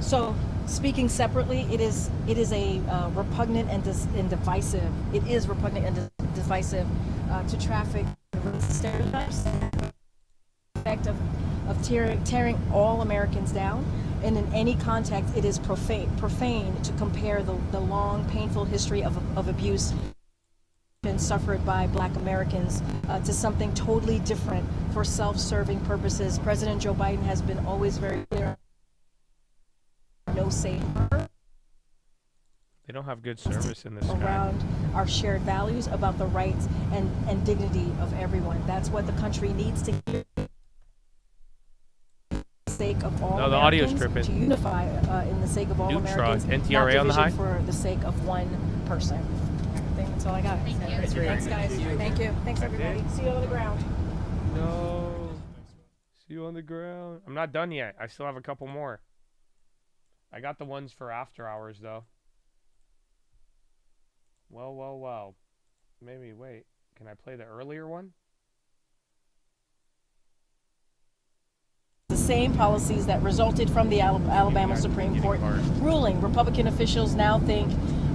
So speaking separately, it is a repugnant and divisive. It is repugnant and divisive to traffic stereotypes, effect of tearing all Americans down. And in any context, it is profane to compare the long, painful history of abuse suffered by black Americans to something totally different for self-serving purposes. President Joe Biden has been always very clear. No safe harbor. They don't have good service in this around our shared values about the rights and dignity of everyone. That's what the country needs to hear. Sake of all the audio's tripping. To unify in the sake of all Americans, NTRA not on the high? for the sake of one person. I think that's all I got. Thank you. Thanks, guys. Thank you. Thanks, everybody. See you on the ground. No. See you on the ground. I'm not done yet. I still have a couple more. I got the ones for after hours, though. Well. Maybe, wait. Can I play the earlier one? The same policies that resulted from the Alabama Supreme Court ruling. Republican officials now think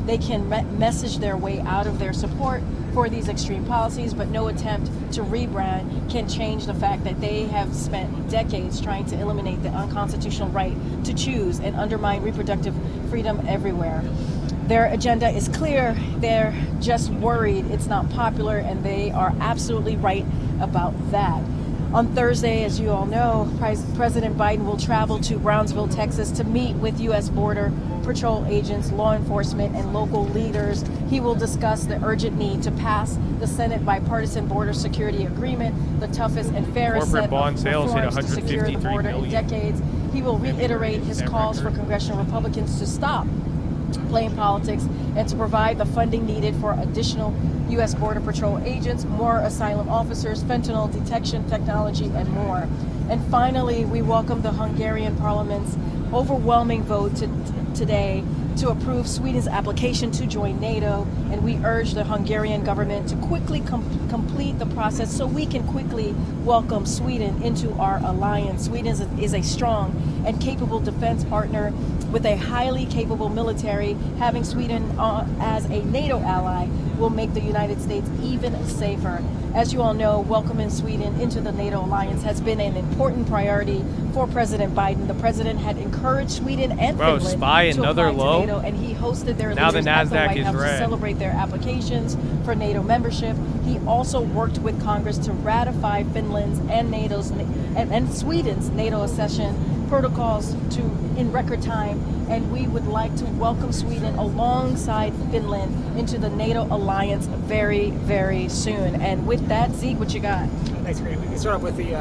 they can message their way out of their support for these extreme policies, but no attempt to rebrand can change the fact that they have spent decades trying to eliminate the unconstitutional right to choose and undermine reproductive freedom everywhere. Their agenda is clear. They're just worried it's not popular, and they are absolutely right about that. On Thursday, as you all know, President Biden will travel to Brownsville, Texas to meet with U.S. Border Patrol agents, law enforcement, and local leaders. He will discuss the urgent need to pass the Senate bipartisan border security agreement, the toughest and fairest set of reforms to secure the border in decades. He will reiterate his calls for congressional Republicans to stop playing politics and to provide the funding needed for additional U.S. Border Patrol agents, more asylum officers, fentanyl detection technology, and more. And finally, we welcome the Hungarian Parliament's overwhelming vote today to approve Sweden's application to join NATO, and we urge the Hungarian government to quickly complete the process so we can quickly welcome Sweden into our alliance. Sweden is a strong and capable defense partner with a highly capable military. Having Sweden as a NATO ally will make the United States even safer. As you all know, welcoming Sweden into the NATO alliance has been an important priority for President Biden. The president had encouraged Sweden and Finland to apply to NATO, and he hosted their leaders at the White House to celebrate their applications for NATO membership. He also worked with Congress to ratify Finland's and NATO's and Sweden's NATO accession protocols in record time, and we would like to welcome Sweden alongside Finland into the NATO alliance very, very soon. And with that, Zeke, what you got? Thanks, Karine. We can start off with the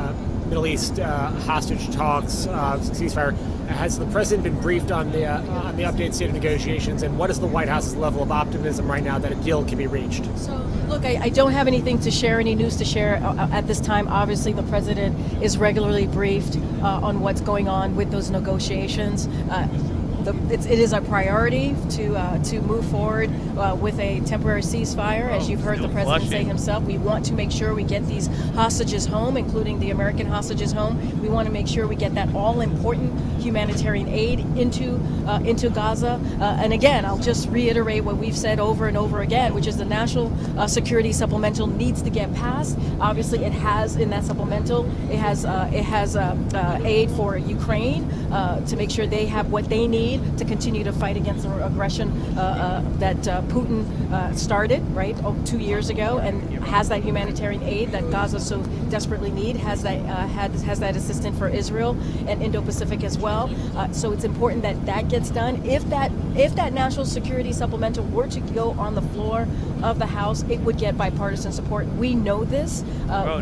Middle East hostage talks, ceasefire. Has the president been briefed on the updated state of negotiations, and what is the White House's level of optimism right now that a deal can be reached? So, look, I don't have anything to share, any news to share at this time. Obviously, the president is regularly briefed on what's going on with those negotiations. it is a priority to move forward with a temporary ceasefire. As you've heard the president say himself, we want to make sure we get these hostages home, including the American hostages home. We want to make sure we get that all-important humanitarian aid into Gaza. And again, I'll just reiterate what we've said over and over again, which is the national security supplemental needs to get passed. Obviously, it has in that supplemental, it has aid for Ukraine to make sure they have what they need to continue to fight against the aggression that Putin started 2 years ago, and has that humanitarian aid that Gaza so desperately need, has that assistance for Israel and Indo-Pacific as well. So it's important that gets done. If that national security supplemental were to go on the floor of the House, it would get bipartisan support. We know this.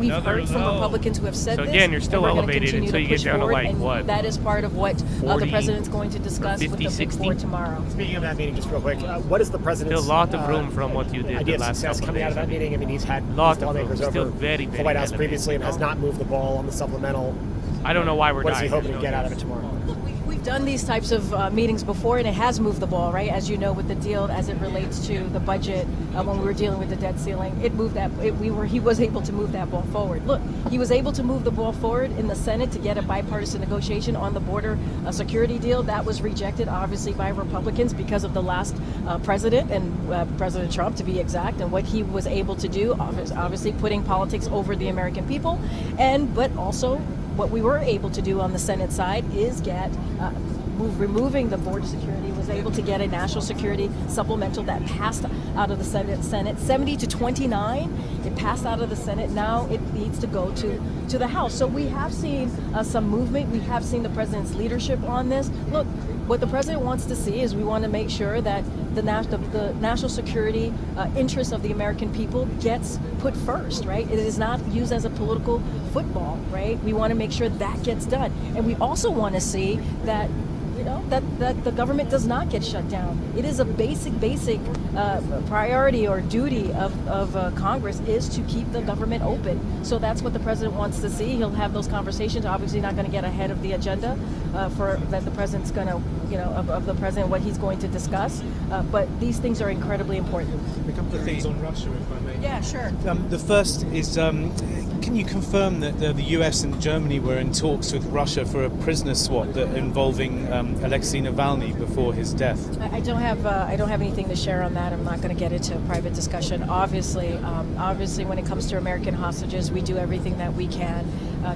We've heard from Republicans who have said this. So again, you're still elevated until you get down to like what? That is part of what 40, the president's going to discuss 50, with the 60? Big Four tomorrow. Speaking of that meeting, just real quick, what is the president's Still a lot of room from what you did idea the of last success couple coming of out of days? that meeting? I mean, he's had Lot of lawmakers room. Still over very, the very White House elevated. previously and has not moved the ball on the supplemental. I don't know why we're What is he dying. hoping to get out of it tomorrow? We've done these types of meetings before, and it has moved the ball, right? As you know, with the deal as it relates to the budget, when we were dealing with the debt ceiling, it moved that. He was able to move that ball forward. Look, he was able to move the ball forward in the Senate to get a bipartisan negotiation on the border security deal. That was rejected, obviously, by Republicans because of the last president and President Trump, to be exact, and what he was able to do, obviously putting politics over the American people, but also. What we were able to do on the Senate side is removing the border security, was able to get a national security supplemental that passed out of the Senate 70-29. It passed out of the Senate. Now it needs to go to the House. So we have seen some movement. We have seen the president's leadership on this. Look, what the president wants to see is we want to make sure that the national security interest of the American people gets put first, right? It is not used as a political football, right? We want to make sure that gets done. And we also want to see that that the government does not get shut down. It is a basic priority or duty of Congress is to keep the government open. So that's what the president wants to see. He'll have those conversations. Obviously not going to get ahead of the agenda that the president's going to, of the president, what he's going to discuss. But these things are incredibly important. A couple of things on Russia, if I may. Yeah, sure. The first is, can you confirm that the US and Germany were in talks with Russia for a prisoner swap involving Alexei Navalny before his death? I don't have anything to share on that. I'm not going to get into a private discussion. Obviously, when it comes to American hostages, we do everything that we can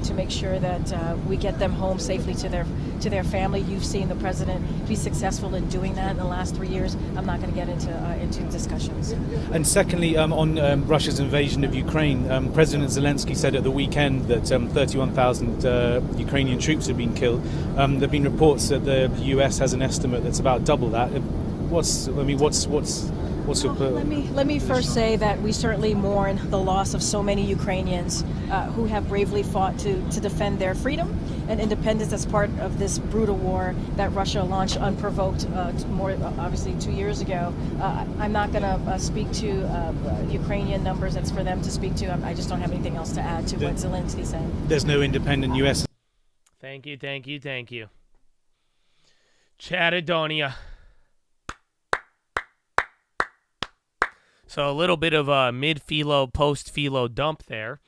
to make sure that we get them home safely to their family. You've seen the president be successful in doing that in the last 3 years. I'm not going to get into discussions. And secondly, on Russia's invasion of Ukraine, President Zelensky said at the weekend that 31,000 Ukrainian troops have been killed. There have been reports that the US has an estimate that's about double that. What's your Let me first say that we certainly mourn the loss of so many Ukrainians who have bravely fought to defend their freedom and independence as part of this brutal war that Russia launched unprovoked obviously 2 years ago. I'm not going to speak to Ukrainian numbers. That's for them to speak to. I just don't have anything else to add to what Zelensky said. There's no independent U.S. Thank you. Chatadonia. So a little bit of a mid-PHILO, post-PHILO dump there.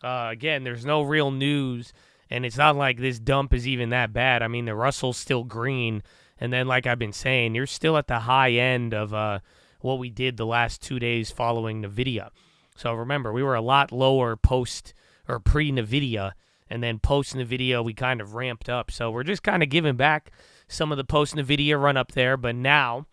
Again, there's no real news, and it's not like this dump is even that bad. I mean, the Russell's still green, and then like I've been saying, you're still at the high end of what we did the last 2 days following NVIDIA. So remember, we were a lot lower post or pre-NVIDIA, and then post-NVIDIA, we kind of ramped up. So we're just kind of giving back some of the post-NVIDIA run up there, but now,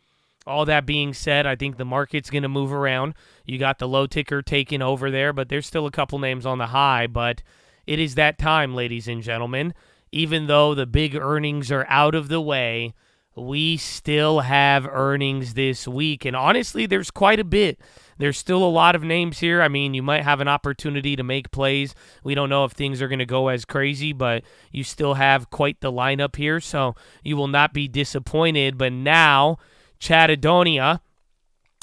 all that being said, I think the market's going to move around. You got the low ticker taking over there, but there's still a couple names on the high. But it is that time, ladies and gentlemen. Even though the big earnings are out of the way, we still have earnings this week. And honestly, there's quite a bit. There's still a lot of names here. I mean, you might have an opportunity to make plays. We don't know if things are going to go as crazy, but you still have quite the lineup here. So you will not be disappointed. But now, Chatadonia.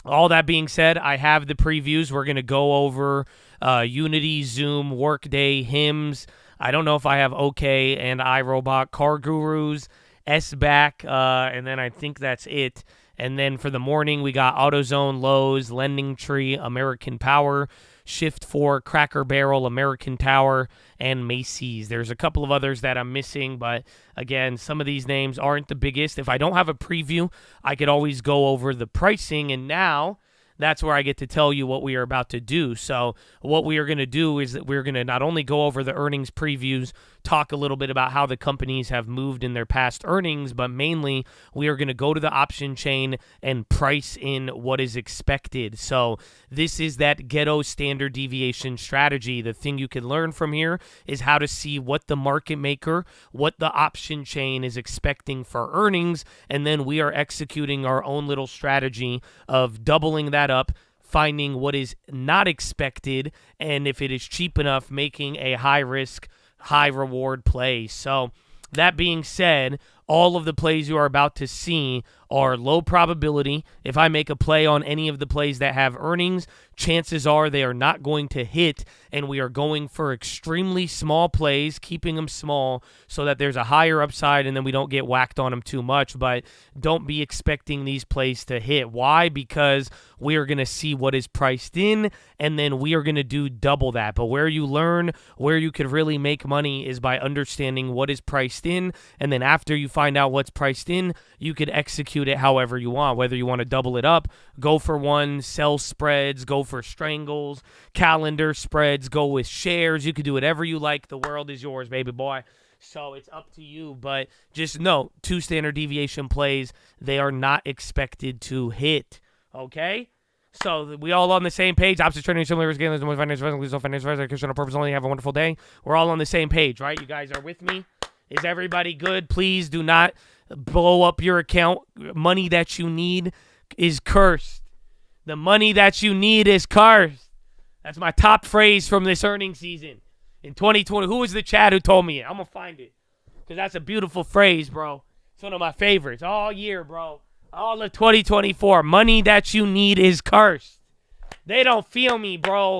All that being said, I have the previews. We're going to go over Unity, Zoom, Workday, HIMS. I don't know if I have OK and iRobot, Car Gurus, SBAC, and then I think that's it. And then for the morning, we got AutoZone, Lowe's, Lending Tree, American Power, Shift4, Cracker Barrel, American Tower, and Macy's. There's a couple of others that I'm missing, but again, some of these names aren't the biggest. If I don't have a preview, I could always go over the pricing, and now that's where I get to tell you what we are about to do. So what we are going to do is that we're going to not only go over the earnings previews, talk a little bit about how the companies have moved in their past earnings, but mainly we are going to go to the option chain and price in what is expected. So this is that ghetto standard deviation strategy. The thing you can learn from here is how to see what the market maker, what the option chain is expecting for earnings, and then we are executing our own little strategy of doubling that up, finding what is not expected, and if it is cheap enough, making a high risk, high reward play. So that being said, all of the plays you are about to see are low probability. If I make a play on any of the plays that have earnings, chances are they are not going to hit, and we are going for extremely small plays, keeping them small so that there's a higher upside and then we don't get whacked on them too much, but don't be expecting these plays to hit. Why? Because we are going to see what is priced in, and then we are going to do double that. But where you learn, where you could really make money is by understanding what is priced in, and then after you find out what's priced in, you could execute it however you want, whether you want to double it up, go for one, sell spreads, go for strangles, calendar spreads, go with shares. You could do whatever you like. The world is yours, baby boy. So it's up to you, but just know, 2 standard deviation plays, they are not expected to hit, okay? So we all on the same page. Opposite trading, similar risk, gain, financial purpose only. Have a wonderful day. We're all on the same page, right? You guys are with me? Is everybody good? Please do not blow up your account. Money that you need is cursed. The money that you need is cursed. That's my top phrase from this earnings season in 2020. Who was the Chad who told me it? I'm going to find it because that's a beautiful phrase, bro. It's one of my favorites all year, bro. All of 2024. Money that you need is cursed. They don't feel me, bro.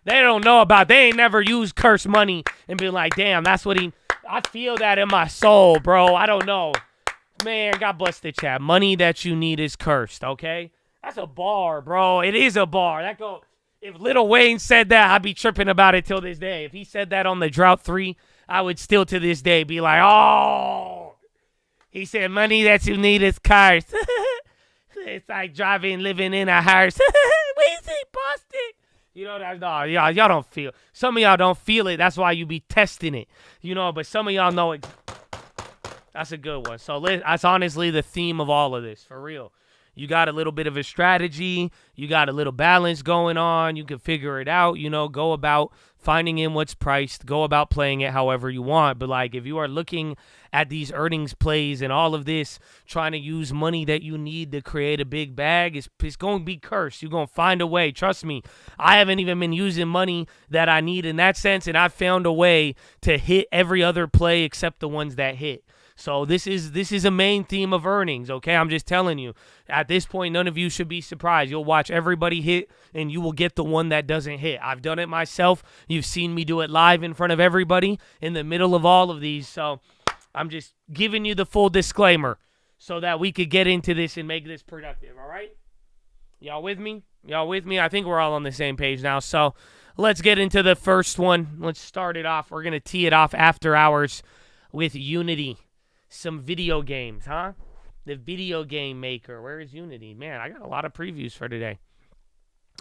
They don't know about. They ain't never used cursed money and been like, damn, that's what he. I feel that in my soul, bro. I don't know. Man, God bless the chat. Money that you need is cursed, okay? That's a bar, bro. It is a bar. If Lil Wayne said that, I'd be tripping about it till this day. If he said that on the Drought 3, I would still to this day be like, oh. He said, money that you need is cursed. It's like living in a hearse. We see busted. You know, no, y'all don't feel. Some of y'all don't feel it. That's why you be testing it. You know, but some of y'all know it. That's a good one. So that's honestly the theme of all of this, for real. You got a little bit of a strategy. You got a little balance going on. You can figure it out. You know, go about finding in what's priced. Go about playing it however you want. But, like, if you are looking at these earnings plays and all of this, trying to use money that you need to create a big bag, it's going to be cursed. You're going to find a way. Trust me. I haven't even been using money that I need in that sense, and I've found a way to hit every other play except the ones that hit. So this is a main theme of earnings, okay? I'm just telling you. At this point, none of you should be surprised. You'll watch everybody hit, and you will get the one that doesn't hit. I've done it myself. You've seen me do it live in front of everybody in the middle of all of these. So I'm just giving you the full disclaimer so that we could get into this and make this productive, all right? Y'all with me? Y'all with me? I think we're all on the same page now. So let's get into the first one. Let's start it off. We're going to tee it off after hours with Unity. Some video games, huh? The video game maker. Where is Unity? Man, I got a lot of previews for today.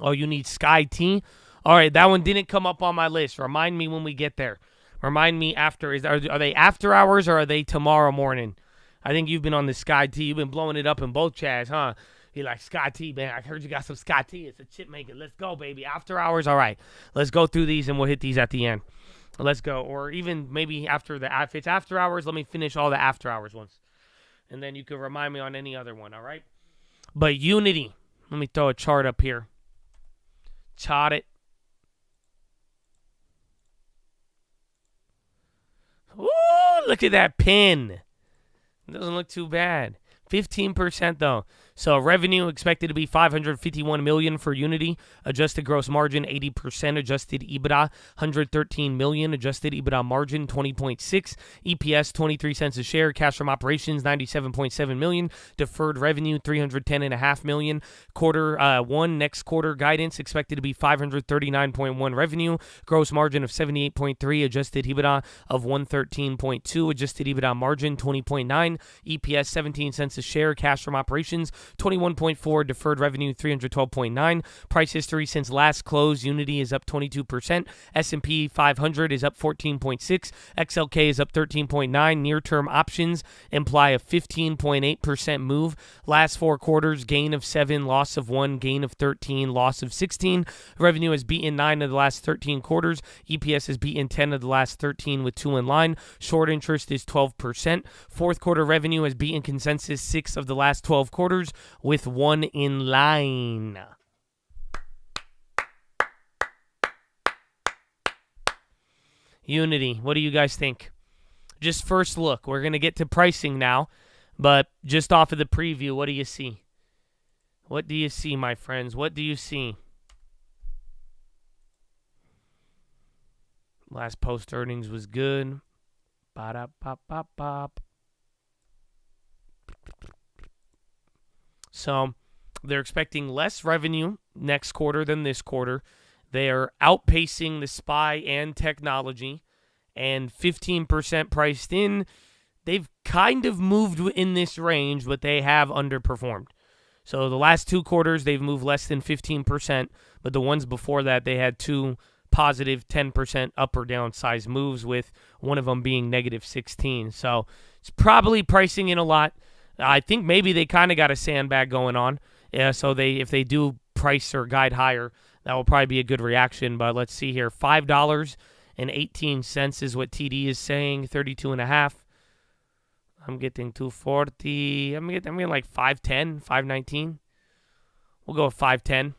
Oh, you need Sky T? All right, that one didn't come up on my list. Remind me when we get there. Remind me after. Are they after hours or are they tomorrow morning? I think you've been on the Sky T. You've been blowing it up in both chats, huh? You're like, Sky T, man, I heard you got some Sky T. It's a chip maker. Let's go, baby. After hours? All right. Let's go through these and we'll hit these at the end. Let's go. Or even maybe after if it's after hours, let me finish all the after hours ones. And then you can remind me on any other one, all right? But Unity. Let me throw a chart up here. Chart it. Ooh, look at that pin. It doesn't look too bad. 15% though. So revenue expected to be $551 million for Unity, adjusted gross margin 80%, adjusted EBITDA $113 million, adjusted EBITDA margin 20.6, EPS 23 cents a share, cash from operations $97.7 million, deferred revenue $310.5 million. Quarter one next quarter guidance expected to be $539.1 revenue, gross margin of 78.3, adjusted EBITDA of $113.2, adjusted EBITDA margin 20.9, EPS 17 cents a share, cash from operations 21.4, deferred revenue 312.9. Price history since last close, Unity is up 22%, S&P 500 is up 14.6, XLK is up 13.9. Near-term options imply a 15.8% move. Last 4 quarters, gain of 7, loss of 1, gain of 13, loss of 16. Revenue has beaten 9 of the last 13 quarters. EPS has beaten 10 of the last 13 with 2 in line. Short interest is 12%. Fourth quarter revenue has beaten consensus 6 of the last 12 quarters with 1 in line. Unity, what do you guys think? Just first look. We're going to get to pricing now, but just off of the preview, what do you see? What do you see, my friends? What do you see? Last post earnings was good. Ba-da-pop-pop-pop. So they're expecting less revenue next quarter than this quarter. They are outpacing the SPY and technology, and 15% priced in. They've kind of moved in this range, but they have underperformed. So the last 2 quarters, they've moved less than 15%, but the ones before that, they had 2 positive 10% up or down size moves, with one of them being negative 16. So it's probably pricing in a lot. I think maybe they kind of got a sandbag going on. So if they do price or guide higher, that will probably be a good reaction. But let's see here. $5.18 is what TD is saying. 32.5. I'm getting 240. I'm getting like 510, 519. We'll go with 510.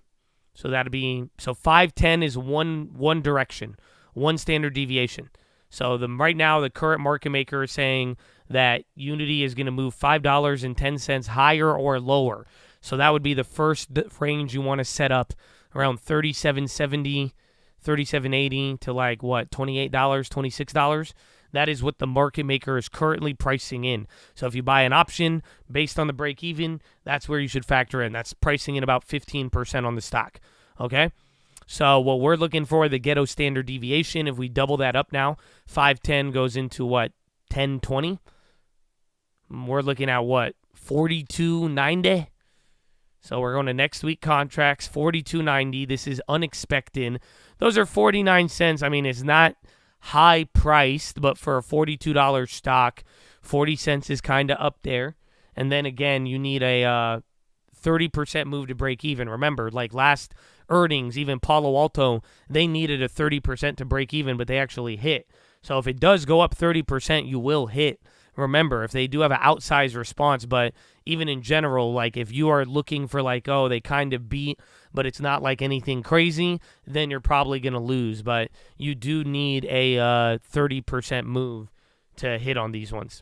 So that'll be 510 is one direction, one standard deviation. So right now the current market maker is saying that Unity is going to move $5.10 higher or lower. So that would be the first range you want to set up around $37.70, $37.80 to like what, $28, $26. That is what the market maker is currently pricing in. So if you buy an option based on the break even, that's where you should factor in. That's pricing in about 15% on the stock. Okay? So what we're looking for, the ghetto standard deviation, if we double that up now, 510 goes into what, 1020? We're looking at what, 42.90? So we're going to next week contracts, 42.90. This is unexpected. Those are 49 cents. I mean, it's not high priced, but for a $42 stock, 40 cents is kind of up there. And then again, you need a 30% move to break even. Remember, like last earnings, even Palo Alto, they needed a 30% to break even, but they actually hit. So if it does go up 30%, you will hit. Remember, if they do have an outsized response, but even in general, like if you are looking for like, oh, they kind of beat, but it's not like anything crazy, then you're probably going to lose. But you do need a 30% move to hit on these ones.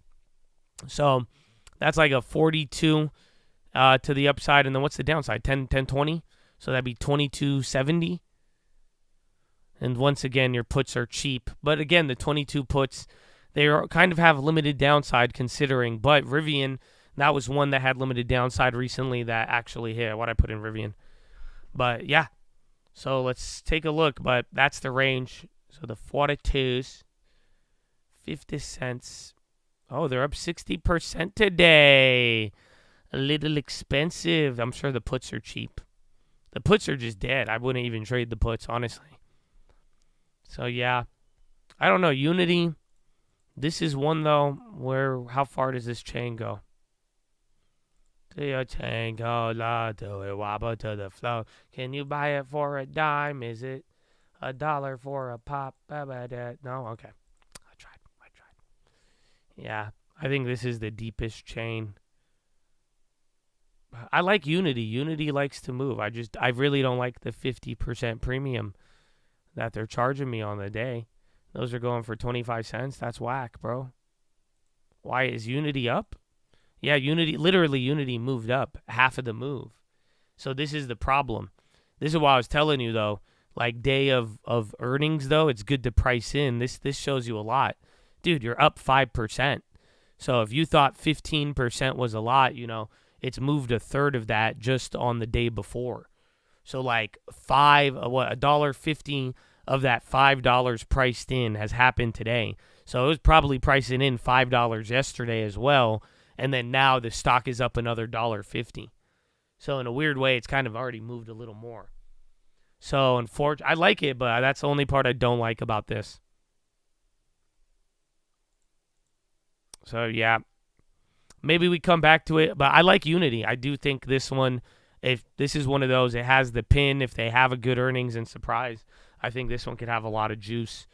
So that's like a 42 to the upside. And then what's the downside? 10.20? So that'd be 22.70. And once again, your puts are cheap. But again, the 22 puts, they are kind of have limited downside considering. But Rivian, that was one that had limited downside recently that actually hit. What I put in Rivian. But yeah. So let's take a look. But that's the range. So the 42s, 50 cents. Oh, they're up 60% today. A little expensive. I'm sure the puts are cheap. The puts are just dead. I wouldn't even trade the puts, honestly. So yeah. I don't know. Unity. This is one, though, where how far does this chain go? Do your chain go low, do it wobble to the flow. Can you buy it for a dime? Is it $1 for a pop? No? Okay. I tried. Yeah, I think this is the deepest chain. I like Unity. Unity likes to move. I really don't like the 50% premium that they're charging me on the day. Those are going for 25 cents. That's whack, bro. Why is Unity up? Yeah, Unity moved up half of the move. So this is the problem. This is what I was telling you, though. Like, day of earnings, though, it's good to price in. This shows you a lot. Dude, you're up 5%. So if you thought 15% was a lot, it's moved a third of that just on the day before. So like $1.50 of that $5 priced in has happened today. So it was probably pricing in $5 yesterday as well. And then now the stock is up another $1.50. So in a weird way, it's kind of already moved a little more. So unfortunately, I like it, but that's the only part I don't like about this. So yeah, maybe we come back to it, but I like Unity. I do think this one, if this is one of those, it has the pin. If they have a good earnings and surprise, I think this one could have a lot of juice.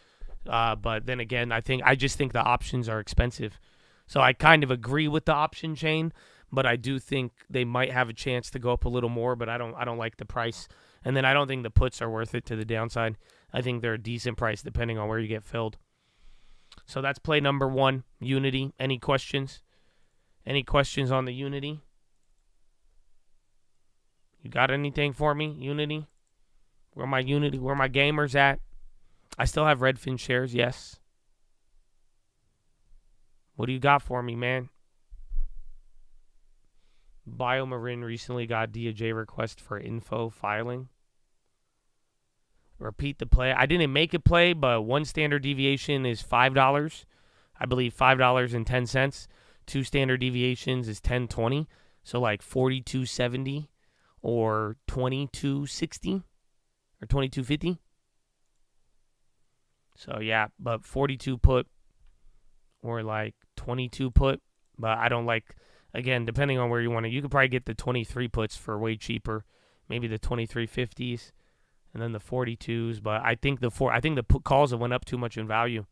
But then again, I just think the options are expensive. So I kind of agree with the option chain, but I do think they might have a chance to go up a little more, but I don't like the price. And then I don't think the puts are worth it to the downside. I think they're a decent price depending on where you get filled. So that's play number 1, Unity. Any questions? Any questions on the Unity? You got anything for me, Unity? Where my gamers at? I still have Redfin shares, yes. What do you got for me, man? BioMarin recently got DOJ request for info filing. Repeat the play. I didn't make a play, but one standard deviation is $5. I believe $5.10. Two standard deviations is $10.20. So like $42.70 or $22.60 or $22.50. So yeah, but 42 put or like 22 put. But I don't like, again, depending on where you want to, you could probably get the 23 puts for way cheaper. Maybe the 23.50s. And then the 42s, but I think the put calls have went up too much in value.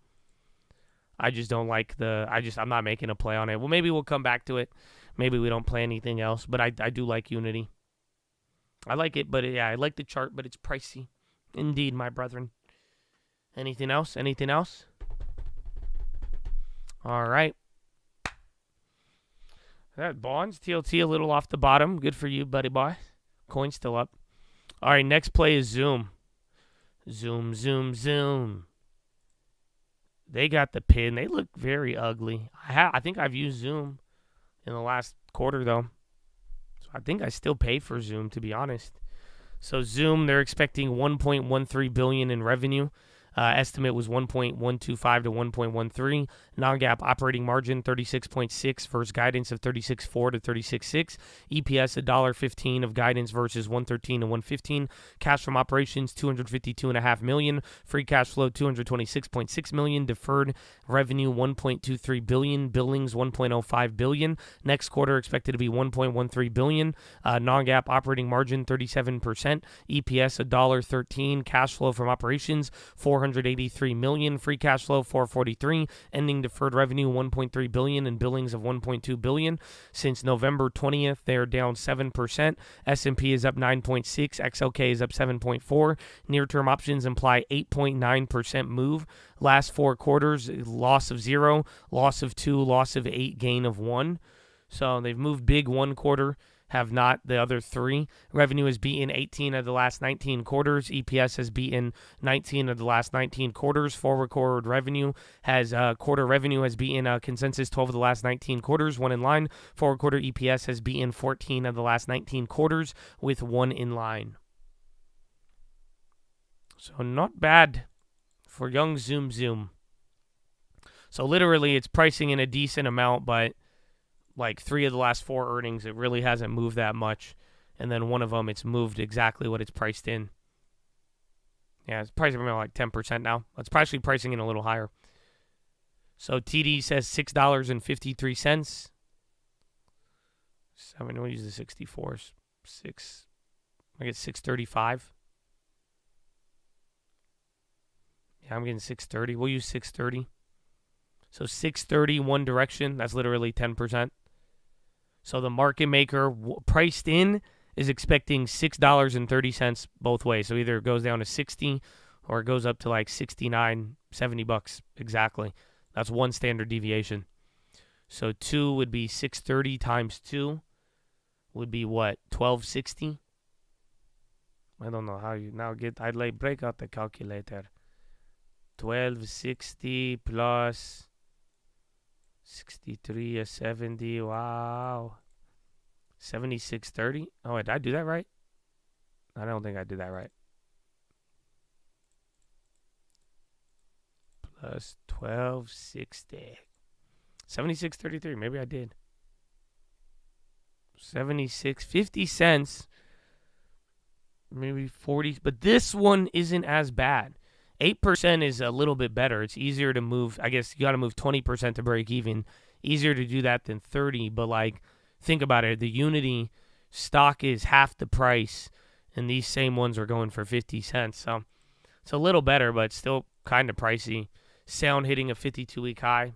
I just don't like I'm not making a play on it. Well, maybe we'll come back to it. Maybe we don't play anything else, but I do like Unity. I like it, but yeah, I like the chart, but it's pricey. Indeed, my brethren. Anything else? Anything else? All right. That bonds, TLT a little off the bottom. Good for you, buddy boy. Coin's still up. All right, next play is Zoom. Zoom. They got the pin. They look very ugly. I think I've used Zoom in the last quarter, though. So I think I still pay for Zoom, to be honest. So Zoom, they're expecting $1.13 billion in revenue. Estimate was 1.125 to 1.13. Non-GAAP operating margin 36.6 versus guidance of 36.4 to 36.6. EPS $1.15 of guidance versus 113 to 115. Cash from operations $252.5 million. Free cash flow $226.6 million. Deferred revenue $1.23 billion. Billings $1.05 billion. Next quarter expected to be $1.13 billion. Non-GAAP operating margin 37%. EPS $1.13. Cash flow from operations $483 million. Free cash flow $443. Ending deferred revenue $1.3 billion and billings of $1.2 billion. Since November 20th, they're down 7%. S&P is up 9.6. XLK is up 7.4. Near-term options imply 8.9% move. Last 4 quarters, loss of 0, loss of 2, loss of 8, gain of 1. So they've moved big one quarter, have not the other 3. Revenue has beaten 18 of the last 19 quarters. EPS has beaten 19 of the last 19 quarters. Forward quarter revenue has beaten consensus 12 of the last 19 quarters, 1 in line. Forward quarter EPS has beaten 14 of the last 19 quarters with 1 in line. So not bad for young Zoom. So literally it's pricing in a decent amount, but like 3 of the last 4 earnings, it really hasn't moved that much. And then one of them, it's moved exactly what it's priced in. Yeah, it's pricing around like 10% now. It's actually pricing in a little higher. So TD says $6.53. We'll use the 64s. I get 635. Yeah, I'm getting 630. We'll use 630. So 630 one direction. That's literally 10%. So the market maker priced in is expecting $6.30 both ways. So either it goes down to 60 or it goes up to like 69, $70 exactly. That's one standard deviation. So 2 would be 630 times 2 would be what? 1260? I don't know how you now get. I'd like break out the calculator. 1260 plus 63 is 70. Wow. 7630. Oh, did I do that right? I don't think I did that right. Plus 1260. 7633. Maybe I did. 50 cents. Maybe 40. But this one isn't as bad. 8% is a little bit better. It's easier to move. I guess you got to move 20% to break even. Easier to do that than 30. But like, think about it. The Unity stock is half the price, and these same ones are going for 50 cents. So it's a little better, but still kind of pricey. Sound hitting a 52-week high.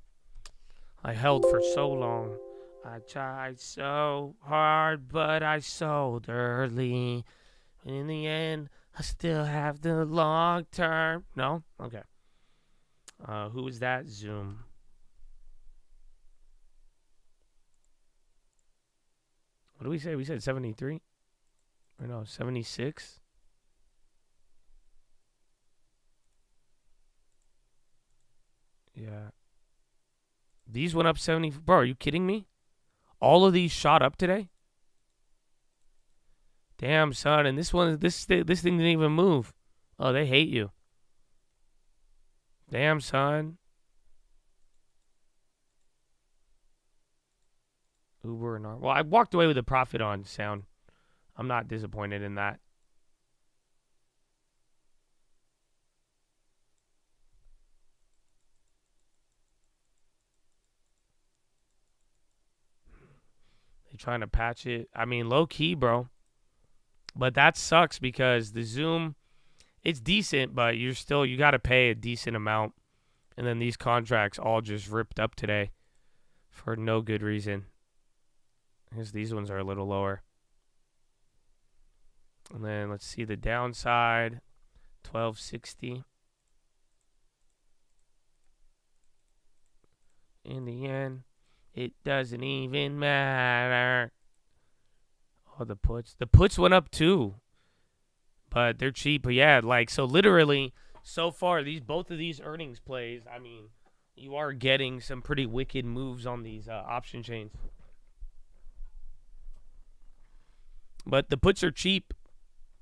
I held for so long. I tried so hard, but I sold early. And in the end, I still have the long term. No? Okay. Who is that? Zoom. What do we say? We said 73? Or no, 76? Yeah. These went up 70. Bro, are you kidding me? All of these shot up today? Damn, son. And this thing didn't even move. Oh, they hate you. Damn, son. Uber and well, I walked away with a profit on Sound. I'm not disappointed in that. They trying to patch it. I mean, low key, bro. But that sucks because the Zoom, it's decent, but you got to pay a decent amount. And then these contracts all just ripped up today for no good reason. Because these ones are a little lower. And then let's see the downside. 1260. In the end, it doesn't even matter. Oh, the puts. The puts went up too. But they're cheap. But yeah, like, so literally, so far, both of these earnings plays, I mean, you are getting some pretty wicked moves on these option chains. But the puts are cheap.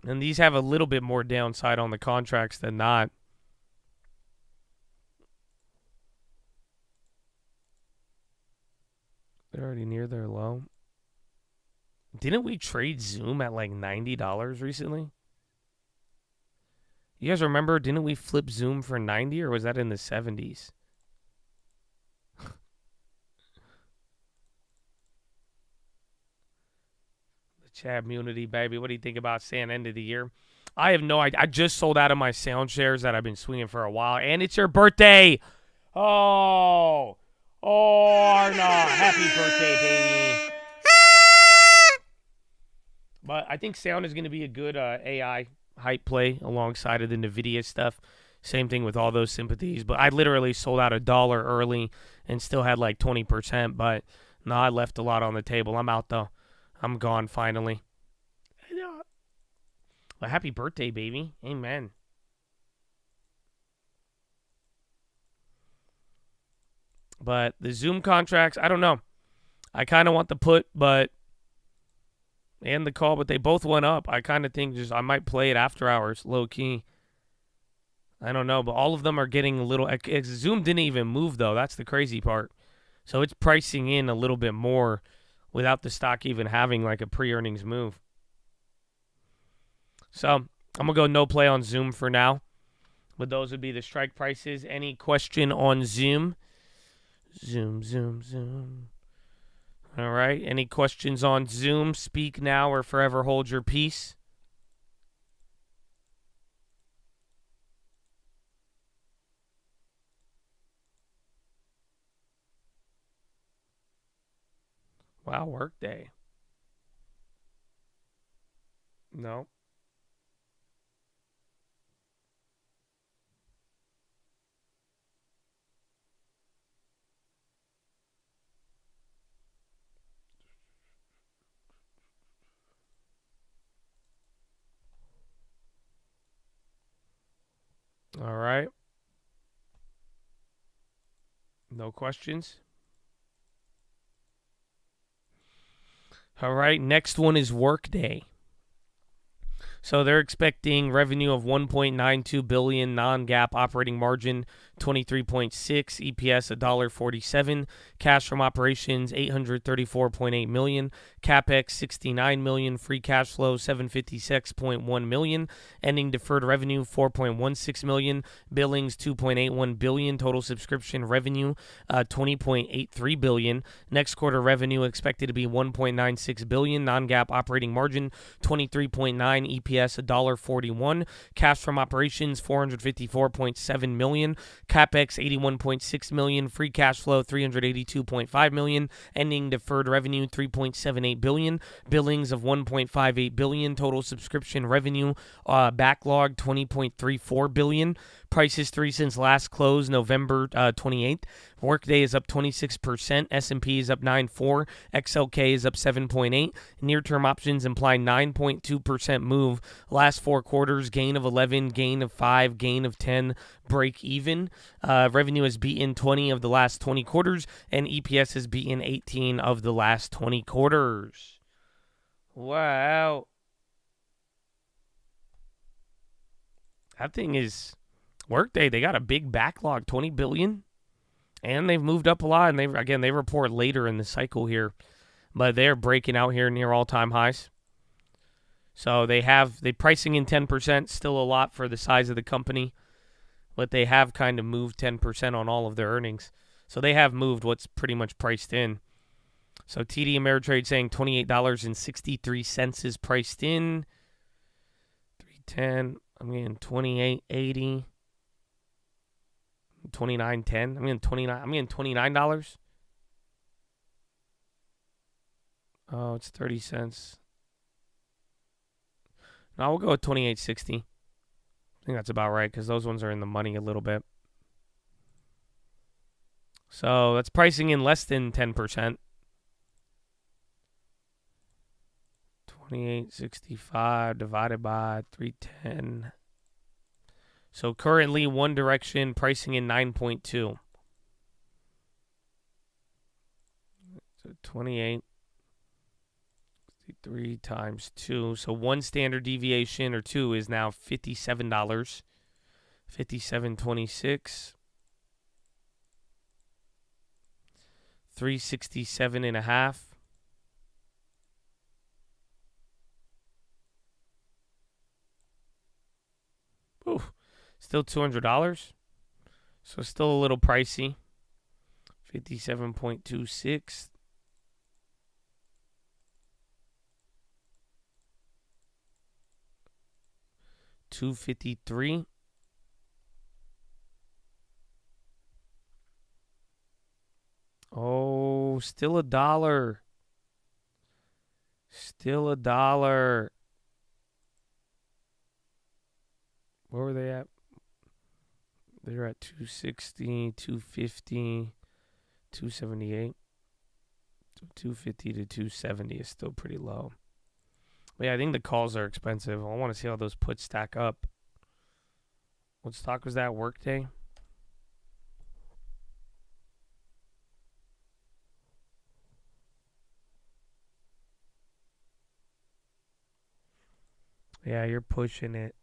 And these have a little bit more downside on the contracts than not. They're already near their low. Didn't we trade Zoom at like $90 recently? You guys remember, didn't we flip Zoom for 90 or was that in the 70s? The Chad Munity, baby. What do you think about saying end of the year? I have no idea. I just sold out of my Sound shares that I've been swinging for a while. And it's your birthday. Oh, Arna. Happy birthday, baby. But I think Sound is going to be a good AI hype play alongside of the NVIDIA stuff. Same thing with all those sympathies. But I literally sold out $1 early and still had like 20%. But no, I left a lot on the table. I'm out, though. I'm gone finally. Well, happy birthday, baby. Amen. But the Zoom contracts, I don't know. I kind of want the put, and the call, but they both went up. I kind of think I might play it after hours, low key. I don't know, but all of them are getting a little. Zoom didn't even move, though. That's the crazy part. So it's pricing in a little bit more without the stock even having like a pre-earnings move. So I'm going to go no play on Zoom for now. But those would be the strike prices. Any question on Zoom? Zoom. All right. Any questions on Zoom? Speak now or forever hold your peace. Wow, workday. No. All right. No questions? All right, next one is Workday. So they're expecting revenue of $1.92 billion, non-GAAP operating margin 23.6, EPS $1.47, cash from operations $834.8 million, capex $69 million, free cash flow $756.1 million, ending deferred revenue $4.16 million, billings $2.81 billion, total subscription revenue $20.83 billion. Next quarter revenue expected to be $1.96 billion, non-GAAP operating margin 23.9, EPS $1.41, cash from operations $454.7 million, capex $81.6 million, free cash flow $382.5 million, ending deferred revenue $3.78 billion, billings of $1.58 billion, total subscription revenue backlog $20.34 billion. Price history since last close, November 28th. Workday is up 26%. S&P is up 9.4%. XLK is up 7.8%. Near-term options imply 9.2% move. Last 4 quarters, gain of 11, gain of 5, gain of 10, break even. Revenue has beaten 20 of the last 20 quarters, and EPS has beaten 18 of the last 20 quarters. Wow. That thing is... Workday, they got a big backlog, $20 billion, and they've moved up a lot. And they report later in the cycle here, but they're breaking out here near all-time highs. So they're pricing in 10%, still a lot for the size of the company, but they have kind of moved 10% on all of their earnings. So they have moved what's pretty much priced in. So TD Ameritrade saying $28.63 is priced in. 310. I'm getting 28.80. 29.10. I'm getting $29. Oh, it's 30 cents. No, we'll go with 28.60. I think that's about right because those ones are in the money a little bit. So that's pricing in less than 10%. 28.65 divided by 310. So currently, One Direction pricing in 9.2. So 28.63 times 2. So one standard deviation or 2 is now $57. 57.26. 367.5. Ooh. Still $200. So still a little pricey. 57.26. $253. Oh, still $1. Still $1. Where were they at? They're at 260, 250, 278. So 250 to 270 is still pretty low. But yeah, I think the calls are expensive. I want to see how those puts stack up. What stock was that? Workday? Yeah, you're pushing it.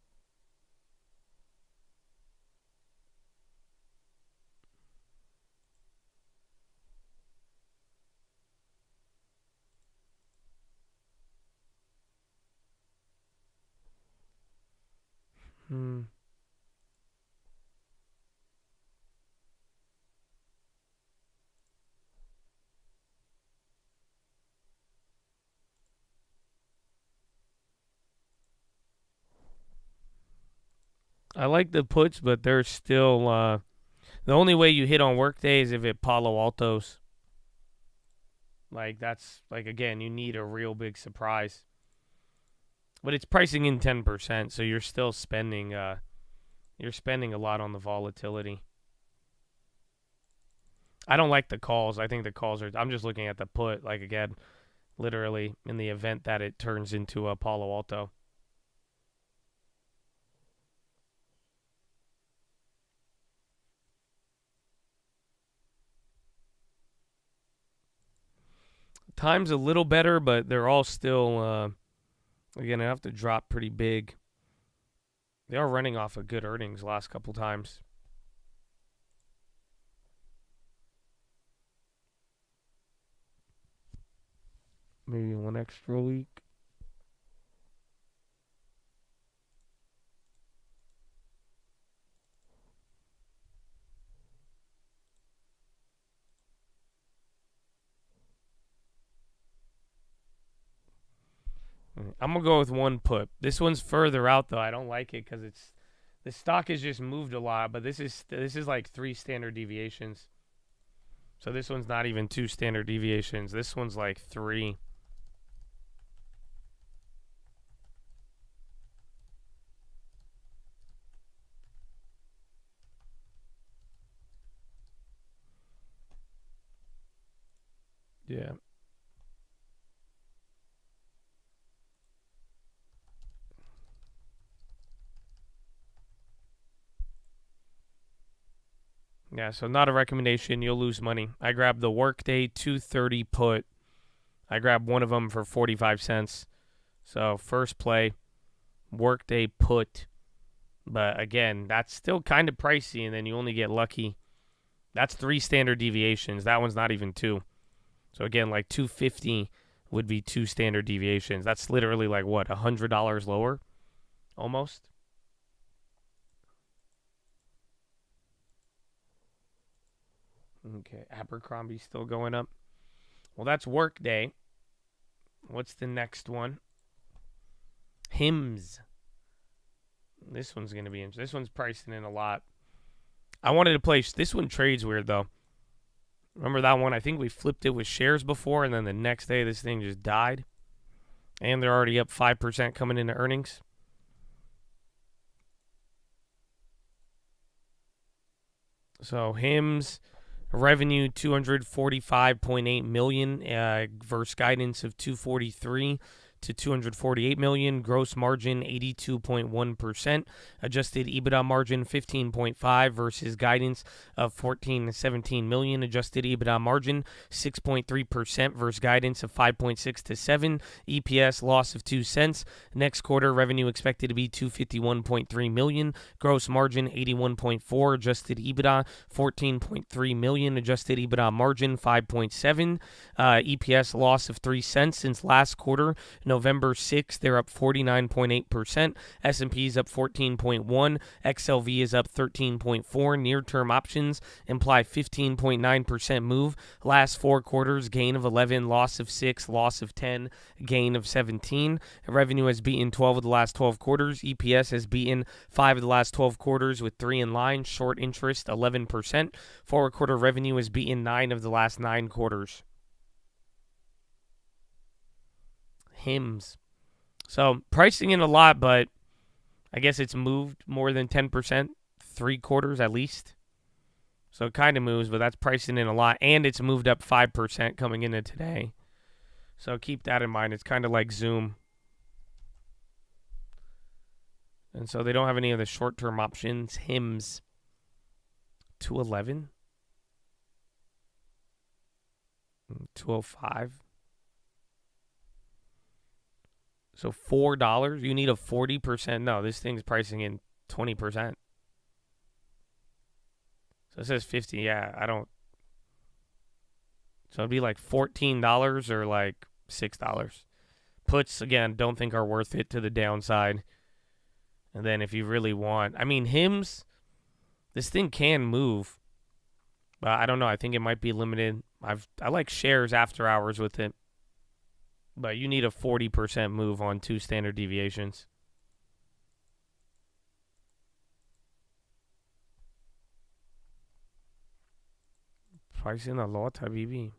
I like the puts, but they're still the only way you hit on Workday is if it Palo Altos. Like that's like again, you need a real big surprise. But it's pricing in 10%, so you're still spending a lot on the volatility. I don't like the calls. I think the calls are I'm just looking at the put, like again, literally in the event that it turns into a Palo Alto. Time's a little better, but they're all still, again, I have to drop pretty big. They are running off of good earnings last couple times. Maybe one extra week. I'm going to go with one put. This one's further out, though. I don't like it because the stock has just moved a lot, but this is like 3 standard deviations. So this one's not even 2 standard deviations. This one's like 3. Yeah. Yeah, so not a recommendation. You'll lose money. I grabbed the Workday 230 put. I grabbed one of them for 45 cents. So first play, Workday put. But again, that's still kind of pricey, and then you only get lucky. That's 3 standard deviations. That one's not even 2. So again, like 250 would be 2 standard deviations. That's literally like what, $100 lower? Almost. Okay, Abercrombie's still going up. Well, that's Workday. What's the next one? Hims. This one's going to be interesting. This one's pricing in a lot. I wanted to place. This one trades weird, though. Remember that one? I think we flipped it with shares before, and then the next day this thing just died. And they're already up 5% coming into earnings. So Hims. Revenue $245.8 million versus guidance of $243 to $248 million. Gross margin 82.1%. Adjusted EBITDA margin 15.5% versus guidance of $14 to $17 million. Adjusted EBITDA margin 6.3% versus guidance of 5.6 to 7. EPS loss of 2 cents. Next quarter revenue expected to be $251.3 million. Gross margin 81.4%. Adjusted EBITDA $14.3 million. Adjusted EBITDA margin 5.7%. EPS loss of 3 cents since last quarter. November 6th, they're up 49.8%. S&P is up 14.1%. XLV is up 13.4%. Near-term options imply 15.9% move. Last 4 quarters, gain of 11, loss of 6, loss of 10, gain of 17. Revenue has beaten 12 of the last 12 quarters. EPS has beaten 5 of the last 12 quarters with 3 in line. Short interest 11%. Forward quarter revenue has beaten 9 of the last 9 quarters. Hims. So pricing in a lot, but I guess it's moved more than 10%, 3 quarters at least. So it kind of moves, but that's pricing in a lot, and it's moved up 5% coming into today. So keep that in mind. It's kind of like Zoom. And so they don't have any of the short-term options. Hims. 211. 205. So $4, you need a 40%. No, this thing's pricing in 20%. So it says 50. Yeah, I don't. So it'd be like $14 or like $6. Puts, again, don't think are worth it to the downside. And then if you really want, I mean, Hims, this thing can move. But I don't know. I think it might be limited. I like shares after hours with it. But you need a 40% move on 2 standard deviations. Pricing a lot, Habibi.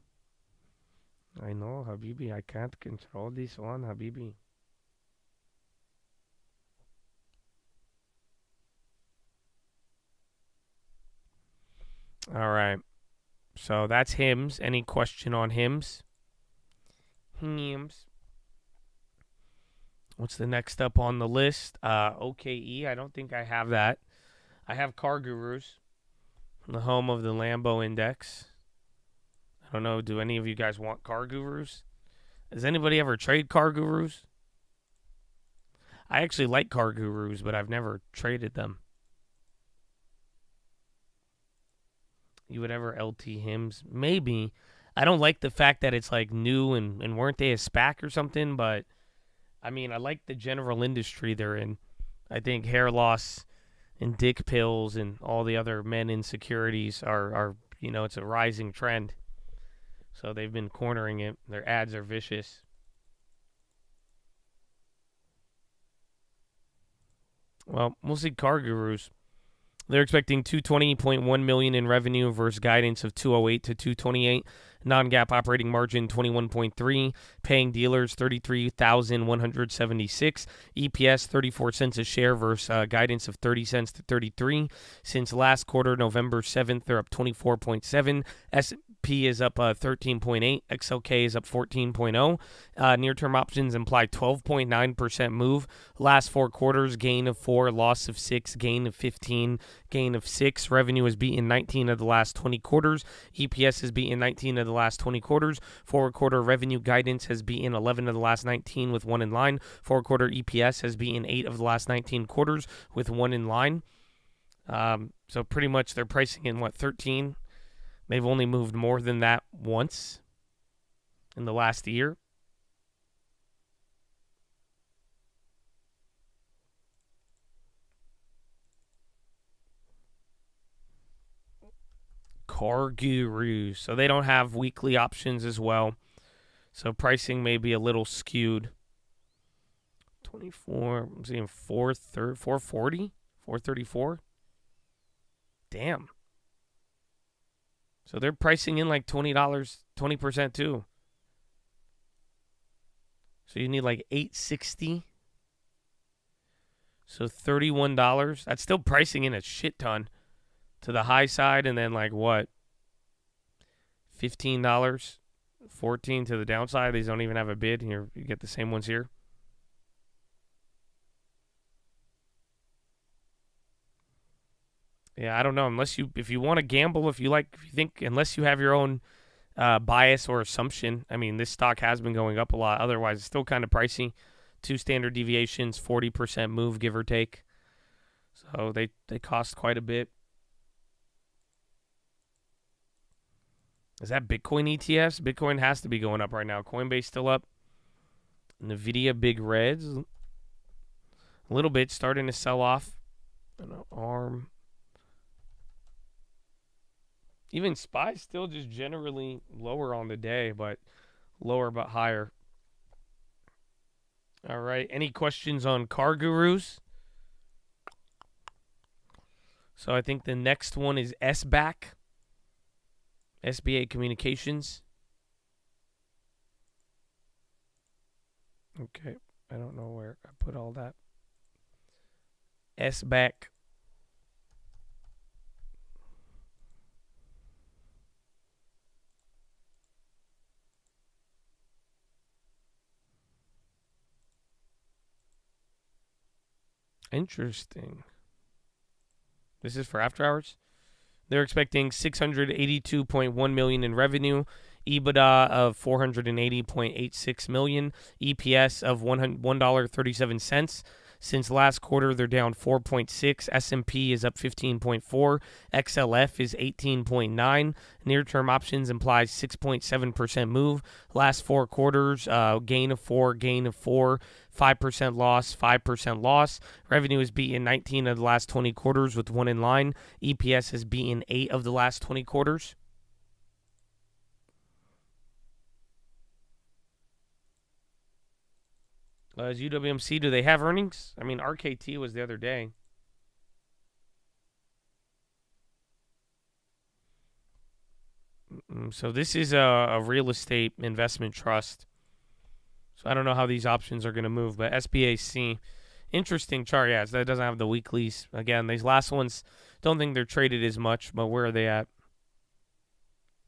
I know, Habibi. I can't control this one, Habibi. All right. So that's Hims. Any question on Hims? Hims. What's the next up on the list? OKE. I don't think I have that. I have Car Gurus, the home of the Lambo Index. I don't know. Do any of you guys want Car Gurus? Does anybody ever trade car gurus? I actually like car gurus, but I've never traded them. You would ever LT Hims? Maybe. I don't like the fact that it's like new and weren't they a SPAC or something, but I mean, I like the general industry they're in. I think hair loss and dick pills and all the other men insecurities are it's a rising trend. So they've been cornering it. Their ads are vicious. Well, we'll see car gurus. They're expecting $220.1 million in revenue versus guidance of $208 to $228. Non-GAAP operating margin 21.3. Paying dealers $33,176. EPS 34 cents a share versus guidance of 30 cents to 33. Since last quarter, November 7th, they're up 24.7. S&P is up 13.8. XLK is up 14.0. Near-term options imply 12.9% move. Last 4 quarters, gain of 4, loss of 6, gain of 15, gain of 6. Revenue has beaten 19 of the last 20 quarters. EPS has beaten 19 of the last 20 quarters. Forward quarter revenue guidance has beaten 11 of the last 19 with 1 in line. Forward quarter EPS has beaten 8 of the last 19 quarters with 1 in line. So pretty much they're pricing in, 13? They've only moved more than that once in the last year. Car gurus. So they don't have weekly options as well. So pricing may be a little skewed. 24, I'm seeing 440, 434. Damn. So they're pricing in like $20, 20% too. So you need like $860. So $31. That's still pricing in a shit ton to the high side, and then like what? $15, $14 to the downside. These don't even have a bid. Here you get the same ones here. Yeah, I don't know. If you want to gamble, if you think, unless you have your own bias or assumption. I mean, this stock has been going up a lot. Otherwise, it's still kind of pricey. 2 standard deviations, 40% move, give or take. So they cost quite a bit. Is that Bitcoin ETFs? Bitcoin has to be going up right now. Coinbase still up. Nvidia, big reds. A little bit, starting to sell off. I don't know, ARM. Even SPY still just generally lower on the day, but lower but higher. All right. Any questions on car gurus? So I think the next one is SBAC. SBA Communications. Okay. I don't know where I put all that. SBAC. Interesting. This is for after hours. They're expecting $682.1 million in revenue, EBITDA of $480.86 million, EPS of $1.37. Since last quarter, they're down 4.6. S&P is up 15.4. XLF is 18.9. Near-term options implies 6.7% move. Last 4 quarters, gain of 4, gain of 4, 5% loss, 5% loss. Revenue has beaten 19 of the last 20 quarters with 1 in line. EPS has beaten 8 of the last 20 quarters. Is UWMC, do they have earnings? I mean, RKT was the other day. So this is a real estate investment trust. So I don't know how these options are going to move, but SBAC, interesting chart. Yeah, that doesn't have the weeklies. Again, these last ones, don't think they're traded as much, but where are they at?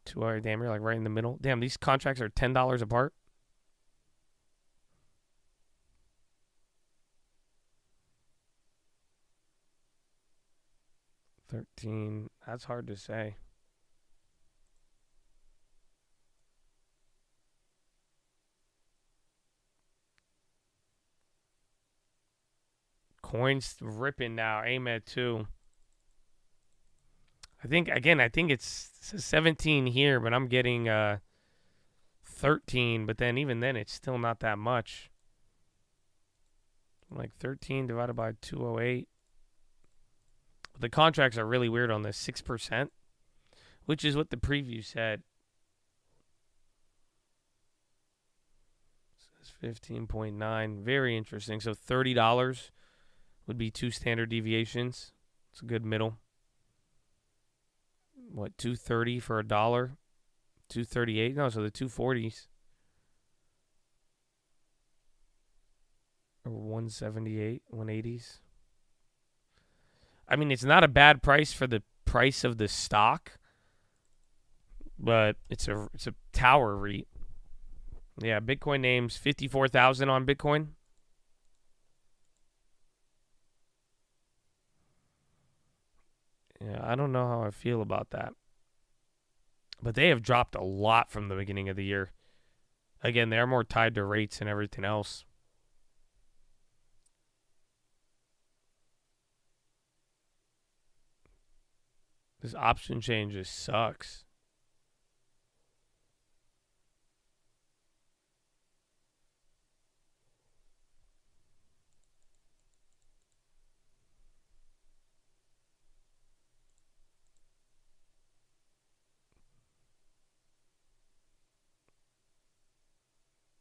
2 hour, damn, you're like right in the middle. Damn, these contracts are $10 apart. 13. That's hard to say. Coin's ripping now. AMET too. I think it's 17 here, but I'm getting 13. But then even then, it's still not that much. Like 13 divided by 208. But the contracts are really weird on this, 6%, which is what the preview said. So it's 15.9. Very interesting. So $30 would be 2 standard deviations. It's a good middle. What, 230 for $1? 238? No, so the 240s. Or 178, 180s. I mean, it's not a bad price for the price of the stock, but it's a tower REIT. Yeah, Bitcoin names 54,000 on Bitcoin. Yeah, I don't know how I feel about that. But they have dropped a lot from the beginning of the year. Again, they're more tied to rates and everything else. This option change just sucks.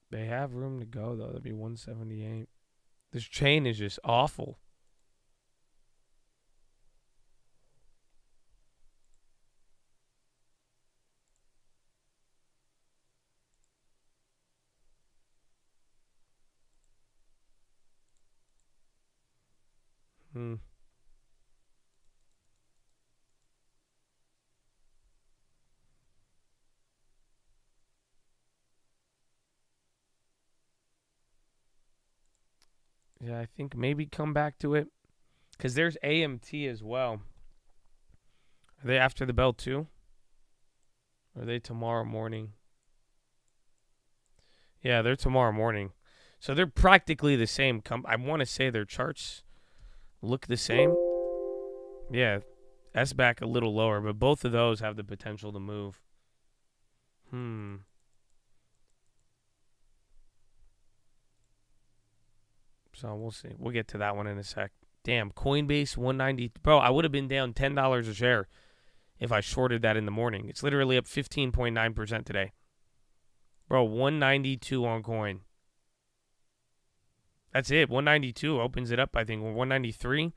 They have room to go, though. That'd be 178. This chain is just awful. Yeah, I think maybe come back to it. Because there's AMT as well. Are they after the bell too? Or are they tomorrow morning? Yeah, they're tomorrow morning. So they're practically the same. I want to say their charts look the same. Yeah, S-back a little lower, but both of those have the potential to move. So we'll see. We'll get to that one in a sec. Damn, Coinbase 190. Bro, I would have been down $10 a share if I shorted that in the morning. It's literally up 15.9% today. Bro, 192 on Coin. That's it. 192 opens it up, I think. 193.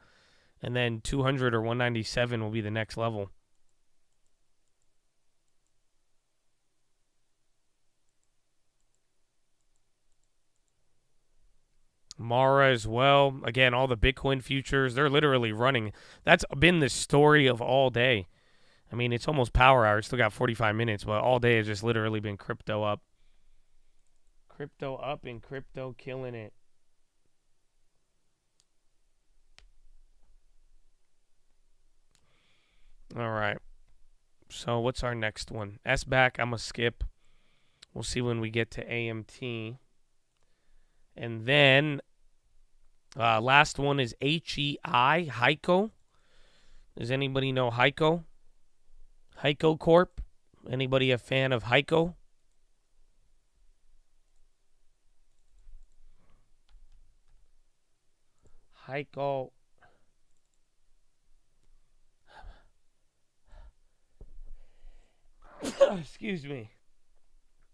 And then 200 or 197 will be the next level. Mara as well. Again, all the Bitcoin futures, they're literally running. That's been the story of all day. I mean, it's almost power hour. Still got 45 minutes, but all day has just literally been crypto up. Crypto up and crypto killing it. All right. So what's our next one? S-back, I'm going to skip. We'll see when we get to AMT. And then last one is HEI, HICO. Does anybody know HICO? HICO Corp? Anybody a fan of HICO? HICO. Excuse me.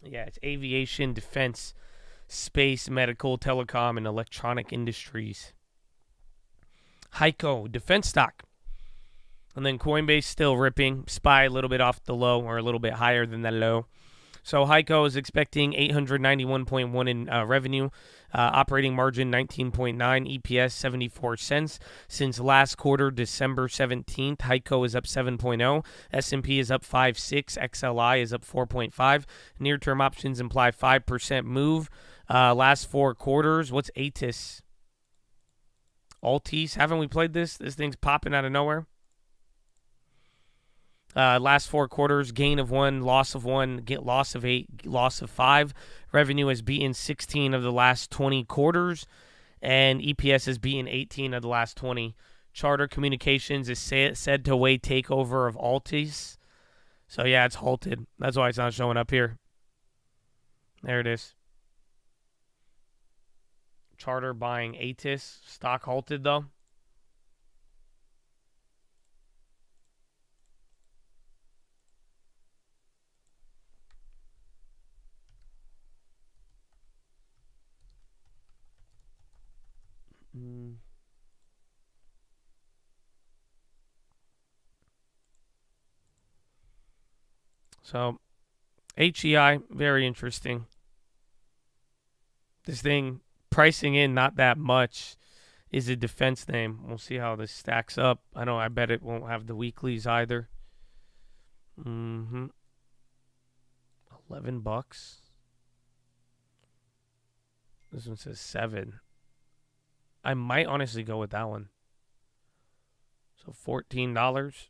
Yeah, it's aviation, defense, space, medical, telecom, and electronic industries. HICO, defense stock. And then Coinbase still ripping. SPY a little bit off the low, or a little bit higher than the low. So HICO is expecting 891.1 in revenue, operating margin 19.9, EPS 74 cents. Since last quarter, December 17th, HICO is up 7.0, S&P is up 5.6, XLI is up 4.5. Near-term options imply 5% move. Last 4 quarters, what's ATIS? Altis, haven't we played this? This thing's popping out of nowhere. Last 4 quarters, gain of 1, loss of 1, loss of 8, loss of 5. Revenue has beaten 16 of the last 20 quarters. and EPS is beating 18 of the last 20. Charter Communications is said to weigh takeover of Altis. So, yeah, it's halted. That's why it's not showing up here. There it is. Charter buying Atis. Stock halted, though. So, HEI, very interesting. This thing, pricing in not that much, is a defense name. We'll see how this stacks up. I bet it won't have the weeklies either. $11. This one says 7. I might honestly go with that one. So $14.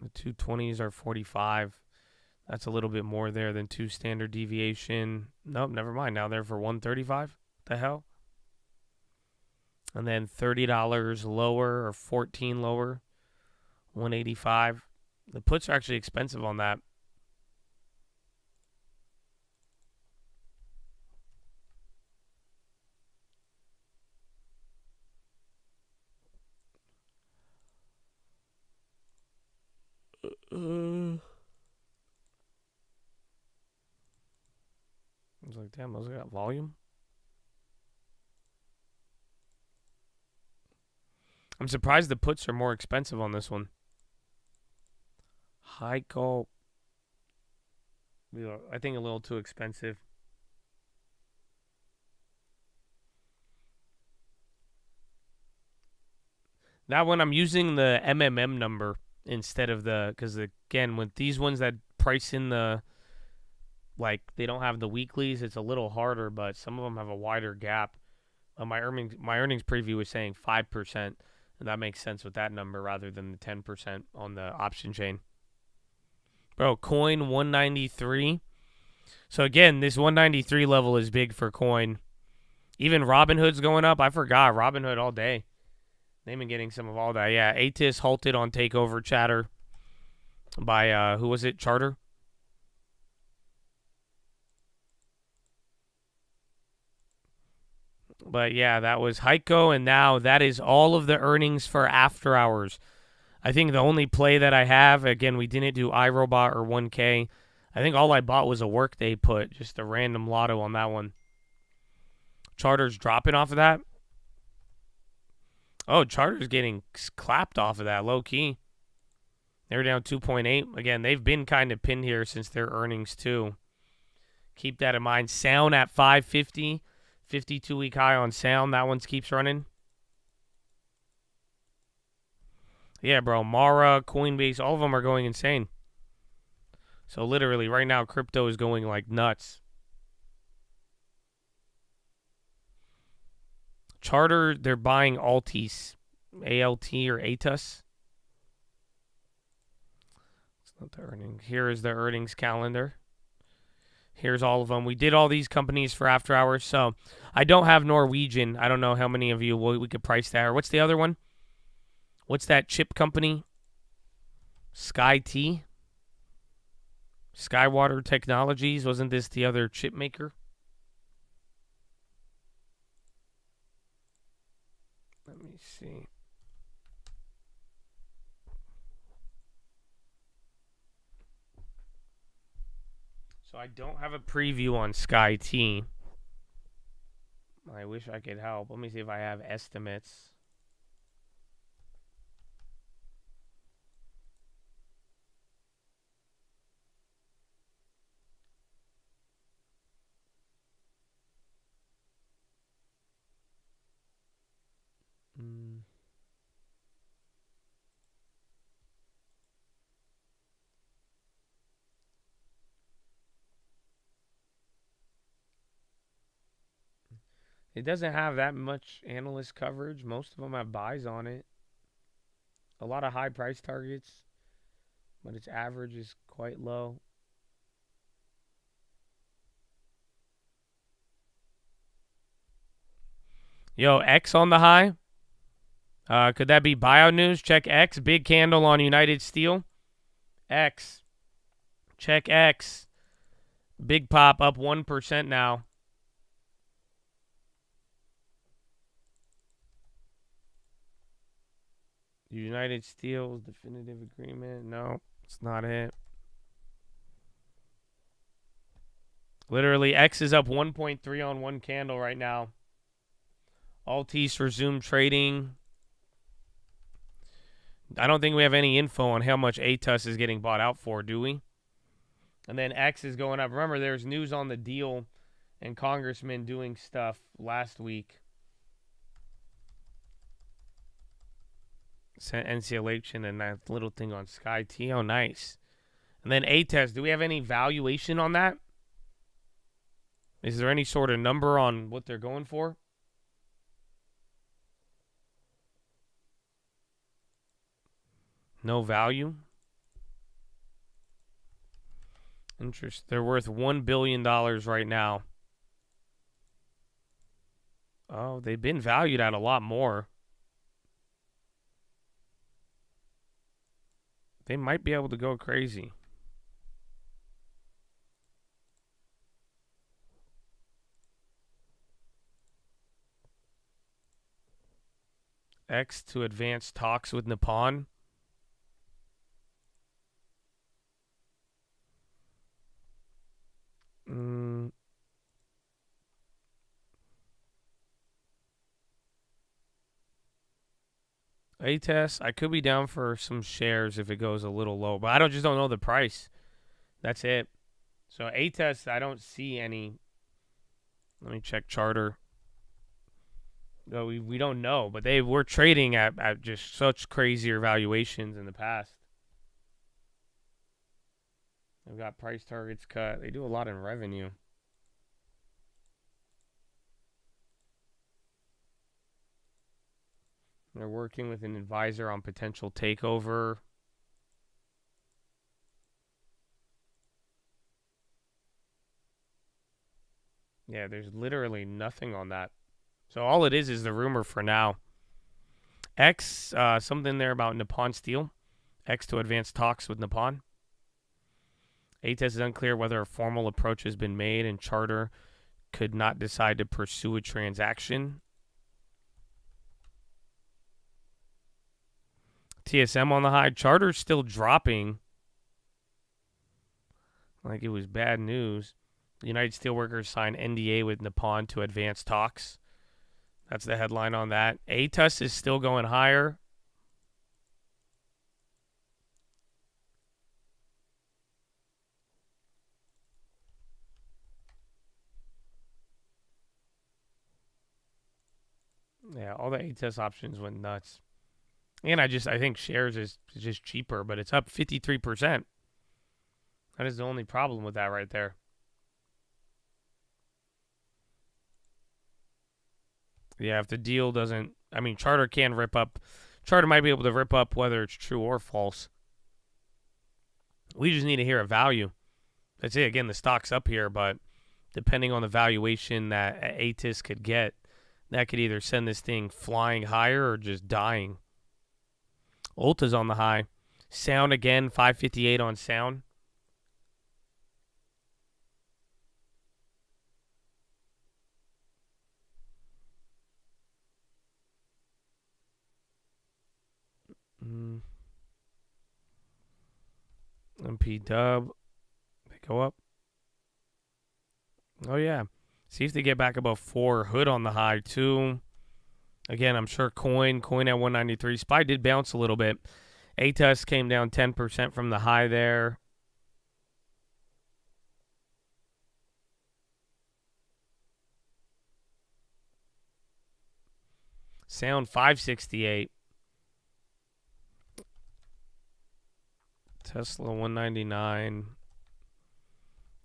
The 220s are 45. That's a little bit more there than 2 standard deviation. Nope, never mind. Now they're for 135. The hell? And then $30 lower or 14 lower. 185. The puts are actually expensive on that. I was like, damn, those got volume. I'm surprised the puts are more expensive on this one. High call. I think a little too expensive. That one I'm using the MMM number instead of because again, with these ones that price in the, like, they don't have the weeklies, it's a little harder, but some of them have a wider gap. My earnings preview was saying 5%, and that makes sense with that number rather than the 10% on the option chain. Bro, coin 193. So again, this 193 level is big for coin. Even Robinhood's going up. I forgot Robinhood all day. They've been getting some of all that. Yeah, Atis halted on takeover chatter by, who was it? Charter? But yeah, that was Heiko, and now that is all of the earnings for after hours. I think the only play that I have, again, we didn't do iRobot or 1K. I think all I bought was a workday put, just a random lotto on that one. Charter's dropping off of that. Oh, Charter's getting clapped off of that, low-key. They're down 2.8. Again, they've been kind of pinned here since their earnings, too. Keep that in mind. Sound at 550. 52-week high on Sound. That one keeps running. Yeah, bro. Mara, Coinbase, all of them are going insane. So, literally, right now, crypto is going like nuts. Charter, they're buying Altis, ALT or ATUS. It's not the earnings. Here is the earnings calendar. Here's all of them. We did all these companies for after hours, so I don't have Norwegian. I don't know how many of you we could price that. Or what's the other one? What's that chip company? SkyT? Skywater Technologies. Wasn't this the other chip maker? Let me see. So I don't have a preview on SkyT. I wish I could help. Let me see if I have estimates. It doesn't have that much analyst coverage. Most of them have buys on it. A lot of high price targets, but its average is quite low. Yo, X on the high. Could that be buyout news? Check X. Big candle on United Steel. X. Check X. Big pop up 1% now. United Steel's definitive agreement. No, it's not it. Literally, X is up 1.3 on one candle right now. Altis resume trading. I don't think we have any info on how much ATUS is getting bought out for, do we? And then X is going up. Remember, there's news on the deal and congressmen doing stuff last week. NCLH and that little thing on Sky T. Oh, nice. And then ATES. Do we have any valuation on that? Is there any sort of number on what they're going for? No value. Interest. They're worth $1 billion right now. Oh, they've been valued at a lot more. They might be able to go crazy. X to advance talks with Nippon. ATES, I could be down for some shares if it goes a little low, but I just don't know the price. That's it. So ATES, I don't see any. Let me check charter. No, we don't know, but they were trading at just such crazier valuations in the past. They've got price targets cut. They do a lot in revenue. They're working with an advisor on potential takeover. Yeah, there's literally nothing on that. So all it is the rumor for now. X, something there about Nippon Steel. X to advance talks with Nippon. ATES is unclear whether a formal approach has been made and Charter could not decide to pursue a transaction. TSM on the high. Charter's still dropping. Like it was bad news. The United Steelworkers signed NDA with Nippon to advance talks. That's the headline on that. ATUS is still going higher. Yeah, all the ATUS options went nuts. And I think shares is just cheaper, but it's up 53%. That is the only problem with that right there. Yeah, if the deal doesn't... I mean, Charter can rip up... Charter might be able to rip up whether it's true or false. We just need to hear a value. That's it. Again, the stock's up here, but depending on the valuation that ATIS could get, that could either send this thing flying higher or just dying. Ulta's on the high. Sound again, 558 on Sound. MP Dub. They go up. Oh, yeah. See if they get back above 4. Hood on the high, too. Again, I'm sure Coin at 193. SPY did bounce a little bit. ATUS came down 10% from the high there. Sound 568. Tesla 199.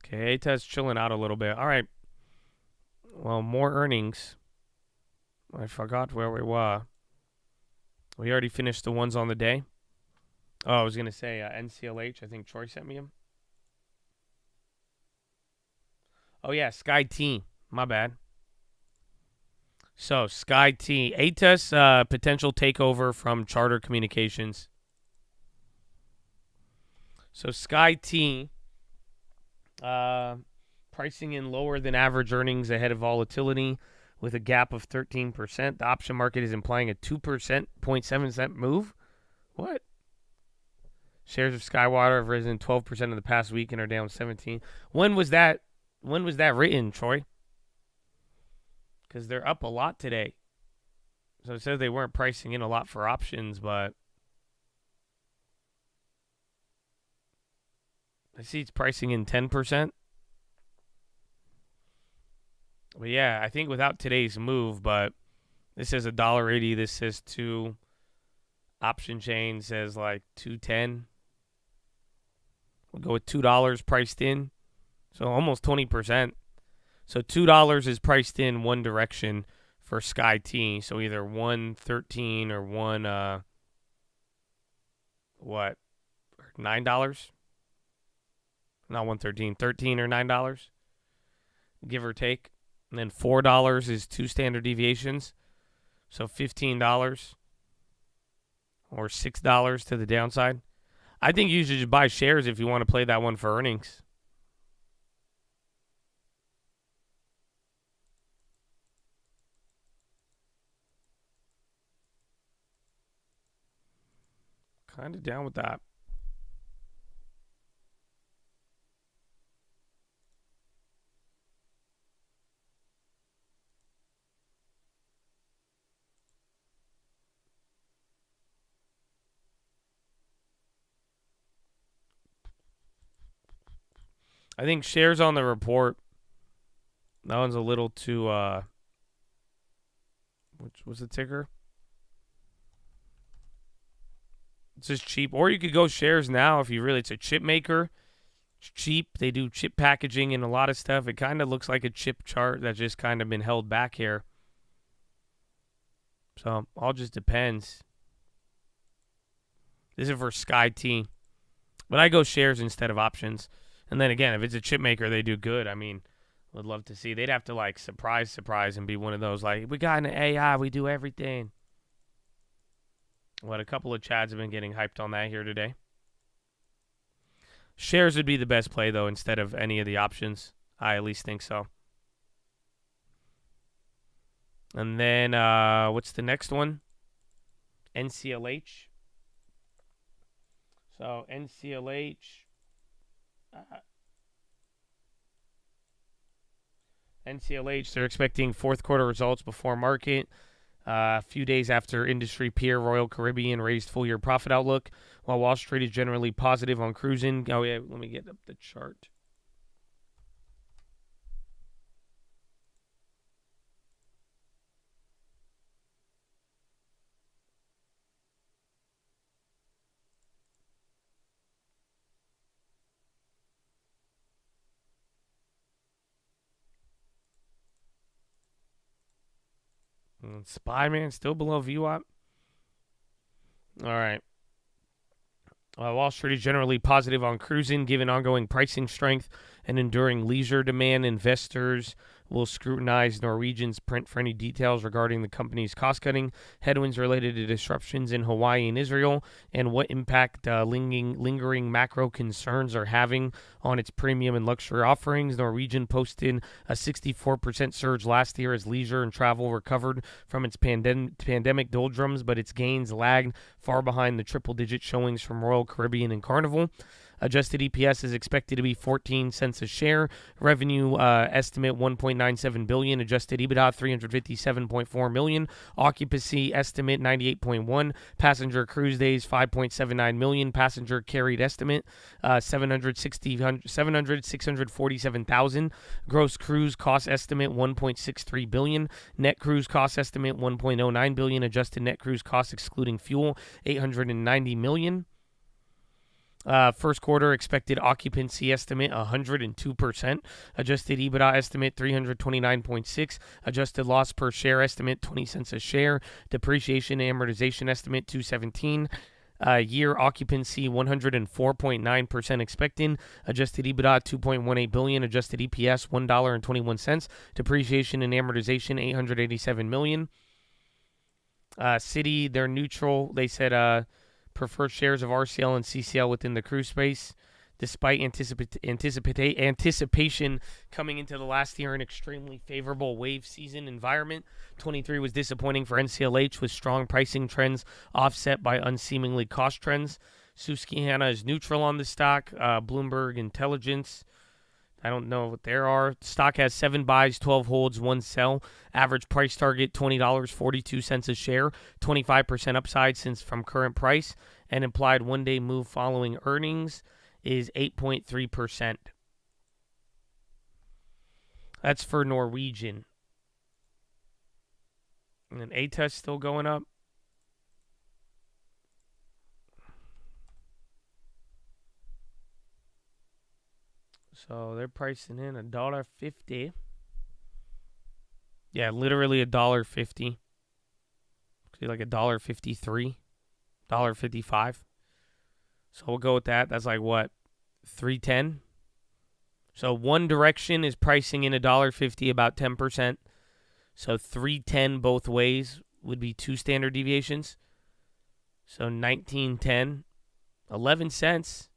Okay, ATUS chilling out a little bit. All right. Well, more earnings. I forgot where we were. We already finished the ones on the day. Oh, I was going to say NCLH. I think Troy sent me him. Oh, yeah, Sky T. My bad. So, SkyT, ATES potential takeover from Charter Communications. So, SkyT, pricing in lower than average earnings ahead of volatility with a gap of 13%. The option market is implying a 0.7 move. What? Shares of Skywater have risen 12% in the past week and are down 17%. When was that written, Troy? Because they're up a lot today. So it says they weren't pricing in a lot for options, but I see it's pricing in 10%. But yeah, I think without today's move, but this says $1.80. This says 2. Option chain says like 2.10. We'll go with $2 priced in. So almost 20%. So $2 is priced in one direction for SkyT. So either 1.13 or $9? Not 1.13, 13 or $9, give or take. And then $4 is 2 standard deviations. So $15 or $6 to the downside. I think you should just buy shares if you want to play that one for earnings. Kind of down with that. I think shares on the report, that one's a little too, which was the ticker? It's just cheap. Or you could go shares now if you really, it's a chip maker. It's cheap. They do chip packaging and a lot of stuff. It kind of looks like a chip chart that's just kind of been held back here. So, all just depends. This is for SkyT. But I go shares instead of options. And then again, if it's a chip maker, they do good. I mean, would love to see. They'd have to like surprise and be one of those like, we got an AI, we do everything. What, a couple of chads have been getting hyped on that here today. Shares would be the best play though instead of any of the options. I at least think so. And then what's the next one? NCLH. So NCLH. NCLH, they're expecting fourth quarter results before market. A few days after industry peer Royal Caribbean raised full-year profit outlook, while Wall Street is generally positive on cruising. Oh, yeah, let me get up the chart. SPY, man, still below VWAP. All right. Wall Street is generally positive on cruising, given ongoing pricing strength and enduring leisure demand. Investors will scrutinize Norwegian's print for any details regarding the company's cost-cutting, headwinds related to disruptions in Hawaii and Israel, and what impact lingering macro concerns are having on its premium and luxury offerings. Norwegian posted a 64% surge last year as leisure and travel recovered from its pandemic doldrums, but its gains lagged far behind the triple-digit showings from Royal Caribbean and Carnival. Adjusted EPS is expected to be 14 cents a share. Revenue estimate $1.97 billion. Adjusted EBITDA $357.4 million. Occupancy estimate 98.1. Passenger cruise days 5.79 million. Passenger carried estimate 647,000. Gross cruise cost estimate $1.63 billion. Net cruise cost estimate $1.09 billion. Adjusted net cruise cost excluding fuel $890 million. First quarter expected occupancy estimate 102%. Adjusted EBITDA estimate 329.6. Adjusted loss per share estimate 20 cents a share. Depreciation and amortization estimate 217. Year occupancy 104.9% expecting. Adjusted EBITDA $2.18 billion. Adjusted EPS $1.21. Depreciation and amortization $887 million. Citi, they're neutral. They said prefer shares of RCL and CCL within the cruise space, despite anticipation coming into the last year an extremely favorable wave season environment. 23 was disappointing for NCLH with strong pricing trends offset by unseemingly cost trends. Susquehanna is neutral on the stock. Bloomberg Intelligence, I don't know what there are. Stock has 7 buys, 12 holds, 1 sell. Average price target $20.42 a share, 25% upside since from current price, and implied one-day move following earnings is 8.3%. That's for Norwegian. And then ATES still going up. So they're pricing in $1.50. Yeah, literally $1.50. Like $1.53, $1.55. So we'll go with that. That's like what, $3.10. So One Direction is pricing in $1.50, about 10%. So $3.10 both ways would be 2 standard deviations. So $19.10, 11 cents.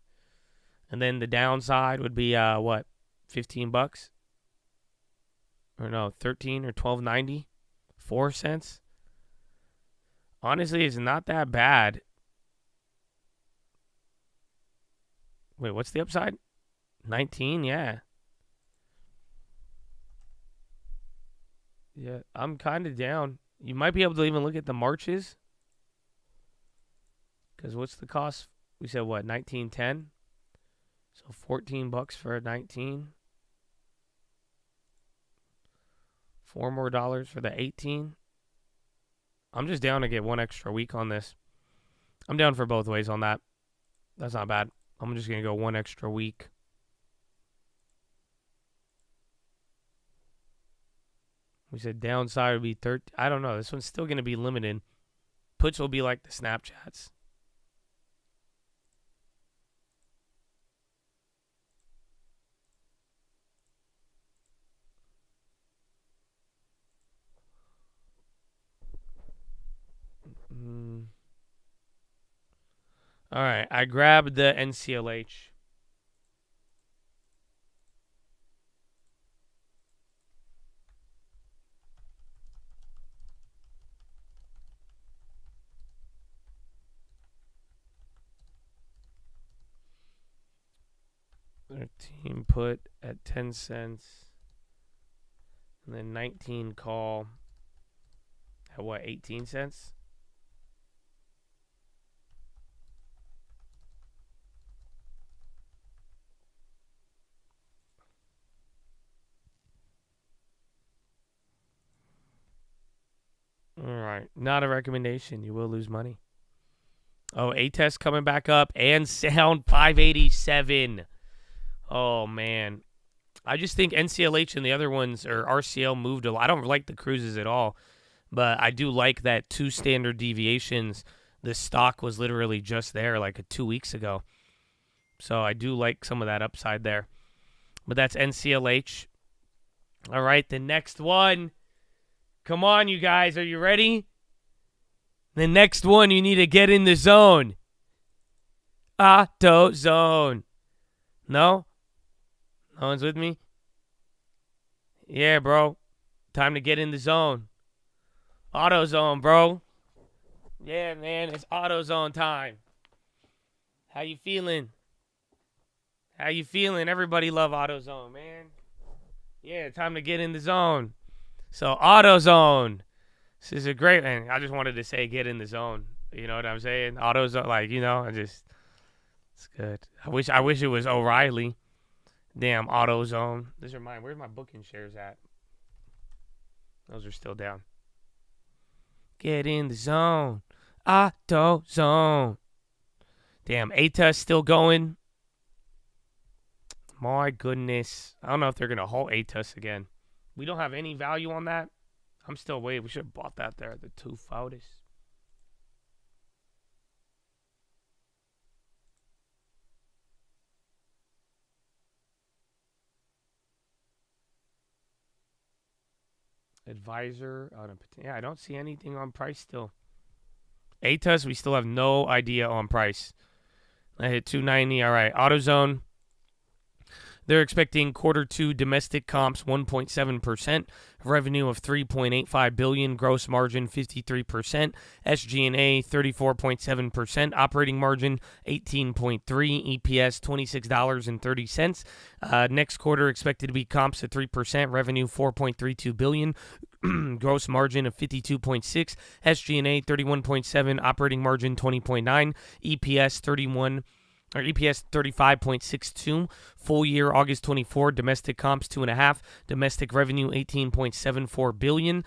And then the downside would be what, $15? Or no, 13 or 12.90, 4 cents. Honestly, it's not that bad. Wait, what's the upside? 19, yeah. Yeah, I'm kind of down. You might be able to even look at the Marches. Because what's the cost? We said what, 19.10? So $14 for a 19. $4 more for the 18. I'm just down to get 1 extra week on this. I'm down for both ways on that. That's not bad. I'm just going to go 1 extra week. We said downside would be 13. I don't know. This one's still going to be limited. Puts will be like the Snapchats. All right, I grabbed the NCLH. Team put at 10 cents. And then 19 call at what, 18 cents? All right, not a recommendation. You will lose money. Oh, ATES coming back up and Sound 587. Oh, man. I just think NCLH and the other ones, or RCL, moved a lot. I don't like the cruises at all, but I do like that 2 standard deviations. The stock was literally just there like 2 weeks ago. So I do like some of that upside there. But that's NCLH. All right, the next one. Come on, you guys. Are you ready? The next one, you need to get in the zone. Auto zone. No? No one's with me? Yeah, bro. Time to get in the zone. Auto zone, bro. Yeah, man. It's auto zone time. How you feeling? How you feeling? Everybody love auto zone, man. Yeah, time to get in the zone. So, AutoZone. This is a great, man. I just wanted to say get in the zone. You know what I'm saying? AutoZone, like, you know, it's good. I wish it was O'Reilly. Damn, AutoZone. This is mine. Where's my booking shares at? Those are still down. Get in the zone. AutoZone. Damn, ATES still going. My goodness. I don't know if they're going to halt ATES again. We don't have any value on that. I'm still waiting. We should have bought that there. The 2 Fotis. Advisor. Yeah, I don't see anything on price still. ATUS, we still have no idea on price. I hit 290. All right. AutoZone. They're expecting Q2 domestic comps 1.7%, revenue of $3.85 billion, gross margin 53%, SG&A 34.7%, operating margin 18.3%, EPS $26.30. Next quarter expected to be comps at 3%, revenue $4.32 billion, gross margin of 52.6%, SG&A 31.7%, operating margin 20.9%, EPS 35.62. Full year August 24, domestic comps 2.5, domestic revenue 18.74 billion,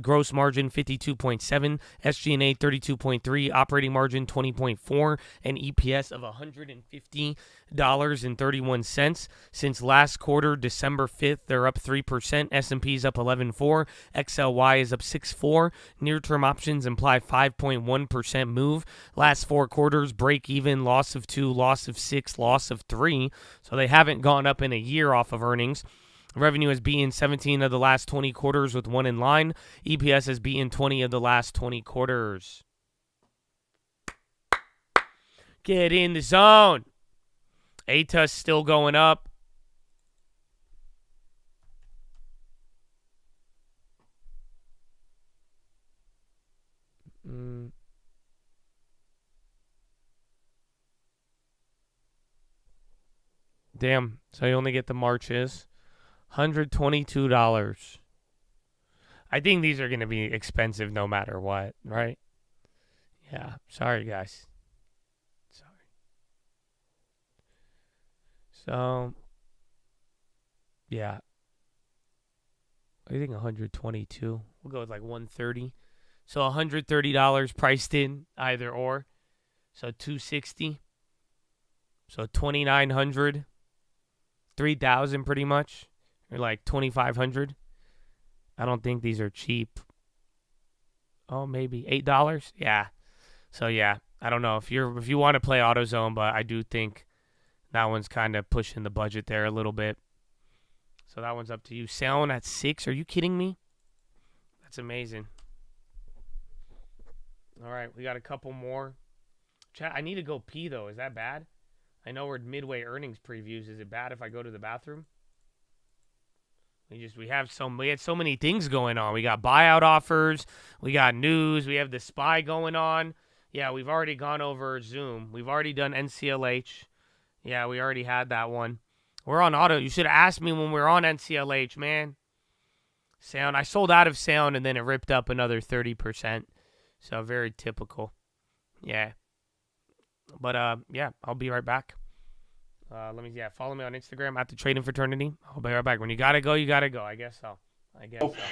gross margin 52.7, SG&A 32.3, operating margin 20.4, and EPS of $150.31. Since last quarter, December 5th, they're up 3%. S&P's up 11.4, XLY is up 6.4. Near-term options imply 5.1% move. Last 4 quarters, break even, loss of 2, loss of 6, loss of 3. So they haven't gone up in a year off of earnings. Revenue has beaten 17 of the last 20 quarters with one in line. EPS has beaten 20 of the last 20 quarters. Get in the zone. ATUS still going up. Damn. So you only get the Marches. $122. I think these are going to be expensive no matter what, right? Yeah. Sorry, guys. Sorry. So, yeah. I think 122. We'll go with like 130. So $130 priced in either or. So 260. So 2,900. 3,000 pretty much, or like 2,500. I don't think these are cheap. Oh, maybe $8. Yeah. So yeah, I don't know if you want to play AutoZone, but I do think that one's kind of pushing the budget there a little bit. So that one's up to you. Sound at 6? Are you kidding me? That's amazing. All right, we got a couple more. Chat. I need to go pee though. Is that bad? I know we're midway earnings previews. Is it bad if I go to the bathroom? We had so many things going on. We got buyout offers. We got news. We have the SPY going on. Yeah, we've already gone over Zoom. We've already done NCLH. Yeah, we already had that one. We're on auto. You should have asked me when we were on NCLH, man. Sound. I sold out of sound and then it ripped up another 30%. So very typical. Yeah. But, yeah, I'll be right back. Follow me on Instagram at the Trading Fraternity. I'll be right back. When you got to go, you got to go. I guess so.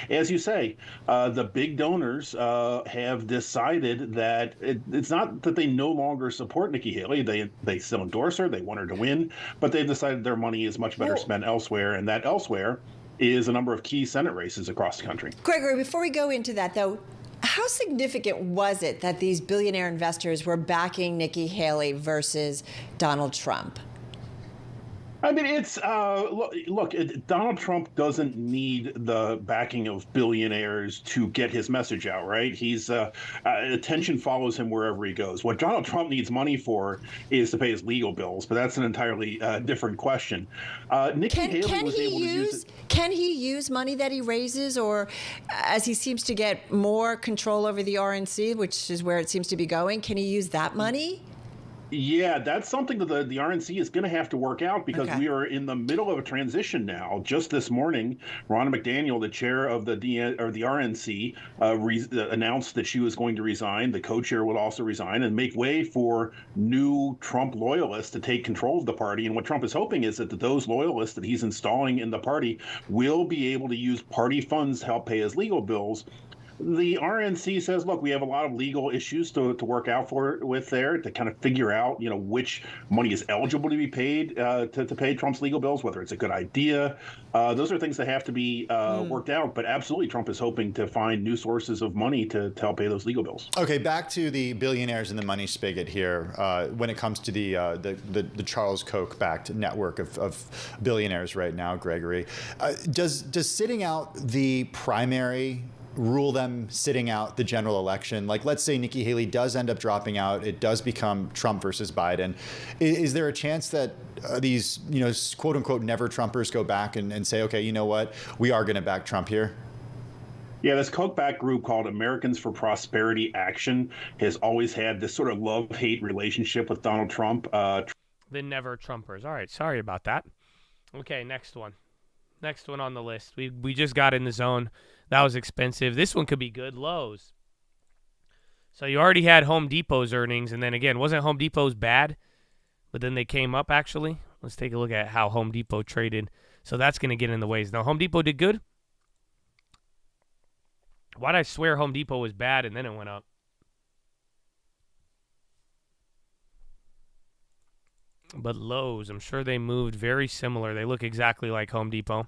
As you say, the big donors have decided that it's not that they no longer support Nikki Haley. They still endorse her. They want her to win. But they've decided their money is much better spent elsewhere. And that elsewhere is a number of key Senate races across the country. Gregory, before we go into that, though, how significant was it that these billionaire investors were backing Nikki Haley versus Donald Trump? I mean, it's look. Donald Trump doesn't need the backing of billionaires to get his message out, right? He's attention follows him wherever he goes. What Donald Trump needs money for is to pay his legal bills, but that's an entirely different question. Nikki Haley was able to use it. Can he use money that he raises, or as he seems to get more control over the RNC, which is where it seems to be going, can he use that money? Yeah, that's something that the RNC is going to have to work out because we are in the middle of a transition now. Just this morning, Ronna McDaniel, the chair of the RNC, announced that she was going to resign. The co-chair will also resign and make way for new Trump loyalists to take control of the party. And what Trump is hoping is that those loyalists that he's installing in the party will be able to use party funds to help pay his legal bills. The RNC says, look, we have a lot of legal issues to work out with there to kind of figure out, which money is eligible to be paid to pay Trump's legal bills, whether it's a good idea. Those are things that have to be worked out. But absolutely, Trump is hoping to find new sources of money to help pay those legal bills. Okay, back to the billionaires in the money spigot here. When it comes to the Charles Koch-backed network of billionaires right now, Gregory, does sitting out the primary rule them sitting out the general election? Like, let's say Nikki Haley does end up dropping out. It does become Trump versus Biden. Is there a chance that these, quote unquote, never Trumpers go back and say, okay, you know what? We are going to back Trump here? Yeah, this Koch-backed group called Americans for Prosperity Action has always had this sort of love-hate relationship with Donald Trump. The never Trumpers. All right, sorry about that. Okay, next one. Next one on the list. We just got in the zone. That was expensive. This one could be good. Lowe's. So you already had Home Depot's earnings, and then again, wasn't Home Depot's bad? But then they came up, actually. Let's take a look at how Home Depot traded. So that's going to get in the ways. Now, Home Depot did good. Why'd I swear Home Depot was bad, and then it went up? But Lowe's, I'm sure they moved very similar. They look exactly like Home Depot.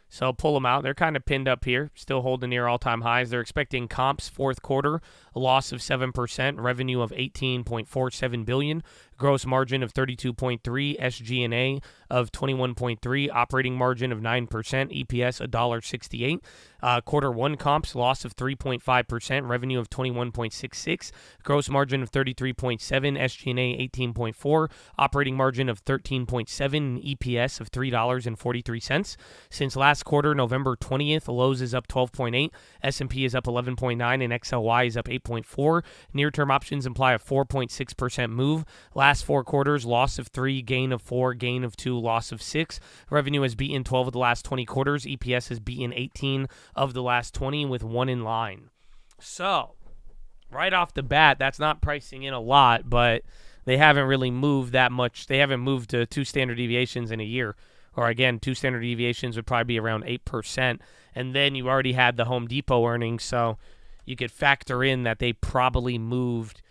So pull them out. They're kind of pinned up here, still holding near all-time highs. They're expecting comps fourth quarter, a loss of 7%, revenue of $18.47 billion, gross margin of 32.3, SG&A of 21.3, operating margin of 9%, EPS $1.68. Quarter one comps, loss of 3.5%, revenue of 21.66, gross margin of 33.7, SG&A 18.4, operating margin of 13.7, EPS of $3.43. Since last quarter, November 20th, Lowe's is up 12.8, S&P is up 11.9, and XLY is up 8.4. Near-term options imply a 4.6% move. Last four quarters, loss of 3, gain of 4, gain of 2, loss of 6. Revenue has beaten 12 of the last 20 quarters. EPS has beaten 18 of the last 20 with 1 in line. So, right off the bat, that's not pricing in a lot, but they haven't really moved that much. They haven't moved to 2 standard deviations in a year. Or again, 2 standard deviations would probably be around 8%. And then you already had the Home Depot earnings, so you could factor in that they probably moved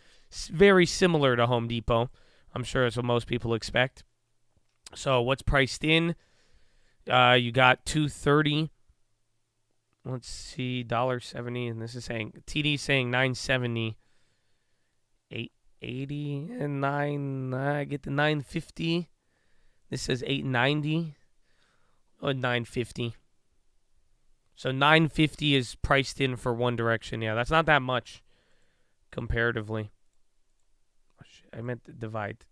very similar to Home Depot. I'm sure that's what most people expect. So what's priced in? You got $2.30. Let's see, $1.70, and this is saying TD saying $9.70, $8.80, and $9. I get the $9.50. This says $8.90 or $9.50. So $9.50 is priced in for One Direction. Yeah, that's not that much comparatively. Oh, shit, I meant to divide.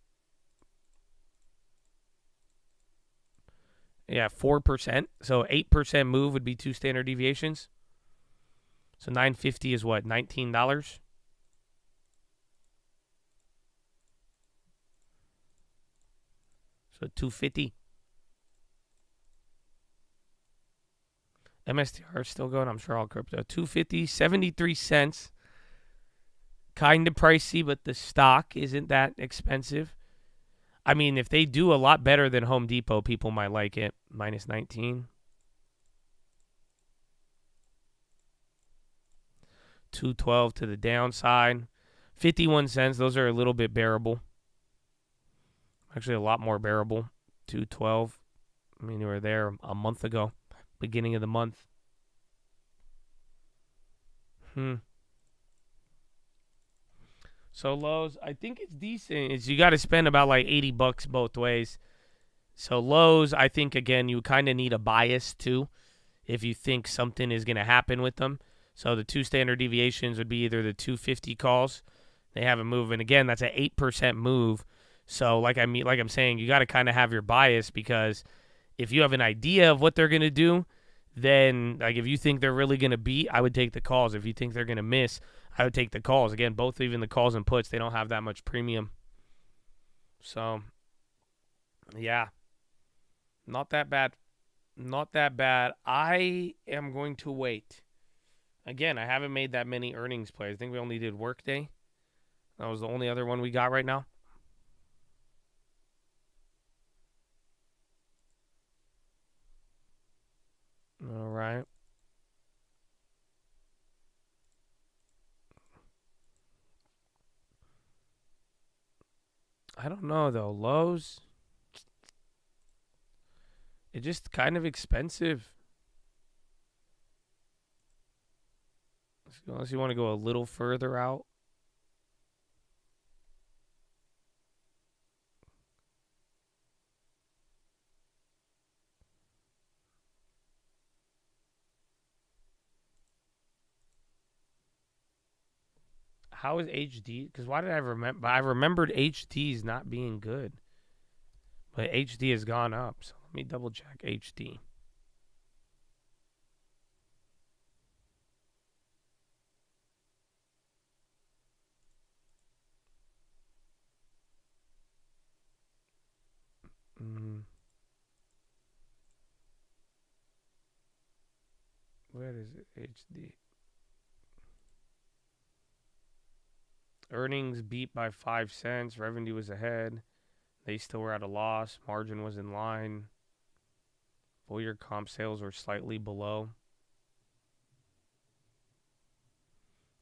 Yeah, 4%. So 8% move would be 2 standard deviations. So $9.50 is what, $19? So $2.50. MSTR is still going. I'm sure all crypto. $2.50, 73 cents. Kind of pricey, but the stock isn't that expensive. I mean, if they do a lot better than Home Depot, people might like it. Minus 19. $2.12 to the downside. 51 cents. Those are a little bit bearable. Actually, a lot more bearable. $2.12. I mean, you were there a month ago. Beginning of the month. So Lowe's, I think it's decent. You got to spend about like $80 both ways. So Lowe's, I think, again, you kind of need a bias too if you think something is going to happen with them. So the 2 standard deviations would be either the 250 calls. They haven't moved. And again, that's an 8% move. So like I'm saying, you got to kind of have your bias, because if you have an idea of what they're going to do, then like if you think they're really going to beat, I would take the calls. If you think they're going to miss, I would take the calls. Again, both even the calls and puts, they don't have that much premium. So, yeah. Not that bad. Not that bad. I am going to wait. Again, I haven't made that many earnings plays. I think we only did Workday. That was the only other one we got right now. All right. I don't know, though. Lowe's, it's just kind of expensive. Unless you want to go a little further out. How is HD? Because why did I remember? I remembered HD's not being good. But HD has gone up. So let me double check HD. Where is it? HD. Earnings beat by 5 cents. Revenue was ahead. They still were at a loss. Margin was in line. Full year comp sales were slightly below.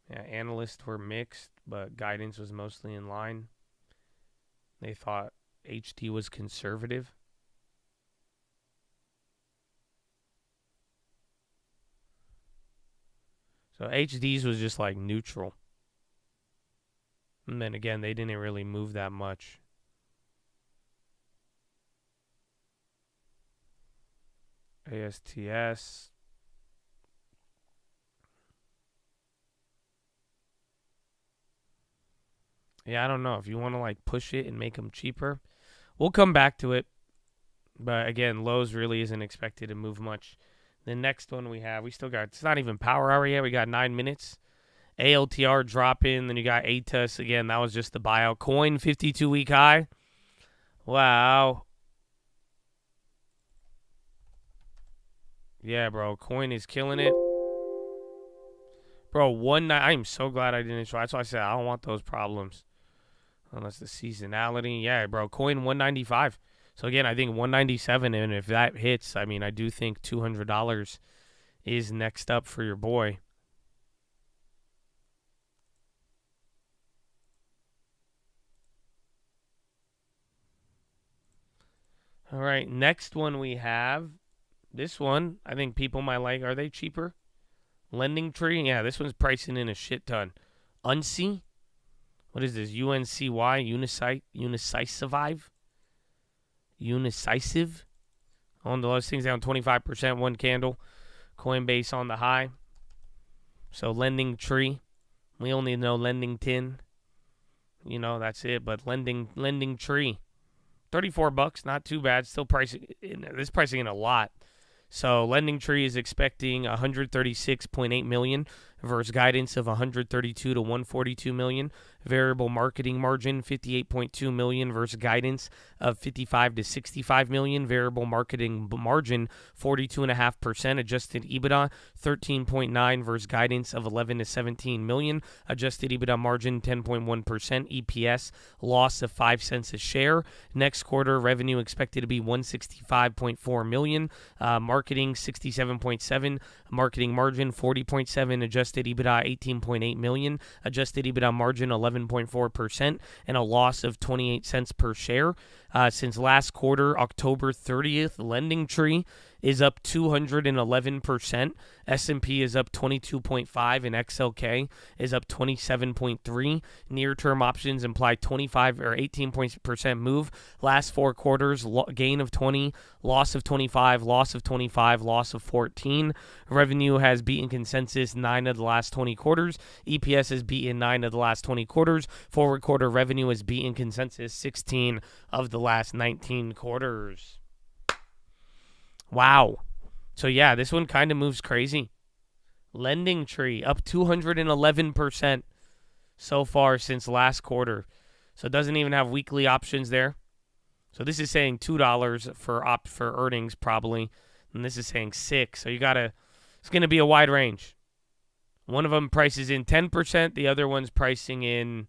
Yeah, analysts were mixed, but guidance was mostly in line. They thought HD was conservative. So HD's was just like neutral. And then again, they didn't really move that much. ASTS. Yeah, I don't know. If you want to like push it and make them cheaper, we'll come back to it. But again, Lowe's really isn't expected to move much. The next one we have, we still got, it's not even power hour yet. We got 9 minutes. ALTR drop in. Then you got ATUS. Again, that was just the buyout. Coin 52-week high. Wow. Yeah, bro. Coin is killing it. Bro, I'm so glad I didn't try. That's why I said I don't want those problems. Unless the seasonality. Yeah, bro. Coin 195. So, again, I think 197. And if that hits, I mean, I do think $200 is next up for your boy. All right, next one we have. This one, I think people might like. Are they cheaper? Lending Tree? Yeah, this one's pricing in a shit ton. Unsi? What is this? UNCY? Unicisive? On the lowest things down 25%, one candle. Coinbase on the high. So Lending Tree. We only know Lending Tin. You know, that's it. But Lending Tree. $34, not too bad. Still pricing in a lot. So Lending Tree is expecting 136.8 million versus guidance of 132 to 142 million. Variable marketing margin 58.2 million versus guidance of 55 to 65 million. Variable marketing margin 42.5%. Adjusted EBITDA 13.9 versus guidance of 11 to 17 million. Adjusted EBITDA margin 10.1%. EPS loss of 5 cents a share. Next quarter revenue expected to be 165.4 million. Marketing 67.7. Marketing margin 40.7. Adjusted EBITDA 18.8 million. Adjusted EBITDA margin 11.4%, and a loss of 28 cents per share. Since last quarter, October 30th, Lending Tree is up 211%. S&P is up 22.5, and XLK is up 27.3. Near-term options imply 25 or 18% move. Last 4 quarters, gain of 20, loss of 25, loss of 25, loss of 14. Revenue has beaten consensus 9 of the last 20 quarters. EPS has beaten 9 of the last 20 quarters. Forward quarter revenue has beaten consensus 16 of the last 19 quarters. Wow. So, yeah, this one kind of moves crazy. Lending Tree up 211% so far since last quarter. So it doesn't even have weekly options there. So this is saying $2 for earnings probably. And this is saying $6. So it's going to be a wide range. One of them prices in 10%. The other one's pricing in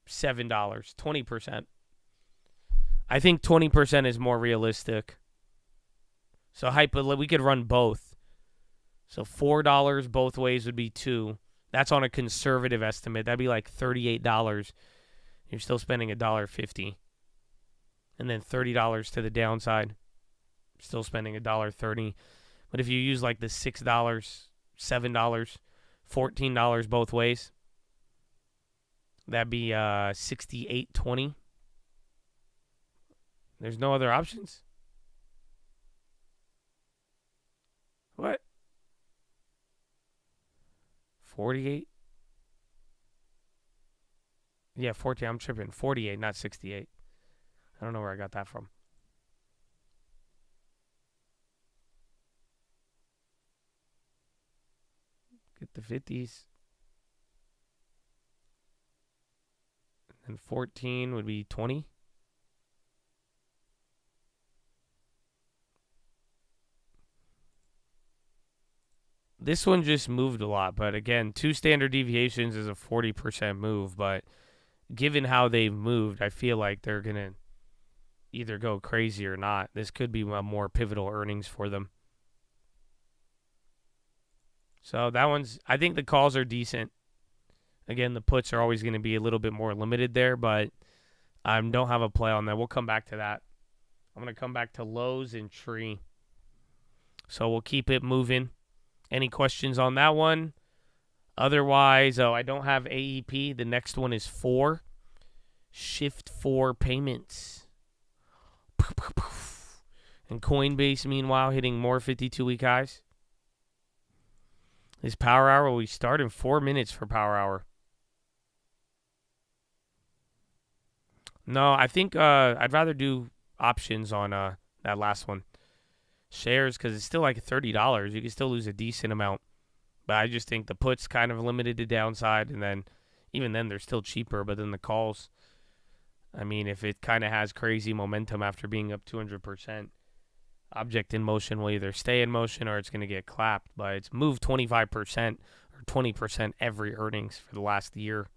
$7, 20%. I think 20% is more realistic. So we could run both. So $4 both ways would be $2. That's on a conservative estimate. That'd be like $38 You're still spending $1.50. And then $30 to the downside. Still spending $1.30. But if you use like the $6, $7, $14 both ways, that'd be $68.20. There's no other options? What? 48? Yeah, 14. I'm tripping. 48, not 68. I don't know where I got that from. Get the 50s. And 14 would be 20. This one just moved a lot, but again, 2 standard deviations is a 40% move, but given how they've moved, I feel like they're going to either go crazy or not. This could be a more pivotal earnings for them. So that one's, I think the calls are decent. Again, the puts are always going to be a little bit more limited there, but I don't have a play on that. We'll come back to that. I'm going to come back to Lowe's and Tree. So we'll keep it moving. Any questions on that one? Otherwise, I don't have AEP. The next one is 4. Shift 4 payments. And Coinbase, meanwhile, hitting more 52-week highs. This Power Hour, we start in 4 minutes for Power Hour. No, I think I'd rather do options on that last one. Shares, because it's still like $30. You can still lose a decent amount. But I just think the puts kind of limited to downside, and then even then they're still cheaper. But then the calls, I mean, if it kind of has crazy momentum after being up 200%, object in motion will either stay in motion or it's going to get clapped. But it's moved 25% or 20% every earnings for the last year.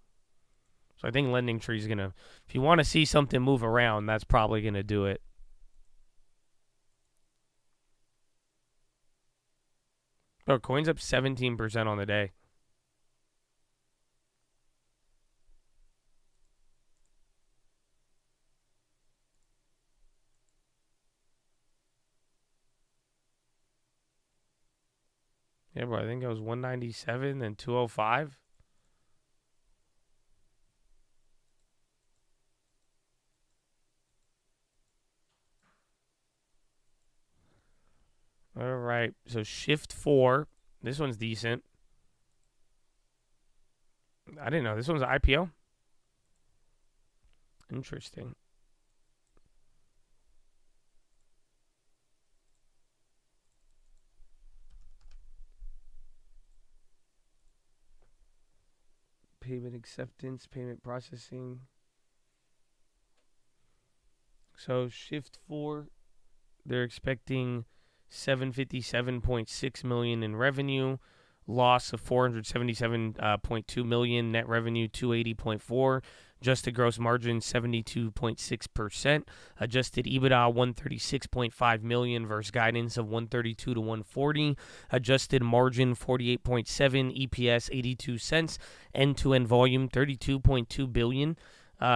So I think Lending Tree is going to, if you want to see something move around, that's probably going to do it. Oh, coin's up 17% on the day. Yeah, bro, I think it was 197 and 205. All right, so shift 4. This one's decent. I didn't know. This one's an IPO? Interesting. Payment acceptance, payment processing. So shift 4, they're expecting $757.6 million in revenue, loss of $477.2 million, net revenue $280.4, adjusted gross margin 72.6%, adjusted EBITDA $136.5 million versus guidance of $132 to $140, adjusted margin 48.7, EPS 82 cents, end-to-end volume 32.2 billion.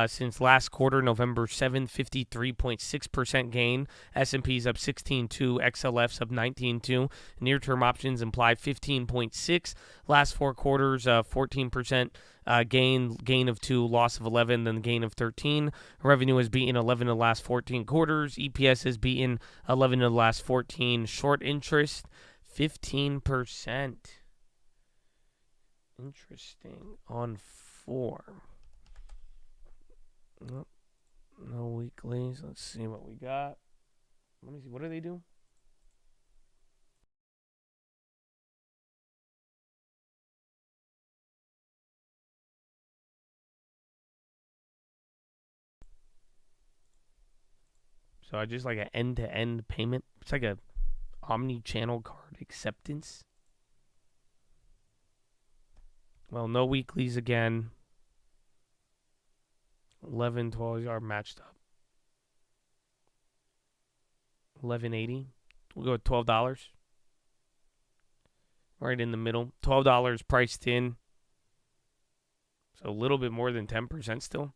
Since last quarter, November 7th, 53.6% gain. S&P's up 16.2, XLF's up 19.2. Near-term options implied 15.6. Last 4 quarters, 14% gain of 2, loss of 11, then gain of 13. Revenue has beaten 11 of the last 14 quarters. EPS has beaten 11 of the last 14. Short interest, 15%. Interesting on 4. Nope. No weeklies. Let's see what we got. Let me see. What do they do? So I just like an end-to-end payment. It's like a omni-channel card acceptance. Well, no weeklies again. 11, 12 are matched up. $11.80. We'll go with $12. Right in the middle. $12 priced in. So a little bit more than 10% still.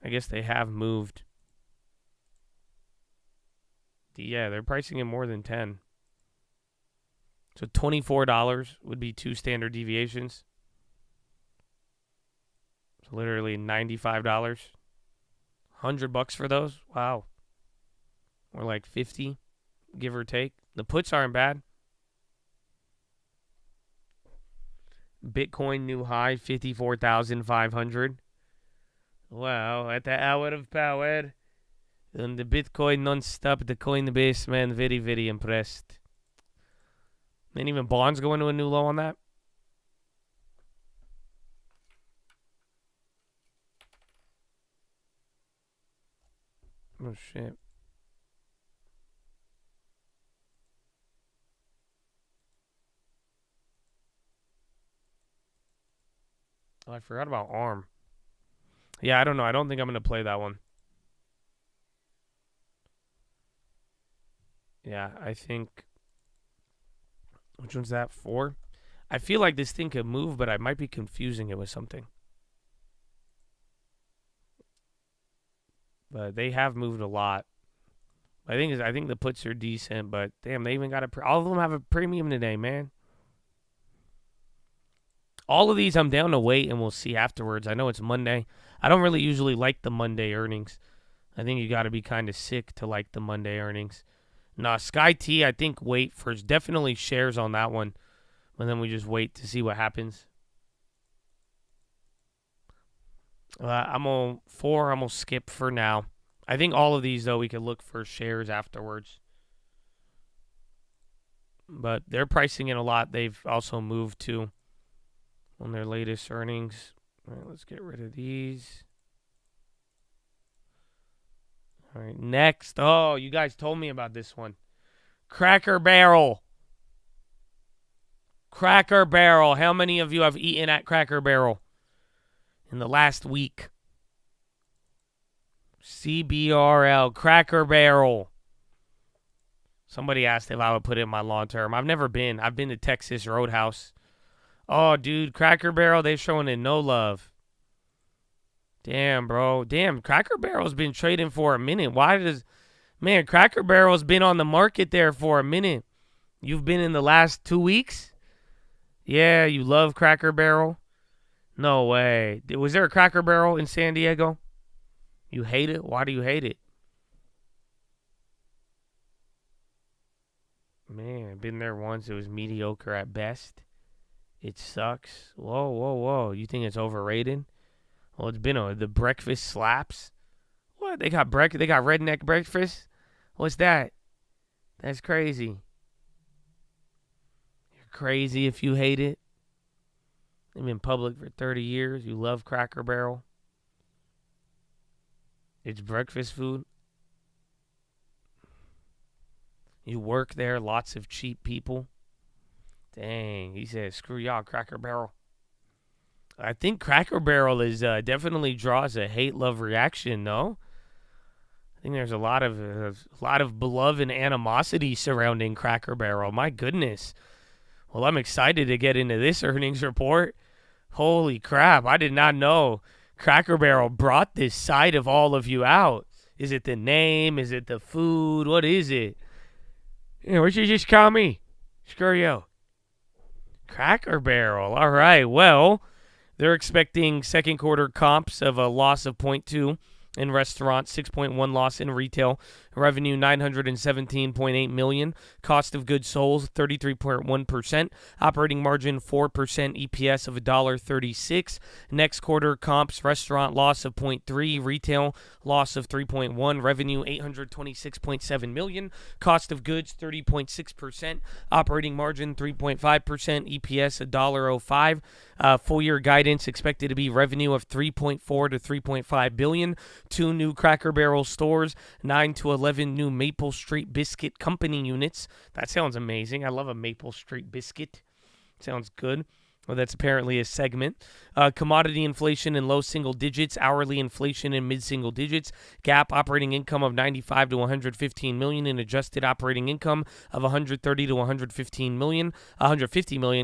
I guess they have moved. Yeah, they're pricing it more than 10. So $24 would be 2 standard deviations. So literally $95. $100 for those? Wow. Or like 50, give or take. The puts aren't bad. Bitcoin new high, 54,500. Wow, at the hour of power. And the Bitcoin non-stop, the Coinbase, man, very, very impressed. And even bonds going to a new low on that. Oh, shit. Oh, I forgot about ARM. Yeah, I don't know. I don't think I'm going to play that one. Yeah, I think... Which one's that for? I feel like this thing could move, but I might be confusing it with something. But they have moved a lot. I think the puts are decent, but damn, they even got all of them have a premium today, man. All of these I'm down to wait and we'll see afterwards. I know it's Monday. I don't really usually like the Monday earnings. I think you got to be kind of sick to like the Monday earnings. Nah, Sky T, I think wait for definitely shares on that one. And then we just wait to see what happens. I'm going to skip for now. I think all of these, though, we could look for shares afterwards. But they're pricing in a lot. They've also moved to on their latest earnings. All right, let's get rid of these. All right, next. Oh, you guys told me about this one. Cracker Barrel. Cracker Barrel. How many of you have eaten at Cracker Barrel in the last week? CBRL. Cracker Barrel. Somebody asked if I would put it in my long term. I've never been. I've been to Texas Roadhouse. Oh, dude, Cracker Barrel, they're showing it no love. Damn, bro. Damn, Cracker Barrel's been trading for a minute. Man, Cracker Barrel's been on the market there for a minute. You've been in the last 2 weeks? Yeah, you love Cracker Barrel? No way. Was there a Cracker Barrel in San Diego? You hate it? Why do you hate it? Man, been there once. It was mediocre at best. It sucks. Whoa, whoa, whoa. You think it's overrated? Well, it's been the breakfast slaps. What? They got redneck breakfast? What's that? That's crazy. You're crazy if you hate it. They've been public for 30 years. You love Cracker Barrel. It's breakfast food. You work there, lots of cheap people. Dang, he said, screw y'all, Cracker Barrel. I think Cracker Barrel is definitely draws a hate-love reaction, no? I think there's a lot of beloved and animosity surrounding Cracker Barrel. My goodness. Well, I'm excited to get into this earnings report. Holy crap, I did not know Cracker Barrel brought this side of all of you out. Is it the name? Is it the food? What is it? Yeah, what you just call me? Screw you. Cracker Barrel. All right, well, they're expecting second quarter comps of a loss of 0.2 in restaurants, 6.1 loss in retail, revenue $917.8 million, cost of goods sold 33.1%, operating margin 4%, EPS of $1.36. Next quarter comps, restaurant loss of 0.3, retail loss of 3.1, revenue $826.7 million, cost of goods 30.6%, operating margin 3.5%, EPS $1.05. Full year guidance expected to be revenue of $3.4 to $3.5 billion. 2 new Cracker Barrel stores, 9 to 11 new Maple Street Biscuit Company units. That sounds amazing. I love a Maple Street biscuit. Sounds good. Well, that's apparently a segment. Commodity inflation in low single digits, hourly inflation in mid-single digits, GAAP operating income of 95 to 115 million, and adjusted operating income of 130 to 150 million.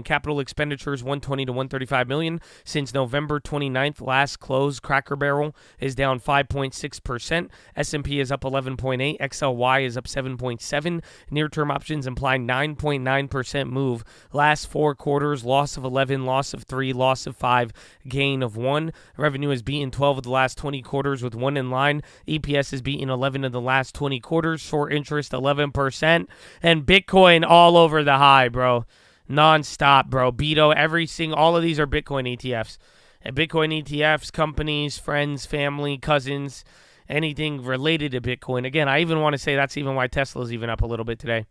Capital expenditures 120 to 135 million. Since November 29th, last close, Cracker Barrel is down 5.6%. S&P is up 11.8. XLY is up 7.7. Near-term options imply 9.9% move. Last 4 quarters, loss of 11, loss of 3, loss of 5, gain of 1. Revenue has beaten 12 of the last 20 quarters with 1 in line. EPS has beaten 11 of the last 20 quarters. Short interest 11%. And Bitcoin all over the high, bro. Non-stop, bro. Beto, all of these are Bitcoin ETFs. And Bitcoin ETFs, companies, friends, family, cousins, anything related to Bitcoin. Again, I even want to say that's even why Tesla's even up a little bit today.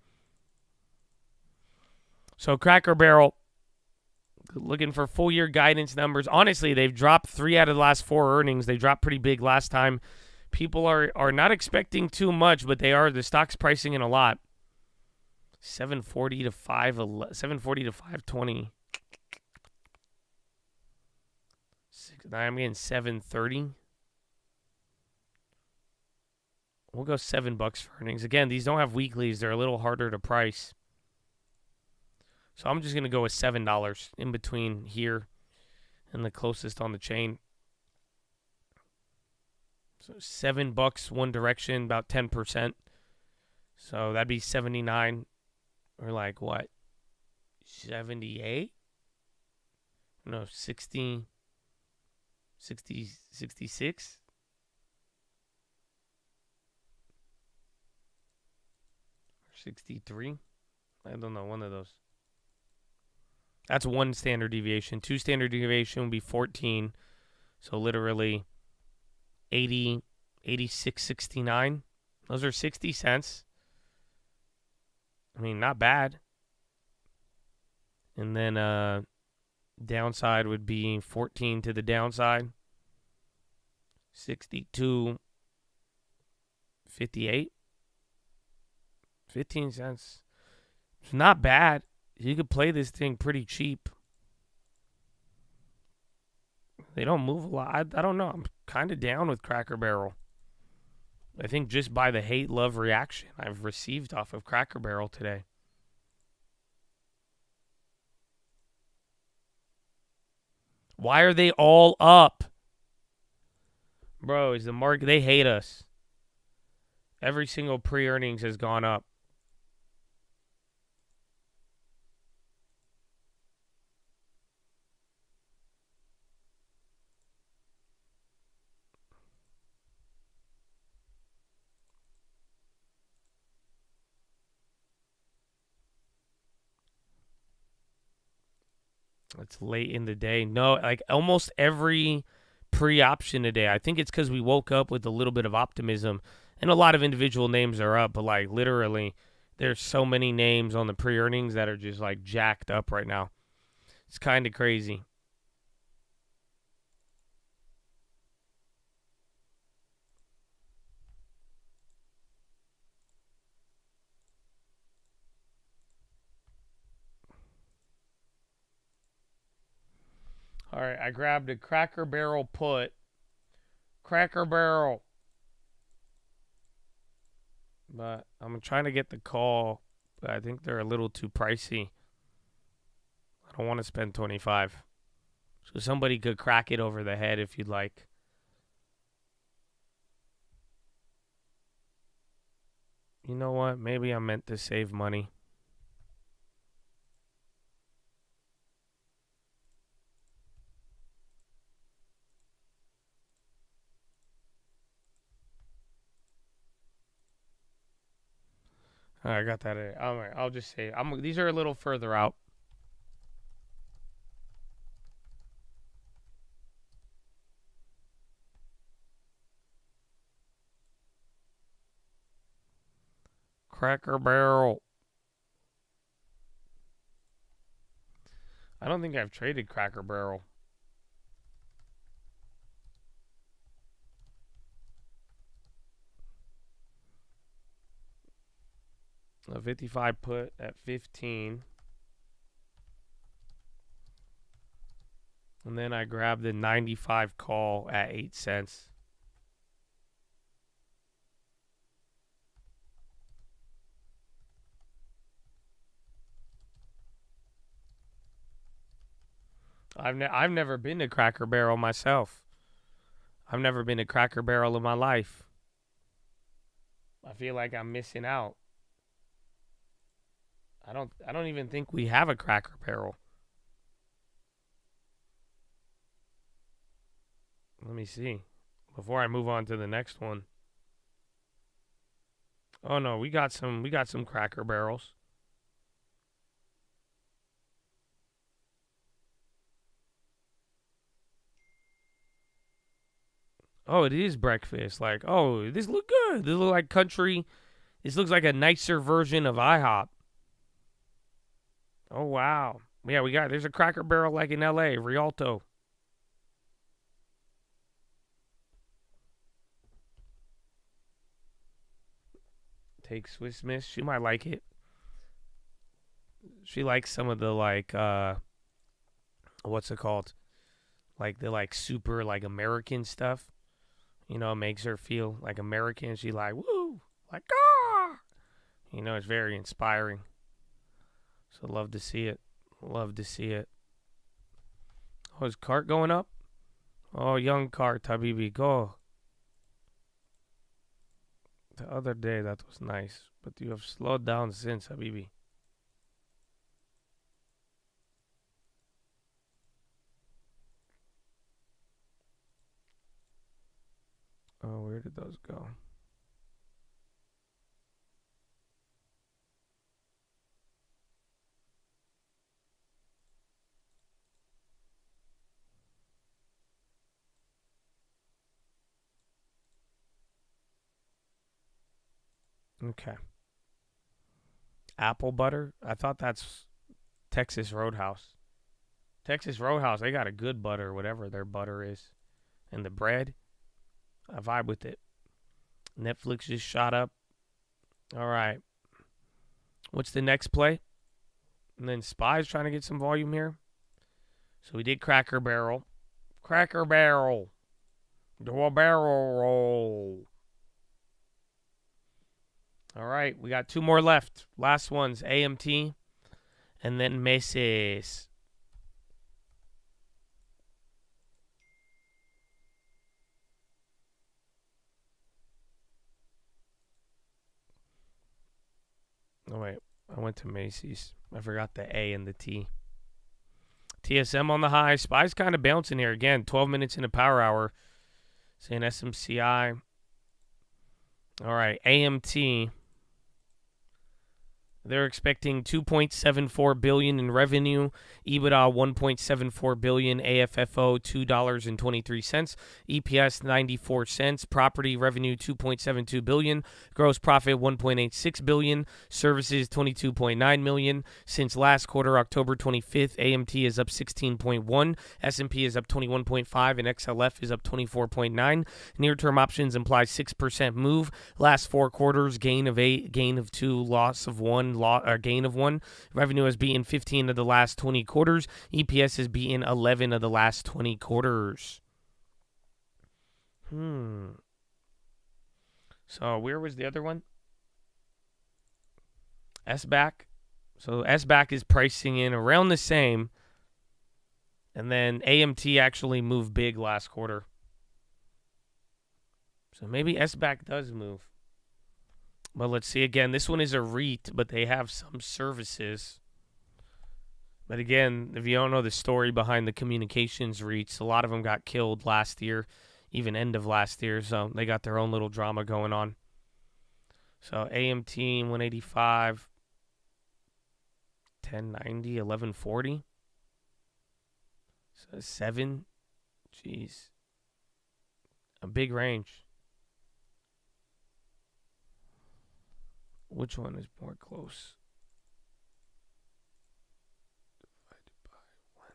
So Cracker Barrel, looking for full year guidance numbers. Honestly, they've dropped 3 out of the last 4 earnings. They dropped pretty big last time. People are not expecting too much, but they are. The stock's pricing in a lot. 740 to 520. I'm getting 730. We'll go $7 for earnings. Again, these don't have weeklies. They're a little harder to price. So I'm just going to go with $7 in between here and the closest on the chain. So $7 one direction, about 10%. So that'd be 79 or like what? 78? No, 60, 66? Or 63? I don't know, one of those. That's 1 standard deviation. 2 standard deviation would be 14. So literally 80, 86.69. Those are 60 cents. I mean, not bad. And then downside would be 14 to the downside. 62.58. 15 cents. It's not bad. You could play this thing pretty cheap. They don't move a lot. I don't know. I'm kind of down with Cracker Barrel. I think just by the hate-love reaction I've received off of Cracker Barrel today. Why are they all up? Bro, is the market... They hate us. Every single pre-earnings has gone up. It's late in the day. No, like almost every pre-option today. I think it's because we woke up with a little bit of optimism. And a lot of individual names are up. But like literally, there's so many names on the pre-earnings that are just like jacked up right now. It's kind of crazy. All right, I grabbed a Cracker Barrel put. Cracker Barrel. But I'm trying to get the call, but I think they're a little too pricey. I don't want to spend 25. So somebody could crack it over the head if you'd like. You know what? Maybe I'm meant to save money. All right, I got that. All right, I'll just say these are a little further out. Cracker Barrel. I don't think I've traded Cracker Barrel. A 55 put at 15. And then I grabbed the 95 call at 8 cents. I've never been to Cracker Barrel myself. I've never been to Cracker Barrel in my life. I feel like I'm missing out. I don't even think we have a Cracker Barrel. Let me see. Before I move on to the next one. Oh no, we got some Cracker Barrels. Oh, it is breakfast. Like, oh, this look good. This look like country. This looks like a nicer version of IHOP. Oh, wow. Yeah, there's a Cracker Barrel like in L.A., Rialto. Take Swiss Miss. She might like it. She likes some of the, like, what's it called? Like, the, like, super, like, American stuff. You know, it makes her feel like American. She like, woo, like, ah. You know, it's very inspiring. So love to see it. Love to see it. Oh, is cart going up? Oh, young cart, Habibi, go. The other day, that was nice. But you have slowed down since, Habibi. Oh, where did those go? Okay. Apple butter? I thought that's Texas Roadhouse. Texas Roadhouse, they got a good butter, whatever their butter is. And the bread, I vibe with it. Netflix just shot up. All right. What's the next play? And then Spy's trying to get some volume here. So we did Cracker Barrel. Cracker Barrel. Do a barrel roll. All right. We got two more left. Last one's AMT. And then Macy's. Oh, wait. I went to Macy's. I forgot the A and the T. TSM on the high. Spy's kind of bouncing here. Again, 12 minutes in a power hour. Saying SMCI. All right. AMT. They're expecting $2.74 billion in revenue, EBITDA $1.74 billion, AFFO $2.23, EPS 94 cents, property revenue $2.72 billion, gross profit $1.86 billion, services $22.9 million. Since last quarter, October 25th, AMT is up 16.1, S&P is up 21.5, and XLF is up 24.9. Near-term options imply 6% move. Last 4 quarters, gain of 8, gain of 2, loss of 1. Gain of 1. Revenue has beaten 15 of the last 20 quarters. EPS has beaten 11 of the last 20 quarters. So where was the other one? SBAC. So SBAC is pricing in around the same. And then AMT actually moved big last quarter. So maybe SBAC does move. But let's see again. This one is a REIT, but they have some services. But again, if you don't know the story behind the communications REITs, a lot of them got killed last year, even end of last year. So they got their own little drama going on. So AMT 185, 1090, 1140. So 7. Jeez. A big range. Which one is more close? Divided by 1.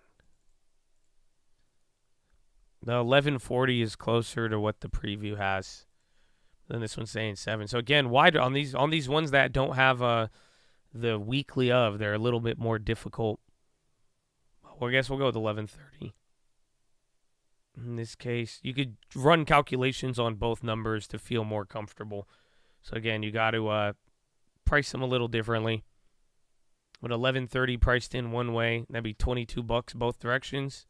The 1140 is closer to what the preview has. Then this one's saying 7. So again, wide on these ones that don't have the weekly of, they're a little bit more difficult. Well, I guess we'll go with 1130. In this case, you could run calculations on both numbers to feel more comfortable. So again, you got to price them a little differently. With 1130 priced in one way, that'd be $22 both directions.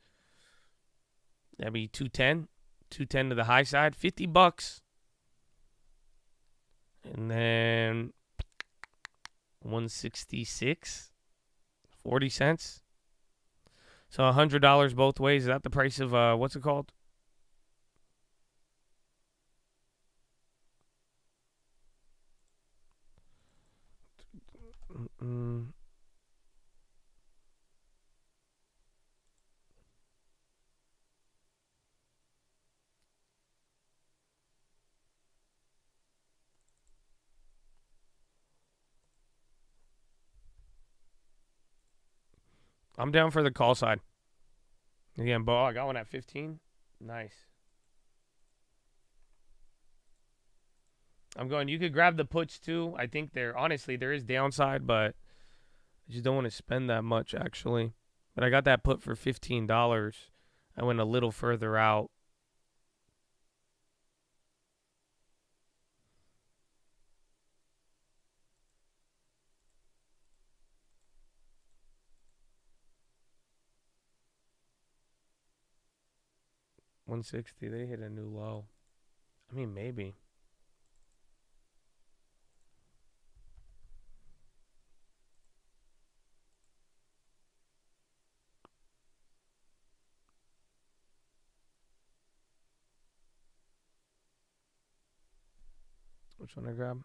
That'd be 210 to the high side, $50. And then 166, 40 cents. So $100 both ways. Is that the price of what's it called? I'm down for the call side. Again, Bo, I got one at 15. Nice. I'm going, you could grab the puts too. I think honestly, there is downside, but I just don't want to spend that much actually. But I got that put for $15. I went a little further out. $160, they hit a new low. I mean, maybe. Which one I grab?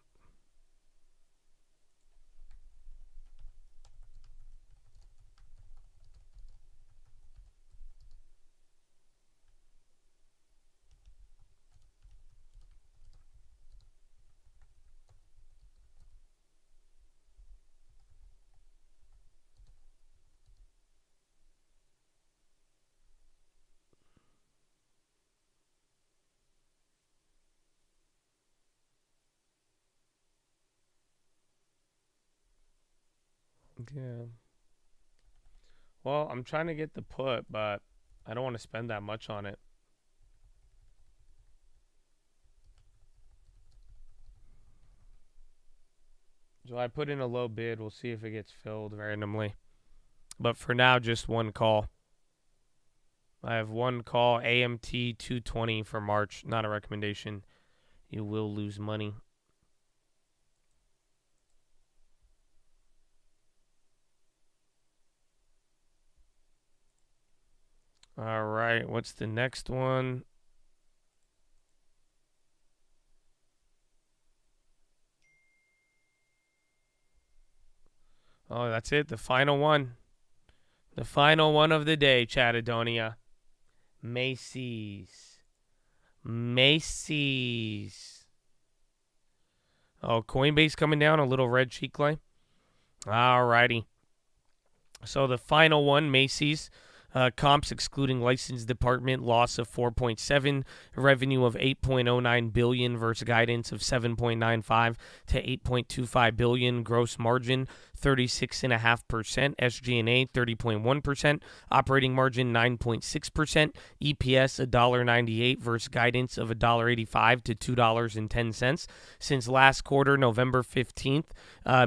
Yeah. Well, I'm trying to get the put, but I don't want to spend that much on it. So I put in a low bid. We'll see if it gets filled randomly. But for now, just one call. I have one call, AMT 220 for March. Not a recommendation. You will lose money. All right, what's the next one? Oh, that's it, the final one. The final one of the day, Chattadonia. Macy's. Macy's. Oh, Coinbase coming down, a little red cheek line. All righty. So the final one, Macy's. Comps excluding licensed department, loss of 4.7, revenue of 8.09 billion versus guidance of 7.95 to 8.25 billion, gross margin 36.5%, SG&A 30.1%, operating margin 9.6%, EPS $1.98 versus guidance of $1.85 to $2.10. Since last quarter, November 15th,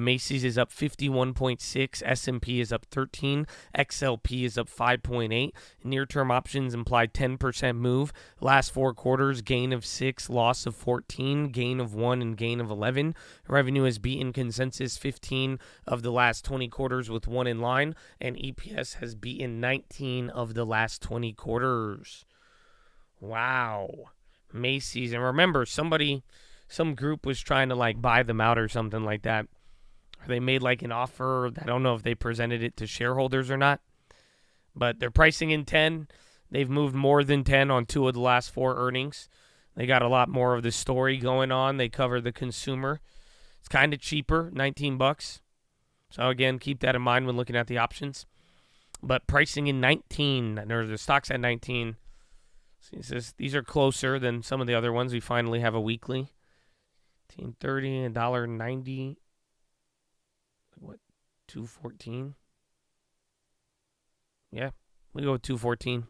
Macy's is up 51.6, S&P is up 13, XLP is up 5.8. Near-term options imply 10% move. Last 4 quarters, gain of 6, loss of 14, gain of 1, and gain of 11. Revenue has beaten consensus 15 of the last 20 quarters with 1 in line, and EPS has beaten 19 of the last 20 quarters. Wow. Macy's. And remember, some group was trying to like buy them out or something like that. Or they made like an offer. I don't know if they presented it to shareholders or not. But they're pricing in 10. They've moved more than 10 on 2 of the last 4 earnings. They got a lot more of the story going on. They cover the consumer. It's kind of cheaper, $19. So again, keep that in mind when looking at the options. But pricing in 19, or the stock's at 19. These are closer than some of the other ones. We finally have a weekly. $18.30, $1.90. What? $2.14. Yeah, we go with $2.14.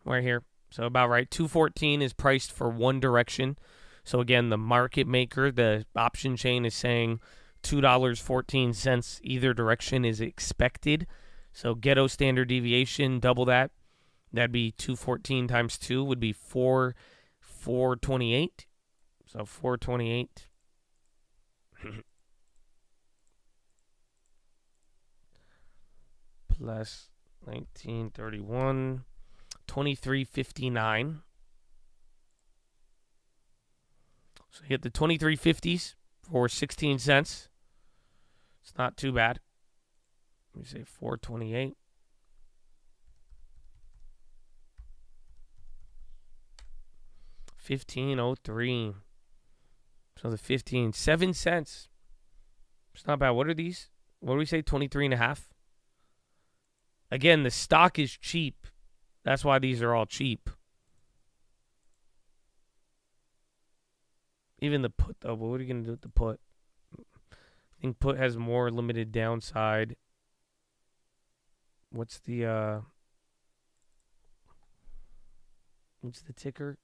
Right here. So about right. 214 is priced for one direction. So again, the market maker, the option chain, is saying $2.14 either direction is expected. So ghetto standard deviation, double that. That'd be 214 times 2 would be 428. So 428. Plus 1931. 2359. So you get the 2350s for 16 cents. It's not too bad. Let me say 428. $15.03. So the 7 cents. It's not bad. What are these? What do we say? 23.5. Again, the stock is cheap. That's why these are all cheap. Even the put, though. But what are you going to do with the put? I think put has more limited downside. What's the ticker?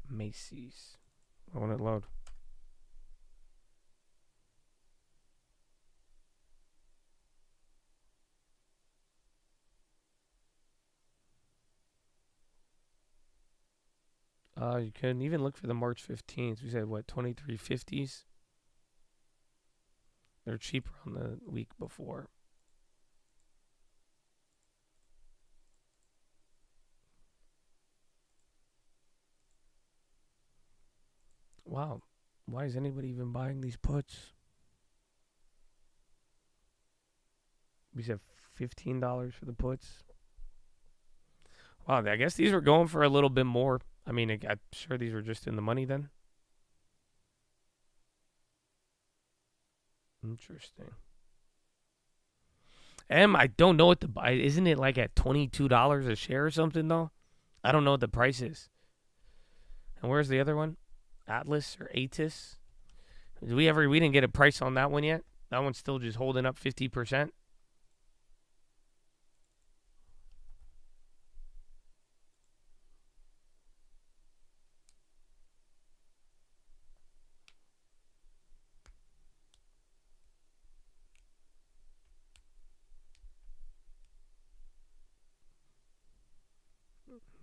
Macy's. I want it load. You can even look for the March 15th. We said, what, 2350s? They're cheaper on the week before. Wow. Why is anybody even buying these puts? We said $15 for the puts. Wow, I guess these were going for a little bit more. I mean, I'm sure these were just in the money then. Interesting. I don't know what to buy. Isn't it like at $22 a share or something, though? I don't know what the price is. And where's the other one? Atlas or Atis? We didn't get a price on that one yet? That one's still just holding up 50%?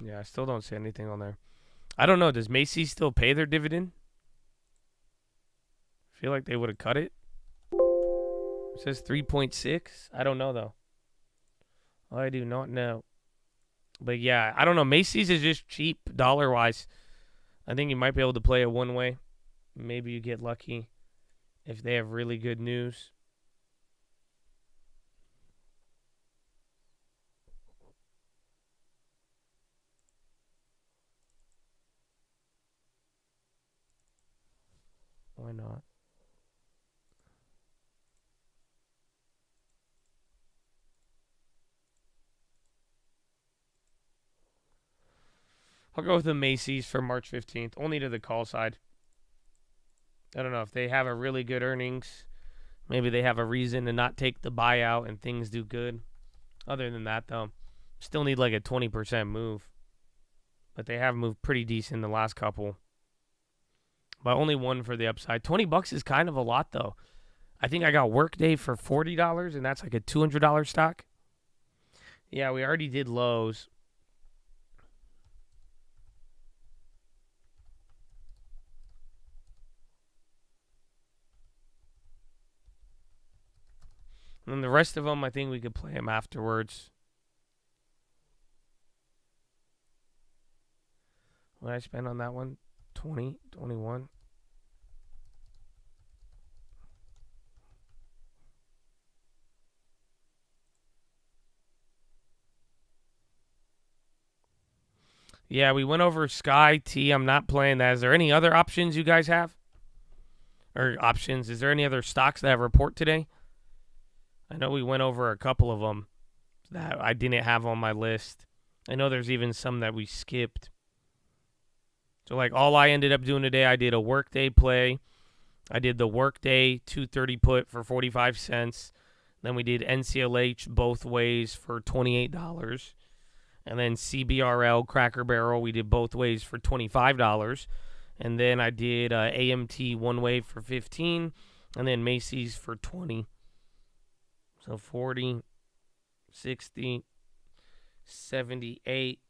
Yeah, I still don't see anything on there. I don't know. Does Macy's still pay their dividend? I feel like they would have cut it. It says 3.6. I don't know, though. I do not know. But, yeah, I don't know. Macy's is just cheap dollar-wise. I think you might be able to play it one way. Maybe you get lucky if they have really good news. Why not? I'll go with the Macy's for March 15th, only to the call side. I don't know if they have a really good earnings. Maybe they have a reason to not take the buyout and things do good. Other than that, though, still need like a 20% move. But they have moved pretty decent the last couple. But only one for the upside. $20 is kind of a lot, though. I think I got Workday for $40, and that's like a $200 stock. Yeah, we already did Lowe's. And then the rest of them, I think we could play them afterwards. What did I spend on that one? 20, 21. Yeah, we went over Sky T. I'm not playing that. Is there any other options you guys have? Or options? Is there any other stocks that have report today? I know we went over a couple of them that I didn't have on my list. I know there's even some that we skipped. So, like, all I ended up doing today, I did a Workday play. I did the Workday 230 put for 45 cents. Then we did NCLH both ways for $28. And then CBRL Cracker Barrel, we did both ways for $25. And then I did AMT one way for $15, and then Macy's for $20. So 40, 60, 78,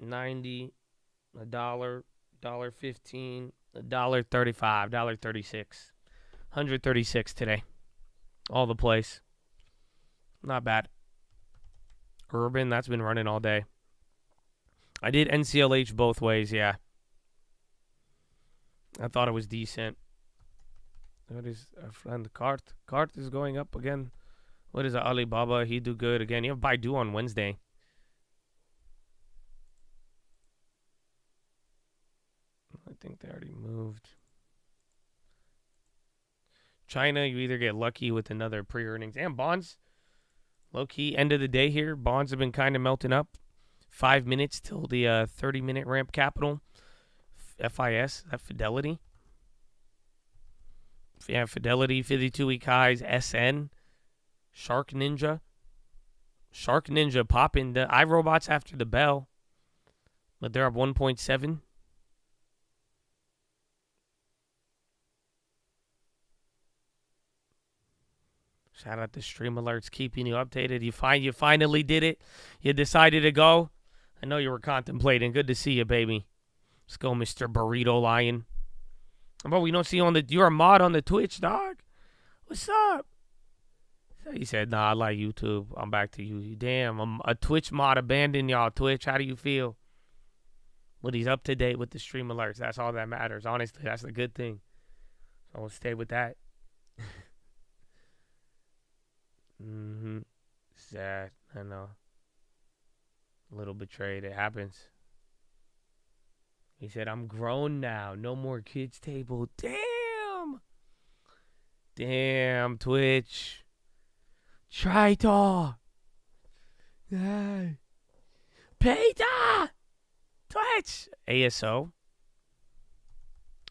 90, $1, $1.15, $1.35, $1.36. 136 today. All the place. Not bad. Urban, that's been running all day. I did NCLH both ways, yeah. I thought it was decent. What is our friend Cart? Cart is going up again. What is Alibaba? He do good again. You have Baidu on Wednesday. I think they already moved. China, you either get lucky with another pre-earnings. And bonds, low-key, end of the day here. Bonds have been kind of melting up. 5 minutes till the 30-minute ramp capital. FIS, that Fidelity. Yeah, Fidelity, 52-week highs. SN, Shark Ninja. Shark Ninja popping the iRobots after the bell. But they're up 1.7. Shout out to Stream Alerts keeping you updated. You finally did it. You decided to go. I know you were contemplating. Good to see you, baby. Let's go, Mr. Burrito Lion. But we don't see you on the. You're a mod on the Twitch, dog. What's up? He said, "Nah, I like YouTube. I'm back to you." Damn, I'm a Twitch mod abandoned y'all. Twitch, how do you feel? But he's up to date with the Stream Alerts. That's all that matters. Honestly, that's a good thing. So we'll stay with that. Sad. I know. A little betrayed. It happens. He said, "I'm grown now. No more kids table." Damn. Damn, Twitch. Traitor. Peter. Twitch. ASO.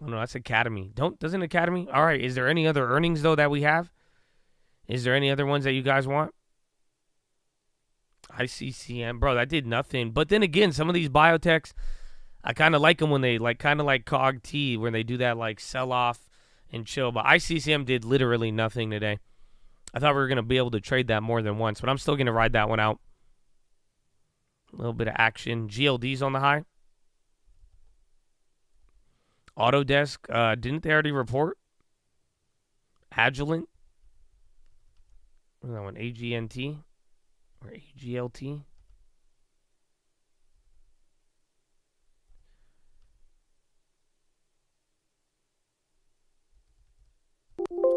Oh, no, that's Academy. Doesn't Academy? All right. Is there any other earnings, though, that we have? Is there any other ones that you guys want? ICCM. Bro, that did nothing. But then again, some of these biotechs, I kind of like them when they, kind of like COG-T, when they do that, sell-off and chill. But ICCM did literally nothing today. I thought we were going to be able to trade that more than once, but I'm still going to ride that one out. A little bit of action. GLD's on the high. Autodesk, didn't they already report? Agilent. What is that one? AGNT? Or AGLT?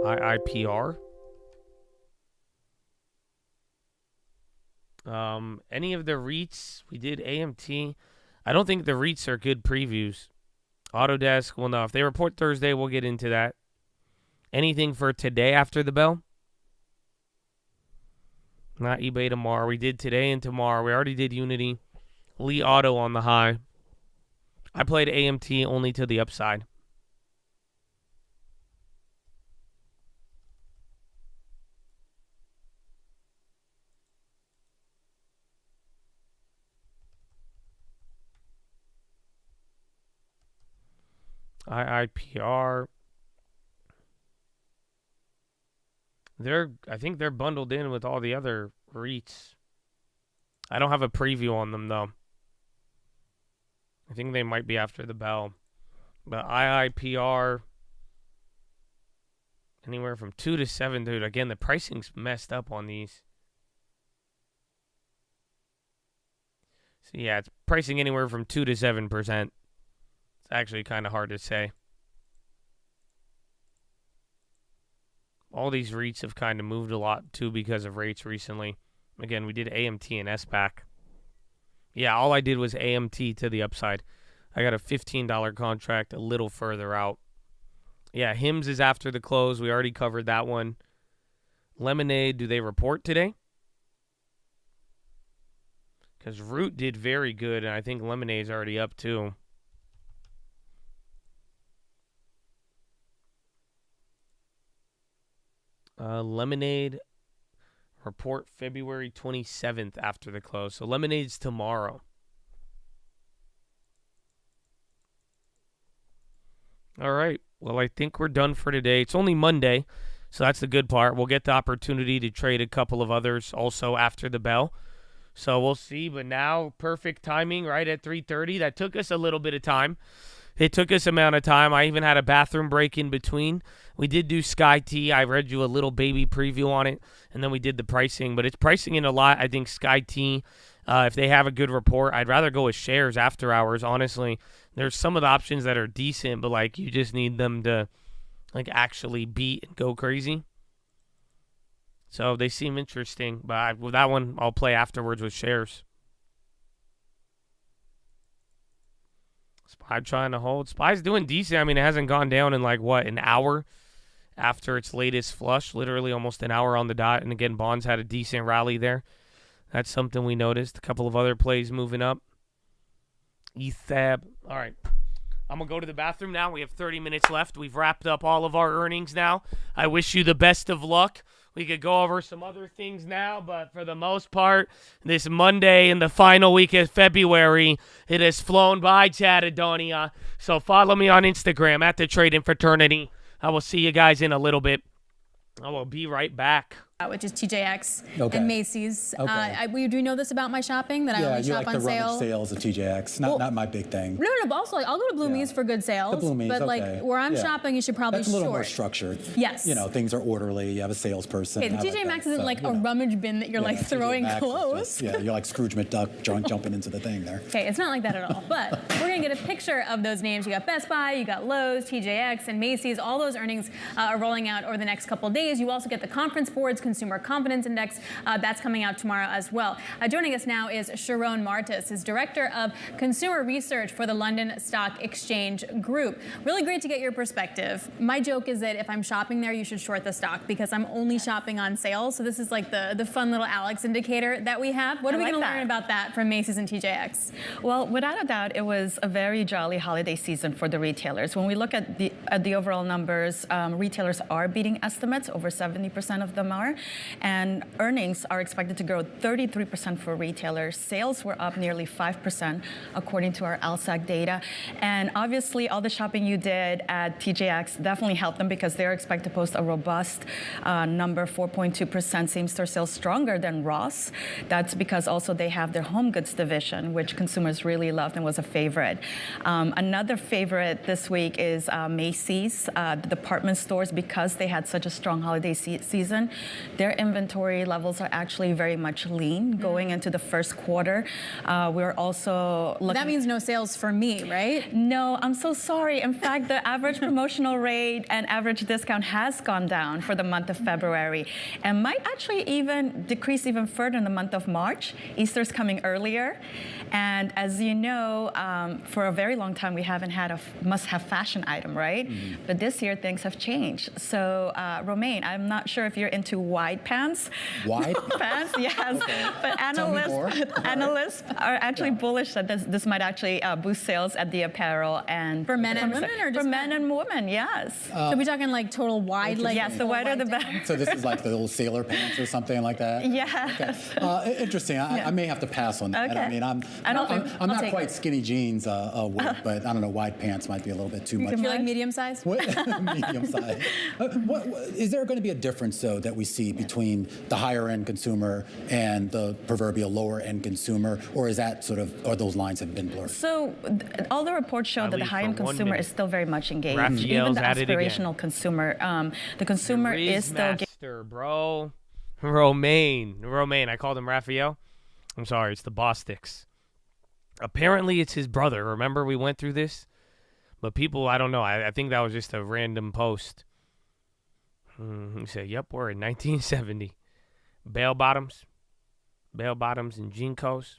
IIPR? Any of the REITs? We did AMT. I don't think the REITs are good previews. Autodesk, well, no. If they report Thursday, we'll get into that. Anything for today after the bell? Not eBay tomorrow. We did today and tomorrow. We already did Unity. Lee Auto on the high. I played AMT only to the upside. IIPR. I think they're bundled in with all the other REITs. I don't have a preview on them, though. I think they might be after the bell. But IIPR, anywhere from 2 to 7, dude. Again, the pricing's messed up on these. So, yeah, it's pricing anywhere from 2 to 7%. It's actually kind of hard to say. All these REITs have kind of moved a lot, too, because of rates recently. Again, we did AMT and SPAC. Yeah, all I did was AMT to the upside. I got a $15 contract a little further out. Yeah, HIMS is after the close. We already covered that one. Lemonade, do they report today? Because Root did very good, and I think Lemonade's already up, too. Lemonade, Report February 27th after the close. So Lemonade's tomorrow. All right. Well, I think we're done for today. It's only Monday, so that's the good part. We'll get the opportunity to trade a couple of others also after the bell. So we'll see. But now, perfect timing right at 3:30. That took us a little bit of time. It took us amount of time. I even had a bathroom break in between. We did do Sky T. I read you a little baby preview on it, and then we did the pricing. But it's pricing in a lot. I think Sky T, if they have a good report, I'd rather go with shares after hours, honestly. There's some of the options that are decent, but, like, you just need them to, like, actually beat and go crazy. So they seem interesting. But with that one, I'll play afterwards with shares. SPY trying to hold. SPY's doing decent. I mean, it hasn't gone down in, like, what, an hour after its latest flush. Literally almost an hour on the dot. And, again, bonds had a decent rally there. That's something we noticed. A couple of other plays moving up. ETHAB. All right. I'm going to go to the bathroom now. We have 30 minutes left. We've wrapped up all of our earnings now. I wish you the best of luck. We could go over some other things now, but for the most part, this Monday in the final week of February, it has flown by, Chatadonia. So follow me on Instagram at The Trading Fraternity. I will see you guys in a little bit. I will be right back. Which is TJX Okay. and Macy's. Okay. Do you know this about my shopping, that I only you shop like on the sale? rummage sales of TJX. Not my big thing. No, but also, like, I'll go to Bloomies for good sales. The Bloomies, but, like, okay. where I'm Yeah. shopping, you should probably That's a little more short. structured. Yes. You know, things are orderly. You have a salesperson. Okay, the I TJ like Maxx that. isn't So, like you a know. rummage bin that you're like TJ throwing Maxx is clothes. just- you're like Scrooge McDuck jumping into the thing there. Okay, it's not like that at all. But we're going to get a picture of those names. You got Best Buy, you got Lowe's, TJX, and Macy's. All those earnings are rolling out over the next couple of days. You also get the Conference Board's Consumer Confidence Index. That's coming out tomorrow as well. Joining us now is Sharon Martis, who's Director of Consumer Research for the London Stock Exchange Group. Really great to get your perspective. My joke is that if I'm shopping there, you should short the stock because I'm only shopping on sale. So this is like the fun little Alex indicator that we have. What are we going to learn about that from Macy's and TJX? Well, without a doubt, it was a very jolly holiday season for the retailers. When we look at the overall numbers, retailers are beating estimates. Over 70% of them are. And earnings are expected to grow 33% for retailers. Sales were up nearly 5% according to our LSAC data. And obviously, all the shopping you did at TJX definitely helped them because they're expected to post a robust number, 4.2% same-store sales, stronger than Ross. That's because also they have their home goods division, which consumers really loved and was a favorite. Another favorite this week is Macy's, the department stores, because they had such a strong holiday season. Their inventory levels are actually very much lean going into the first quarter. We're also looking... That means no sales for me, right? No, I'm so sorry. In fact, the average promotional rate and average discount has gone down for the month of February and might actually even decrease even further in the month of March. Easter's coming earlier. And as you know, for a very long time, we haven't had a must-have fashion item, right? Mm-hmm. But this year, things have changed. So, Romaine, I'm not sure if you're into wide pants. Wide pants, yes. Okay. But analysts are actually bullish that this might actually boost sales at the apparel and for men and women, or just for men and women, yes. So we talking like total wide leg? Yes, the wider the better. So this is like the little sailor pants or something like that. Yes. Okay. Interesting. I may have to pass on that. Okay. I mean, I'm not quite skinny jeans weight, but I don't know. Wide pants might be a little bit too much. You like medium size? Medium size. Is there going to be a difference though that we see between the higher end consumer and the proverbial lower end consumer, or is that or those lines have been blurred? So all the reports show that the high end consumer is still very much engaged. Raphael's even the at it aspirational consumer, the consumer is still. Bro, Romaine. I called him Raphael. I'm sorry, it's the Bostics. Apparently, it's his brother. Remember, we went through this? But people, I don't know. I think that was just a random post. He said, yep, we're in 1970. Bell bottoms and Jinkos.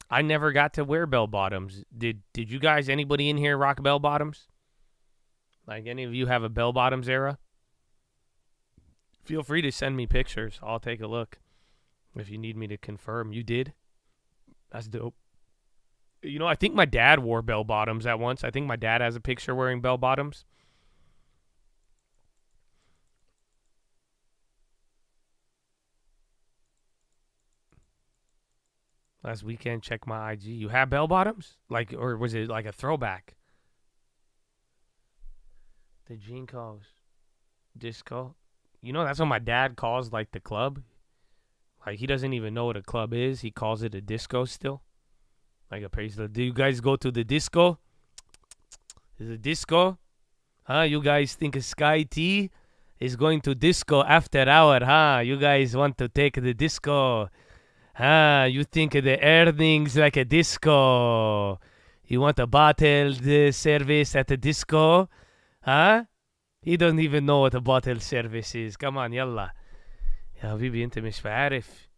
I never got to wear bell bottoms. Did you guys, anybody in here rock bell bottoms? Like, any of you have a bell bottoms era? Feel free to send me pictures. I'll take a look. If you need me to confirm, you did? That's dope. You know, I think my dad wore bell bottoms at once. I think my dad has a picture wearing bell bottoms. Last weekend, check my IG. You have bell bottoms? Like, or was it like a throwback? The Gene calls disco. You know, that's what my dad calls like the club. Like, he doesn't even know what a club is. He calls it a disco still. Like a place. Do you guys go to the disco? Is it disco? Huh? You guys think Sky T is going to disco after hour, huh? You guys want to take the disco? Huh? You think the earnings like a disco? You want a bottled service at the disco? Huh? He doesn't even know what a bottled service is. Come on, يلا. يا حبيبي انت مش عارف.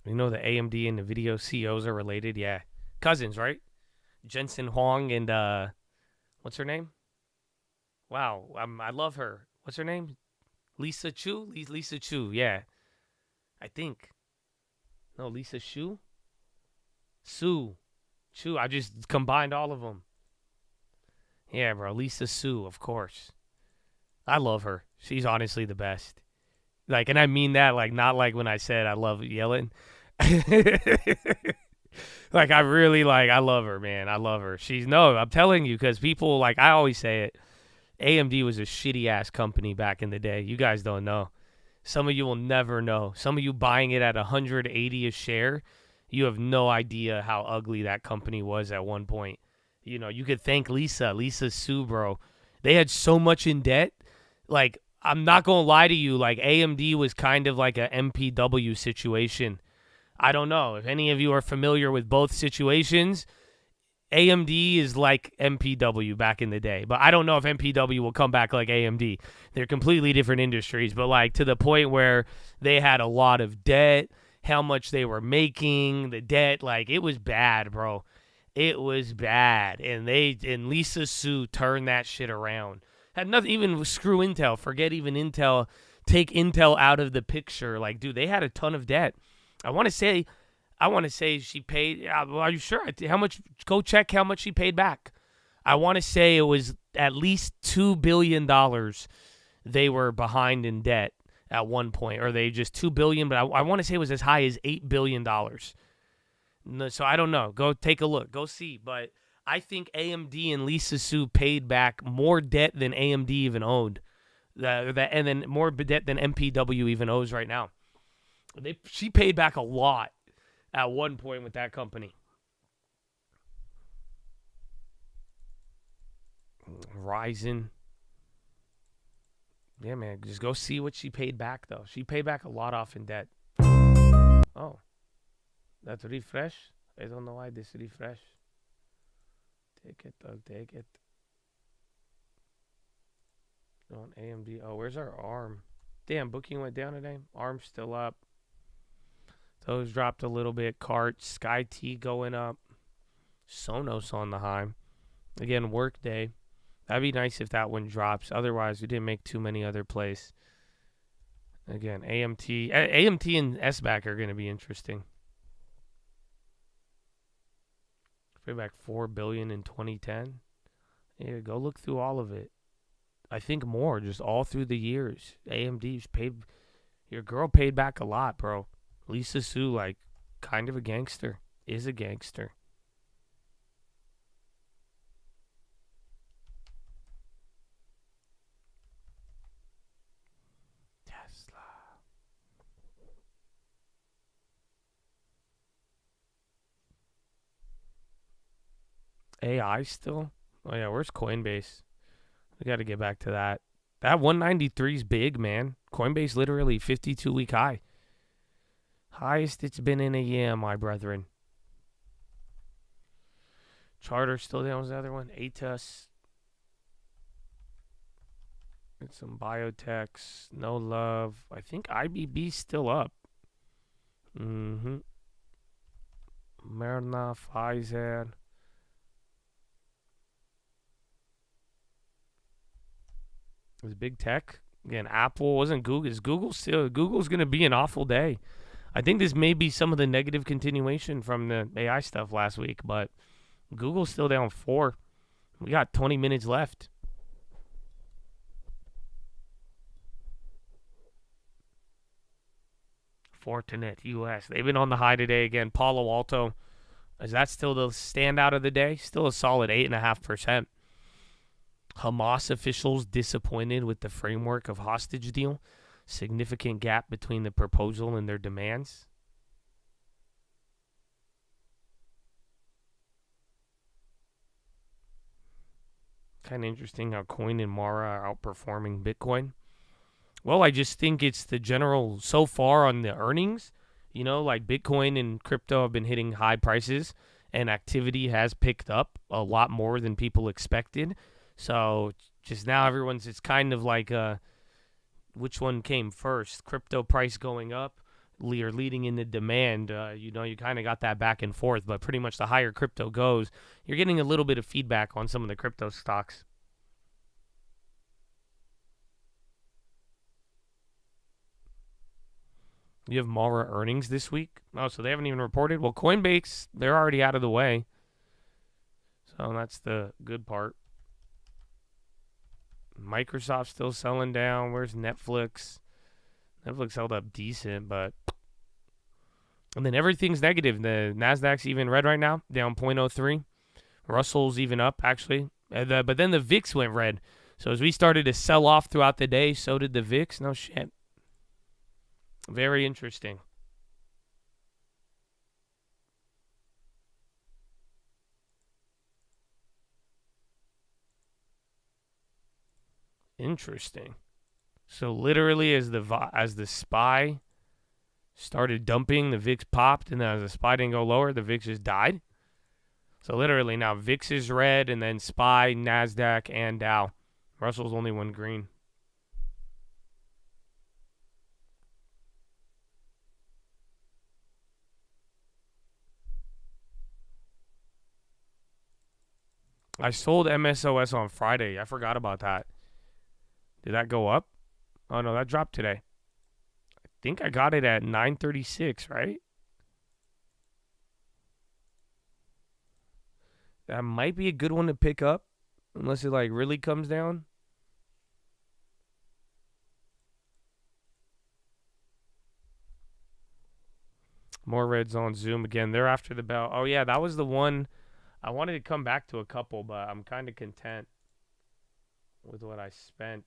You know the AMD and the video CEOs are related? Yeah. Cousins, right? Jensen Huang and, what's her name? Wow, I love her. What's her name? Lisa Chu? Lisa Chu, yeah. I think. No, Lisa Chu? Sue. Chu, I just combined all of them. Yeah, bro, Lisa Sue, of course. I love her. She's honestly the best. Like, and I mean that, like, not like when I said I love yelling. Like, I really, like, I love her, man. I love her. I'm telling you, because people, like, I always say it, AMD was a shitty-ass company back in the day. You guys don't know. Some of you will never know. Some of you buying it at $180 a share, you have no idea how ugly that company was at one point. You know, you could thank Lisa Sue, bro. They had so much in debt. Like, I'm not going to lie to you. Like, AMD was kind of like a MPW situation. I don't know. If any of you are familiar with both situations, AMD is like MPW back in the day. But I don't know if MPW will come back like AMD. They're completely different industries. But, like, to the point where they had a lot of debt, how much they were making, the debt, like, it was bad, bro. It was bad. And Lisa Sue turned that shit around. Had nothing, even screw Intel. Forget even Intel. Take Intel out of the picture. Like, dude, they had a ton of debt. I want to say she paid. Are you sure? How much? Go check how much she paid back. I want to say it was at least $2 billion they were behind in debt at one point. Or they just $2 billion, but I want to say it was as high as $8 billion. No, so I don't know. Go take a look. Go see. But I think AMD and Lisa Sue paid back more debt than AMD even owed. And then more debt than MPW even owes right now. She paid back a lot at one point with that company. Ryzen. Yeah, man. Just go see what she paid back, though. She paid back a lot off in debt. Oh. That's refresh? I don't know why this refresh. Take it, Doug. Take it. On AMD. Oh, where's our ARM? Damn, booking went down today. ARM's still up. Those dropped a little bit. Cart, Sky T going up. Sonos on the high. Again, Workday. That'd be nice if that one drops. Otherwise, we didn't make too many other plays. Again, AMT and SBAC are going to be interesting. Paid back $4 billion in 2010. Yeah, go look through all of it. I think more, just all through the years. AMD's paid. Your girl paid back a lot, bro. Lisa Sue, like, kind of a gangster. Is a gangster. Tesla. AI still? Oh, yeah, where's Coinbase? We got to get back to that. That 193 is big, man. Coinbase literally 52-week high. Highest it's been in a year, my brethren. Charter still down was the other one. Atos. And some biotechs. No love. I think IBB's still up. Mm-hmm. Merna, Pfizer. It was big tech. Again, Apple wasn't Google. Is Google still? Google's going to be an awful day. I think this may be some of the negative continuation from the AI stuff last week, but Google's still down 4. We got 20 minutes left. Fortinet US. They've been on the high today again. Palo Alto. Is that still the standout of the day? Still a solid 8.5%. Hamas officials disappointed with the framework of hostage deal. Significant gap between the proposal and their demands. Kind of interesting how Coin and Mara are outperforming Bitcoin. Well, I just think it's the general so far on the earnings. You know, like Bitcoin and crypto have been hitting high prices, and activity has picked up a lot more than people expected. So just now it's kind of like which one came first? Crypto price going up or leading in the demand. You kind of got that back and forth, but pretty much the higher crypto goes, you're getting a little bit of feedback on some of the crypto stocks. You have Mara earnings this week? Oh, so they haven't even reported? Well, Coinbase, they're already out of the way. So that's the good part. Microsoft's still selling down. Where's Netflix? Netflix held up decent, but... And then everything's negative. The Nasdaq's even red right now, down 0.03. Russell's even up, actually. But then the VIX went red. So as we started to sell off throughout the day, so did the VIX. No shit. Very interesting. Interesting. So literally, as the SPY started dumping, the VIX popped, and then as the SPY didn't go lower, the VIX just died. So literally now VIX is red, and then SPY, Nasdaq, and Dow. Russell's only one green. I sold MSOS on Friday. I forgot about that. Did that go up? Oh, no, that dropped today. I think I got it at 936, right? That might be a good one to pick up, unless it like really comes down. More reds on Zoom again. They're after the bell. Oh, yeah, that was the one. I wanted to come back to a couple, but I'm kind of content with what I spent.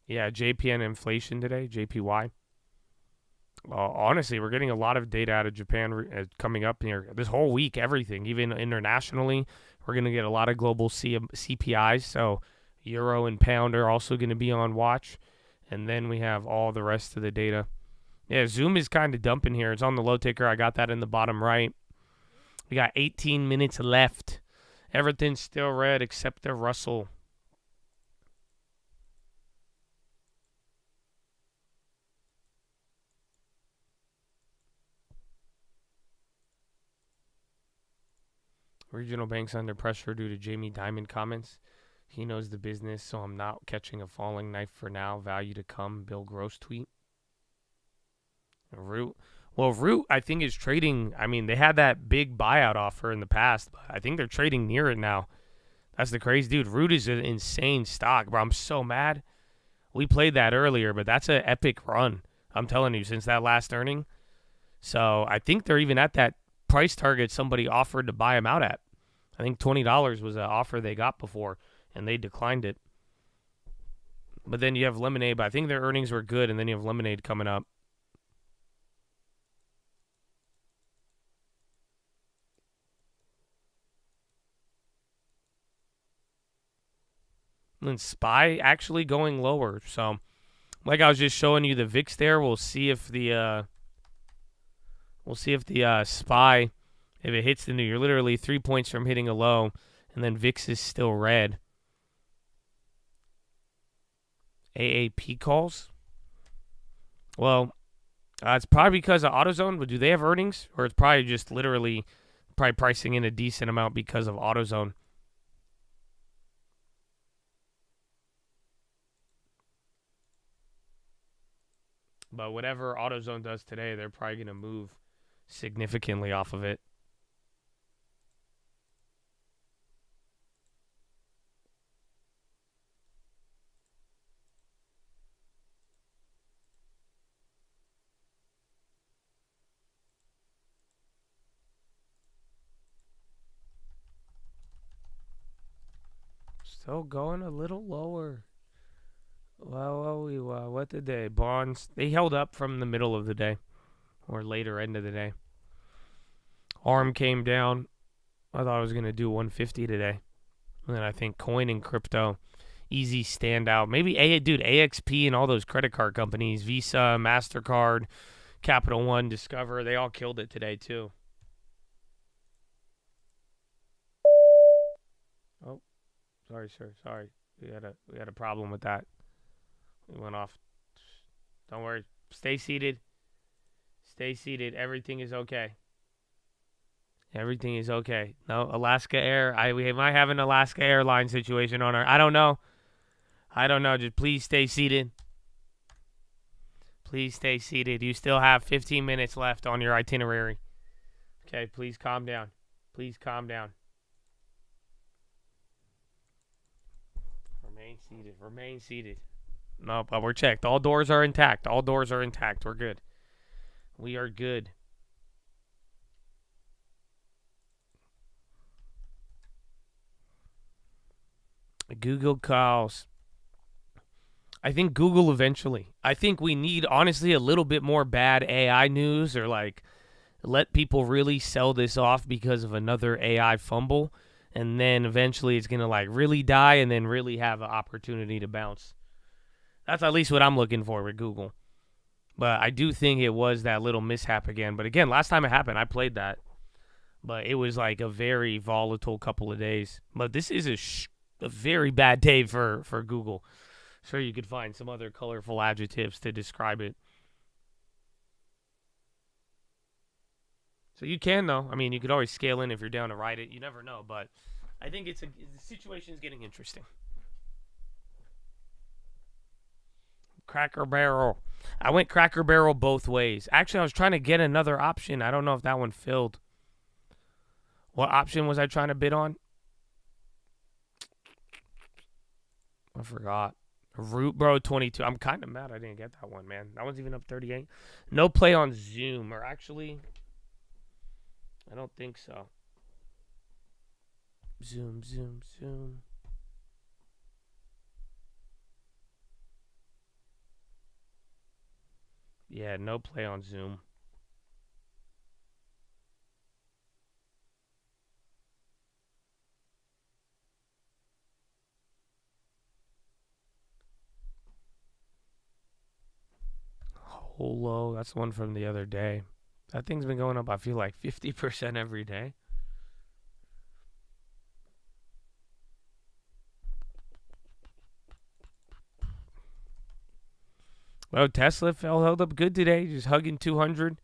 Yeah, JPN inflation today, JPY. Honestly, we're getting a lot of data out of Japan coming up here this whole week, everything, even internationally. We're going to get a lot of global CPIs, so Euro and Pound are also going to be on watch. And then we have all the rest of the data. Yeah, Zoom is kind of dumping here. It's on the low ticker. I got that in the bottom right. We got 18 minutes left. Everything's still red except the Russell. Regional banks under pressure due to Jamie Dimon comments. He knows the business, so I'm not catching a falling knife for now. Value to come, Bill Gross tweet. Root. Well, Root, I think, is trading. I mean, they had that big buyout offer in the past, but I think they're trading near it now. That's the crazy dude. Root is an insane stock, bro. I'm so mad. We played that earlier, but that's an epic run. I'm telling you, since that last earning. So I think they're even at that price target somebody offered to buy them out at. I think $20 was an offer they got before, and they declined it. But then you have Lemonade, but I think their earnings were good, and then you have Lemonade coming up. And then SPY actually going lower. So, like I was just showing you the VIX there, we'll see if the SPY, if it hits the new, you're literally 3 points from hitting a low, and then VIX is still red. AAP calls? Well, it's probably because of AutoZone, but do they have earnings? Or it's probably just literally pricing in a decent amount because of AutoZone. But whatever AutoZone does today, they're probably going to move significantly off of it. Still going a little lower. Well, what did they? Bonds, they held up from the middle of the day or later end of the day. ARM came down. I thought I was going to do 150 today. And then I think coin and crypto, easy standout. Maybe, AXP and all those credit card companies, Visa, MasterCard, Capital One, Discover, they all killed it today too. Oh, sorry, sir. Sorry. We had a problem with that. We went off. Don't worry. Stay seated. Stay seated. Everything is okay. Everything is okay. No, Alaska Air. We might have an Alaska Airlines situation on our. I don't know. Just please stay seated. Please stay seated. You still have 15 minutes left on your itinerary. Okay, please calm down. Please calm down. Remain seated. Remain seated. No, but we're checked. All doors are intact. All doors are intact. We're good. We are good. Google calls. I think Google eventually. I think we need, honestly, a little bit more bad AI news, or like let people really sell this off because of another AI fumble, and then eventually it's going to like really die and then really have an opportunity to bounce. That's at least what I'm looking for with Google. But I do think it was that little mishap again. But again, last time it happened, I played that. But it was like a very volatile couple of days. But this is a very bad day for Google. Sure, you could find some other colorful adjectives to describe it. So you can, though. I mean, you could always scale in if you're down to ride it. You never know. But I think the situation's getting interesting. Cracker Barrel. I went Cracker Barrel both ways. Actually, I was trying to get another option. I don't know if that one filled. What option was I trying to bid on? I forgot. Root Bro 22. I'm kind of mad I didn't get that one, man. That one's even up 38. No play on Zoom. Or actually, I don't think so. Zoom. Yeah, no play on Zoom. HOLO, that's the one from the other day. That thing's been going up, I feel like 50% every day. Well, Tesla held up good today, just hugging 200.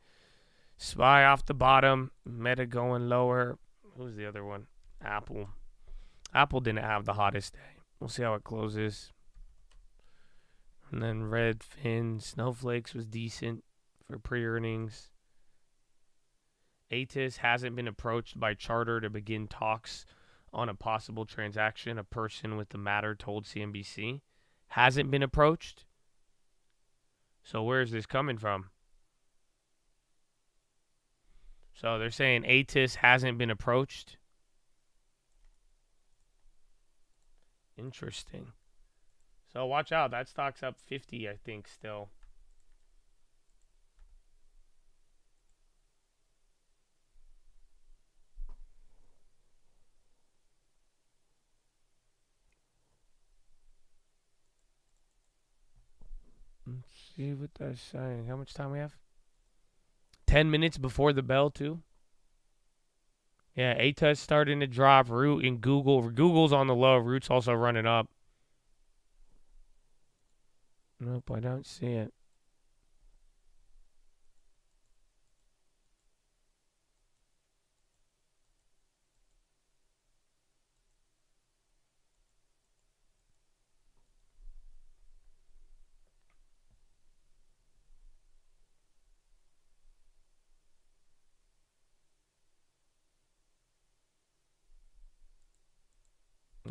SPY off the bottom. Meta going lower. Who's the other one? Apple. Apple didn't have the hottest day. We'll see how it closes. And then Redfin. Snowflakes was decent for pre-earnings. Atis hasn't been approached by Charter to begin talks on a possible transaction. A person with the matter told CNBC. Hasn't been approached. So where is this coming from? So they're saying Atis hasn't been approached. Interesting. So watch out. That stock's up 50, I think, still. Let's see what that's saying. How much time we have? 10 minutes before the bell, too. Yeah, Atis starting to drop. Root and Google. Google's on the low. Root's also running up. Nope, I don't see it.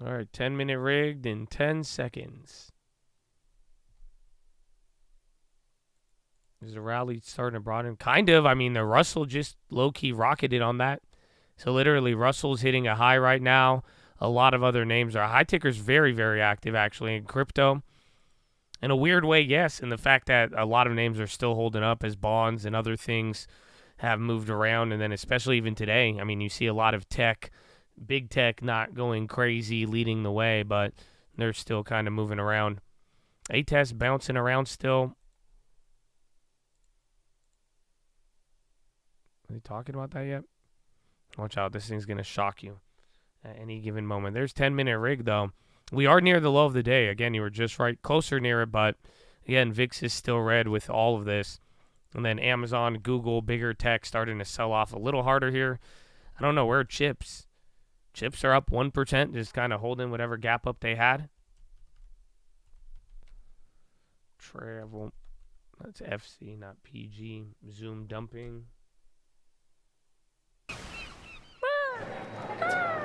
All right, 10-minute rigged in 10 seconds. Is the rally starting to broaden? Kind of. I mean, the Russell just low-key rocketed on that. So literally, Russell's hitting a high right now. A lot of other names are. High ticker's very, very active, actually, in crypto. In a weird way, yes, and the fact that a lot of names are still holding up as bonds and other things have moved around, and then especially even today, I mean, you see a lot of tech, big tech not going crazy, leading the way, but they're still kind of moving around. A-test bouncing around still. Are they talking about that yet? Watch out, this thing's going to shock you at any given moment. There's 10-minute rig, though. We are near the low of the day. Again, you were just right, closer near it, but again, VIX is still red with all of this. And then Amazon, Google, bigger tech starting to sell off a little harder here. I don't know, where are chips? Chips are up 1%, just kind of holding whatever gap up they had. Travel, that's FC, not PG. Zoom dumping.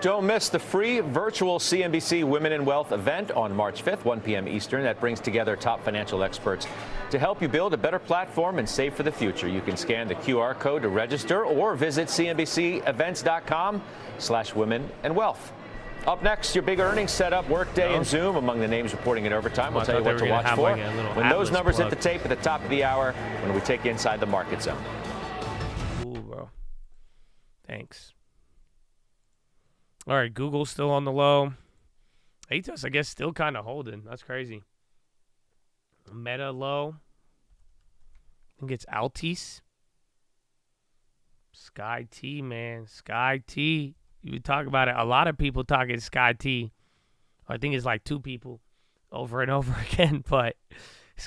Don't miss the free virtual CNBC Women in Wealth event on March 5th, 1 p.m. Eastern. That brings together top financial experts to help you build a better platform and save for the future. You can scan the QR code to register or visit cnbcevents.com/women and wealth. Up next, your big earnings setup, Workday and Zoom among the names reporting in overtime. We'll tell you what to watch for when those numbers hit the tape at the top of the hour when we take you inside the market zone. Cool, bro. Thanks. All right, Google's still on the low. Atos, I guess, still kind of holding. That's crazy. Meta low. I think it's Altis. Sky T, man. Sky T. You talk about it. A lot of people talking Sky T. I think it's like 2 people over and over again, but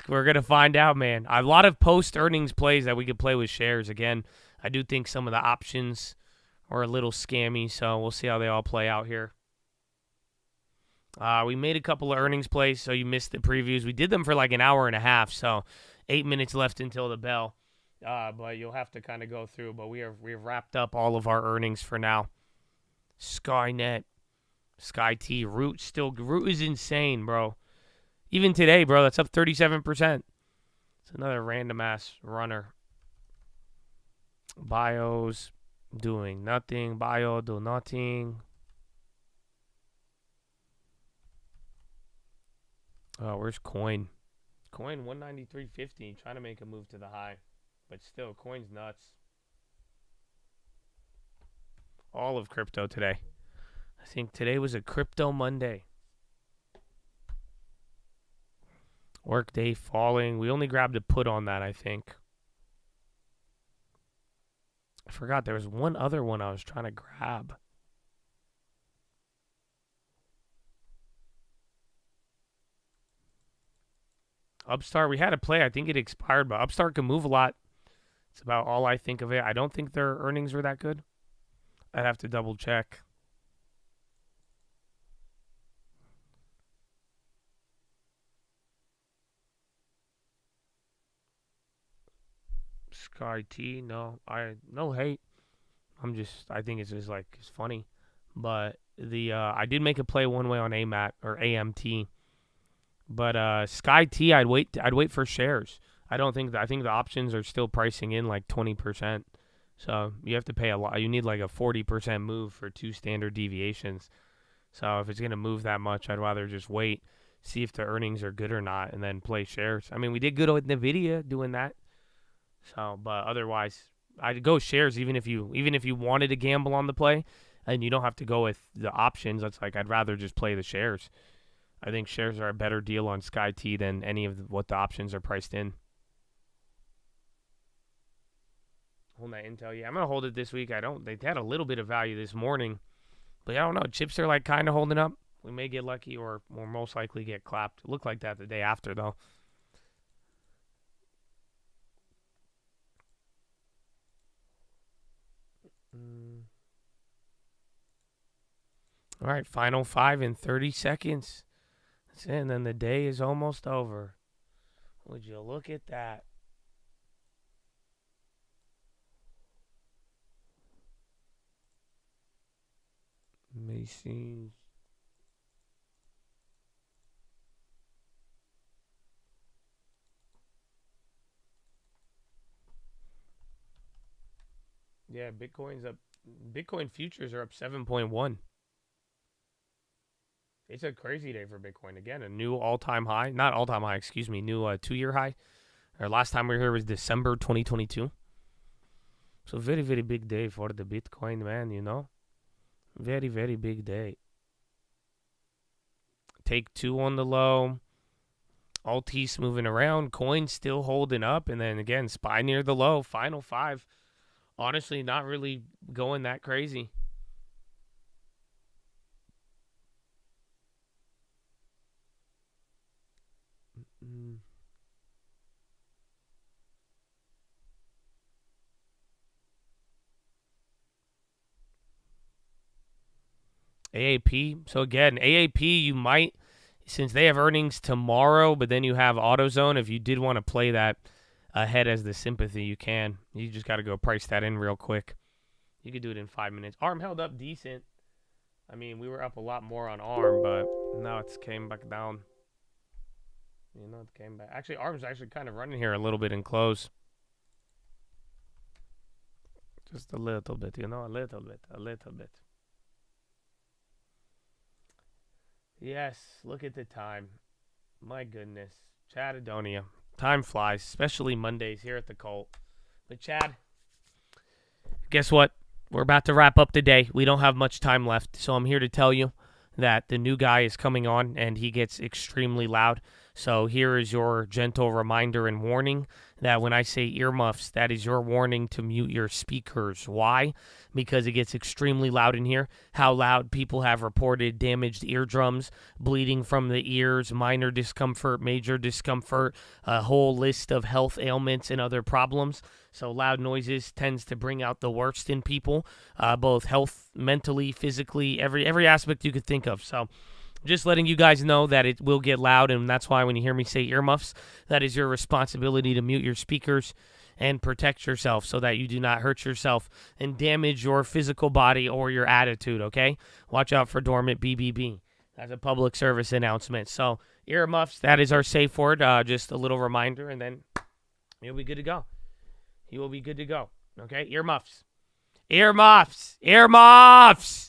we're going to find out, man. A lot of post-earnings plays that we could play with shares. Again, I do think some of the options are a little scammy, so we'll see how they all play out here. We made a couple of earnings plays, so you missed the previews. We did them for like an hour and a half, so 8 minutes left until the bell. But you'll have to kind of go through. But we've wrapped up all of our earnings for now. Skynet, Sky T, Root is insane, bro. Even today, bro, that's up 37%. It's another random ass runner. Bios doing nothing. Bio do nothing. Oh, where's Coin? Coin 193.50, trying to make a move to the high, but still, Coin's nuts. All of crypto today. I think today was a crypto Monday. Workday falling. We only grabbed a put on that, I think. I forgot there was one other one I was trying to grab. Upstart, we had a play. I think it expired, but Upstart can move a lot. It's about all I think of it. I don't think their earnings were that good. I'd have to double check. Sky T, no hate. I think it's just like it's funny. But I did make a play one way on AMAT or AMT. But Sky T, I'd wait for shares. I think the options are still pricing in like 20%. So you have to pay a lot. You need like a 40% move for 2 standard deviations. So if it's going to move that much, I'd rather just wait, see if the earnings are good or not, and then play shares. I mean, we did good with NVIDIA doing that. So, but otherwise, I'd go shares even if you wanted to gamble on the play, and you don't have to go with the options. That's like I'd rather just play the shares. I think shares are a better deal on Sky T than any of what the options are priced in. Hold that Intel. Yeah, I'm going to hold it this week. They had a little bit of value this morning. But I don't know. Chips are like kind of holding up. We may get lucky or most likely get clapped. It looked like that the day after, though. All right, final 5 in 30 seconds. That's it, and then the day is almost over. Would you look at that? Macy's. Yeah, Bitcoin's up. Bitcoin futures are up 7.1. It's a crazy day for Bitcoin. Again, a new all-time high. Not all-time high, excuse me. New 2-year high. Our last time we were here was December 2022. So very, very big day for the Bitcoin, man, you know. Very, very big day. Take 2 on the low. Altis moving around. Coin still holding up. And then, again, SPY near the low. Final 5. Honestly, not really going that crazy. AAP. So again, AAP, you might, since they have earnings tomorrow, but then you have AutoZone. If you did want to play that ahead as the sympathy, you can. You just got to go price that in real quick. You could do it in 5 minutes. ARM held up decent. I mean, we were up a lot more on ARM, but now it's came back down. You know, it came back. Actually, ARM's actually kind of running here a little bit in close. Just a little bit, you know, a little bit. Yes, look at the time. My goodness. Chadadonia. Time flies, especially Mondays here at the Cult. But Chad, guess what? We're about to wrap up the day. We don't have much time left, so I'm here to tell you that the new guy is coming on, and he gets extremely loud. So here is your gentle reminder and warning that when I say earmuffs, that is your warning to mute your speakers. Why? Because it gets extremely loud in here. How loud? People have reported damaged eardrums, bleeding from the ears, minor discomfort, major discomfort, a whole list of health ailments and other problems. So loud noises tends to bring out the worst in people, both health, mentally, physically, every aspect you could think of. So just letting you guys know that it will get loud, and that's why when you hear me say earmuffs, that is your responsibility to mute your speakers and protect yourself so that you do not hurt yourself and damage your physical body or your attitude, okay? Watch out for dormant BBB. That's a public service announcement. So earmuffs, that is our safe word. Just a little reminder, and then you'll be good to go. You will be good to go, okay? Earmuffs. Earmuffs. Earmuffs.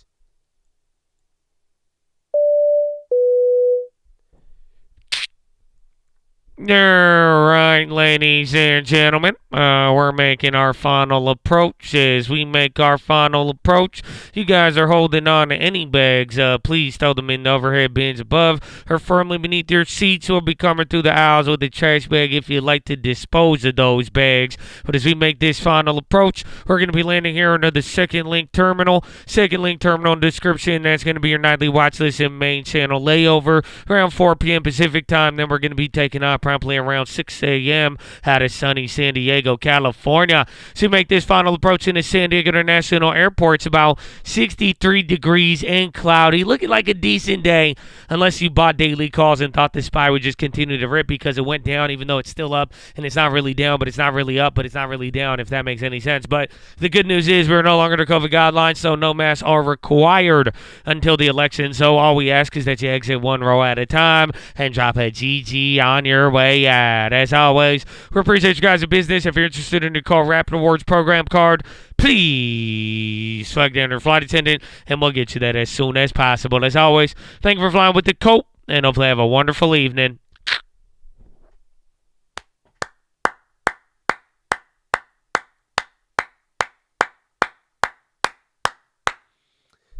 All right, ladies and gentlemen, we're making our final approach. As we make our final approach, you guys are holding on to any bags. Please throw them in the overhead bins above or firmly beneath your seats, or be coming through the aisles with a trash bag if you'd like to dispose of those bags. But as we make this final approach, we're going to be landing here under the second link terminal. Second link terminal in description. That's going to be your nightly watch list and main channel layover around 4 p.m. Pacific time. Then we're going to be taking off promptly around 6 a.m. out of sunny San Diego, California. So make this final approach into San Diego International Airport. It's about 63 degrees and cloudy. Looking like a decent day, unless you bought daily calls and thought the SPY would just continue to rip because it went down, even though it's still up, and it's not really down, but it's not really up, but it's not really down, if that makes any sense. But the good news is we're no longer under COVID guidelines, so no masks are required until the election. So all we ask is that you exit one row at a time and drop a GG on your way out. As always, we appreciate you guys' business. If you're interested in the Call Rapid Awards program card, please swag down your flight attendant, and we'll get you that as soon as possible. As always, thank you for flying with the Colt, and hopefully have a wonderful evening.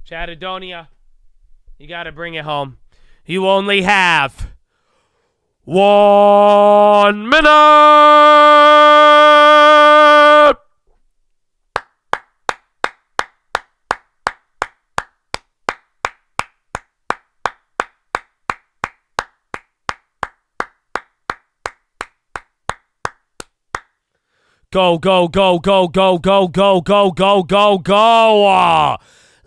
Chadadonia, you got to bring it home. You only have 1 minute. Go, go, go, go, go, go, go, go, go, go, go, go.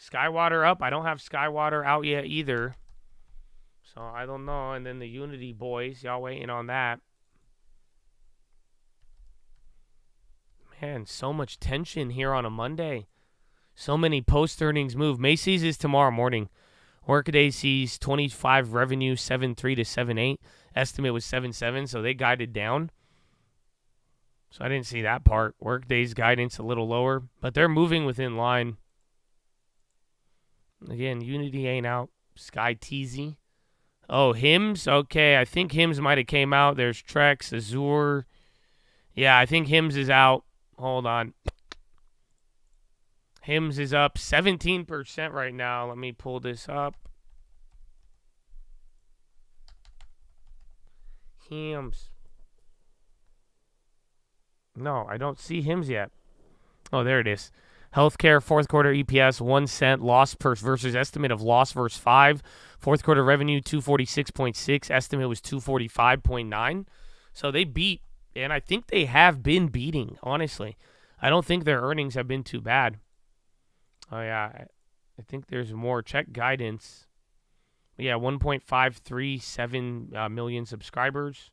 Skywater up. I don't have Skywater out yet either. So I don't know. And then the Unity boys, y'all waiting on that. Man, so much tension here on a Monday. So many post-earnings move. Macy's is tomorrow morning. Workday sees 25 revenue, 7.3 to 7.8. Estimate was 7.7, so they guided down. So I didn't see that part. Workday's guidance a little lower, but they're moving within line. Again, Unity ain't out. Sky Teasy. Oh, Hims? Okay, I think Hims might have came out. There's Trex, Azure. Yeah, I think Hims is out. Hold on. Hims is up 17% right now. Let me pull this up. Hims. No, I don't see Hims yet. Oh, there it is. Healthcare fourth quarter EPS 1 cent loss versus estimate of loss versus 5. Fourth quarter revenue 246.6. Estimate was 245.9. So they beat, and I think they have been beating, honestly. I don't think their earnings have been too bad. Oh, yeah. I think there's more. Check guidance. Yeah, 1.537 million subscribers.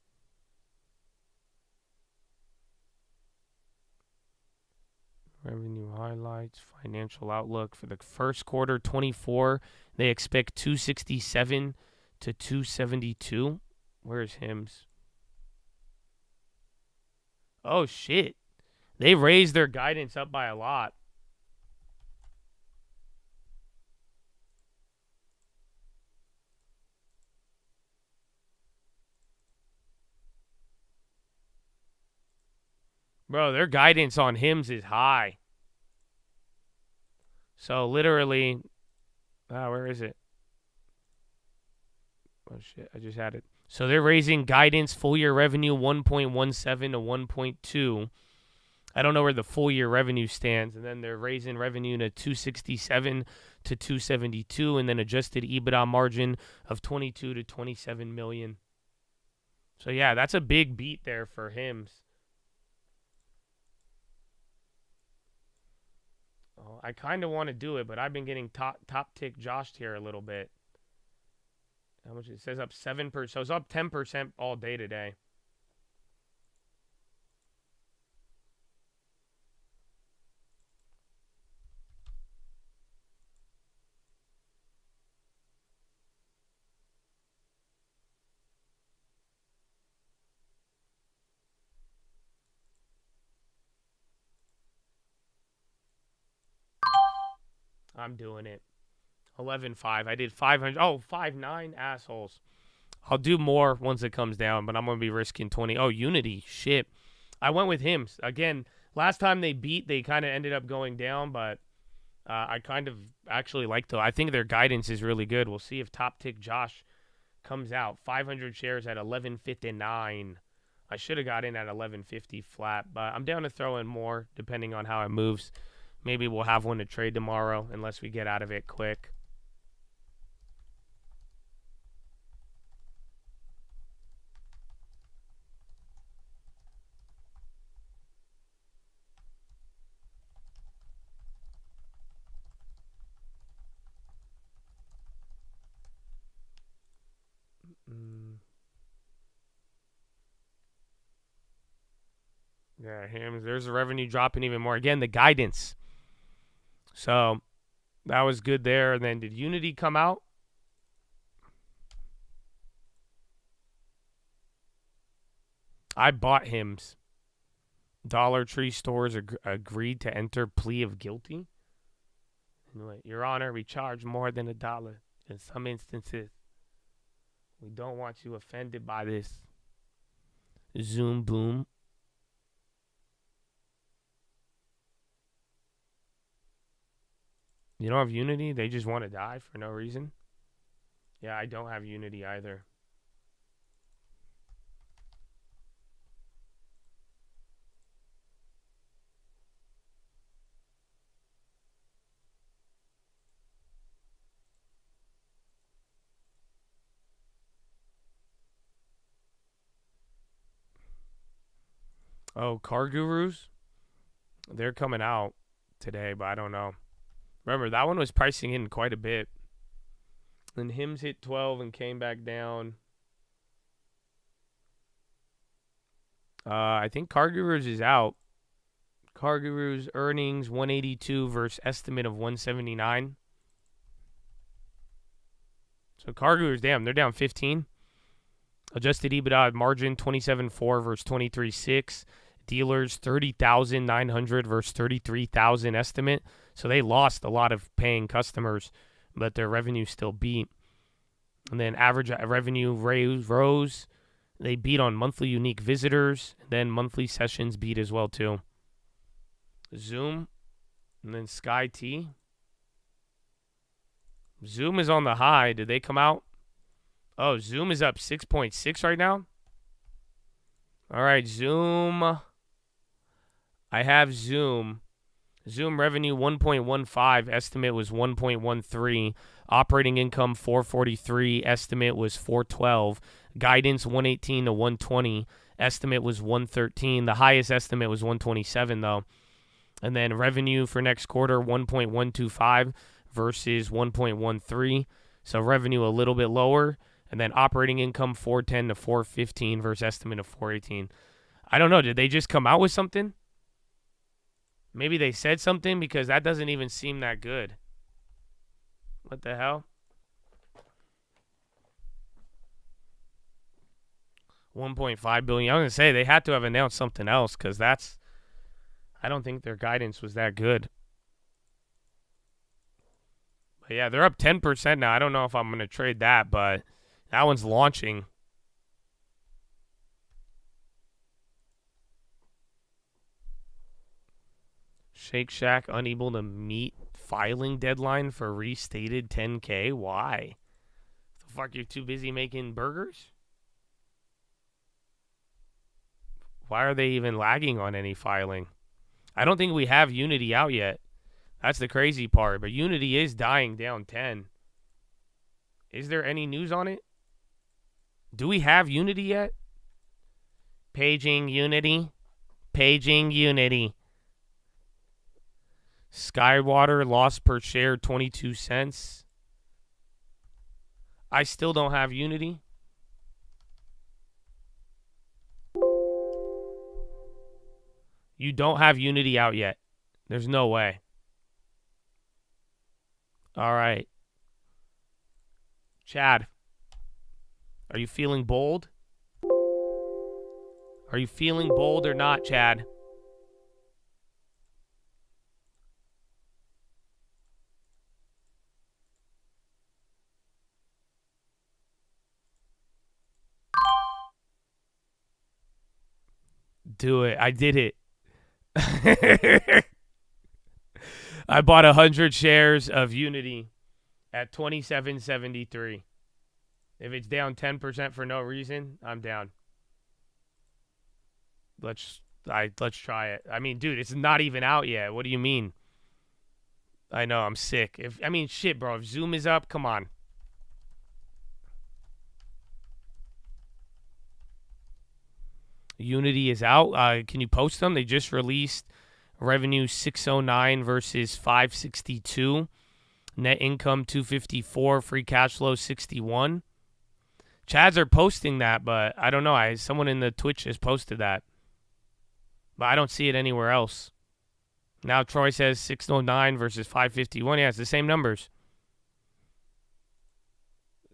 Revenue highlights, financial outlook for the first quarter 24. They expect 267 to 272. Where's Hims? Oh, shit. They raised their guidance up by a lot. Bro, their guidance on Hims is high. So literally, where is it? Oh shit, I just had it. So they're raising guidance full year revenue 1.17 to 1.2. I don't know where the full year revenue stands, and then they're raising revenue to 267 to 272, and then adjusted EBITDA margin of 22 to 27 million. So yeah, that's a big beat there for Hims. I kind of want to do it, but I've been getting top tick joshed here a little bit. How much it says up 7%, so it's up 10% all day today. I'm doing it. 11.5. I did 500. Oh, 5.9 assholes. I'll do more once it comes down, but I'm going to be risking 20. Oh, Unity. Shit. I went with Hims. Again, last time they beat, they kind of ended up going down, but I kind of actually like to. I think their guidance is really good. We'll see if Top Tick Josh comes out. 500 shares at 11.59. I should have got in at 11.50 flat, but I'm down to throw in more depending on how it moves. Maybe we'll have one to trade tomorrow unless we get out of it quick. Yeah, Hims. There's the revenue dropping even more. Again, the guidance. So that was good there. And then did Unity come out? I bought Hims. Dollar Tree stores agreed to enter plea of guilty. Your Honor, we charge more than $1 in some instances. We don't want you offended by this. Zoom boom. You don't have Unity? They just want to die for no reason? Yeah, I don't have Unity either. Oh, Car Gurus? They're coming out today, but I don't know. Remember, that one was pricing in quite a bit. Then Hims hit 12 and came back down. I think CarGurus is out. CarGurus earnings 182 versus estimate of 179. So CarGurus, damn, they're down 15. Adjusted EBITDA margin 27.4 versus 23.6. Dealers 30,900 versus 33,000 estimate. So they lost a lot of paying customers, but their revenue still beat. And then average revenue rose. They beat on monthly unique visitors. Then monthly sessions beat as well too. Zoom. And then Sky T. Zoom is on the high. Did they come out? Oh, Zoom is up 6.6 right now. All right, Zoom. I have Zoom. Zoom revenue 1.15. Estimate was 1.13. Operating income 443. Estimate was 412. Guidance 118 to 120. Estimate was 113. The highest estimate was 127 though. And then revenue for next quarter 1.125 versus 1.13. So revenue a little bit lower. And then operating income 410 to 415 versus estimate of 418. I don't know. Did they just come out with something? Maybe they said something because that doesn't even seem that good. What the hell? 1.5 billion. I was going to say they had to have announced something else because that's... I don't think their guidance was that good. But yeah, they're up 10% now. I don't know if I'm going to trade that, but that one's launching. Shake Shack unable to meet filing deadline for restated 10K. Why? The fuck, you're too busy making burgers? Why are they even lagging on any filing? I don't think we have Unity out yet. That's the crazy part. But Unity is dying down 10. Is there any news on it? Do we have Unity yet? Paging Unity. Paging Unity. Skywater loss per share 22 cents. I still don't have Unity. You don't have Unity out yet. There's no way. All right. Chad, are you feeling bold? Are you feeling bold or not, Chad? Do it. I did it. I bought 100 shares of Unity at $27.73. If it's down 10% for no reason, I'm down. Let's try it. I mean, dude, it's not even out yet. What do you mean? I know, I'm sick. Shit, bro. If Zoom is up, come on. Unity is out. Can you post them? They just released revenue 609 versus 562. Net income 254. Free cash flow 61. Chads are posting that, but I don't know. Someone in the Twitch has posted that. But I don't see it anywhere else. Now Troy says 609 versus 551. Yeah, it's the same numbers.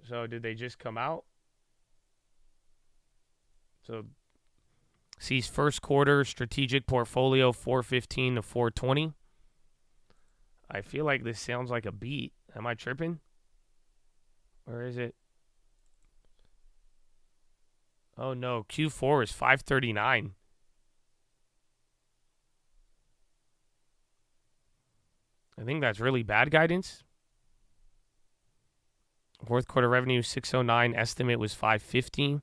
So did they just come out? So sees first quarter strategic portfolio 415 to 420. I feel like this sounds like a beat. Am I tripping? Or is it? Oh no, Q4 is 539. I think that's really bad guidance. Fourth quarter revenue 609, estimate was 550.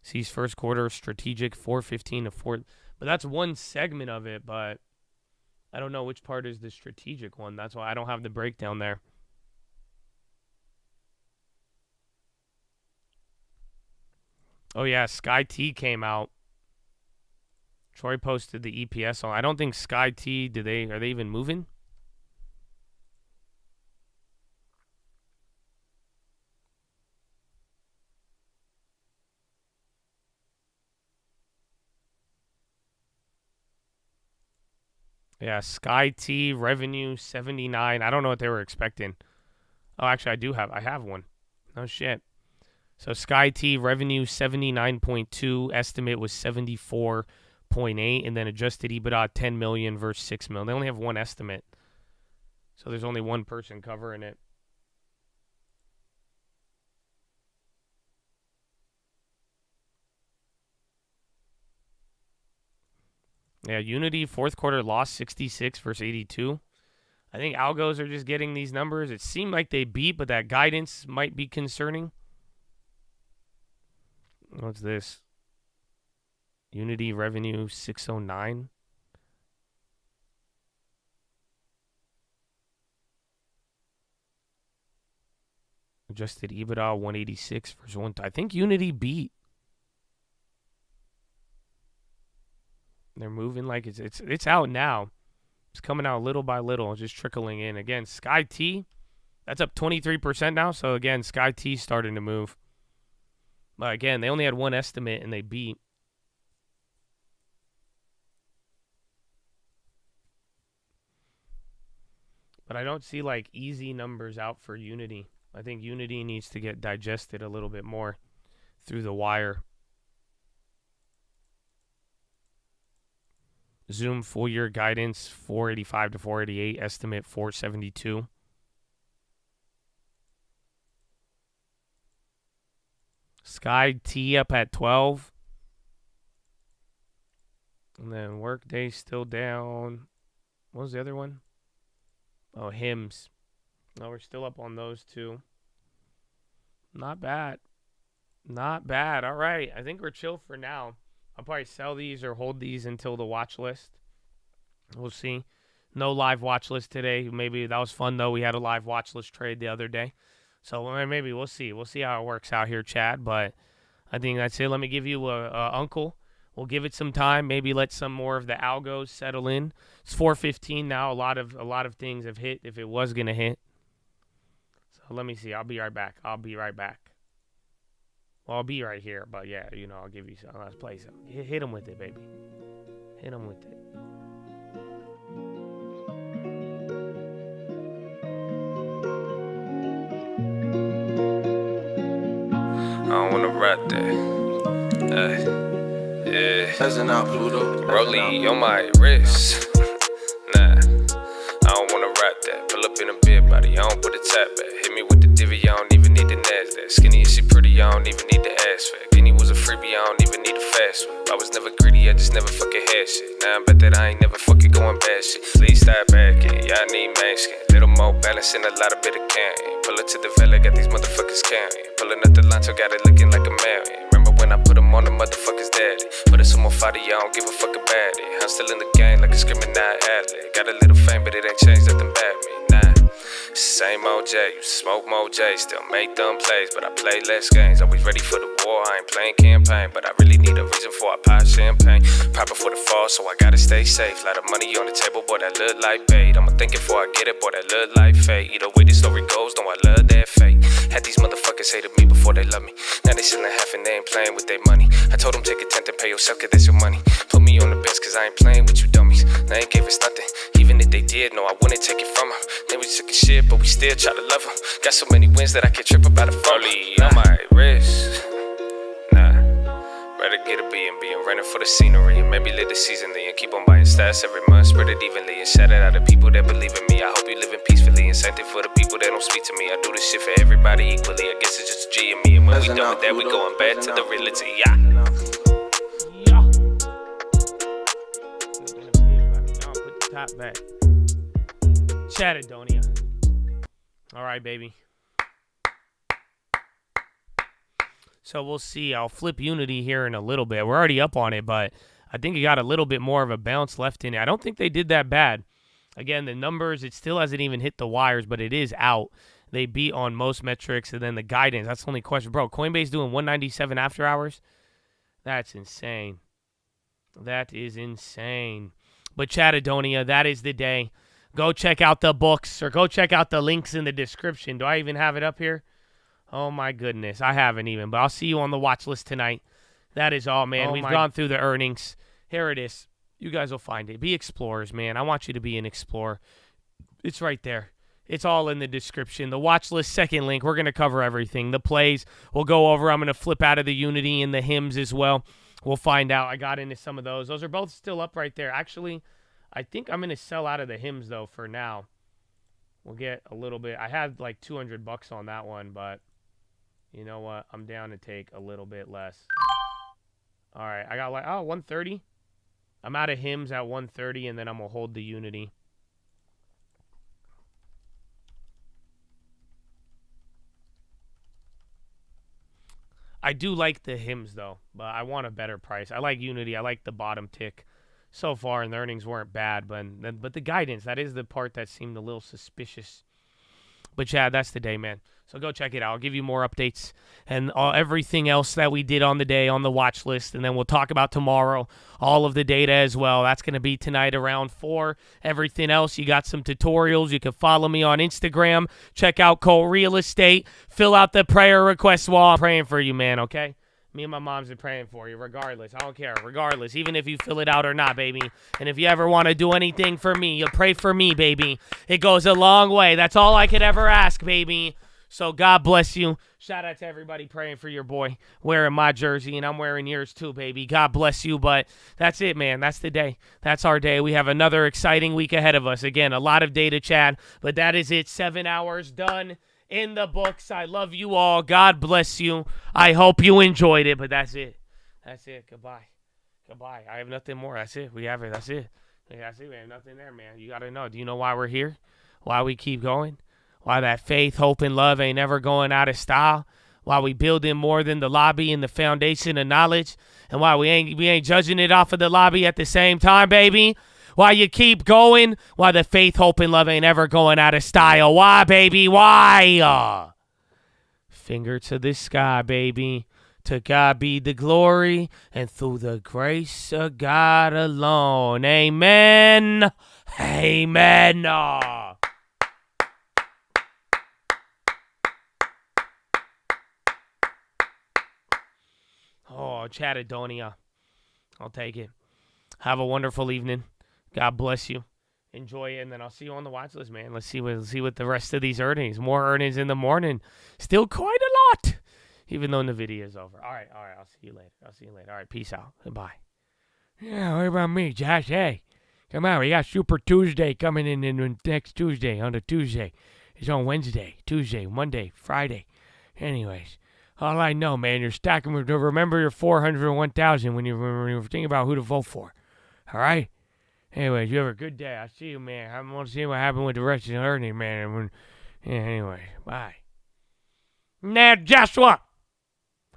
Sees first quarter strategic 415 to 4. But that's one segment of it, but I don't know which part is the strategic one. That's why I don't have the breakdown there. Oh yeah, Sky T came out. Troy posted the EPS on. I don't think Sky T, are they even moving? Yeah, Sky T revenue 79. I don't know what they were expecting. Oh, actually, I have one. No shit. So Sky T revenue 79.2, estimate was 74.8, and then adjusted EBITDA 10 million versus 6 million. They only have one estimate. So there's only one person covering it. Yeah, Unity fourth quarter lost 66 versus 82. I think algos are just getting these numbers. It seemed like they beat, but that guidance might be concerning. What's this? Unity revenue 609. Adjusted EBITDA 186 versus 1. I think Unity beat. They're moving like it's out now. It's coming out little by little, just trickling in. Again, Sky T, that's up 23% now. So again, Sky T starting to move. But again, they only had one estimate and they beat. But I don't see like easy numbers out for Unity. I think Unity needs to get digested a little bit more through the wire. Zoom full year guidance 485 to 488, estimate 472. Sky T up at 12. And then Workday still down. What was the other one? Oh, Hymns. No, we're still up on those two. Not bad. Not bad. All right. I think we're chill for now. I'll probably sell these or hold these until the watch list. We'll see. No live watch list today. Maybe that was fun, though. We had a live watch list trade the other day. So maybe we'll see. We'll see how it works out here, Chad. But I think that's it. Let me give you a uncle. We'll give it some time. Maybe let some more of the algos settle in. It's 4:15 now. A lot of things have hit if it was going to hit. So let me see. I'll be right back. Well, I'll be right here, but yeah, I'll give you some. Let's play some. Hit him with it, baby. Hit him with it. I don't wanna rap that. Yeah. Peasant out, Pluto. Rollie on my wrist. Nah, I don't wanna rap that. Pull up in a big body, I don't put a tap back. Hit me with the divvy, I don't even need the NASDAQ. Skinny and she pretty, I don't even need the ass fat. Guinea was a freebie, I don't even need a fast one. I was never greedy, I just never fucking had shit. Now I bet that I ain't never fucking going bad shit. Please start back in, y'all need man skin. Little more balance and a lot of bit of can. Pull it to the valley, got these motherfuckers counting. Pulling up the Lanto, got it looking like a million. Remember when I put them on the motherfuckers daddy? Put it some more fighter, I don't give a fuck about it. I'm still in the game like a Indiscriminate athlete. Got a little fame, but it ain't changed nothing about me. Nah, same old J, you smoke more J, still make dumb plays, but I play less games. Always ready for the war, I ain't playing campaign, but I really need a reason for I pop champagne. Proper for the fall, so I gotta stay safe. Lot of money on the table, boy, that look like bait. I'ma think it before I get it, boy, that look like fate. Either way the story goes, no, I love that fate. Had these motherfuckers hated me before they love me. Now they selling half and they ain't playing with their money. I told them take a tenth and pay yourself, cause that's your money. Put me on the bench, cause I ain't playing with you dummies. They ain't gave us nothing, even if they did, no, I wouldn't take it from them. Then we took a shit, but we still try to love them. Got so many wins that I can't trip about a Rollie on my wrist. Nah, rather get a B&B and rent it for the scenery. And maybe live the season then keep on buying stats every month. Spread it evenly and shout it out to people that believe in me. I hope you living peacefully and same thing for the people that don't speak to me. I do this shit for everybody equally. I guess it's just a G and me. And when we done with that, we going back to the reality. Yeah. Put the top back. Chattadonia. All right, baby. So we'll see. I'll flip Unity here in a little bit. We're already up on it, but I think it got a little bit more of a bounce left in it. I don't think they did that bad. Again, the numbers, it still hasn't even hit the wires, but it is out. They beat on most metrics, and then the guidance, that's the only question. Bro, Coinbase doing 197 after hours? That's insane. That is insane. But Chattadonia, that is the day. Go check out the books or go check out the links in the description. Do I even have it up here? Oh, my goodness. I haven't even, but I'll see you on the watch list tonight. That is all, man. We've gone through the earnings. Here it is. You guys will find it. Be explorers, man. I want you to be an explorer. It's right there. It's all in the description. The watch list, second link. We're going to cover everything. The plays we'll go over. I'm going to flip out of the Unity and the hymns as well. We'll find out. I got into some of those. Those are both still up right there. Actually, I think I'm going to sell out of the hymns, though, for now. We'll get a little bit. I had like $200 on that one, but you know what? I'm down to take a little bit less. All right. I got like, 130. I'm out of hymns at 130, and then I'm going to hold the Unity. I do like the hymns, though, but I want a better price. I like Unity. I like the bottom tick so far, and the earnings weren't bad. But the guidance, that is the part that seemed a little suspicious. But, yeah, that's the day, man. So go check it out. I'll give you more updates and everything else that we did on the day on the watch list. And then we'll talk about tomorrow, all of the data as well. That's going to be tonight around 4. Everything else, you got some tutorials. You can follow me on Instagram. Check out Cole Real Estate. Fill out the prayer request wall. I'm praying for you, man, okay? Me and my moms are praying for you regardless. I don't care. Regardless, even if you fill it out or not, baby. And if you ever want to do anything for me, you pray for me, baby. It goes a long way. That's all I could ever ask, baby. So God bless you. Shout out to everybody praying for your boy, wearing my jersey, and I'm wearing yours too, baby. God bless you. But that's it, man. That's the day. That's our day. We have another exciting week ahead of us. Again, a lot of data, Chad, but that is it. 7 hours done in the books. I love you all. God bless you. I hope you enjoyed it, but that's it. That's it. Goodbye. Goodbye. I have nothing more. That's it. We have it. That's it. That's it, man. Nothing there, man. You got to know. Do you know why we're here? Why we keep going? Why that faith, hope, and love ain't never going out of style. Why we building more than the lobby and the foundation of knowledge. And why we ain't judging it off of the lobby at the same time, baby. Why you keep going. Why the faith, hope, and love ain't ever going out of style. Why, baby? Why? Finger to the sky, baby. To God be the glory. And through the grace of God alone. Amen. Amen. Oh, Chattadonia. I'll take it. Have a wonderful evening. God bless you. Enjoy it, and then I'll see you on the watch list, man. Let's see what the rest of these earnings. More earnings in the morning. Still quite a lot, even though the video is over. All right. I'll see you later. All right, peace out. Goodbye. Yeah, what about me, Josh? Hey, come on. We got Super Tuesday coming in next Tuesday, on the Tuesday. It's on Wednesday, Tuesday, Monday, Friday. Anyways. All I know, man, you're stacking with, remember your 401,000 when you're thinking about who to vote for. All right? Anyways, you have a good day. I'll see you, man. I want to see what happened with the rest of the earnings, man. Anyway, bye. Now, Joshua,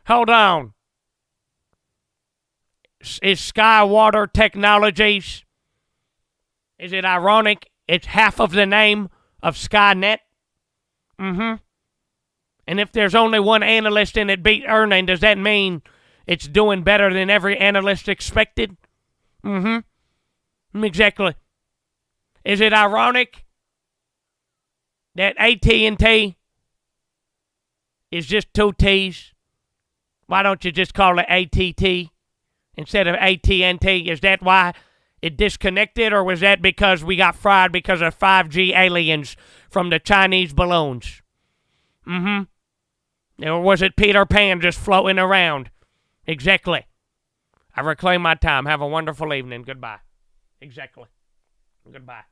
hold on. Is Skywater Technologies, is it ironic it's half of the name of Skynet? Mm-hmm. And if there's only one analyst and it beat earning, does that mean it's doing better than every analyst expected? Mm-hmm. Exactly. Is it ironic that AT&T is just 2 T's? Why don't you just call it ATT instead of AT&T? Is that why it disconnected, or was that because we got fried because of 5G aliens from the Chinese balloons? Mm-hmm. Or was it Peter Pan just floating around? Exactly. I reclaim my time. Have a wonderful evening. Goodbye. Exactly. Goodbye.